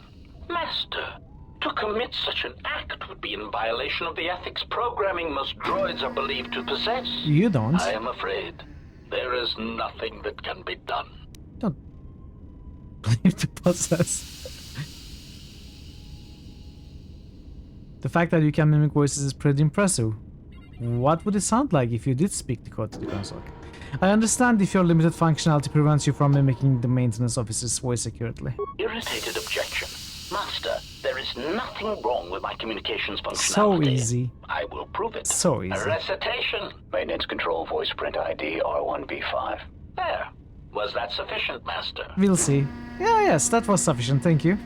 Master, to commit such an act would be in violation of the ethics programming most droids are believed to possess. You don't. I am afraid there is nothing that can be done. Don't believe to possess. The fact that you can mimic voices is pretty impressive. What would it sound like if you did speak the code to the console? I understand if your limited functionality prevents you from mimicking the maintenance officer's voice accurately. Irritated objection. Master, there is nothing wrong with my communications functionality. So easy. I will prove it. So easy. A recitation. Maintenance control voice print ID R1B5. There. Was that sufficient, Master? We'll see. Yeah, yes, that was sufficient, thank you.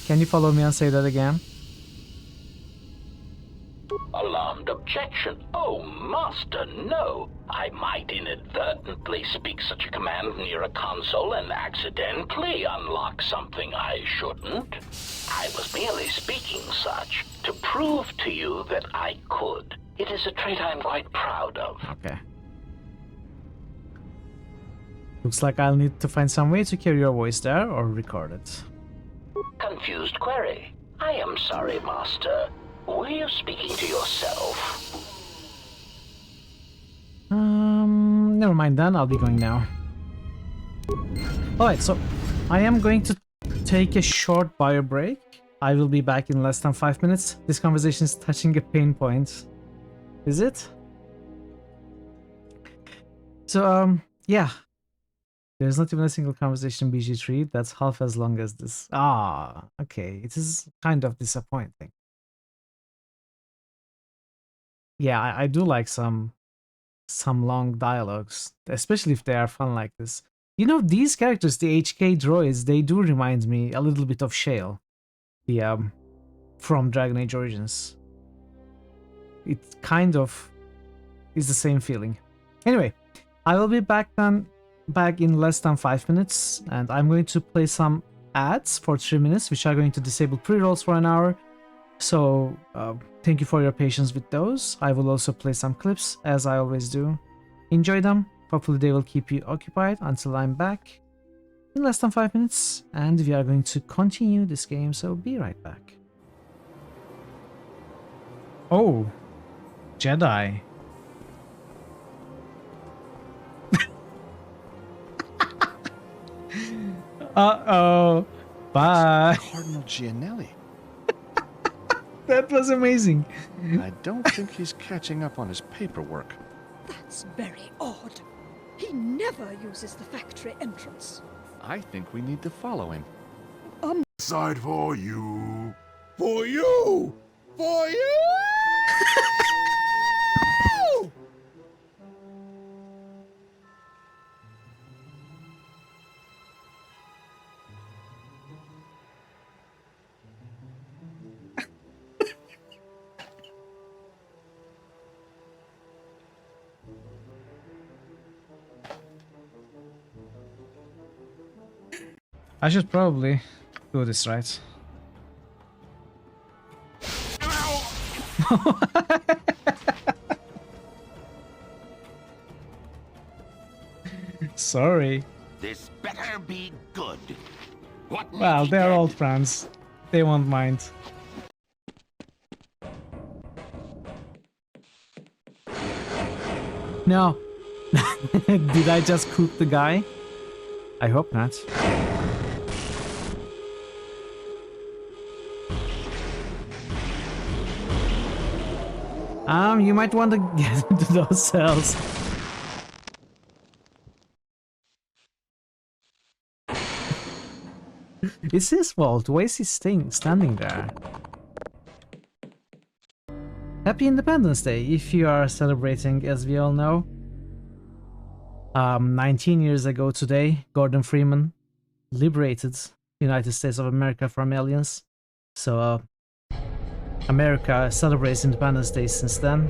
Can you follow me and say that again? Alarmed objection. Oh, Master, no. I might inadvertently speak such a command near a console and accidentally unlock something I shouldn't. I was merely speaking such to prove to you that I could. It is a trait I'm quite proud of. Okay. Looks like I'll need to find some way to carry your voice there or record it. Confused query. I am sorry, Master. Were you speaking to yourself? Never mind then, I'll be going now. Alright, so I am going to take a short bio break. I will be back in less than 5 minutes. This conversation is touching a pain point. Is it? So, yeah. There's not even a single conversation in BG3 that's half as long as this. Ah, okay. It is kind of disappointing. Yeah, I do like some long dialogues, especially if they are fun like this. You know, these characters, the HK droids, they do remind me a little bit of Shale, the from Dragon Age Origins. It kind of is the same feeling. Anyway, I will be back in less than 5 minutes, and I'm going to play some ads for 3 minutes, which are going to disable pre-rolls for an hour. So, thank you for your patience with those. I will also play some clips, as I always do. Enjoy them. Hopefully they will keep you occupied until I'm back in less than 5 minutes. And we are going to continue this game, so be right back. Oh, Jedi. Uh-oh. Bye. Cardinal Gianelli. That was amazing. I don't think he's catching up on his paperwork. That's very odd. He never uses the factory entrance. I think we need to follow him. Side for you. For you! For you! I should probably do this right. Sorry. This better be good. What? Well, they're old friends. They won't mind. No. Did I just cook the guy? I hope not. You might want to get into those cells. It's his fault. Why is he standing there? Happy Independence Day, if you are celebrating, as we all know. 19 years ago today, Gordon Freeman liberated the United States of America from aliens. So, America celebrates Independence Day since then.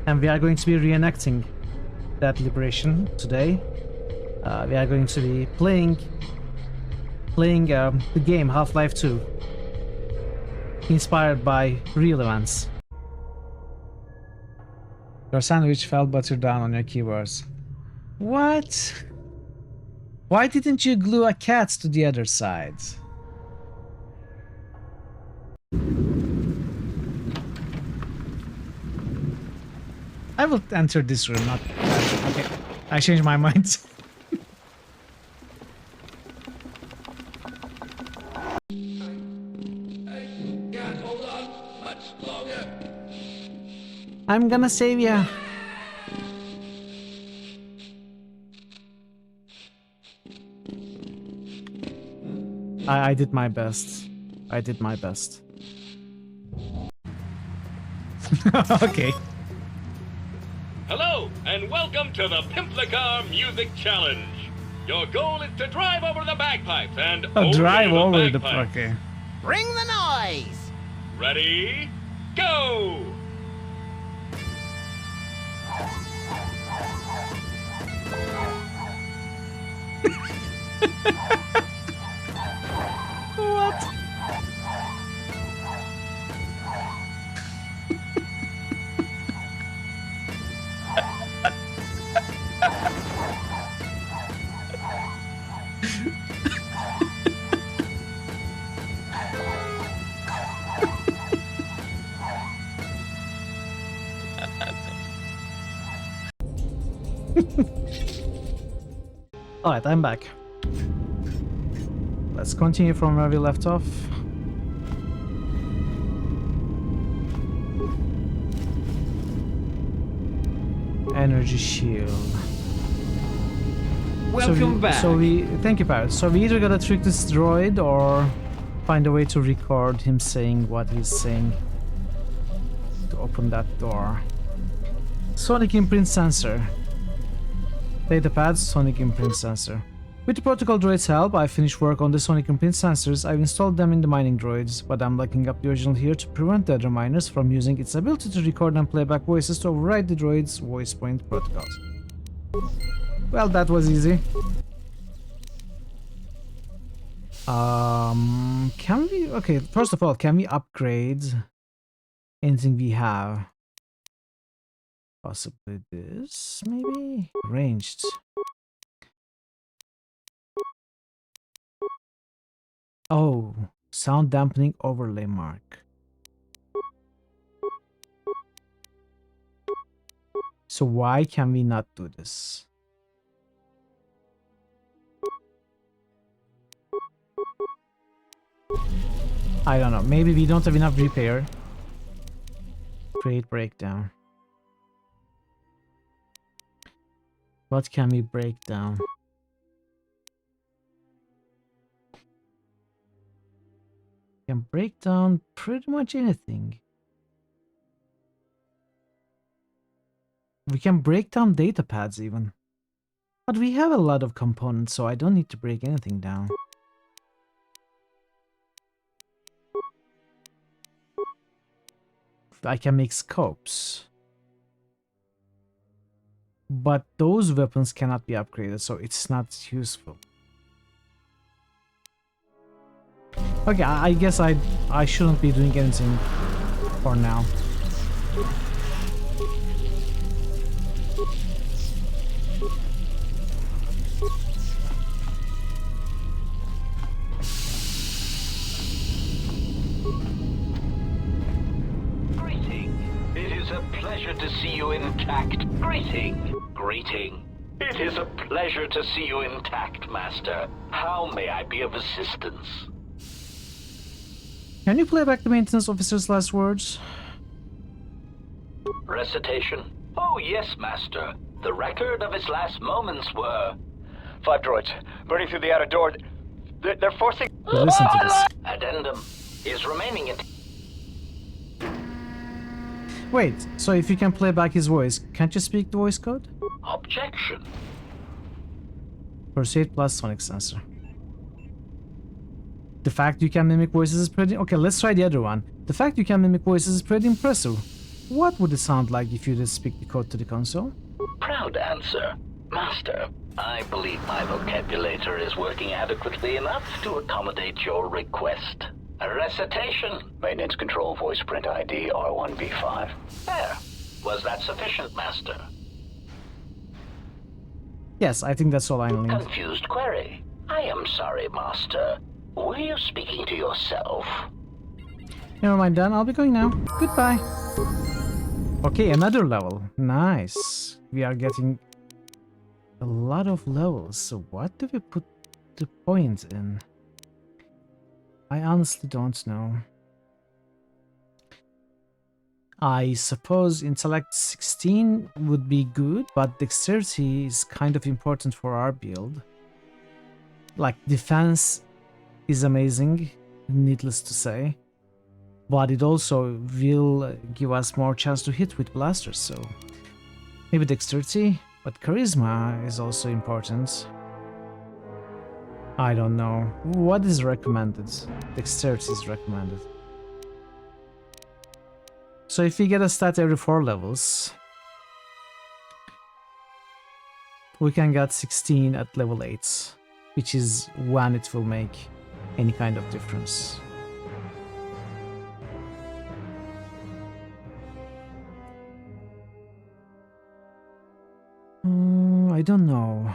And we are going to be reenacting that liberation today. We are going to be playing the game Half-Life 2, inspired by real events. Your sandwich fell butter down on your keyboards. What? Why didn't you glue a cat to the other side? I will enter this room, not that. Okay, I changed my mind. I'm gonna save ya. I did my best. I did my best. Okay. Hello, and welcome to the Pimplicar Music Challenge. Your goal is to drive over the bagpipes and Drive over the bagpipes. okay. Bring the noise. Ready? Go! What? Alright, I'm back. Let's continue from where we left off. Energy shield. Welcome back. Thank you, Parrot. So we either gotta trick this droid or find a way to record him saying what he's saying to open that door. Sonic imprint sensor. Datapad, sonic imprint sensor. With the protocol droid's help, I finished work on the sonic imprint sensors. I've installed them in the mining droids, but I'm locking up the original here to prevent the other miners from using its ability to record and play back voices to override the droid's voice point protocols. Well, that was easy. Can we... Okay, first of all, can we upgrade anything we have? Possibly this, maybe? Ranged. Oh, sound dampening overlay mark. So why can we not do this? I don't know, maybe we don't have enough repair. Create breakdown. What can we break down? We can break down pretty much anything. We can break down data pads even. But we have a lot of components, so I don't need to break anything down. I can make scopes. But those weapons cannot be upgraded, so it's not useful. Okay, I guess I shouldn't be doing anything for now. It is a pleasure to see you intact. Greeting. It is a pleasure to see you intact, Master. How may I be of assistance? Can you play back the maintenance officer's last words? Recitation? Oh, yes, Master. The record of his last moments were... 5 droids, burning through the outer door. They're forcing... Listen to this. Addendum is remaining in... Wait, so if you can play back his voice, can't you speak the voice code? Objection. Persuade plus sonic sensor. The fact you can mimic voices is pretty... Okay, let's try the other one. The fact you can mimic voices is pretty impressive. What would it sound like if you just speak the code to the console? Proud answer. Master, I believe my vocabulator is working adequately enough to accommodate your request. A recitation. Maintenance control voice print ID R1B5. There. Was that sufficient, Master? Yes, I think that's all I need. Confused query. I am sorry, Master. Were you speaking to yourself? Never mind, Dan. I'll be going now. Goodbye. Okay, another level. Nice. We are getting a lot of levels. So what do we put the points in? I honestly don't know. I suppose intellect 16 would be good, but dexterity is kind of important for our build. Like, defense is amazing, needless to say, but it also will give us more chance to hit with blasters, so maybe dexterity, but charisma is also important. I don't know. What is recommended? Dexterity is recommended. So if we get a stat every 4 levels, we can get 16 at level 8, which is when it will make any kind of difference. I don't know.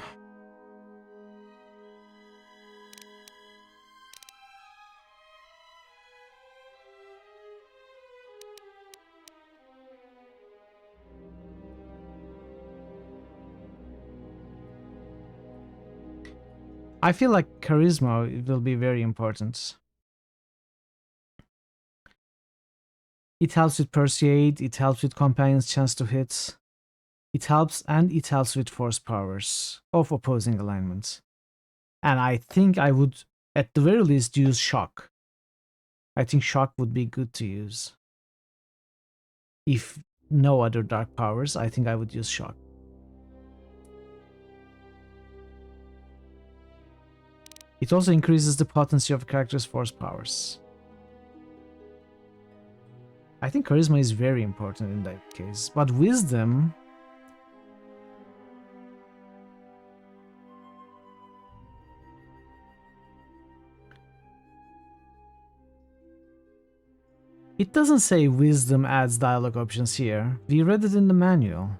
I feel like charisma will be very important. It helps with persuade, it helps with companions' chance to hit. It helps with force powers of opposing alignments. And I think I would, at the very least, use shock. I think shock would be good to use. If no other dark powers, I think I would use shock. It also increases the potency of a character's force powers. I think charisma is very important in that case, but wisdom... It doesn't say wisdom adds dialogue options here. We read it in the manual.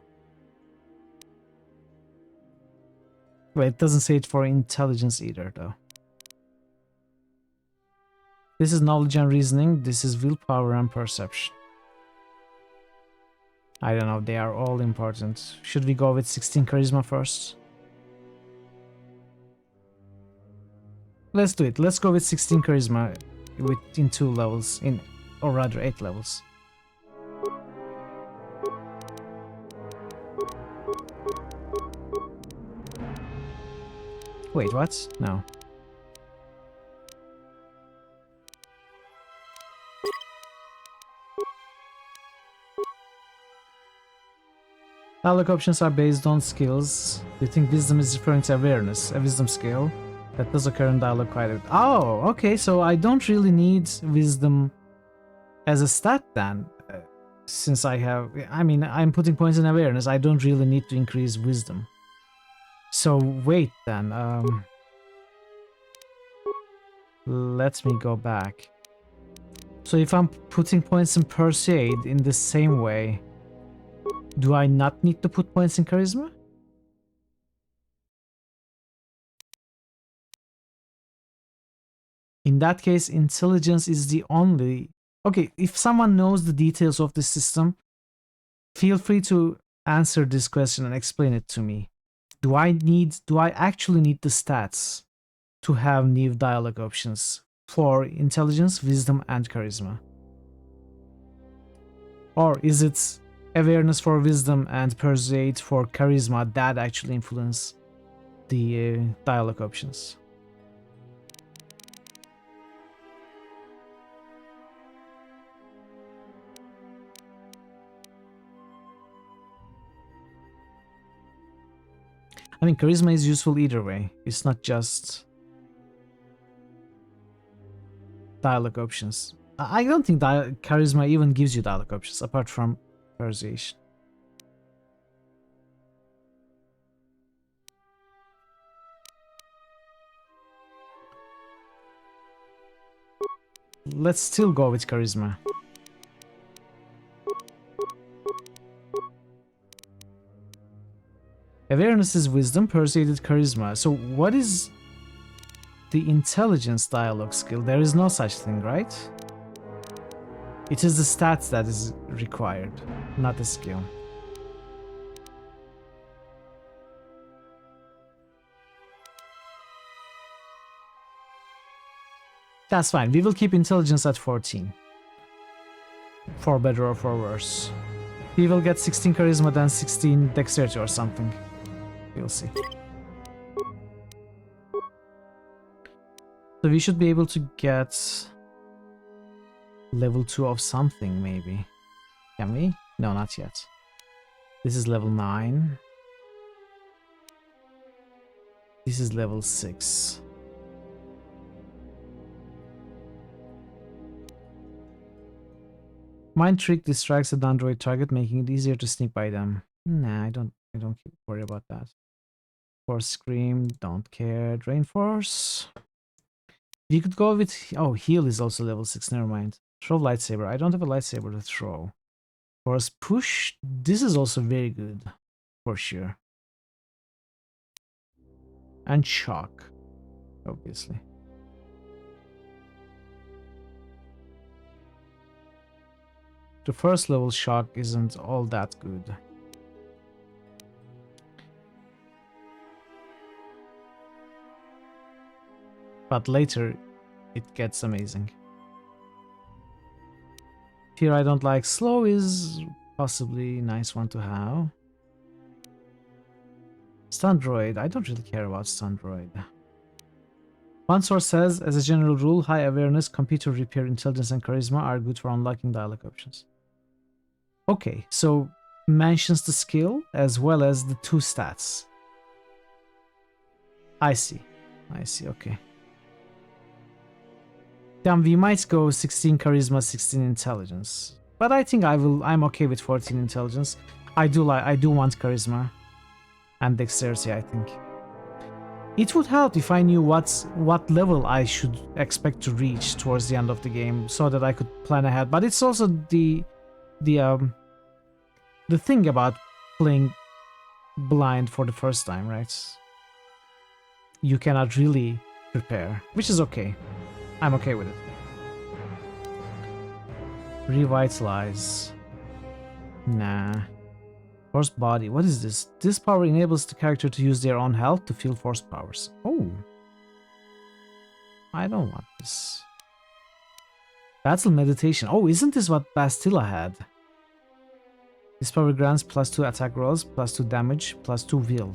Well, it doesn't say it for intelligence either, though. This is knowledge and reasoning, this is willpower and perception. I don't know, they are all important. Should we go with 16 charisma first? Let's do it. Let's go with 16 charisma in 2 levels, or rather 8 levels. Wait, what? No. Dialogue options are based on skills. Do you think wisdom is referring to awareness, a wisdom skill that does occur in dialogue quite a bit? Oh, okay, so I don't really need wisdom as a stat then, since I'm putting points in awareness, I don't really need to increase wisdom. So wait then, let me go back. So if I'm putting points in persuade in the same way, do I not need to put points in charisma? In that case, intelligence is the only... Okay, if someone knows the details of the system, feel free to answer this question and explain it to me. Do I actually need the stats to have new dialogue options for intelligence, wisdom, and charisma? Or is it awareness for wisdom and persuade for charisma that actually influence the dialogue options. I mean, charisma is useful either way. It's not just dialogue options. I don't think charisma even gives you dialogue options apart from persuasion. Let's still go with charisma. Awareness is wisdom, persuaded charisma. So what is the intelligence dialogue skill? There is no such thing, right? It is the stats that is required, not the skill. That's fine. We will keep intelligence at 14. For better or for worse. We will get 16 charisma, then 16 dexterity or something. We'll see. So we should be able to get level 2 of something, maybe. Can we? No, not yet. This is level 9. This is level 6. Mind trick distracts the android target, making it easier to sneak by them. Nah, I don't worry about that. Force scream, don't care. Drain force. We could go with... Oh, heal is also level 6, never mind. Throw lightsaber. I don't have a lightsaber to throw. Force push. This is also very good. For sure. And shock. Obviously. The first level shock isn't all that good. But later, it gets amazing. Fear I don't like. Slow is possibly a nice one to have. Stun droid. I don't really care about stun droid. One source says, as a general rule, high awareness, computer repair, intelligence, and charisma are good for unlocking dialogue options. Okay, so mentions the skill as well as the 2 stats. I see, okay. Then we might go 16 charisma, 16 intelligence. But I think I'm okay with 14 intelligence. I do want charisma and dexterity, I think. It would help if I knew what level I should expect to reach towards the end of the game so that I could plan ahead. But it's also the thing about playing blind for the first time, right? You cannot really prepare, which is okay. I'm okay with it. Revitalize. Nah. Force body. What is this? This power enables the character to use their own health to feel force powers. Oh. I don't want this. Battle meditation. Oh, isn't this what Bastilla had? This power grants +2 attack rolls, +2 damage, +2 will.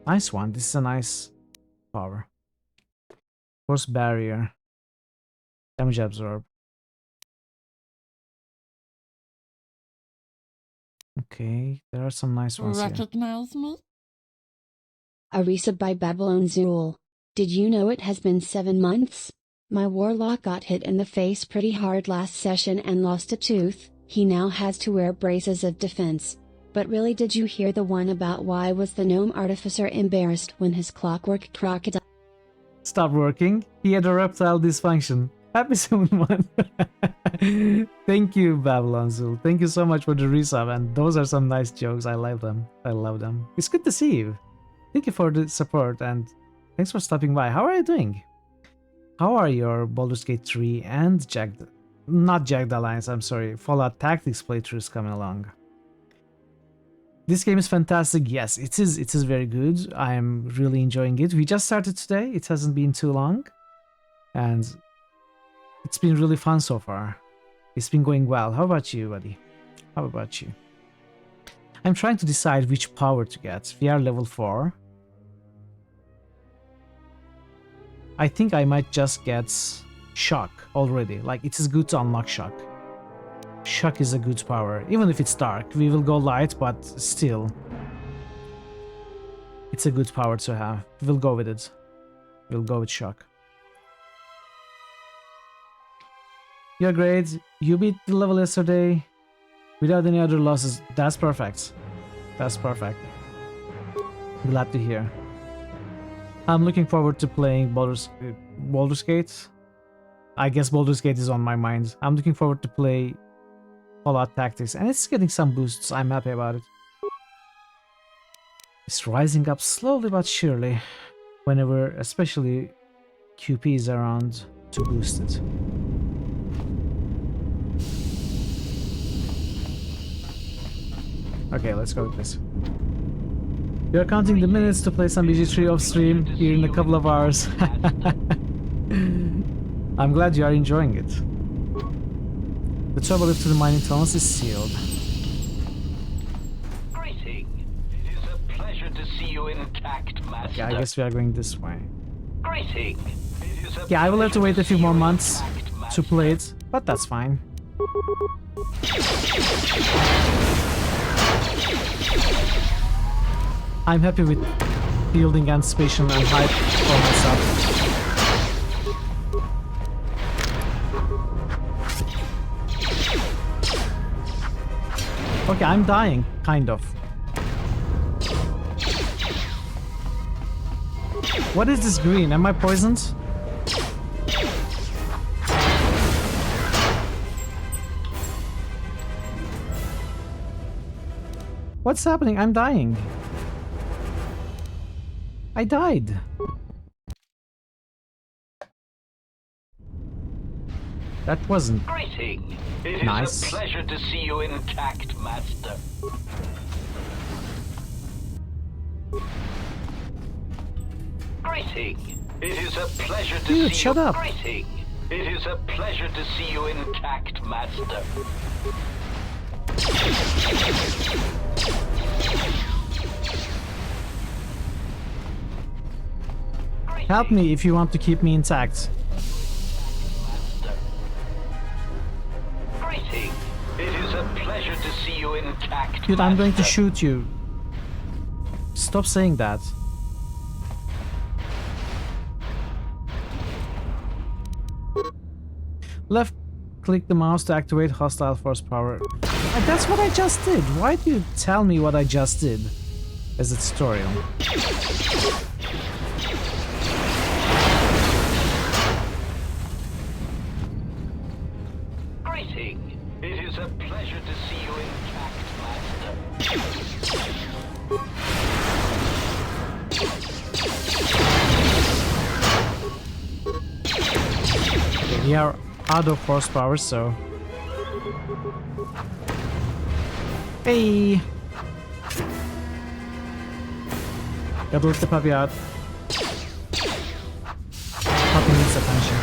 Nice one. This is a nice power. Force barrier. Damage absorb. Okay, there are some nice ones here. Recognize me? Arisa by Babylon Zool. Did you know it has been 7 months? My warlock got hit in the face pretty hard last session and lost a tooth. He now has to wear braces of defense. But really, did you hear the one about why was the gnome artificer embarrassed when his clockwork crocodile stopped working? He had a reptile dysfunction. Happy 7 months. Thank you, Babylon Zool. Thank you so much for the resub, and those are some nice jokes. I love them. I love them. It's good to see you. Thank you for the support, and thanks for stopping by. How are you doing? How are your Baldur's Gate 3 and not Jagged Alliance, I'm sorry, Fallout Tactics playthroughs coming along? This game is fantastic. Yes, it is very good. I am really enjoying it. We just started today. It hasn't been too long. And it's been really fun so far. It's been going well. How about you, buddy? How about you? I'm trying to decide which power to get. We are level 4. I think I might just get Shock already. Like, it is good to unlock Shock. Shock is a good power. Even if it's dark, we will go light, but still. It's a good power to have. We'll go with it. We'll go with Shock. You're great. You beat the level yesterday without any other losses. That's perfect. That's perfect. Glad to hear. I'm looking forward to playing Baldur's Gate. I guess Baldur's Gate is on my mind. I'm looking forward to play Fallout Tactics, and it's getting some boosts. I'm happy about it. It's rising up slowly but surely, whenever especially QP is around to boost it. Okay, let's go with this. We are counting the minutes to play some BG3 off stream here in a couple of hours. I'm glad you are enjoying it. The turbo lift to the mining tunnels is sealed. Greeting. It is a pleasure to see you intact, Master. Okay, I guess we are going this way. Greeting. Yeah, I will have to wait a few more months to play it, but that's fine. I'm happy with building anticipation and hype for myself. Okay, I'm dying, kind of. What is this green? Am I poisoned? What's happening? I'm dying. I died. That wasn't Greeting. It nice. is a pleasure to see you intact, Master. Greeting. It is a pleasure to Dude, see shut you. up. Greeting. It is a pleasure to see you intact, Master. Help me if you want to keep me intact. Greeting. It is a pleasure to see you intact. Dude, I'm going to Master. shoot you. Stop saying that. Left click the mouse to activate hostile force power. That's what I just did. Why do you tell me what I just did as a tutorial? Greeting. It is a pleasure to see you intact, Master. Okay, we are out of force power, so... Hey! Gotta let the puppy out. Puppy needs attention.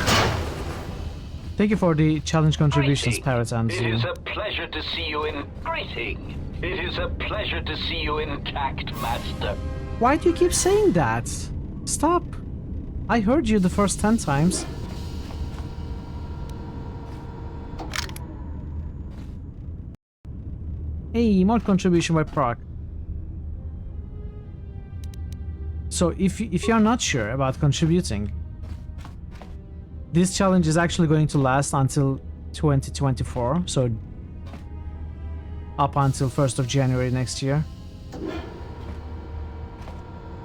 Thank you for the challenge contributions, Parrot and It Zoo. is a pleasure to see you in... Greeting. It is a pleasure to see you intact, Master. Why do you keep saying that? Stop! I heard you the first 10 times. Hey, more contribution by Proc. So if you're not sure about contributing, this challenge is actually going to last until 2024, so up until 1st of January next year.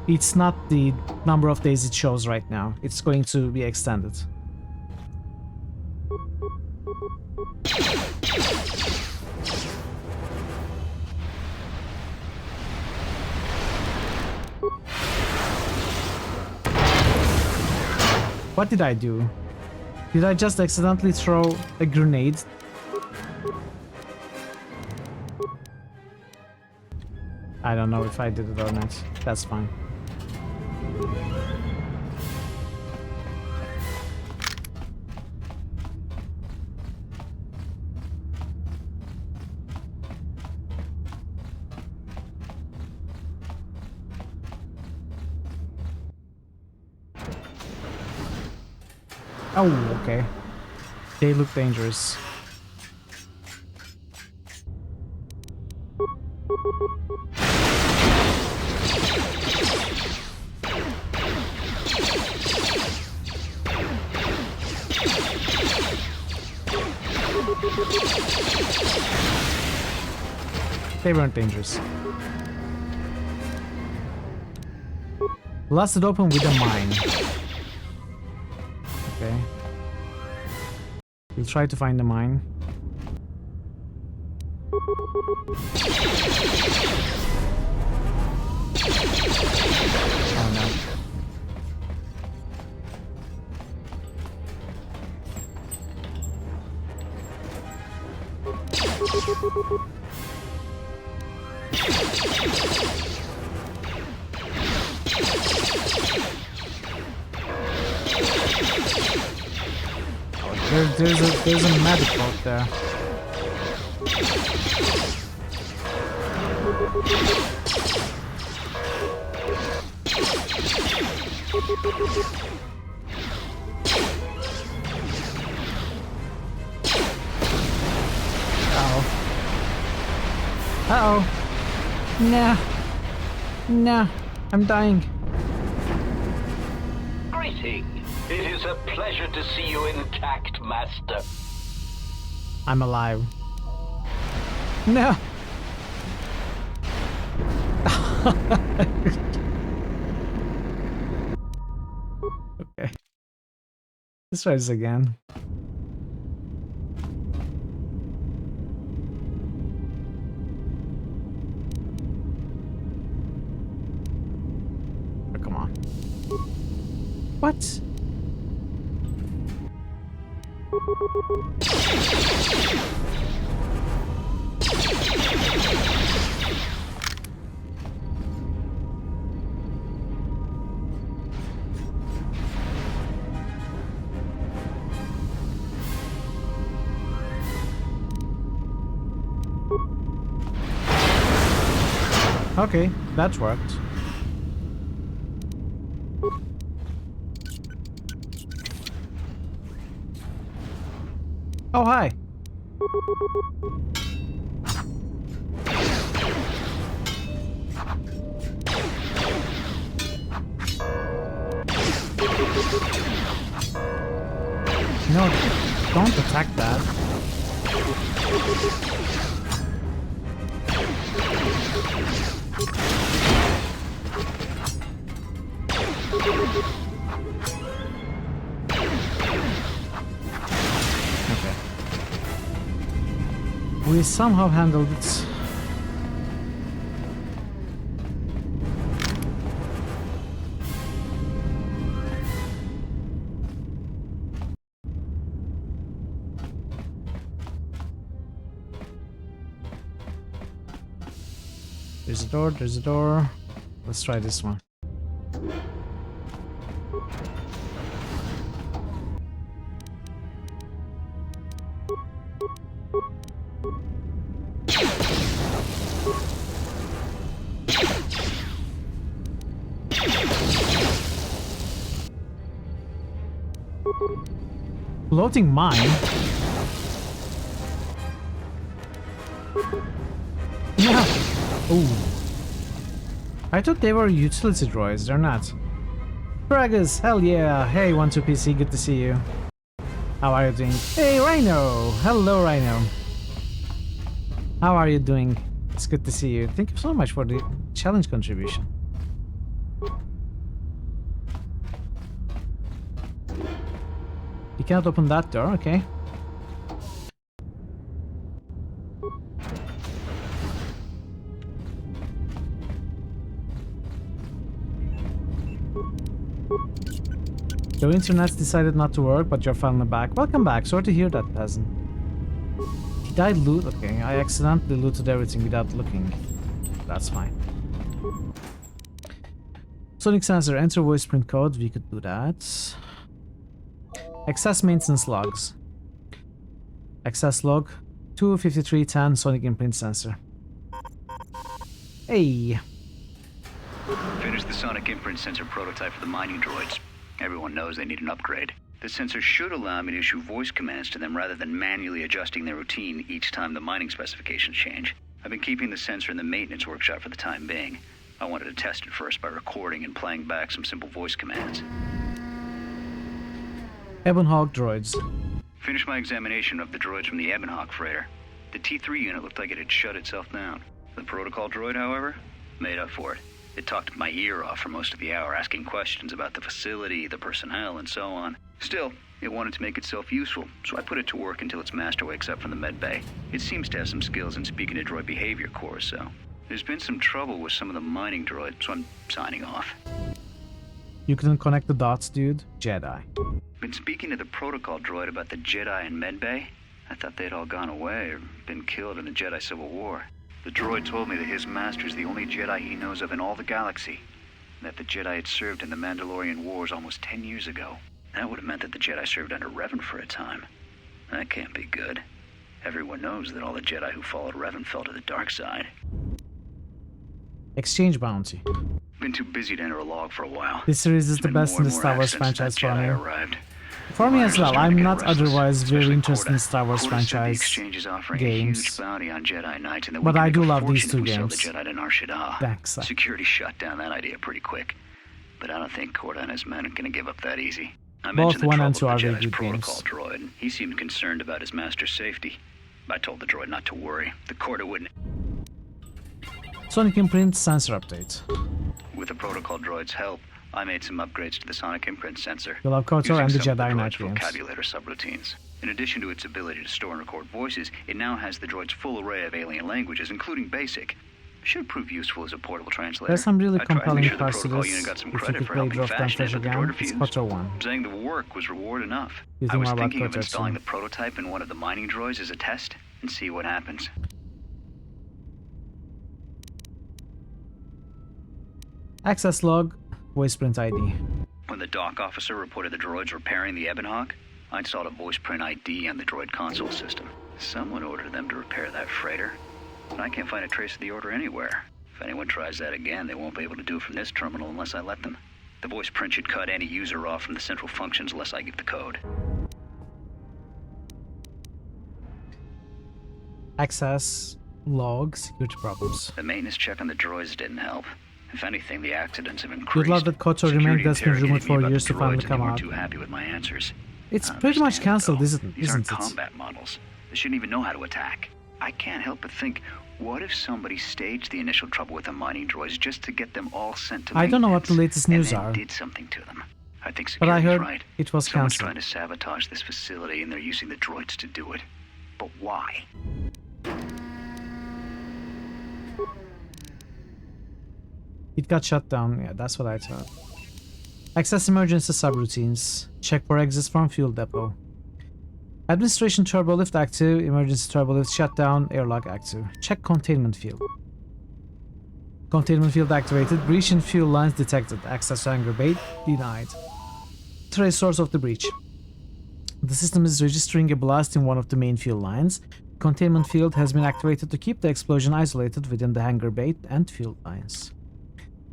It's not the number of days it shows right now. It's going to be extended. What did I do? Did I just accidentally throw a grenade? I don't know if I did it or not. That's fine. Oh, okay. They look dangerous. They weren't dangerous. Blasted open with a mine. Okay. We'll try to find the mine. Oh no. There's a medic out there. Uh-oh. Nah. Nah. I'm dying. Greeting. It is a pleasure to see you intact, Master. I'm alive. No. Okay. Let's try this again. Oh, come on. What? Okay, that worked. Oh, hi. No, don't attack that. Okay. We somehow handled it. There's a door, there's a door. Let's try this one. Floating mine? Yeah. Ooh. I thought they were utility droids, they're not. Bragus, hell yeah. Hey, 12PC, good to see you. How are you doing? Hey, Rhino! Hello, Rhino. How are you doing? It's good to see you. Thank you so much for the challenge contribution. You cannot open that door, okay. Your internet's decided not to work, but you're finally back. Welcome back. Sorry to hear that, peasant. Did I loot? Okay, I accidentally looted everything without looking. That's fine. Sonic sensor, enter voice print code. We could do that. Access maintenance logs. Access log 25310 Sonic imprint sensor. Hey. Finished the Sonic imprint sensor prototype for the mining droids. Everyone knows they need an upgrade. The sensor should allow me to issue voice commands to them rather than manually adjusting their routine each time the mining specifications change. I've been keeping the sensor in the maintenance workshop for the time being. I wanted to test it first by recording and playing back some simple voice commands. Ebon Hawk droids. Finished my examination of the droids from the Ebon Hawk freighter. The T3 unit looked like it had shut itself down. The protocol droid, however, made up for it. It talked my ear off for most of the hour, asking questions about the facility, the personnel, and so on. Still, it wanted to make itself useful, so I put it to work until its master wakes up from the med bay. It seems to have some skills in speaking to droid behavior course, so there's been some trouble with some of the mining droids, so I'm signing off. You couldn't connect the dots, dude? Jedi. Been speaking to the protocol droid about the Jedi in med bay. I thought they'd all gone away or been killed in the Jedi Civil War. The droid told me that his master's the only Jedi he knows of in all the galaxy, and that the Jedi had served in the Mandalorian Wars almost 10 years ago. That would have meant that the Jedi served under Revan for a time. That can't be good. Everyone knows that all the Jedi who followed Revan fell to the dark side. Exchange bounty. Been too busy to enter a log for a while. This series is the best in the Star Wars franchise for me. For me as well, I'm not otherwise very interested in Star Wars franchise games, but I do love these two games. Thanks. Security shut down that idea pretty quick, but I don't think Corda and his men are going to give up that easy. I Both 1 and 2 are very Jedi's good protocol games. droid. He seemed concerned about his master's safety. I told the droid not to worry. The Corda wouldn't. Sonic Imprint sensor update. With the protocol droid's help, I made some upgrades to the sonic imprint sensor. You love KOTOR and the using some Jedi of Knight the droid's games. vocabulary subroutines. In addition to its ability to store and record voices, it now has the droid's full array of alien languages, including Basic. Should prove useful as a portable translator. There's some really I tried to make compelling sure the parts to protocol this. unit got some If you credit could for play helping Draft and fashion it, Flash but the again, droid it's refused, KOTOR 1. saying the work was reward enough. You I think was more about thinking of KOTOR installing too. the prototype in one of the mining droids as a test and see what happens. Access log, voice print ID. When the dock officer reported the droids repairing the Ebon Hawk, I installed a voice print ID on the droid console system. Someone ordered them to repair that freighter, but I can't find a trace of the order anywhere. If anyone tries that again, they won't be able to do it from this terminal unless I let them. The voice print should cut any user off from the central functions unless I give the code. Access log, security problems. The maintenance check on the droids didn't help. If anything, the accidents have increased. You'd love that KOTOR remained that's been rumored for years to finally come out. Too happy with my answers. It's pretty much cancelled, isn't These aren't it? combat models. They shouldn't even know how to attack. I can't help but think, what if somebody staged the initial trouble with the mining droids just to get them all sent to I don't know what the maintenance latest news and then are. did something to them? I think But I security's heard right. it was Someone's cancelled. trying to sabotage this facility and they're using the droids to do it. But why? It got shut down, yeah, that's what I thought. Access emergency subroutines. Check for exits from fuel depot. Administration turbolift active, emergency turbolift shut down, airlock active. Check containment field. Containment field activated, breach in fuel lines detected. Access to hangar bay denied. Trace source of the breach. The system is registering a blast in one of the main fuel lines. Containment field has been activated to keep the explosion isolated within the hangar bay and fuel lines.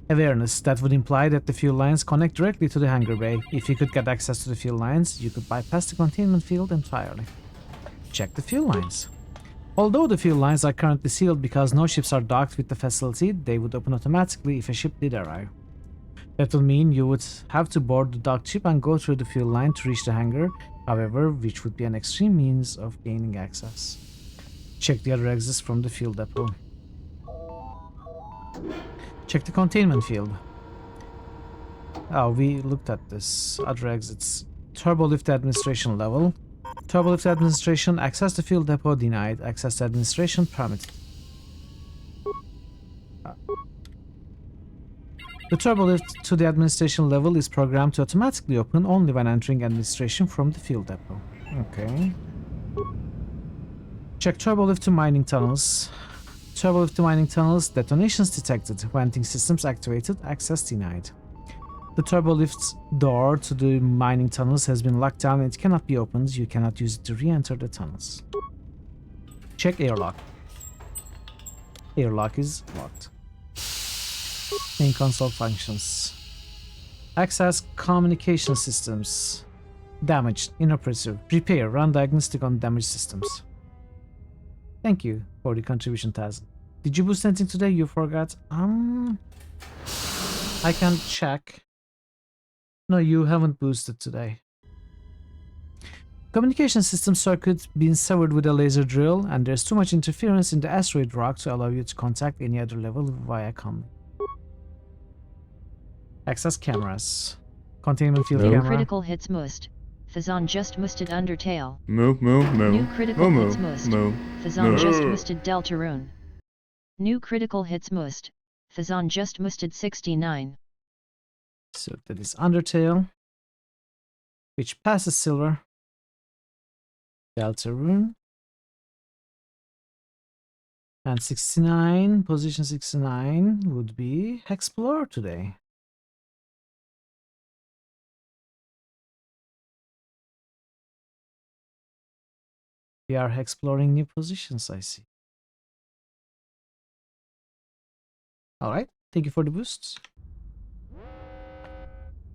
Awareness. That would imply that the fuel lines connect directly to the hangar bay. If you could get access to the fuel lines, you could bypass the containment field entirely. Check the fuel lines. Although the fuel lines are currently sealed because no ships are docked with the facility, they would open automatically if a ship did arrive. That will mean you would have to board the docked ship and go through the fuel line to reach the hangar, however, which would be an extreme means of gaining access. Check the other exits from the fuel depot. Check the containment field. Oh, we looked at this. Other exits. Turbolift administration level. Turbolift administration, access to fuel depot denied. Access to administration permitted. The turbolift to the administration level is programmed to automatically open only when entering administration from the fuel depot. Okay. Check turbolift to mining tunnels. Turbolift to mining tunnels, detonations detected. Venting systems activated, access denied. The turbolift's door to the mining tunnels has been locked down and it cannot be opened. You cannot use it to re-enter the tunnels. Check airlock. Airlock is locked. Main console functions. Access communication systems. Damaged, inoperative. Repair, run diagnostic on damaged systems. Thank you for the contribution, Taz. Did you boost anything today? You forgot? I can check. No, you haven't boosted today. Communication system circuit being severed with a laser drill, and there's too much interference in the asteroid rock to allow you to contact any other level via comm. Access cameras. Containment field camera. Critical hits must. Fazan just musted Undertale. Moo. New critical hits must. Moo. Fazan just musted Deltarune. New critical hits must. Fazan just musted 69. So that is Undertale, which passes Silver. Deltarune. And 69, position 69 would be Explorer today. We are exploring new positions, I see. Alright, thank you for the boosts.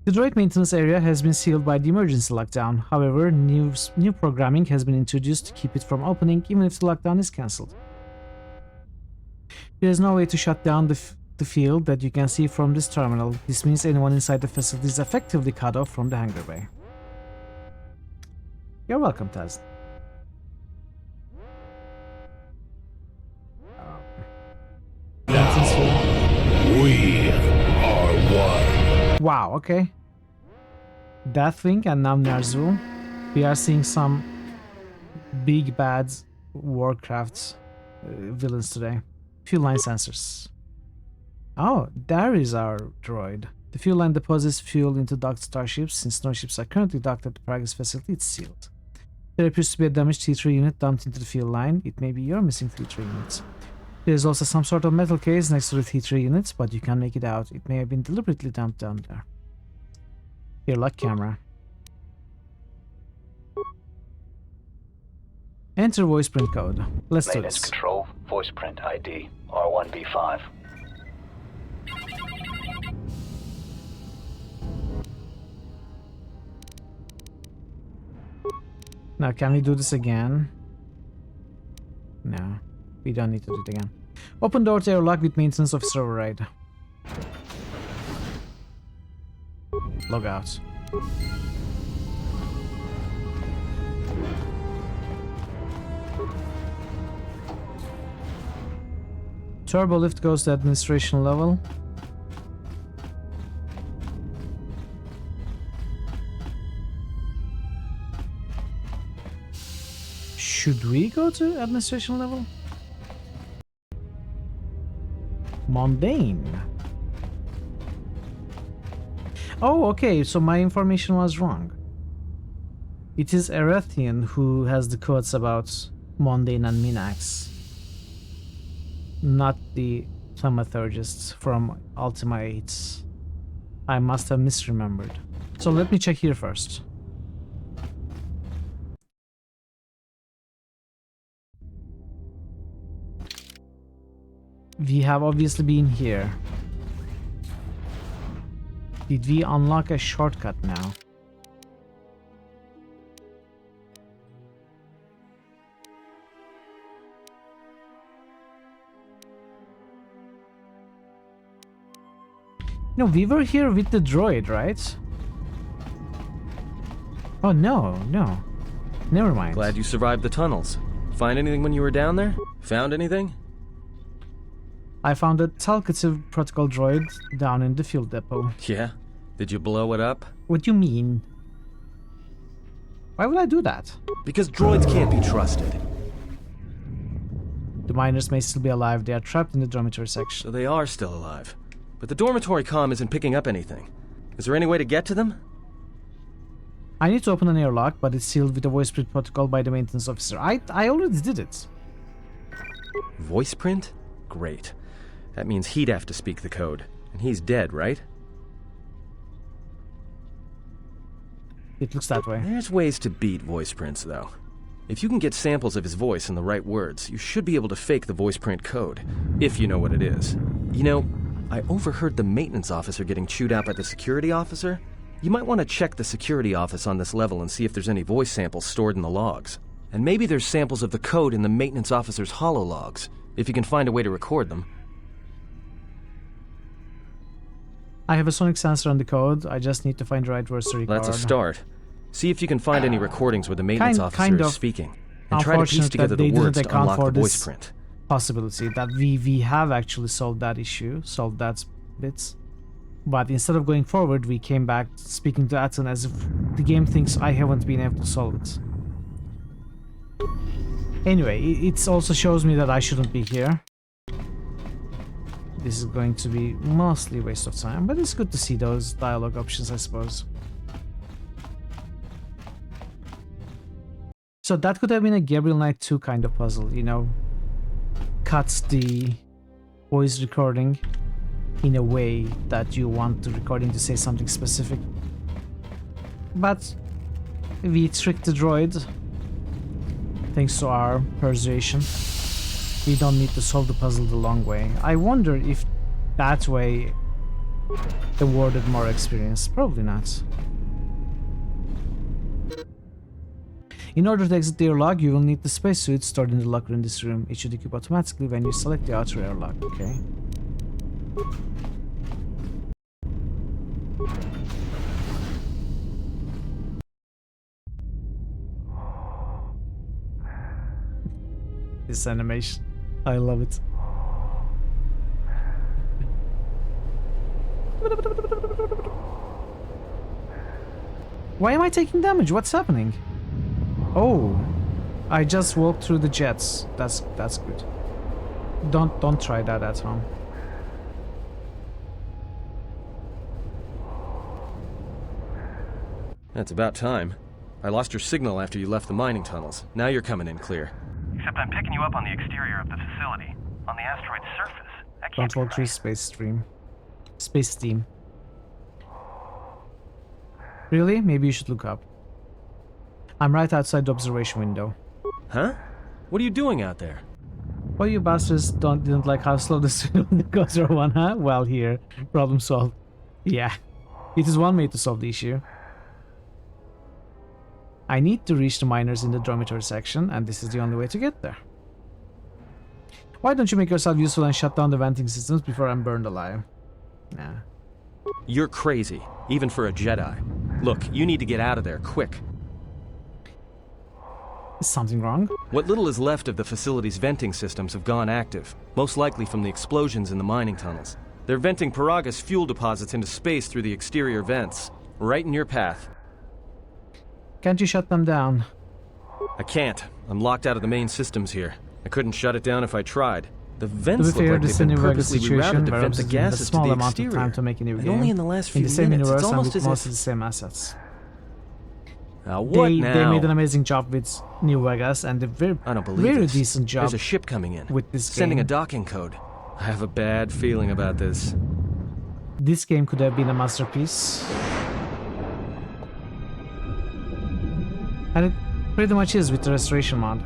The droid maintenance area has been sealed by the emergency lockdown. However, new programming has been introduced to keep it from opening even if the lockdown is cancelled. There is no way to shut down the field that you can see from this terminal. This means anyone inside the facility is effectively cut off from the hangar bay. You're welcome, Taz. We are one. Wow, okay. Deathwing and now Ner'zhul. We are seeing some big bad Warcraft villains today. Fuel line sensors. Oh, there is our droid. The fuel line deposits fuel into docked starships. Since no ships are currently docked at the Pragus facility, it's sealed. There appears to be a damaged T3 unit dumped into the fuel line. It may be your missing T3 units. There is also some sort of metal case next to the T3 units, but you can't make it out. It may have been deliberately dumped down there. Airlock camera. Enter voice print code. Let's do Maintenance this. control, voice print ID, R1B5. Now, can we do this again? No, we don't need to do it again. Open door to airlock with maintenance officer override. Log out. Turbo lift goes to administration level. Should we go to administration level? Mundane. Oh, okay, so my information was wrong. It is Erethian who has the codes about Mundane and Minax, not the thaumaturgists from Ultima 8. I must have misremembered. So let me check here first. We have obviously been here. Did we unlock a shortcut now? No, we were here with the droid, right? Oh, no. Never mind. Glad you survived the tunnels. Find anything when you were down there? Found anything? I found a talkative protocol droid down in the fuel depot. Yeah? Did you blow it up? What do you mean? Why would I do that? Because droids can't be trusted. The miners may still be alive. They are trapped in the dormitory section. So they are still alive. But the dormitory comm isn't picking up anything. Is there any way to get to them? I need to open an airlock, but it's sealed with a voice print protocol by the maintenance officer. I already did it. Voice print? Great. That means he'd have to speak the code. And he's dead, right? It looks that way. There's ways to beat voice prints, though. If you can get samples of his voice and the right words, you should be able to fake the voice print code, if you know what it is. You know, I overheard the maintenance officer getting chewed out by the security officer. You might want to check the security office on this level and see if there's any voice samples stored in the logs. And maybe there's samples of the code in the maintenance officer's holologs, if you can find a way to record them. I have a sonic sensor on the code. I just need to find the right words to record. That's a start. See if you can find any recordings where the maintenance officer is speaking. And try to piece together the words to unlock the voice print. Possibility that we have actually solved that issue, solved that bit. But instead of going forward, we came back speaking to Atten as if the game thinks I haven't been able to solve it. Anyway, it also shows me that I shouldn't be here. This is going to be mostly a waste of time, but it's good to see those dialogue options, I suppose. So that could have been a Gabriel Knight 2 kind of puzzle, you know. Cut the voice recording in a way that you want the recording to say something specific. But we tricked the droid. Thanks to our persuasion. We don't need to solve the puzzle the long way. I wonder if that way awarded more experience. Probably not. In order to exit the airlock, you will need the spacesuit stored in the locker in this room. It should equip automatically when you select the outer airlock, okay? This animation, I love it. Why am I taking damage? What's happening? Oh, I just walked through the jets. That's good. Don't try that at home. That's about time. I lost your signal after you left the mining tunnels. Now you're coming in clear. Except I'm picking you up on the exterior of the facility, on the asteroid's surface. That can't Don't be walk through Space Steam. Really? Maybe you should look up. I'm right outside the observation window. Huh? What are you doing out there? Well, you bastards didn't like how slow the signal goes or one, huh? Well, here. Problem solved. Yeah. It is one way to solve the issue. I need to reach the miners in the dormitory section, and this is the only way to get there. Why don't you make yourself useful and shut down the venting systems before I'm burned alive? Nah. You're crazy, even for a Jedi. Look, you need to get out of there, quick. Is something wrong? What little is left of the facility's venting systems have gone active, most likely from the explosions in the mining tunnels. They're venting Paraga's fuel deposits into space through the exterior vents, right in your path. Can't you shut them down? I can't. I'm locked out of the main systems here. I couldn't shut it down if I tried. The vents look like they've been purposely rerouted to vent the gases to the exterior. Time to make a new and game. only in the last few in the same minutes, universe it's almost and with as most if... of the same assets. What now? They made an amazing job with New Vegas and a very decent job. There's a ship coming in. With this sending game. A docking code. I have a bad feeling about this. This game could have been a masterpiece. And it pretty much is with the restoration mod.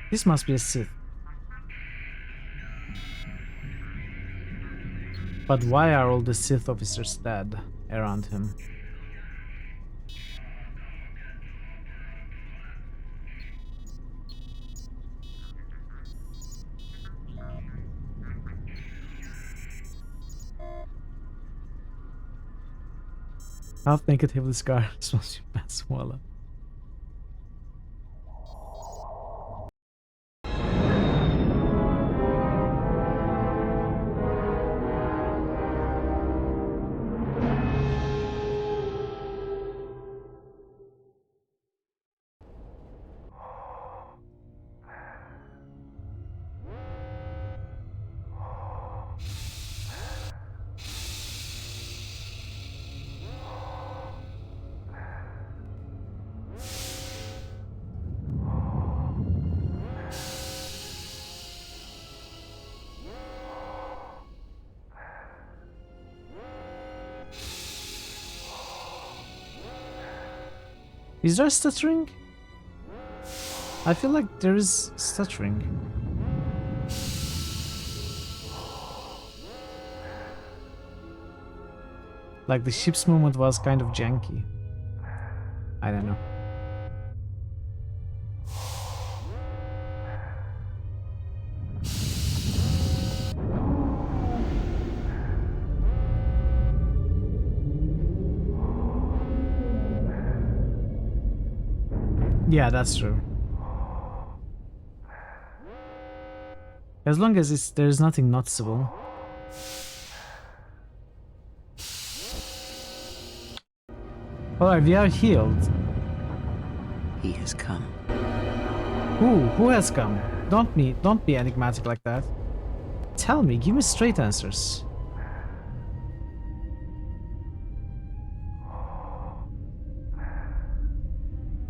This must be a Sith. But why are all the Sith officers dead around him? Half naked, heavily scarred, smells you bad swallow. Is there stuttering? I feel like there is stuttering. Like the ship's movement was kind of janky. I don't know. Yeah, that's true. As long as there's nothing noticeable. Alright, we are healed. He has come. Who has come? Don't be enigmatic like that. Tell me, give me straight answers.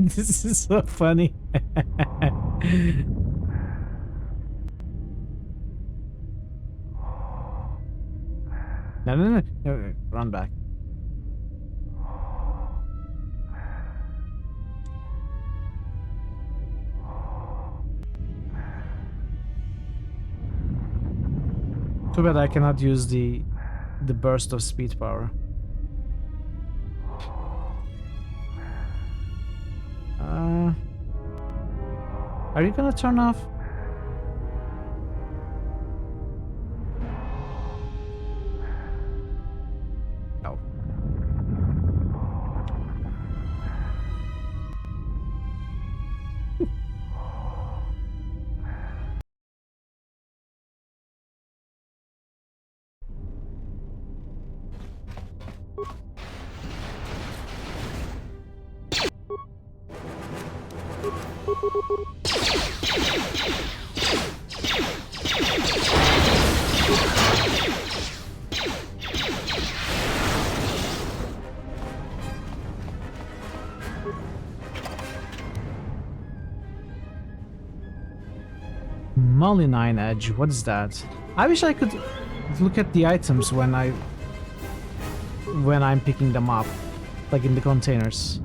This is so funny. No, run back. Too bad I cannot use the burst of speed power. Are you gonna turn off? No. Molinine edge, what is that? I wish I could look at the items when I'm picking them up, like in the containers.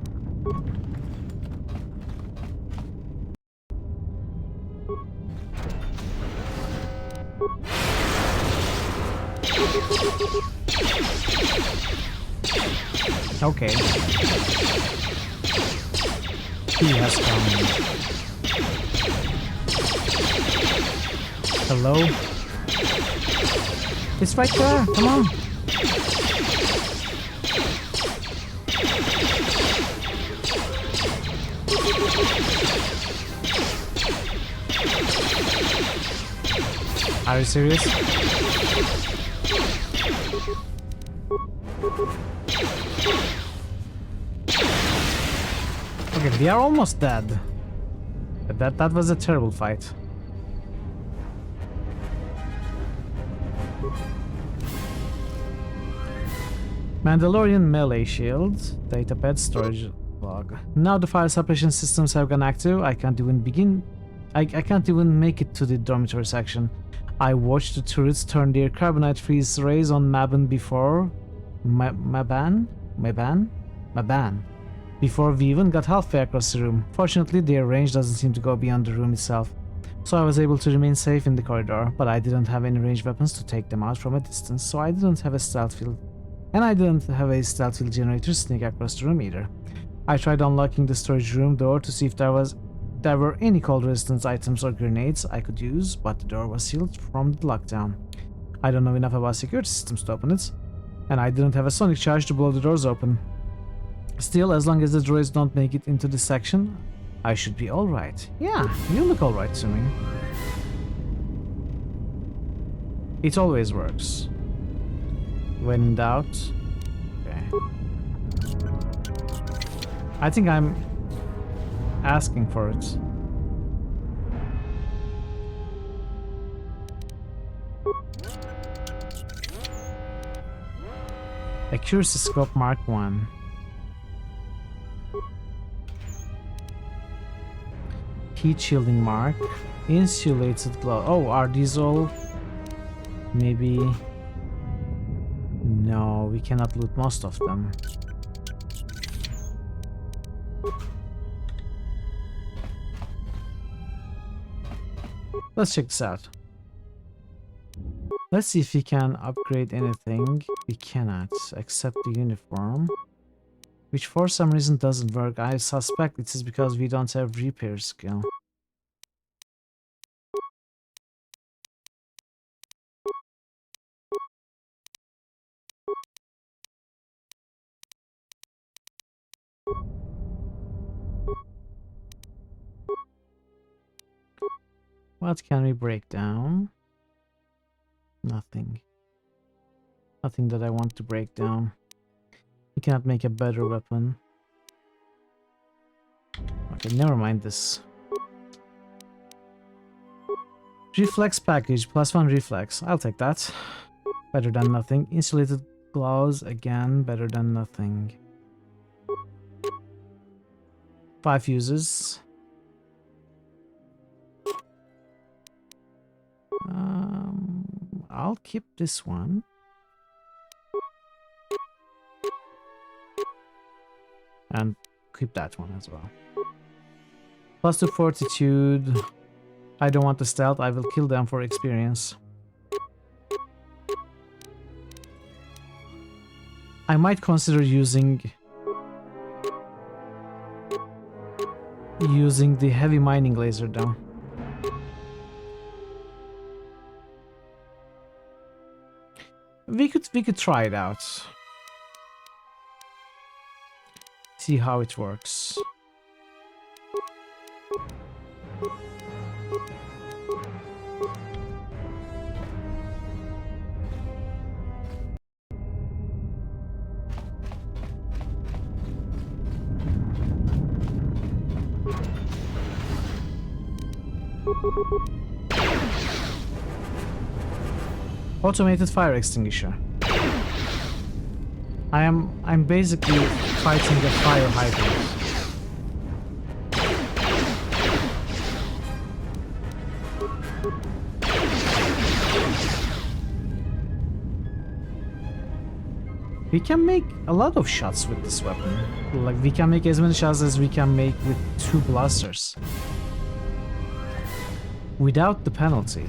Okay. He has come. Hello? It's right there, come on! Are you serious? Okay, we are almost dead. That was a terrible fight. Mandalorian melee shield, datapad, storage log. Now the fire suppression systems have gone active. I can't even begin. I can't even make it to the dormitory section. I watched the turrets turn their carbonite freeze rays on Maban before Maban before we even got halfway across the room. Fortunately, their range doesn't seem to go beyond the room itself, so I was able to remain safe in the corridor. But I didn't have any ranged weapons to take them out from a distance, so I didn't have a stealth field. And I didn't have a stealth field generator to sneak across the room either. I tried unlocking the storage room door to see if there were any cold resistance items or grenades I could use, but the door was sealed from the lockdown. I don't know enough about security systems to open it, and I didn't have a sonic charge to blow the doors open. Still, as long as the droids don't make it into this section, I should be alright. Yeah, you look alright to me. It always works. When in doubt. Okay. I think I'm asking for it. Accuracy scope Mark 1. Heat shielding mark. Insulated glove. Oh, are these all? Maybe. No, we cannot loot most of them. Let's check this out. Let's see if we can upgrade anything. We cannot, except the uniform, which for some reason doesn't work. I suspect it is because we don't have repair skill. What can we break down? Nothing. Nothing that I want to break down. We cannot make a better weapon. Okay, never mind this. Reflex package, +1 reflex. I'll take that. Better than nothing. Insulated gloves, again, better than nothing. 5 uses. I'll keep this one. And keep that one as well. +2 fortitude. I don't want the stealth. I will kill them for experience. I might consider using the heavy mining laser though. We could try it out. See how it works. Automated fire extinguisher. I'm basically fighting a fire hydrant. We can make a lot of shots with this weapon. Like, we can make as many shots as we can make with 2 blasters. Without the penalty.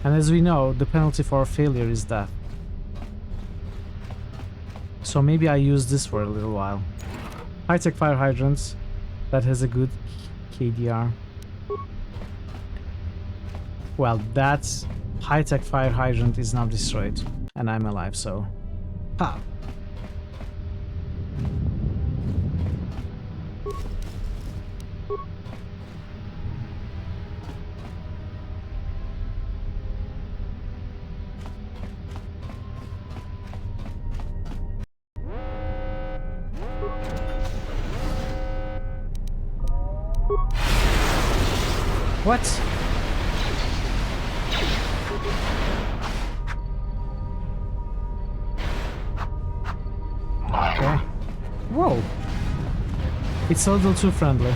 And as we know, the penalty for failure is death. So maybe I use this for a little while. High-tech fire hydrants. That has a good KDR. Well, that high-tech fire hydrant is now destroyed. And I'm alive, so... Ha! What? Okay. Whoa! It's a little too friendly.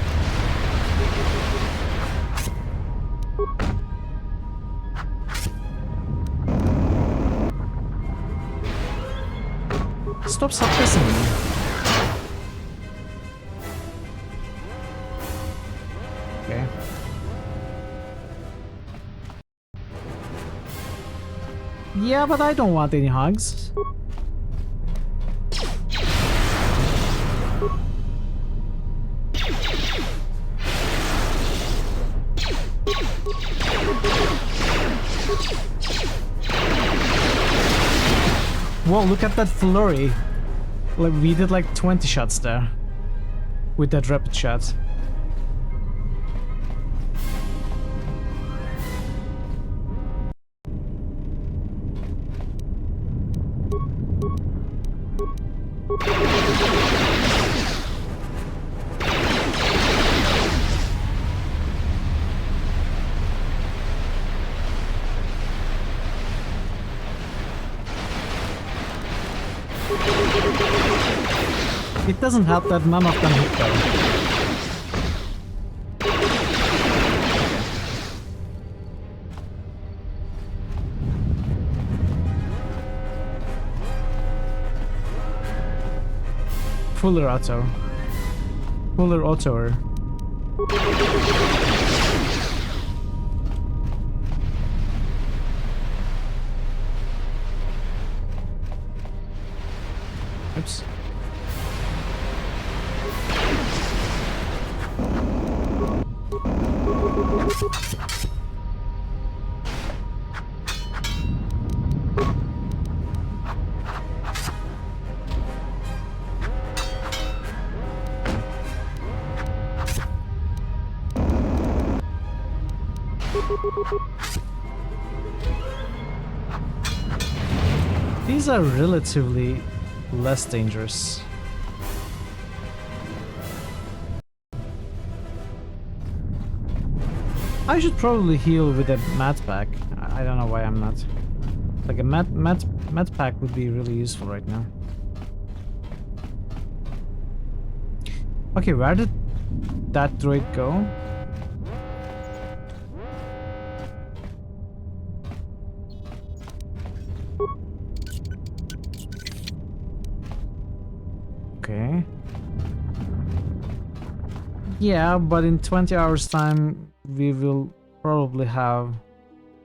Stop suppressing me. Okay. Yeah, but I don't want any hugs. Whoa, look at that flurry. Like, we did like 20 shots there. With that rapid shot. It doesn't help that none of them hit though. Fuller auto. Fuller autoer. These are relatively less dangerous. I should probably heal with a med pack. I don't know why I'm not. Like a med pack would be really useful right now. Okay, where did that droid go? Okay. Yeah, but in 20 hours time we will probably have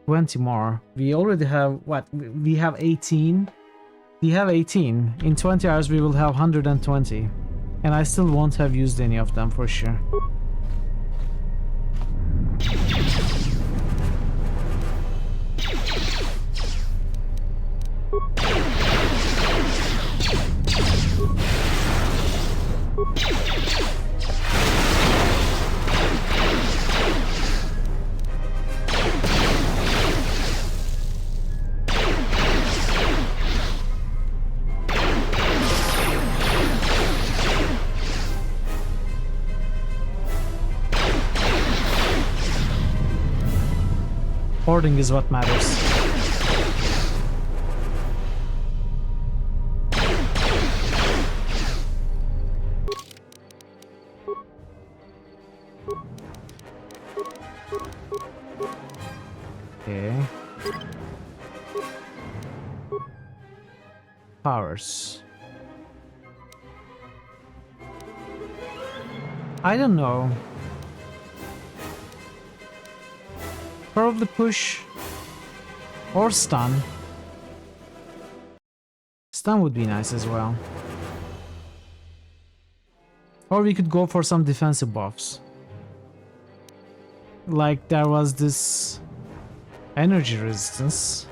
20 more. We already have what? We have 18. We have 18. In 20 hours we will have 120. And I still won't have used any of them for sure. Hoarding is what matters. Okay. Powers. I don't know. Probably push or stun. Stun would be nice as well. Or we could go for some defensive buffs. Like there was this energy resistance.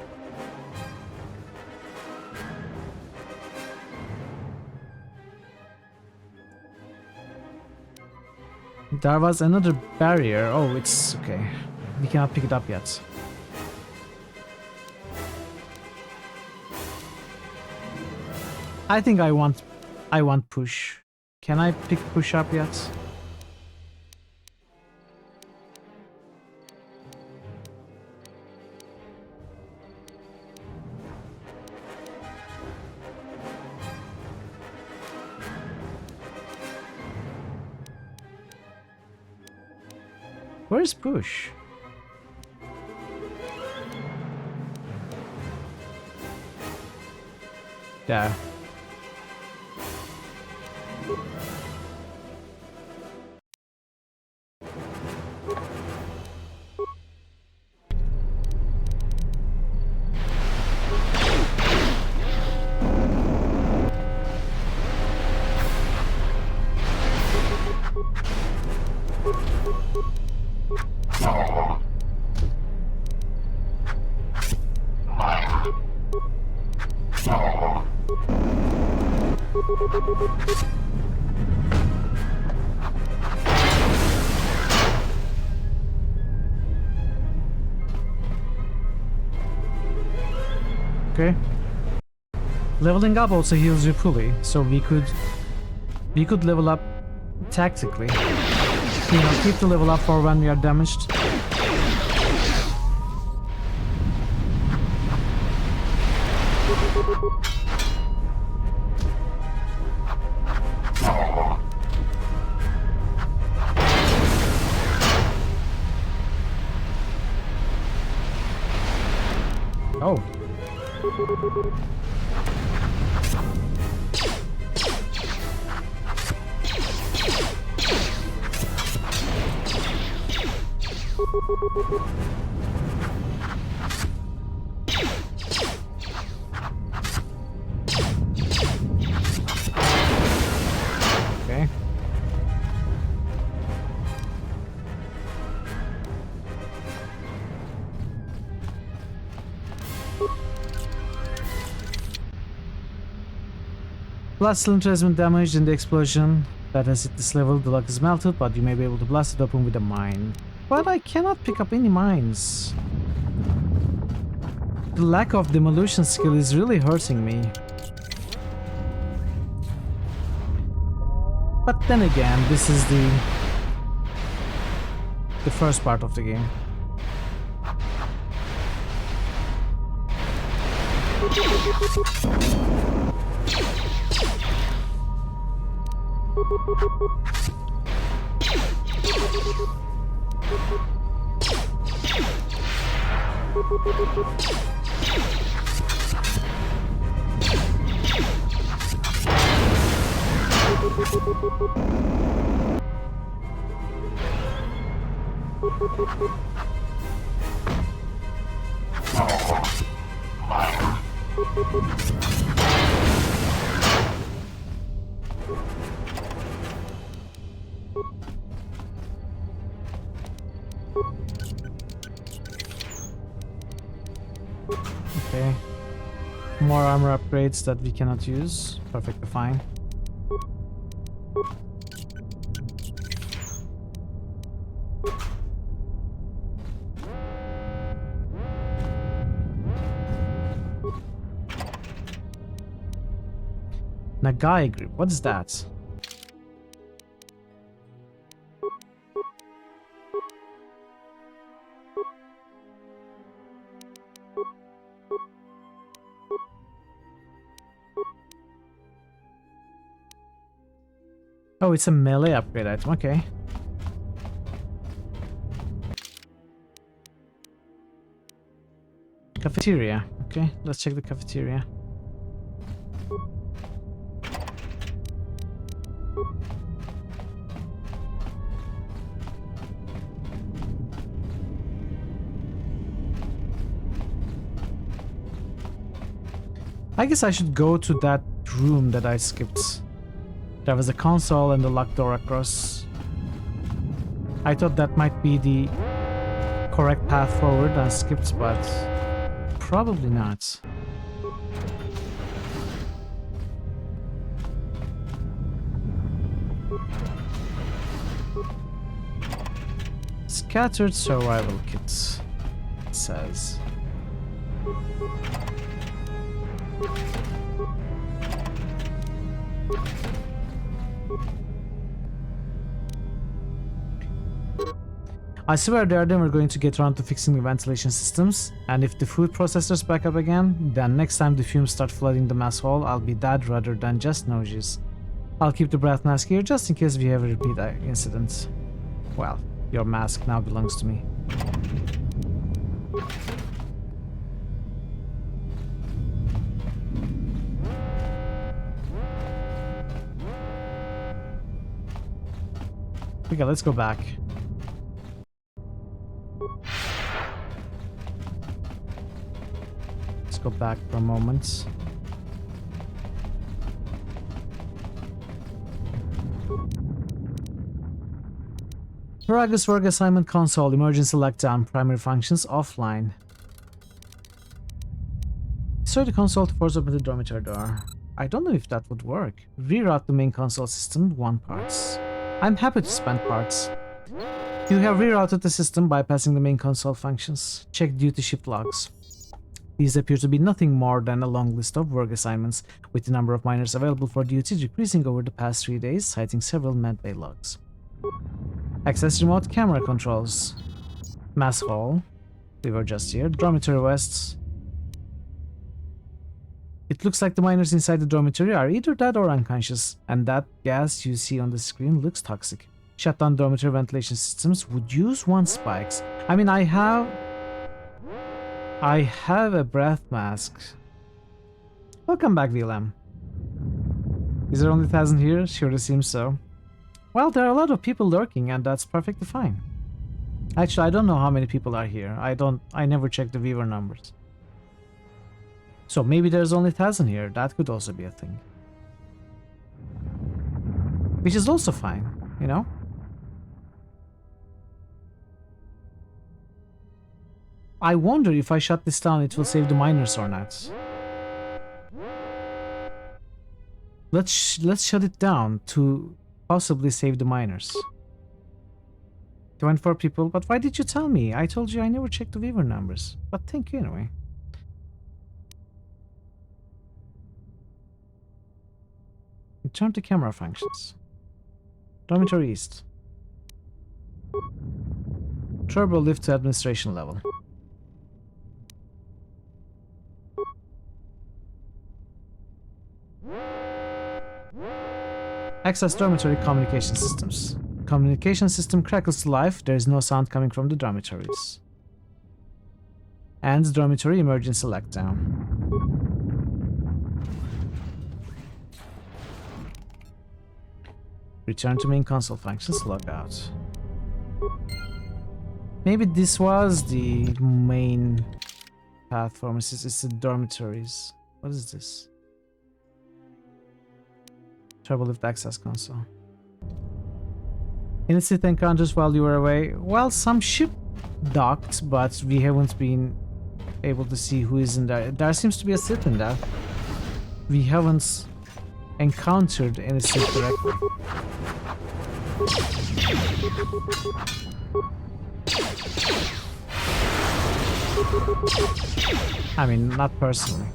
There was another barrier. Oh, it's okay. We cannot pick it up yet. I think I want push. Can I pick push up yet? Where's push? There. Okay. Leveling up also heals you fully, so we could level up tactically. You know, keep the level up for when we are damaged. Oh. Okay. Blast cylinder has been damaged in the explosion that has hit this level. The lock is melted, but you may be able to blast it open with a mine. But I cannot pick up any mines. The lack of demolition skill is really hurting me. But then again, this is the first part of the game. Okay. More armor upgrades that we cannot use. Perfectly fine. Nagai grip, what is that? Oh, it's a melee upgrade item, okay. Cafeteria, okay, let's check the cafeteria. I guess I should go to that room that I skipped. There was a console and a locked door across. I thought that might be the correct path forward. I skipped, but probably not. Scattered survival kits, it says. I swear they are never going to get around to fixing the ventilation systems, and if the food processor's back up again, then next time the fumes start flooding the mess hall, I'll be dead rather than just nauseous. I'll keep the breath mask here just in case we have a repeat incident. Well, your mask now belongs to me. Okay, let's go back. Let's go back for a moment. Paragus work assignment console, emergency lockdown, primary functions offline. Destroy the console to force open the dormitory door. I don't know if that would work. Reroute the main console system, 1 parts. I'm happy to spend parts. You have rerouted the system bypassing the main console functions. Check duty shift logs. These appear to be nothing more than a long list of work assignments, with the number of miners available for duty decreasing over the past 3 days, citing several medbay logs. Access remote camera controls. Mass hall. We were just here. Dormitory west. It looks like the miners inside the dormitory are either dead or unconscious, and that gas you see on the screen looks toxic. Shut down dormitory ventilation systems would use 1 spikes. I mean, I have a breath mask. Welcome back, VLM. Is there only 1,000 here? Sure, it seems so. Well, there are a lot of people lurking, and that's perfectly fine. Actually, I don't know how many people are here. I never checked the viewer numbers. So maybe there's only 1,000 here. That could also be a thing. Which is also fine, you know? I wonder if I shut this down, it will save the miners or not. Let's shut it down to possibly save the miners. 24 people, but why did you tell me? I told you I never checked the viewer numbers. But thank you anyway. Return to camera functions. Dormitory East. Turbo lift to administration level. Access dormitory communication systems. Communication system crackles to life. There is no sound coming from the dormitories. And dormitory emergency lockdown. Return to main console functions, log out. Maybe this was the main path for me. It's the dormitories. What is this? Turbo lift access console. Any Sith encounters while you were away? Well, some ship docked, but we haven't been able to see who is in there. There seems to be a Sith in there. We haven't encountered any Sith directly. I mean, not personally.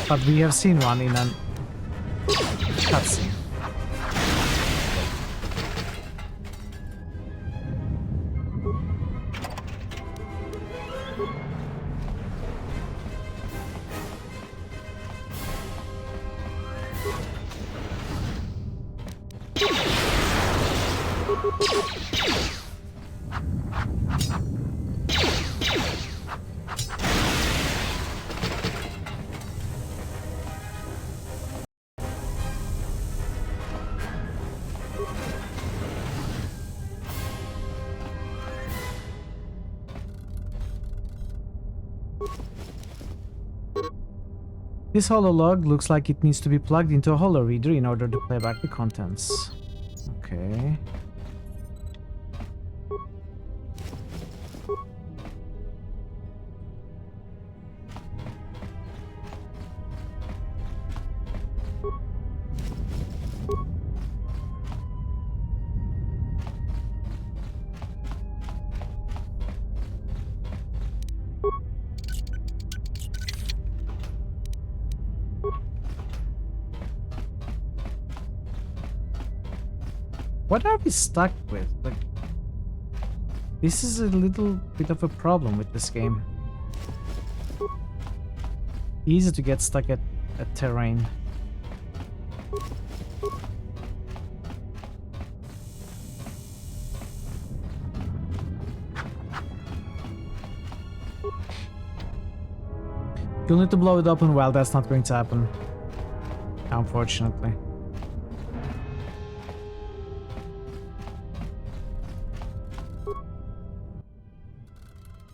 But we have seen one in a cutscene. This hololog looks like it needs to be plugged into a holo reader in order to play back the contents. Okay. What are we stuck with? Like, this is a little bit of a problem with this game. Easy to get stuck at terrain. You'll need to blow it open. Well, that's not going to happen, unfortunately.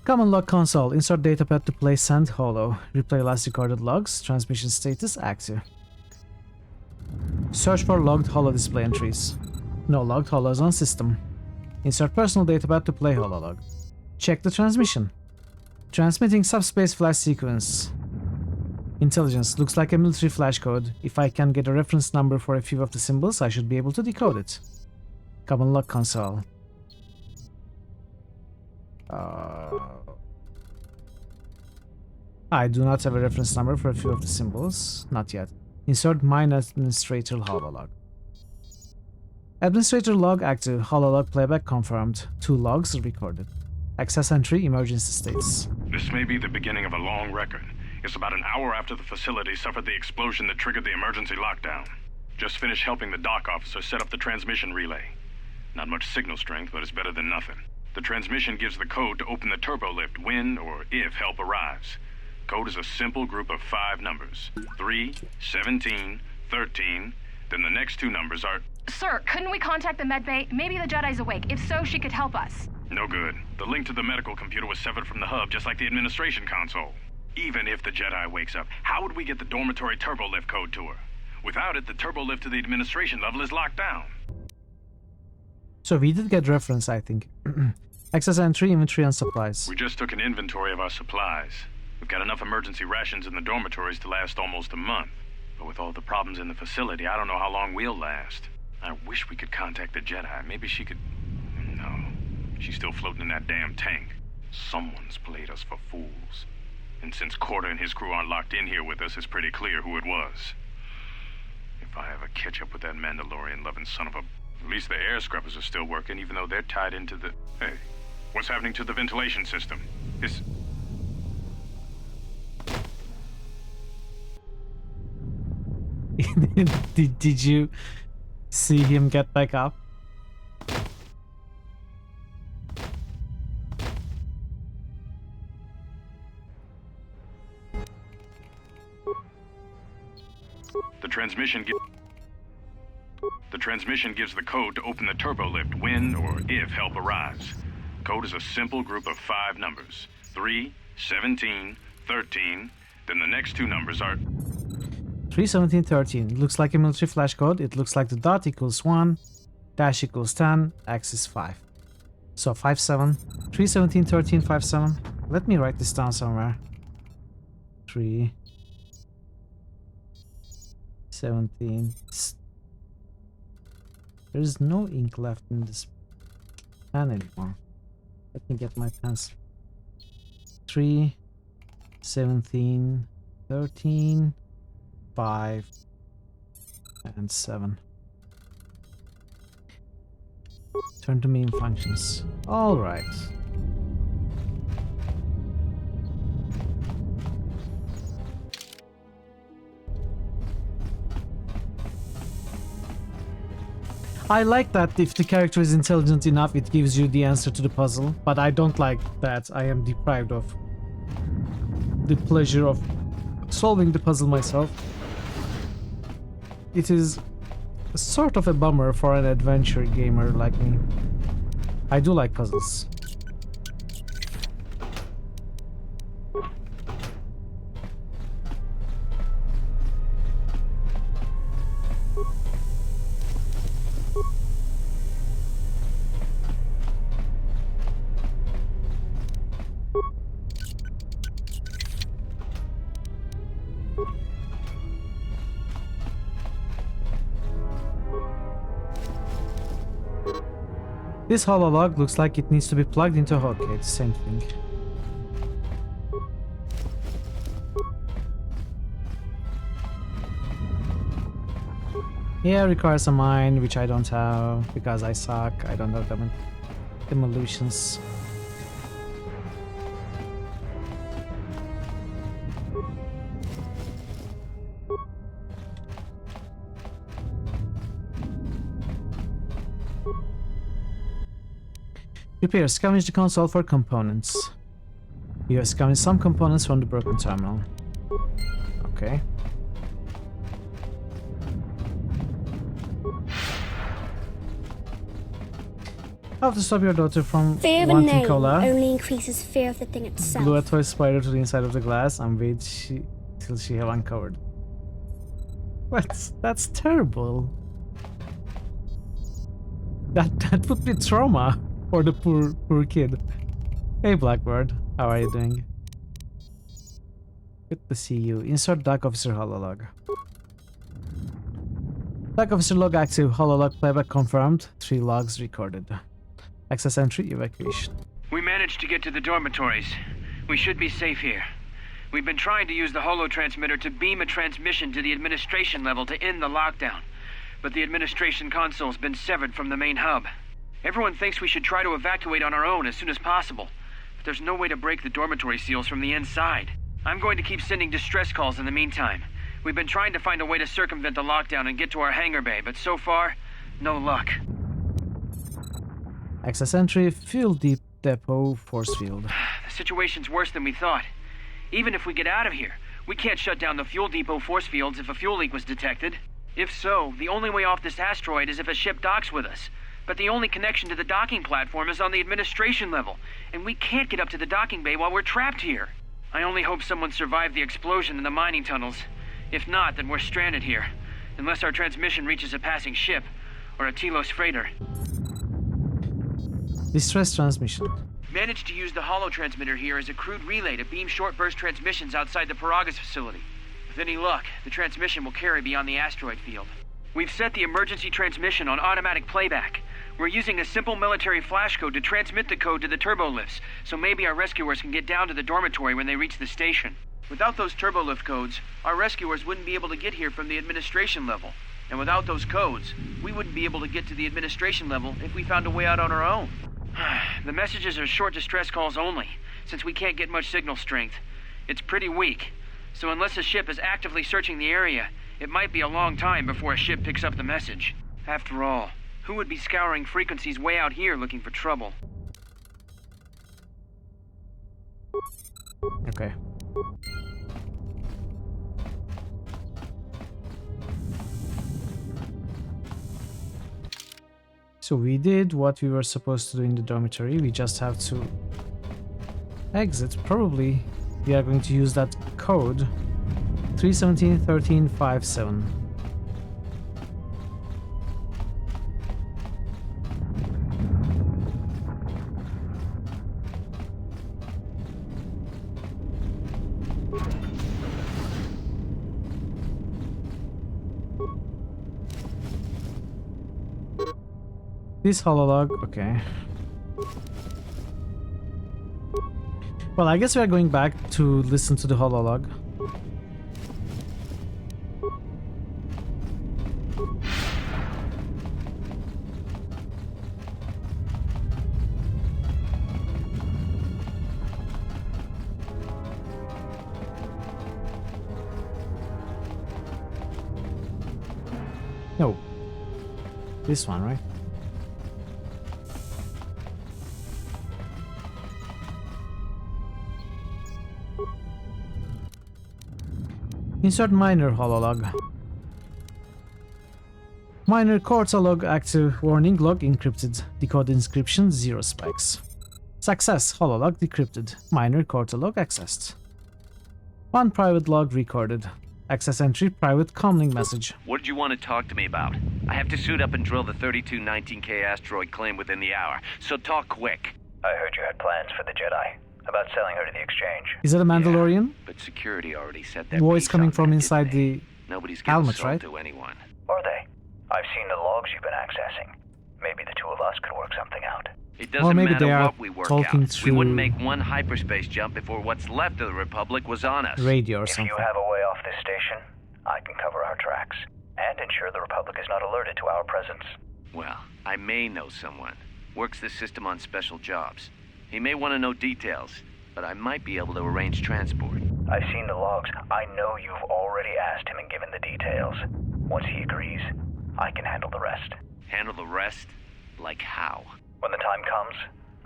Common log console. Insert datapad to play send holo. Replay last recorded logs. Transmission status active. Search for logged holo display entries. No logged holos on system. Insert personal datapad to play holo log. Check the transmission. Transmitting subspace flash sequence. Intelligence. Looks like a military flash code. If I can get a reference number for a few of the symbols, I should be able to decode it. Common log console. I do not have a reference number for a few of the symbols. Not yet. Insert mine administrator hololog. Administrator log active. Hololog playback confirmed. 2 logs recorded. Access entry emergency states. This may be the beginning of a long record. It's about an hour after the facility suffered the explosion that triggered the emergency lockdown. Just finished helping the dock officer set up the transmission relay. Not much signal strength, but it's better than nothing. The transmission gives the code to open the turbo lift when or if help arrives. Code is a simple group of 5 numbers. 3, 17, 13, then the next 2 numbers are... Sir, couldn't we contact the medbay? Maybe the Jedi's awake. If so, she could help us. No good. The link to the medical computer was severed from the hub, just like the administration console. Even if the Jedi wakes up, how would we get the dormitory turbo lift code to her? Without it, the turbo lift to the administration level is locked down. So we did get reference, I think. Access entry, inventory, and supplies. We just took an inventory of our supplies. We've got enough emergency rations in the dormitories to last almost a month. But with all the problems in the facility, I don't know how long we'll last. I wish we could contact the Jedi. Maybe she could... No. She's still floating in that damn tank. Someone's played us for fools. And since Corder and his crew aren't locked in here with us, it's pretty clear who it was. If I ever catch up with that Mandalorian-loving son of a... At least the air scrubbers are still working, even though they're tied into the... Hey, what's happening to the ventilation system? It's... Did you see him get back up? The transmission gives the code to open the turbo lift when or if help arrives. Code is a simple group of 5 numbers. 3, 17, 13. Then the next 2 numbers are 3, 17, 13. Looks like a military flash code. It looks like the dot equals 1, dash equals 10, x is 5. So 5, 7. 3, 17, 13, 5, 7. Let me write this down somewhere. 3, 17. There's no ink left in this pen anymore. Let me get my pens. 3, 17, 13, 5, and 7. Turn to main functions. All right. I like that if the character is intelligent enough, it gives you the answer to the puzzle, but I don't like that I am deprived of the pleasure of solving the puzzle myself. It is sort of a bummer for an adventure gamer like me. I do like puzzles. This hololog looks like it needs to be plugged into... Okay, it's the same thing. Yeah, requires a mine, which I don't have because I suck. I don't have demolitions. Repair. Scavenge the console for components. You have scavenged some components from the broken terminal. Okay. How to stop your daughter from fear of a wanting name cola? only increases fear of the thing itself. Glue a toy spider to the inside of the glass and wait till she have uncovered. That's terrible. That would be trauma for the poor kid. Hey Blackbird, how are you doing? Good to see you. Insert Dark Officer hololog. Dark Officer log active. Hololog playback confirmed. 3 logs recorded. Access entry evacuation. We managed to get to the dormitories. We should be safe here. We've been trying to use the holo transmitter to beam a transmission to the administration level to end the lockdown, but the administration console's been severed from the main hub. Everyone thinks we should try to evacuate on our own as soon as possible, but there's no way to break the dormitory seals from the inside. I'm going to keep sending distress calls in the meantime. We've been trying to find a way to circumvent the lockdown and get to our hangar bay, but so far, no luck. Access entry, fuel deep depot, force field. The situation's worse than we thought. Even if we get out of here, we can't shut down the fuel depot force fields if a fuel leak was detected. If so, the only way off this asteroid is if a ship docks with us. But the only connection to the docking platform is on the administration level, and we can't get up to the docking bay while we're trapped here. I only hope someone survived the explosion in the mining tunnels. If not, then we're stranded here, unless our transmission reaches a passing ship, or a Telos freighter. Distress transmission. Managed to use the holo transmitter here as a crude relay to beam short burst transmissions outside the Paragas facility. With any luck, the transmission will carry beyond the asteroid field. We've set the emergency transmission on automatic playback. We're using a simple military flash code to transmit the code to the turbolift's, so maybe our rescuers can get down to the dormitory when they reach the station. Without those turbolift codes, our rescuers wouldn't be able to get here from the administration level. And without those codes, we wouldn't be able to get to the administration level if we found a way out on our own. The messages are short distress calls only, since we can't get much signal strength. It's pretty weak, so unless a ship is actively searching the area, it might be a long time before a ship picks up the message. After all, who would be scouring frequencies way out here looking for trouble? Okay. So we did what we were supposed to do in the dormitory. We just have to exit. Probably we are going to use that code 317-1357. This hololog, okay. Well, I guess we are going back to listen to the hololog. No. This one, right? Insert minor hololog. Minor quarter log active warning log encrypted. Decode inscription 0 spikes. Success hololog decrypted. Minor quarter log accessed. One private log recorded. Access entry private comlink message. What did you want to talk to me about? I have to suit up and drill the 3219K asteroid claim within the hour, so talk quick. I heard you had plans for the Jedi. About selling her to the exchange. Is it a Mandalorian? But security already set their Voice piece coming on from that, inside didn't they? the Nobody's giving helmet, salt right? to anyone. Are they? I've seen the logs you've been accessing. Maybe the two of us could work something out. It doesn't Or maybe matter they are what we work talking out. We wouldn't through make one hyperspace jump before what's left of the Republic was on us. radio or If something. you have a way off this station, I can cover our tracks and ensure the Republic is not alerted to our presence. Well, I may know someone. Works the system on special jobs. He may want to know details, but I might be able to arrange transport. I've seen the logs. I know you've already asked him and given the details. Once he agrees, I can handle the rest. Handle the rest? Like how? When the time comes,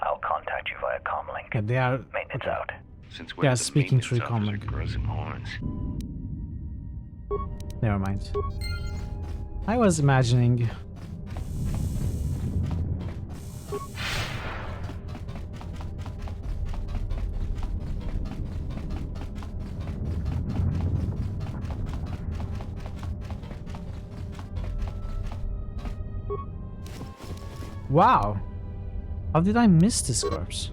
I'll contact you via comlink. Yeah, they are Maintenance okay. out. Since They are speaking through comlink. comlink. Grow some horns. Never mind. I was imagining. Wow! How did I miss this corpse?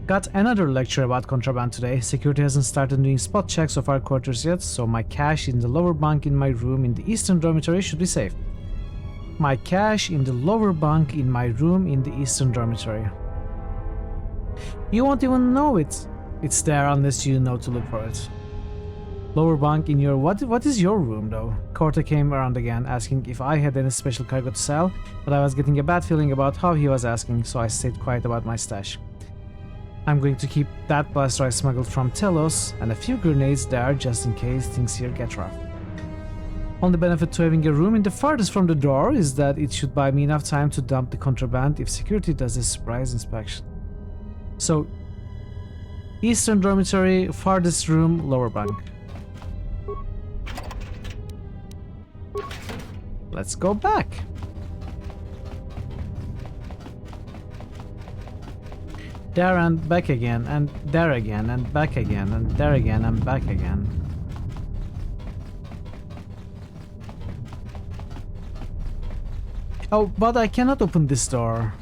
Got another lecture about contraband today. Security hasn't started doing spot checks of our quarters yet, so my cash in the lower bunk in my room in the eastern dormitory should be safe. My cash in the lower bunk in my room in the eastern dormitory. You won't even know it's there unless you know to look for it. Lower bunk in your... What is your room, though? Corta came around again, asking if I had any special cargo to sell, but I was getting a bad feeling about how he was asking, so I stayed quiet about my stash. I'm going to keep that blaster I smuggled from Telos and a few grenades there just in case things here get rough. Only benefit to having a room in the farthest from the door is that it should buy me enough time to dump the contraband if security does a surprise inspection. So, eastern dormitory, farthest room, lower bunk. Let's go back. There and back again, and there again, and back again, and there again, and back again. Oh, but I cannot open this door.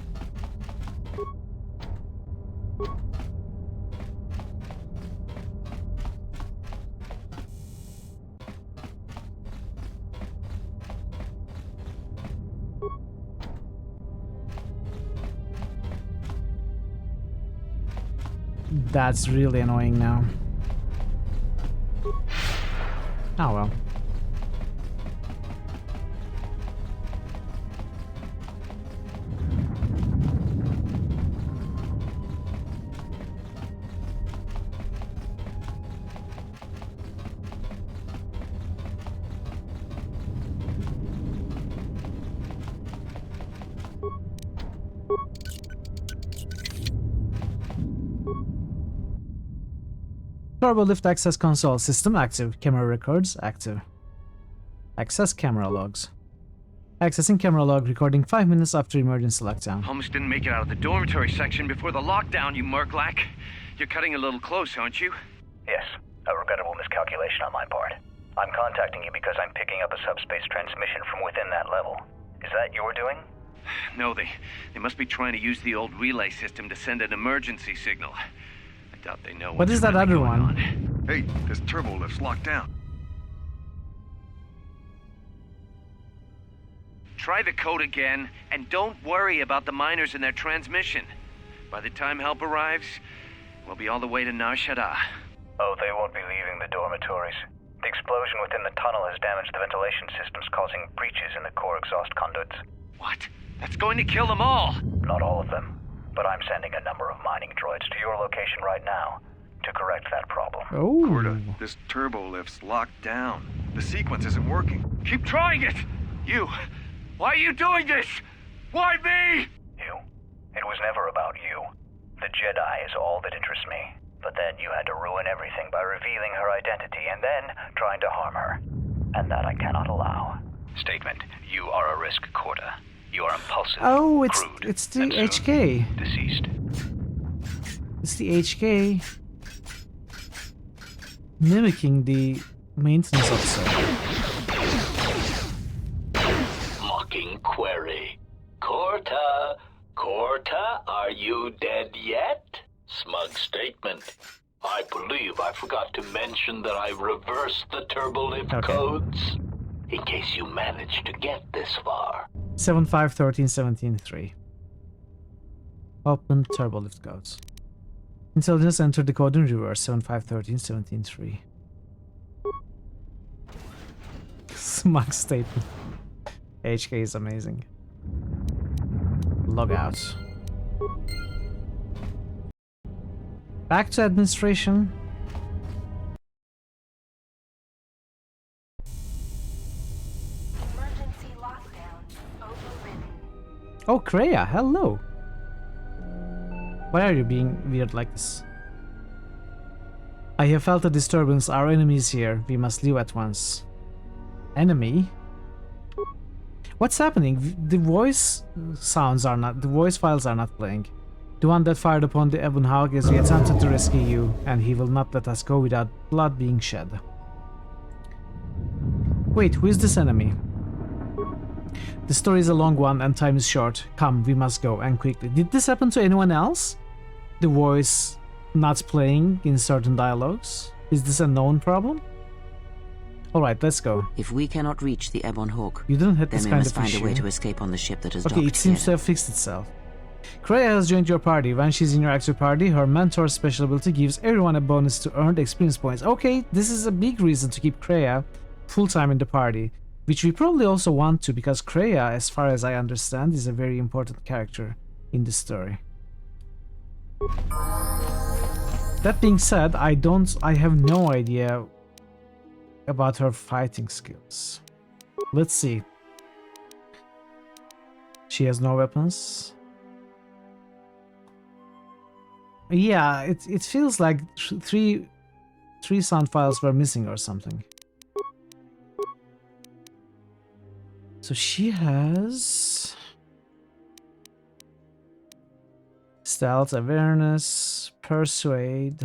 That's really annoying now. Oh well. Turbo lift access console system active. Camera records active. Access camera logs. Accessing camera log recording 5 minutes after emergency lockdown. Almost didn't make it out of the dormitory section before the lockdown, you Murklack. You're cutting a little close, aren't you? Yes, a regrettable miscalculation on my part. I'm contacting you because I'm picking up a subspace transmission from within that level. Is that your doing? No, they must be trying to use the old relay system to send an emergency signal. I doubt they know What is that other one? Hey, this turbo lift's locked down. Try the code again, and don't worry about the miners and their transmission. By the time help arrives, we'll be all the way to Nar Shaddaa. Oh, they won't be leaving the dormitories. The explosion within the tunnel has damaged the ventilation systems, causing breaches in the core exhaust conduits. What? That's going to kill them all! Not all of them, but I'm sending a number of mining droids to your location right now to correct that problem. Oh. Corda, this turbo lift's locked down. The sequence isn't working. Keep trying it! You! Why are you doing this? Why me? You. It was never about you. The Jedi is all that interests me. But then you had to ruin everything by revealing her identity and then trying to harm her. And that I cannot allow. Statement. You are a risk, Corda. You are impulsive, Oh, it's crude, the and soon HK. deceased. It's the HK mimicking the maintenance officer. Mocking query. Corta, are you dead yet? Smug statement. I believe I forgot to mention that I reversed the turbolift codes. In case you managed to get this far. 751317.3. Open turbolift codes. Intelligence entered the code in reverse. 751317.3. Smug statement. HK is amazing. Log out. Back to administration. Emergency lockdown overridden. Oh, Kreia, hello. Why are you being weird like this? I have felt a disturbance. Our enemies here. We must leave at once. Enemy? What's happening? The voice sounds are not. The voice files are not playing. The one that fired upon the Ebon Hawk as we attempted to rescue you, and he will not let us go without blood being shed. Wait, who is this enemy? The story is a long one and time is short. Come, we must go, and quickly. Did this happen to anyone else? The voice not playing in certain dialogues? Is this a known problem? Alright, let's go. If we cannot reach the Ebon Hawk, You didn't hit then this we kind must of find a way issue. to escape on the ship that has Okay, docked it seems here. to have fixed itself. Kreia has joined your party. When she's in your active party, her mentor's special ability gives everyone a bonus to earned experience points. Okay, this is a big reason to keep Kreia full-time in the party, which we probably also want to, because Kreia, as far as I understand, is a very important character in the story. That being said, I have no idea about her fighting skills. Let's see. She has no weapons. Yeah, it feels like three sound files were missing or something. So she has stealth, awareness, persuade,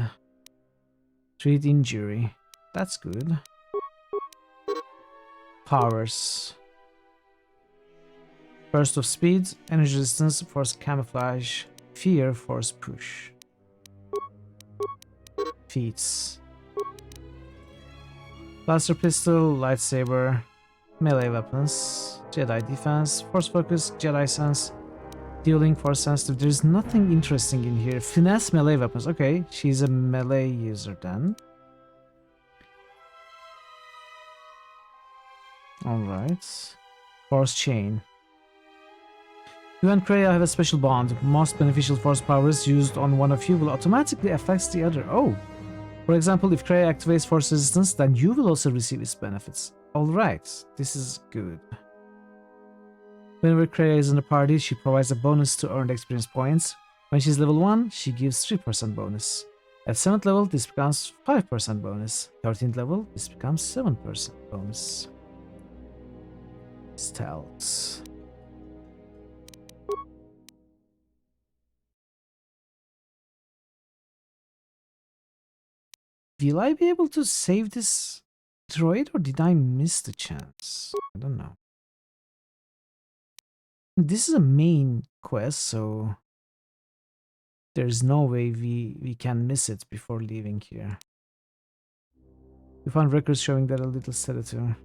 treat injury. That's good. Powers. Burst of speed, energy resistance, force camouflage, fear, force push. Feats. Blaster pistol, lightsaber, melee weapons, Jedi defense, force focus, Jedi sense, Dealing force sensitive. There's nothing interesting in here. Finesse melee weapons. Okay, she's a melee user then. Alright. Force chain. You and Kreia have a special bond. Most beneficial force powers used on one of you will automatically affect the other. Oh! For example, if Kreia activates force resistance, then you will also receive its benefits. Alright, this is good. Whenever Kreia is in the party, she provides a bonus to earned experience points. When she's level 1, she gives 3% bonus. At 7th level, this becomes 5% bonus. 13th level, this becomes 7% bonus. Stealth. Will I be able to save this droid, or did I miss the chance? I don't know. This is a main quest, so there's no way we can miss it before leaving here. We found records showing that a little sedative.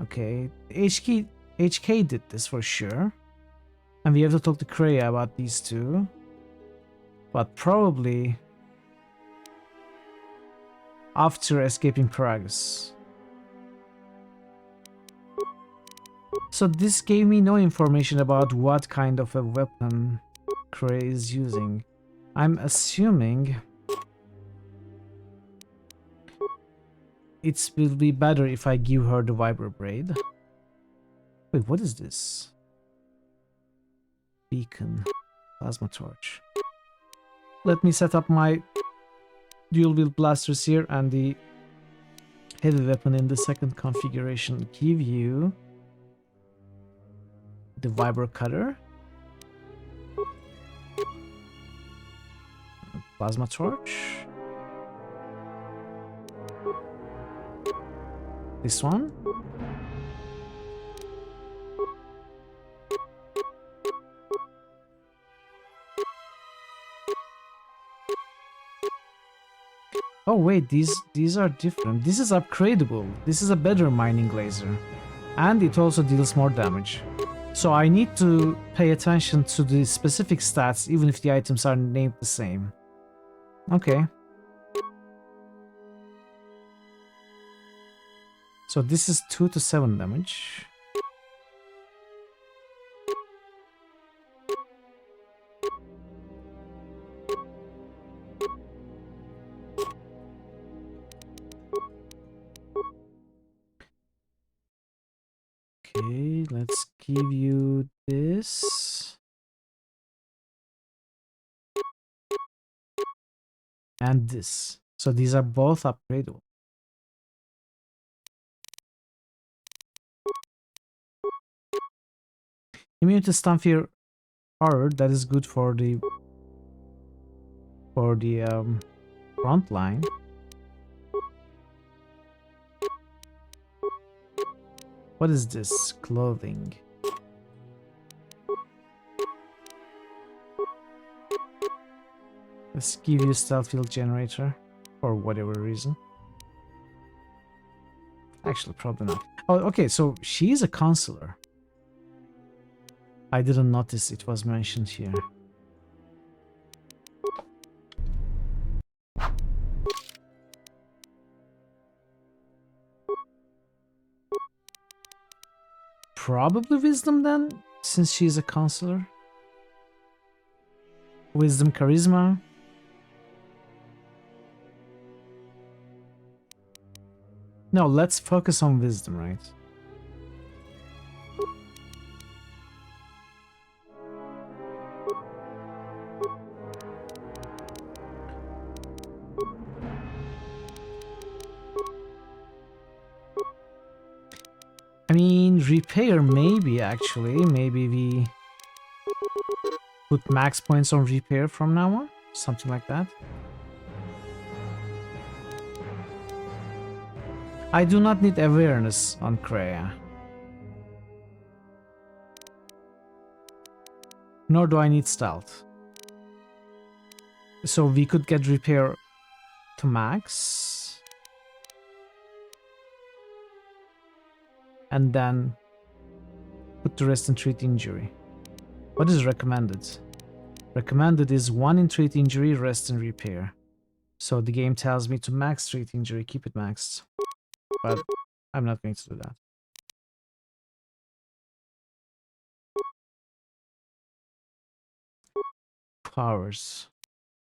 Okay, HK did this for sure. And we have to talk to Kreia about these two. But probably after escaping Paragus. So this gave me no information about what kind of a weapon Kreia is using. I'm assuming it will be better if I give her the Vibro Braid. Wait, what is this? Beacon. Plasma torch. Let me set up my dual wield blasters here and the heavy weapon in the second configuration. Give you the Vibro Cutter. Plasma torch. This one. Oh wait, these are different. This is upgradable. This is a better mining laser. And it also deals more damage. So I need to pay attention to the specific stats even if the items are named the same. Okay. So this is 2 to 7 damage. Okay, let's give you this. And this. So these are both upgradable. Immune to stun fear horror, that is good for the front line. What is this? Clothing. Let's give you a stealth field generator for whatever reason. Actually, probably not. Oh, okay, so she's a counselor. I didn't notice it was mentioned here. Probably wisdom then, since she's a counselor. Wisdom, charisma. No, let's focus on wisdom, right? I mean, repair maybe, actually. Maybe we put max points on repair from now on. Something like that. I do not need awareness on Kreia. Nor do I need stealth. So we could get repair to max. And then put the rest and treat injury. What is recommended? Recommended is 1 in treat injury, rest and repair. So the game tells me to max treat injury, keep it maxed. But I'm not going to do that. Powers.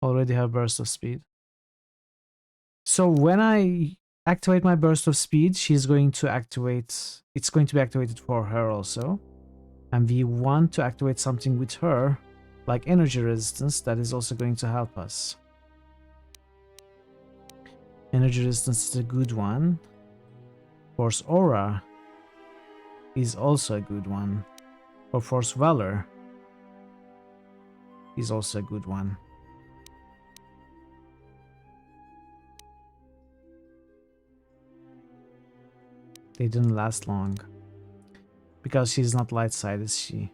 Already have burst of speed. So when I activate my burst of speed, she's going to activate... It's going to be activated for her also. And we want to activate something with her, like energy resistance, that is also going to help us. Energy resistance is a good one. Force Aura is also a good one. Or Force Valor is also a good one. They didn't last long. Because she's not light side, is she?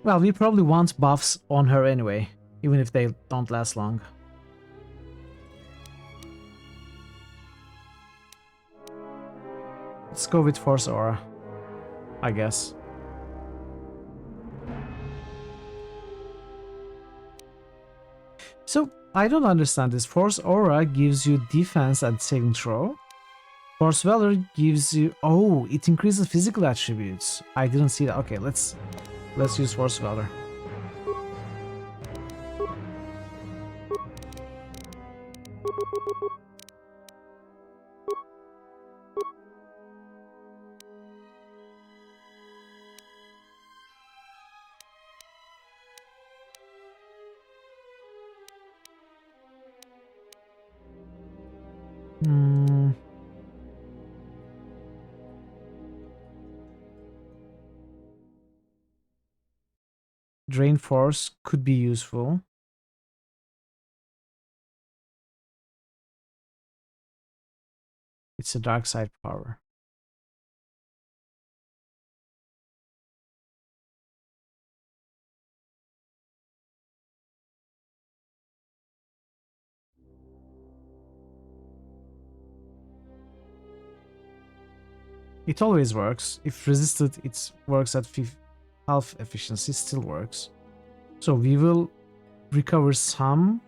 Well, we probably want buffs on her anyway, even if they don't last long. Let's go with Force Aura, I guess. So, I don't understand this. Force Aura gives you defense and saving throw. Force Valor gives you... Oh, it increases physical attributes. I didn't see that. Okay, let's use Force Valor. Drain Force could be useful. It's a dark side power. It always works. If resisted, it works at half efficiency, still works. So we will recover some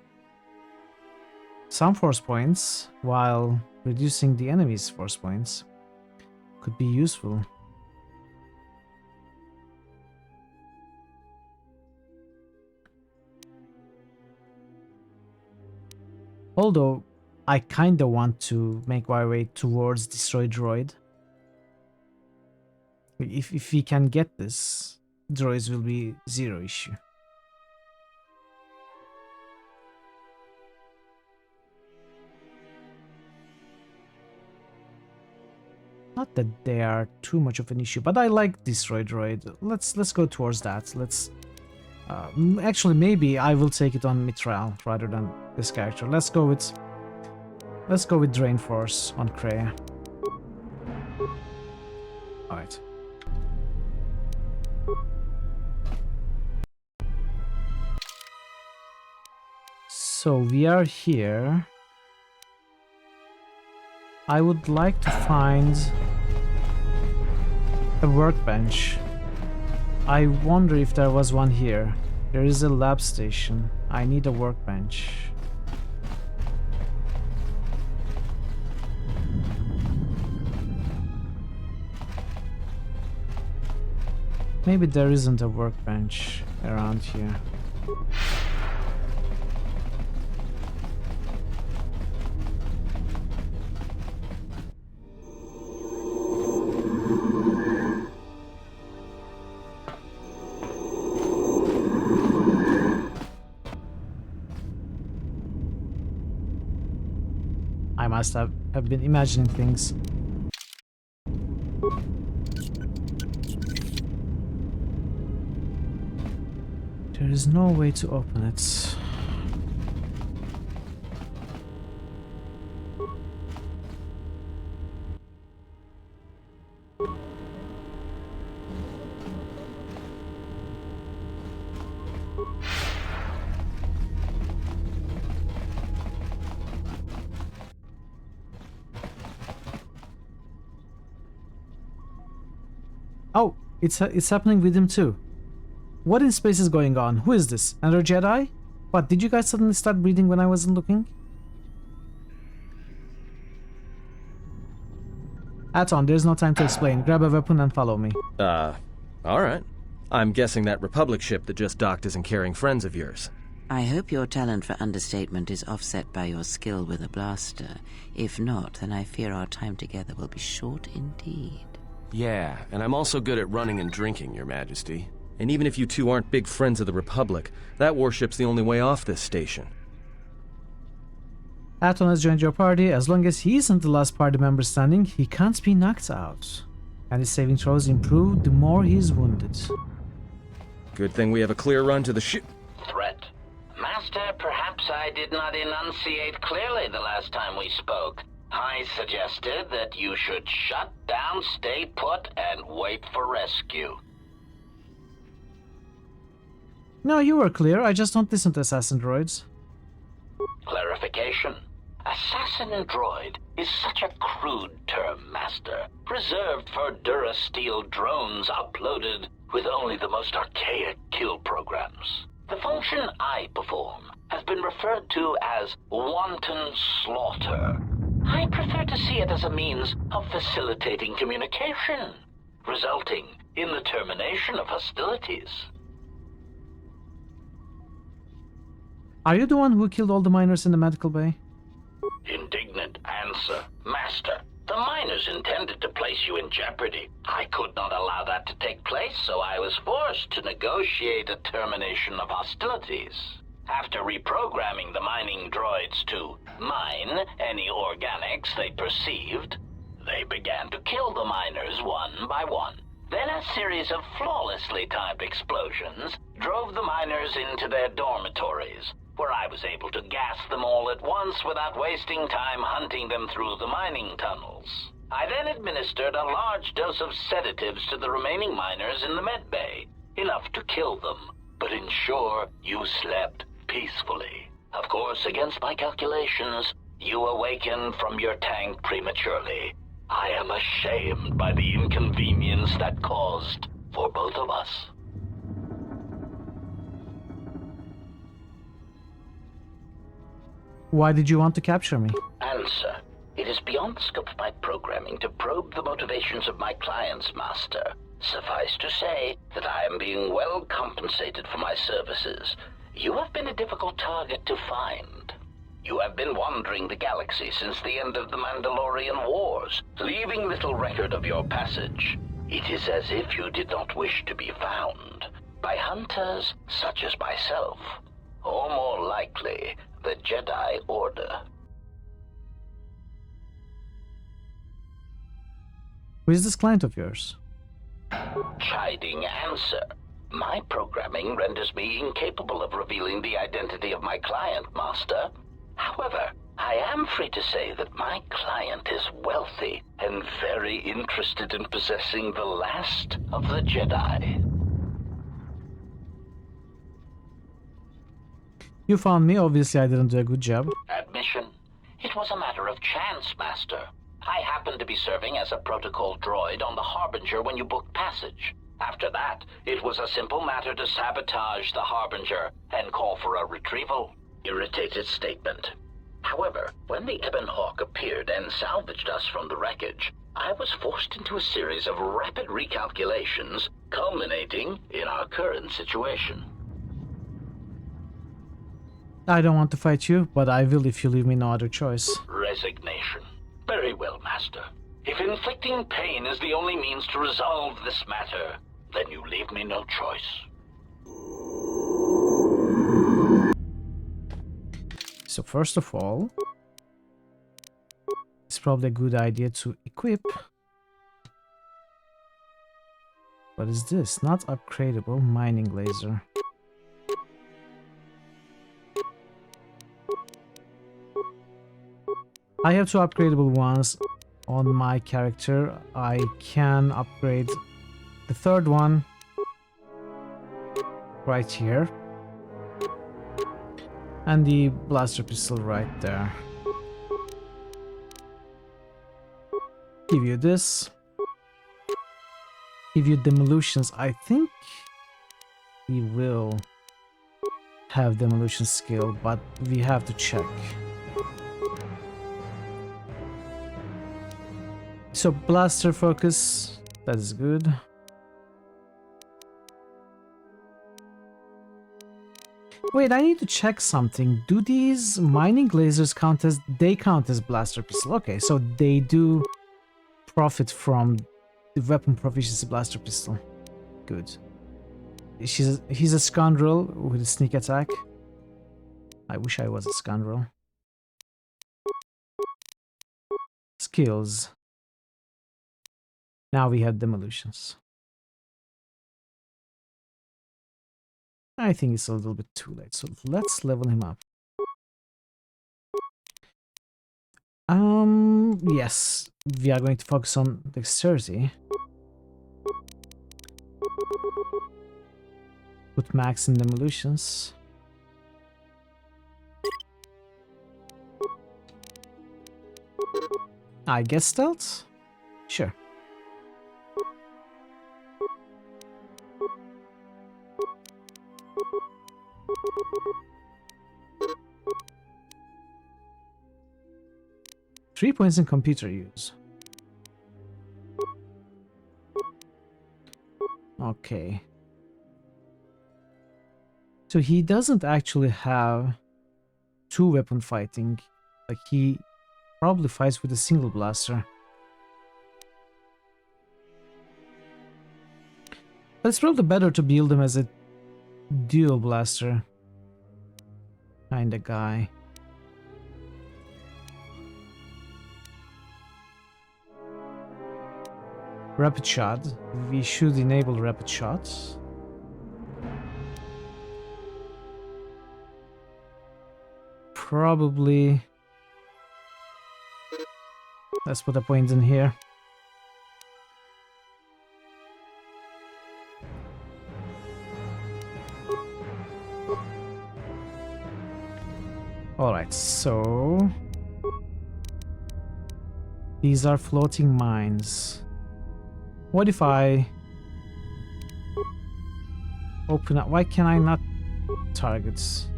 force points while reducing the enemy's force points. Could be useful. Although I kinda want to make my way towards Destroy Droid. If we can get this, droids will be zero issue. Not that they are too much of an issue, but I like Destroy Droid. Let's go towards that. Let's actually maybe I will take it on Mithril rather than this character. Let's go with Drain Force on Kreia. All right. So we are here. I would like to find a workbench. I wonder if there was one here. There is a lab station. I need a workbench. Maybe there isn't a workbench around here. I must have been imagining things. There is no way to open it. Oh, it's happening with him too. What in space is going on? Who is this? Another Jedi? What, did you guys suddenly start breathing when I wasn't looking? Aton, there's no time to explain. Grab a weapon and follow me. Alright. I'm guessing that Republic ship that just docked isn't carrying friends of yours. I hope your talent for understatement is offset by your skill with a blaster. If not, then I fear our time together will be short indeed. Yeah, and I'm also good at running and drinking, Your Majesty. And even if you two aren't big friends of the Republic, that warship's the only way off this station. Aton has joined your party. As long as he isn't the last party member standing, he can't be knocked out. And his saving throws improve the more he's wounded. Good thing we have a clear run to the ship. Threat. Master, perhaps I did not enunciate clearly the last time we spoke. I suggested that you should shut down, stay put, and wait for rescue. No, you were clear. I just don't listen to assassin droids. Clarification. Assassin droid is such a crude term, Master, reserved for Durasteel drones uploaded with only the most archaic kill programs. The function I perform has been referred to as wanton slaughter. I prefer to see it as a means of facilitating communication, resulting in the termination of hostilities. Are you the one who killed all the miners in the medical bay? Indignant answer. Master, the miners intended to place you in jeopardy. I could not allow that to take place, so I was forced to negotiate a termination of hostilities. After reprogramming the mining droids to mine any organics they perceived, they began to kill the miners one by one. Then a series of flawlessly timed explosions drove the miners into their dormitories, where I was able to gas them all at once without wasting time hunting them through the mining tunnels. I then administered a large dose of sedatives to the remaining miners in the med bay, enough to kill them, but ensure you slept peacefully. Of course, against my calculations, you awakened from your tank prematurely. I am ashamed by the inconvenience that caused for both of us. Why did you want to capture me? Answer. It is beyond the scope of my programming to probe the motivations of my clients, Master. Suffice to say that I am being well compensated for my services. You have been a difficult target to find. You have been wandering the galaxy since the end of the Mandalorian Wars, leaving little record of your passage. It is as if you did not wish to be found by hunters such as myself, or more likely, the Jedi Order. Who is this client of yours? Chiding answer. My programming renders me incapable of revealing the identity of my client, Master. However, I am free to say that my client is wealthy and very interested in possessing the last of the Jedi. You found me. Obviously, I didn't do a good job. Admission. It was a matter of chance, Master. I happened to be serving as a protocol droid on the Harbinger when you booked passage. After that, it was a simple matter to sabotage the Harbinger and call for a retrieval. Irritated statement. However, when the Ebon Hawk appeared and salvaged us from the wreckage, I was forced into a series of rapid recalculations, culminating in our current situation. I don't want to fight you, but I will if you leave me no other choice. Resignation. Very well, Master. If inflicting pain is the only means to resolve this matter, then you leave me no choice. So first of all, it's probably a good idea to equip. What is this? Not upgradable mining laser. I have two upgradable ones on my character. I can upgrade the third one right here. And the blaster pistol right there. Give you this. give you demolitions. I think he will have demolition skill, but we have to check. So blaster focus, that is good. Wait, I need to check something. Do these mining lasers count as... They count as blaster pistol. Okay, so they do profit from the weapon proficiency blaster pistol. Good. He's a scoundrel with a sneak attack. I wish I was a scoundrel. Skills. Now we have demolitions. I think it's a little bit too late, so let's level him up. Yes, we are going to focus on dexterity. Put max in demolitions. I guess stealth? Sure. Three points in computer use. Okay. So he doesn't actually have two weapon fighting. Like, he probably fights with a single blaster. But it's probably better to build him as a dual blaster kind of guy. Rapid shot. We should enable rapid shots. Probably. Let's put a point in here. Alright, so these are floating mines. What if I open up? Why can I not targets?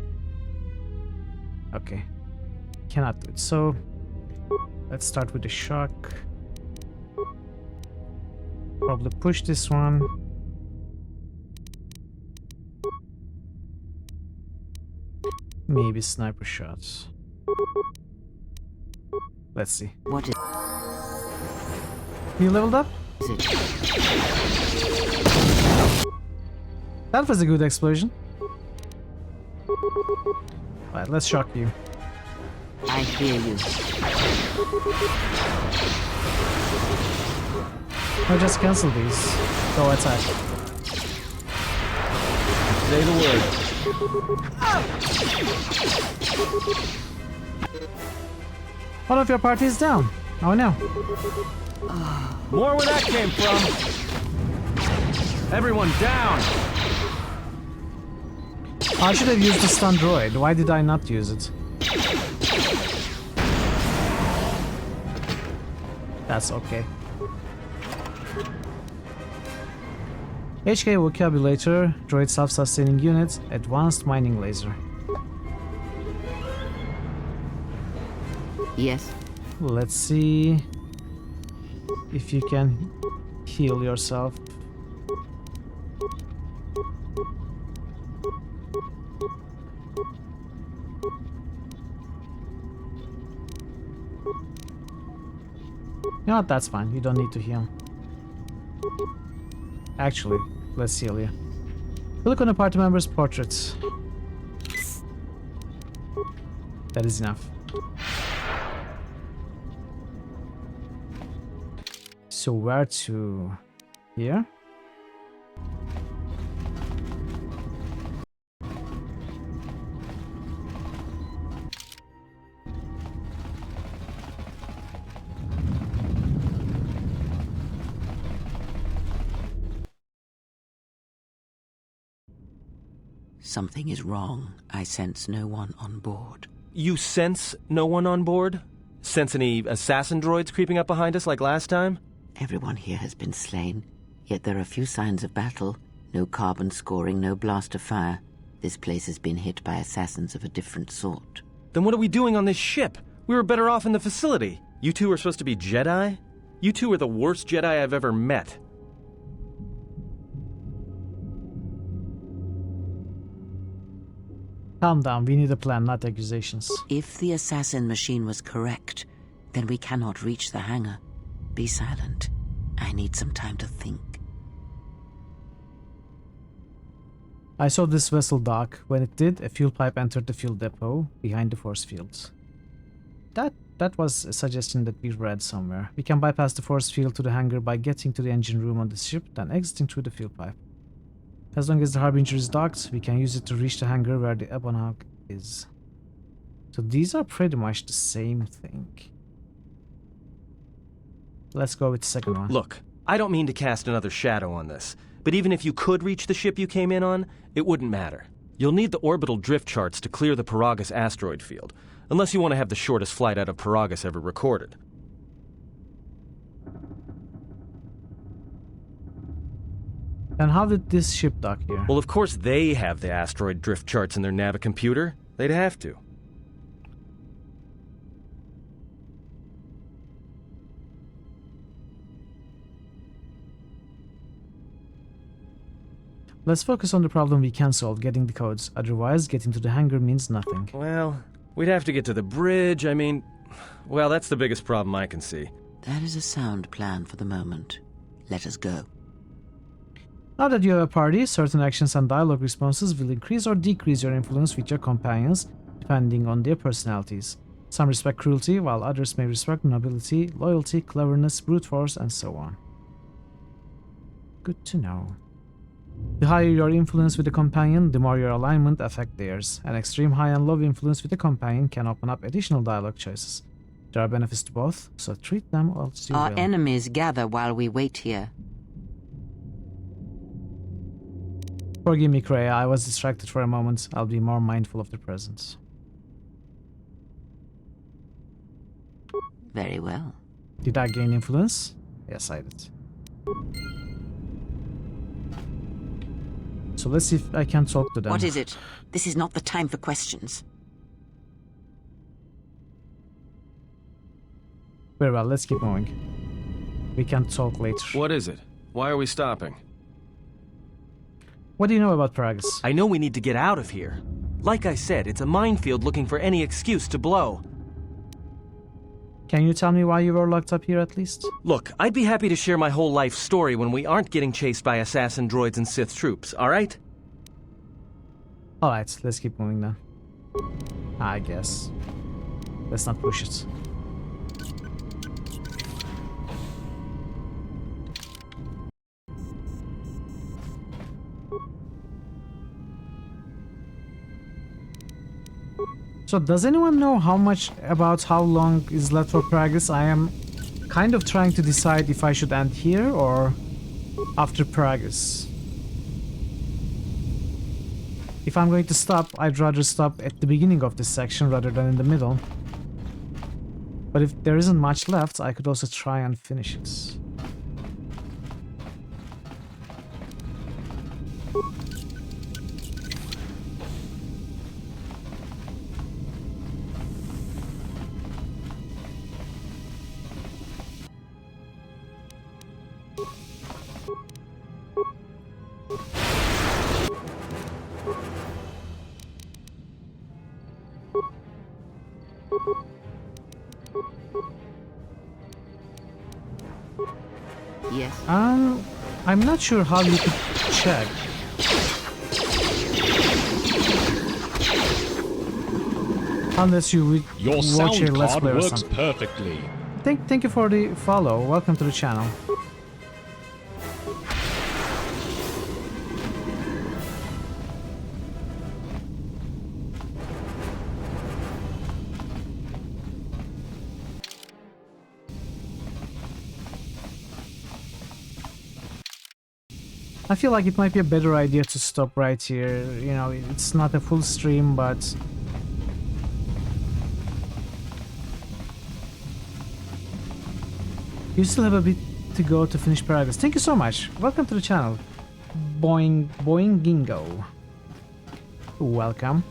Okay, cannot do it. So let's start with the shock. Probably push this one. Maybe sniper shots. Let's see. What is... You leveled up? That was a good explosion. Right, let's shock you. I hear you. I'll just cancel these. Go attack. Say the word. One of your party is down. Oh no. More where that came from. Everyone down. I should have used the stun droid. Why did I not use it? That's okay. HK vocabulator, droid self-sustaining unit, advanced mining laser. Yes. Let's see if you can heal yourself. No, that's fine. You don't need to heal. Actually, let's heal you. Look on the party member's portraits. That is enough. So where to? Here? Something is wrong. I sense no one on board. You sense no one on board? Sense any assassin droids creeping up behind us like last time? Everyone here has been slain. Yet there are few signs of battle. No carbon scoring, no blaster fire. This place has been hit by assassins of a different sort. Then what are we doing on this ship? We were better off in the facility. You two are supposed to be Jedi? You two are the worst Jedi I've ever met. Calm down, we need a plan, not accusations. If the assassin machine was correct, then we cannot reach the hangar. Be silent. I need some time to think. I saw this vessel dock. When it did, a fuel pipe entered the fuel depot behind the force field. That was a suggestion that we read somewhere. We can bypass the force field to the hangar by getting to the engine room on the ship, then exiting through the fuel pipe. As long as the Harbinger is docked, we can use it to reach the hangar where the Ebonhawk is. So these are pretty much the same thing. Let's go with the second one. Look, I don't mean to cast another shadow on this, but even if you could reach the ship you came in on, it wouldn't matter. You'll need the orbital drift charts to clear the Paragus asteroid field, unless you want to have the shortest flight out of Paragus ever recorded. And how did this ship dock here? Well, of course they have the asteroid drift charts in their Navicomputer. They'd have to. Let's focus on the problem we can solve, getting the codes. Otherwise, getting to the hangar means nothing. Well, we'd have to get to the bridge. I mean, well, that's the biggest problem I can see. That is a sound plan for the moment. Let us go. Now that you have a party, certain actions and dialogue responses will increase or decrease your influence with your companions, depending on their personalities. Some respect cruelty, while others may respect nobility, loyalty, cleverness, brute force, and so on. Good to know. The higher your influence with a companion, the more your alignment affects theirs. An extreme high and low influence with a companion can open up additional dialogue choices. There are benefits to both, so treat them as you will. Our enemies gather while we wait here. Forgive me, Kreia, I was distracted for a moment. I'll be more mindful of the present. Very well. Did I gain influence? Yes, I did. So let's see if I can talk to them. What is it? This is not the time for questions. Very well, let's keep moving. We can talk later. What is it? Why are we stopping? What do you know about Paragus? I know we need to get out of here. Like I said, it's a minefield looking for any excuse to blow. Can you tell me why you were locked up here at least? Look, I'd be happy to share my whole life story when we aren't getting chased by assassin droids and Sith troops, alright? Alright, let's keep moving then. I guess. Let's not push it. So does anyone know how long is left for Paragus? I am kind of trying to decide if I should end here or after Paragus. If I'm going to stop, I'd rather stop at the beginning of this section rather than in the middle. But if there isn't much left, I could also try and finish it. Yes. I'm not sure how you could check. Unless you Your watch sound a Let's card Play or works something. perfectly. Thank you for the follow. Welcome to the channel. I feel like it might be a better idea to stop right here. You know, it's not a full stream, but you still have a bit to go to finish Paragus. Thank you so much. Welcome to the channel. Boingingo. Welcome.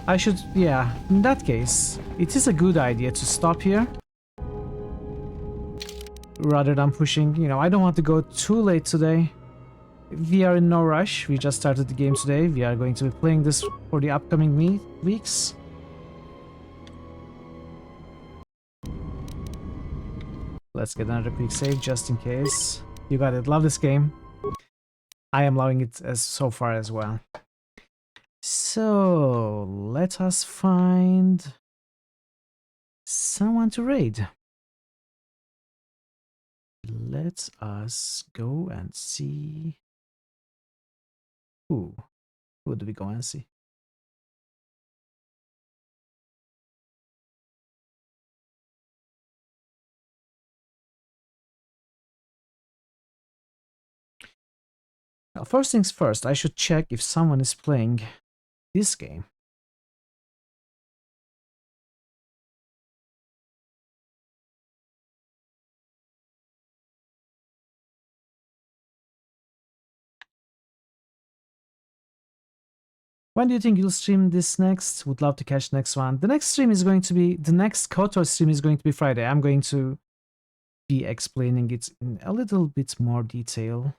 I should, yeah, in that case, it is a good idea to stop here. Rather than pushing, you know, I don't want to go too late today. We are in no rush. We just started the game today. We are going to be playing this for the upcoming weeks. Let's get another quick save just in case. You got it. Love this game. I am loving it as so far as well. So let us find someone to raid. Let us go and see. Who do we go and see? Now, first things first, I should check if someone is playing this game. When do you think you'll stream this next? Would love to catch next one. The next stream is going to be, the next KOTOR stream is going to be Friday. I'm going to be explaining it in a little bit more detail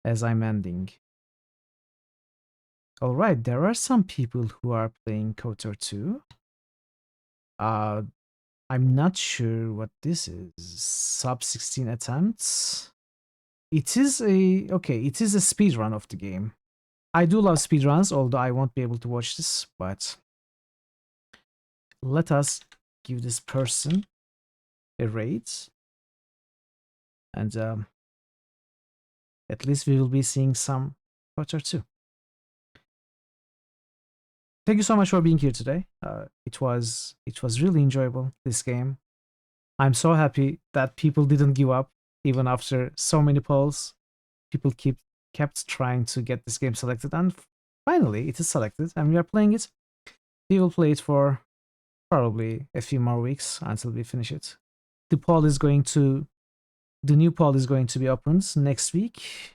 as I'm ending. Alright, there are some people who are playing KOTOR 2. I'm not sure what this is. Sub 16 attempts. It is a, okay, it is a speedrun of the game. I do love speedruns, although I won't be able to watch this, but let us give this person a raid. And at least we will be seeing some KOTOR 2. Thank you so much for being here today. It was really enjoyable, this game. I'm so happy that people didn't give up, even after so many polls. People kept trying to get this game selected, and finally it is selected, and we are playing it. We will play it for probably a few more weeks until we finish it. The new poll is going to be opened next week,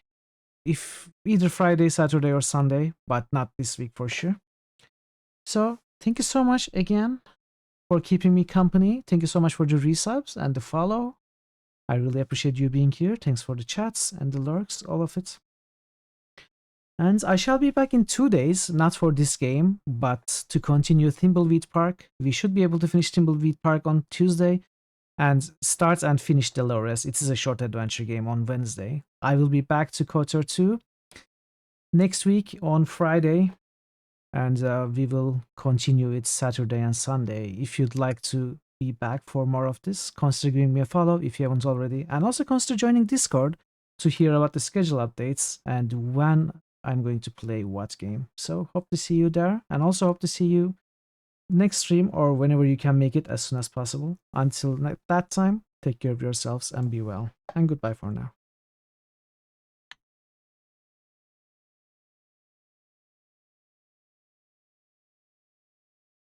if either Friday, Saturday, or Sunday, but not this week for sure. So thank you so much again for keeping me company. Thank you so much for the resubs and the follow. I really appreciate you being here. Thanks for the chats and the lurks, all of it. And I shall be back in 2 days, not for this game, but to continue Thimbleweed Park. We should be able to finish Thimbleweed Park on Tuesday and start and finish Dolores. It is a short adventure game on Wednesday. I will be back to KOTOR 2 next week on Friday, and we will continue it Saturday and Sunday. If you'd like to be back for more of this, consider giving me a follow if you haven't already, and also consider joining Discord to hear about the schedule updates and when I'm going to play what game. So hope to see you there, and also hope to see you next stream or whenever you can make it, as soon as possible. Until that time, take care of yourselves and be well, and goodbye for now.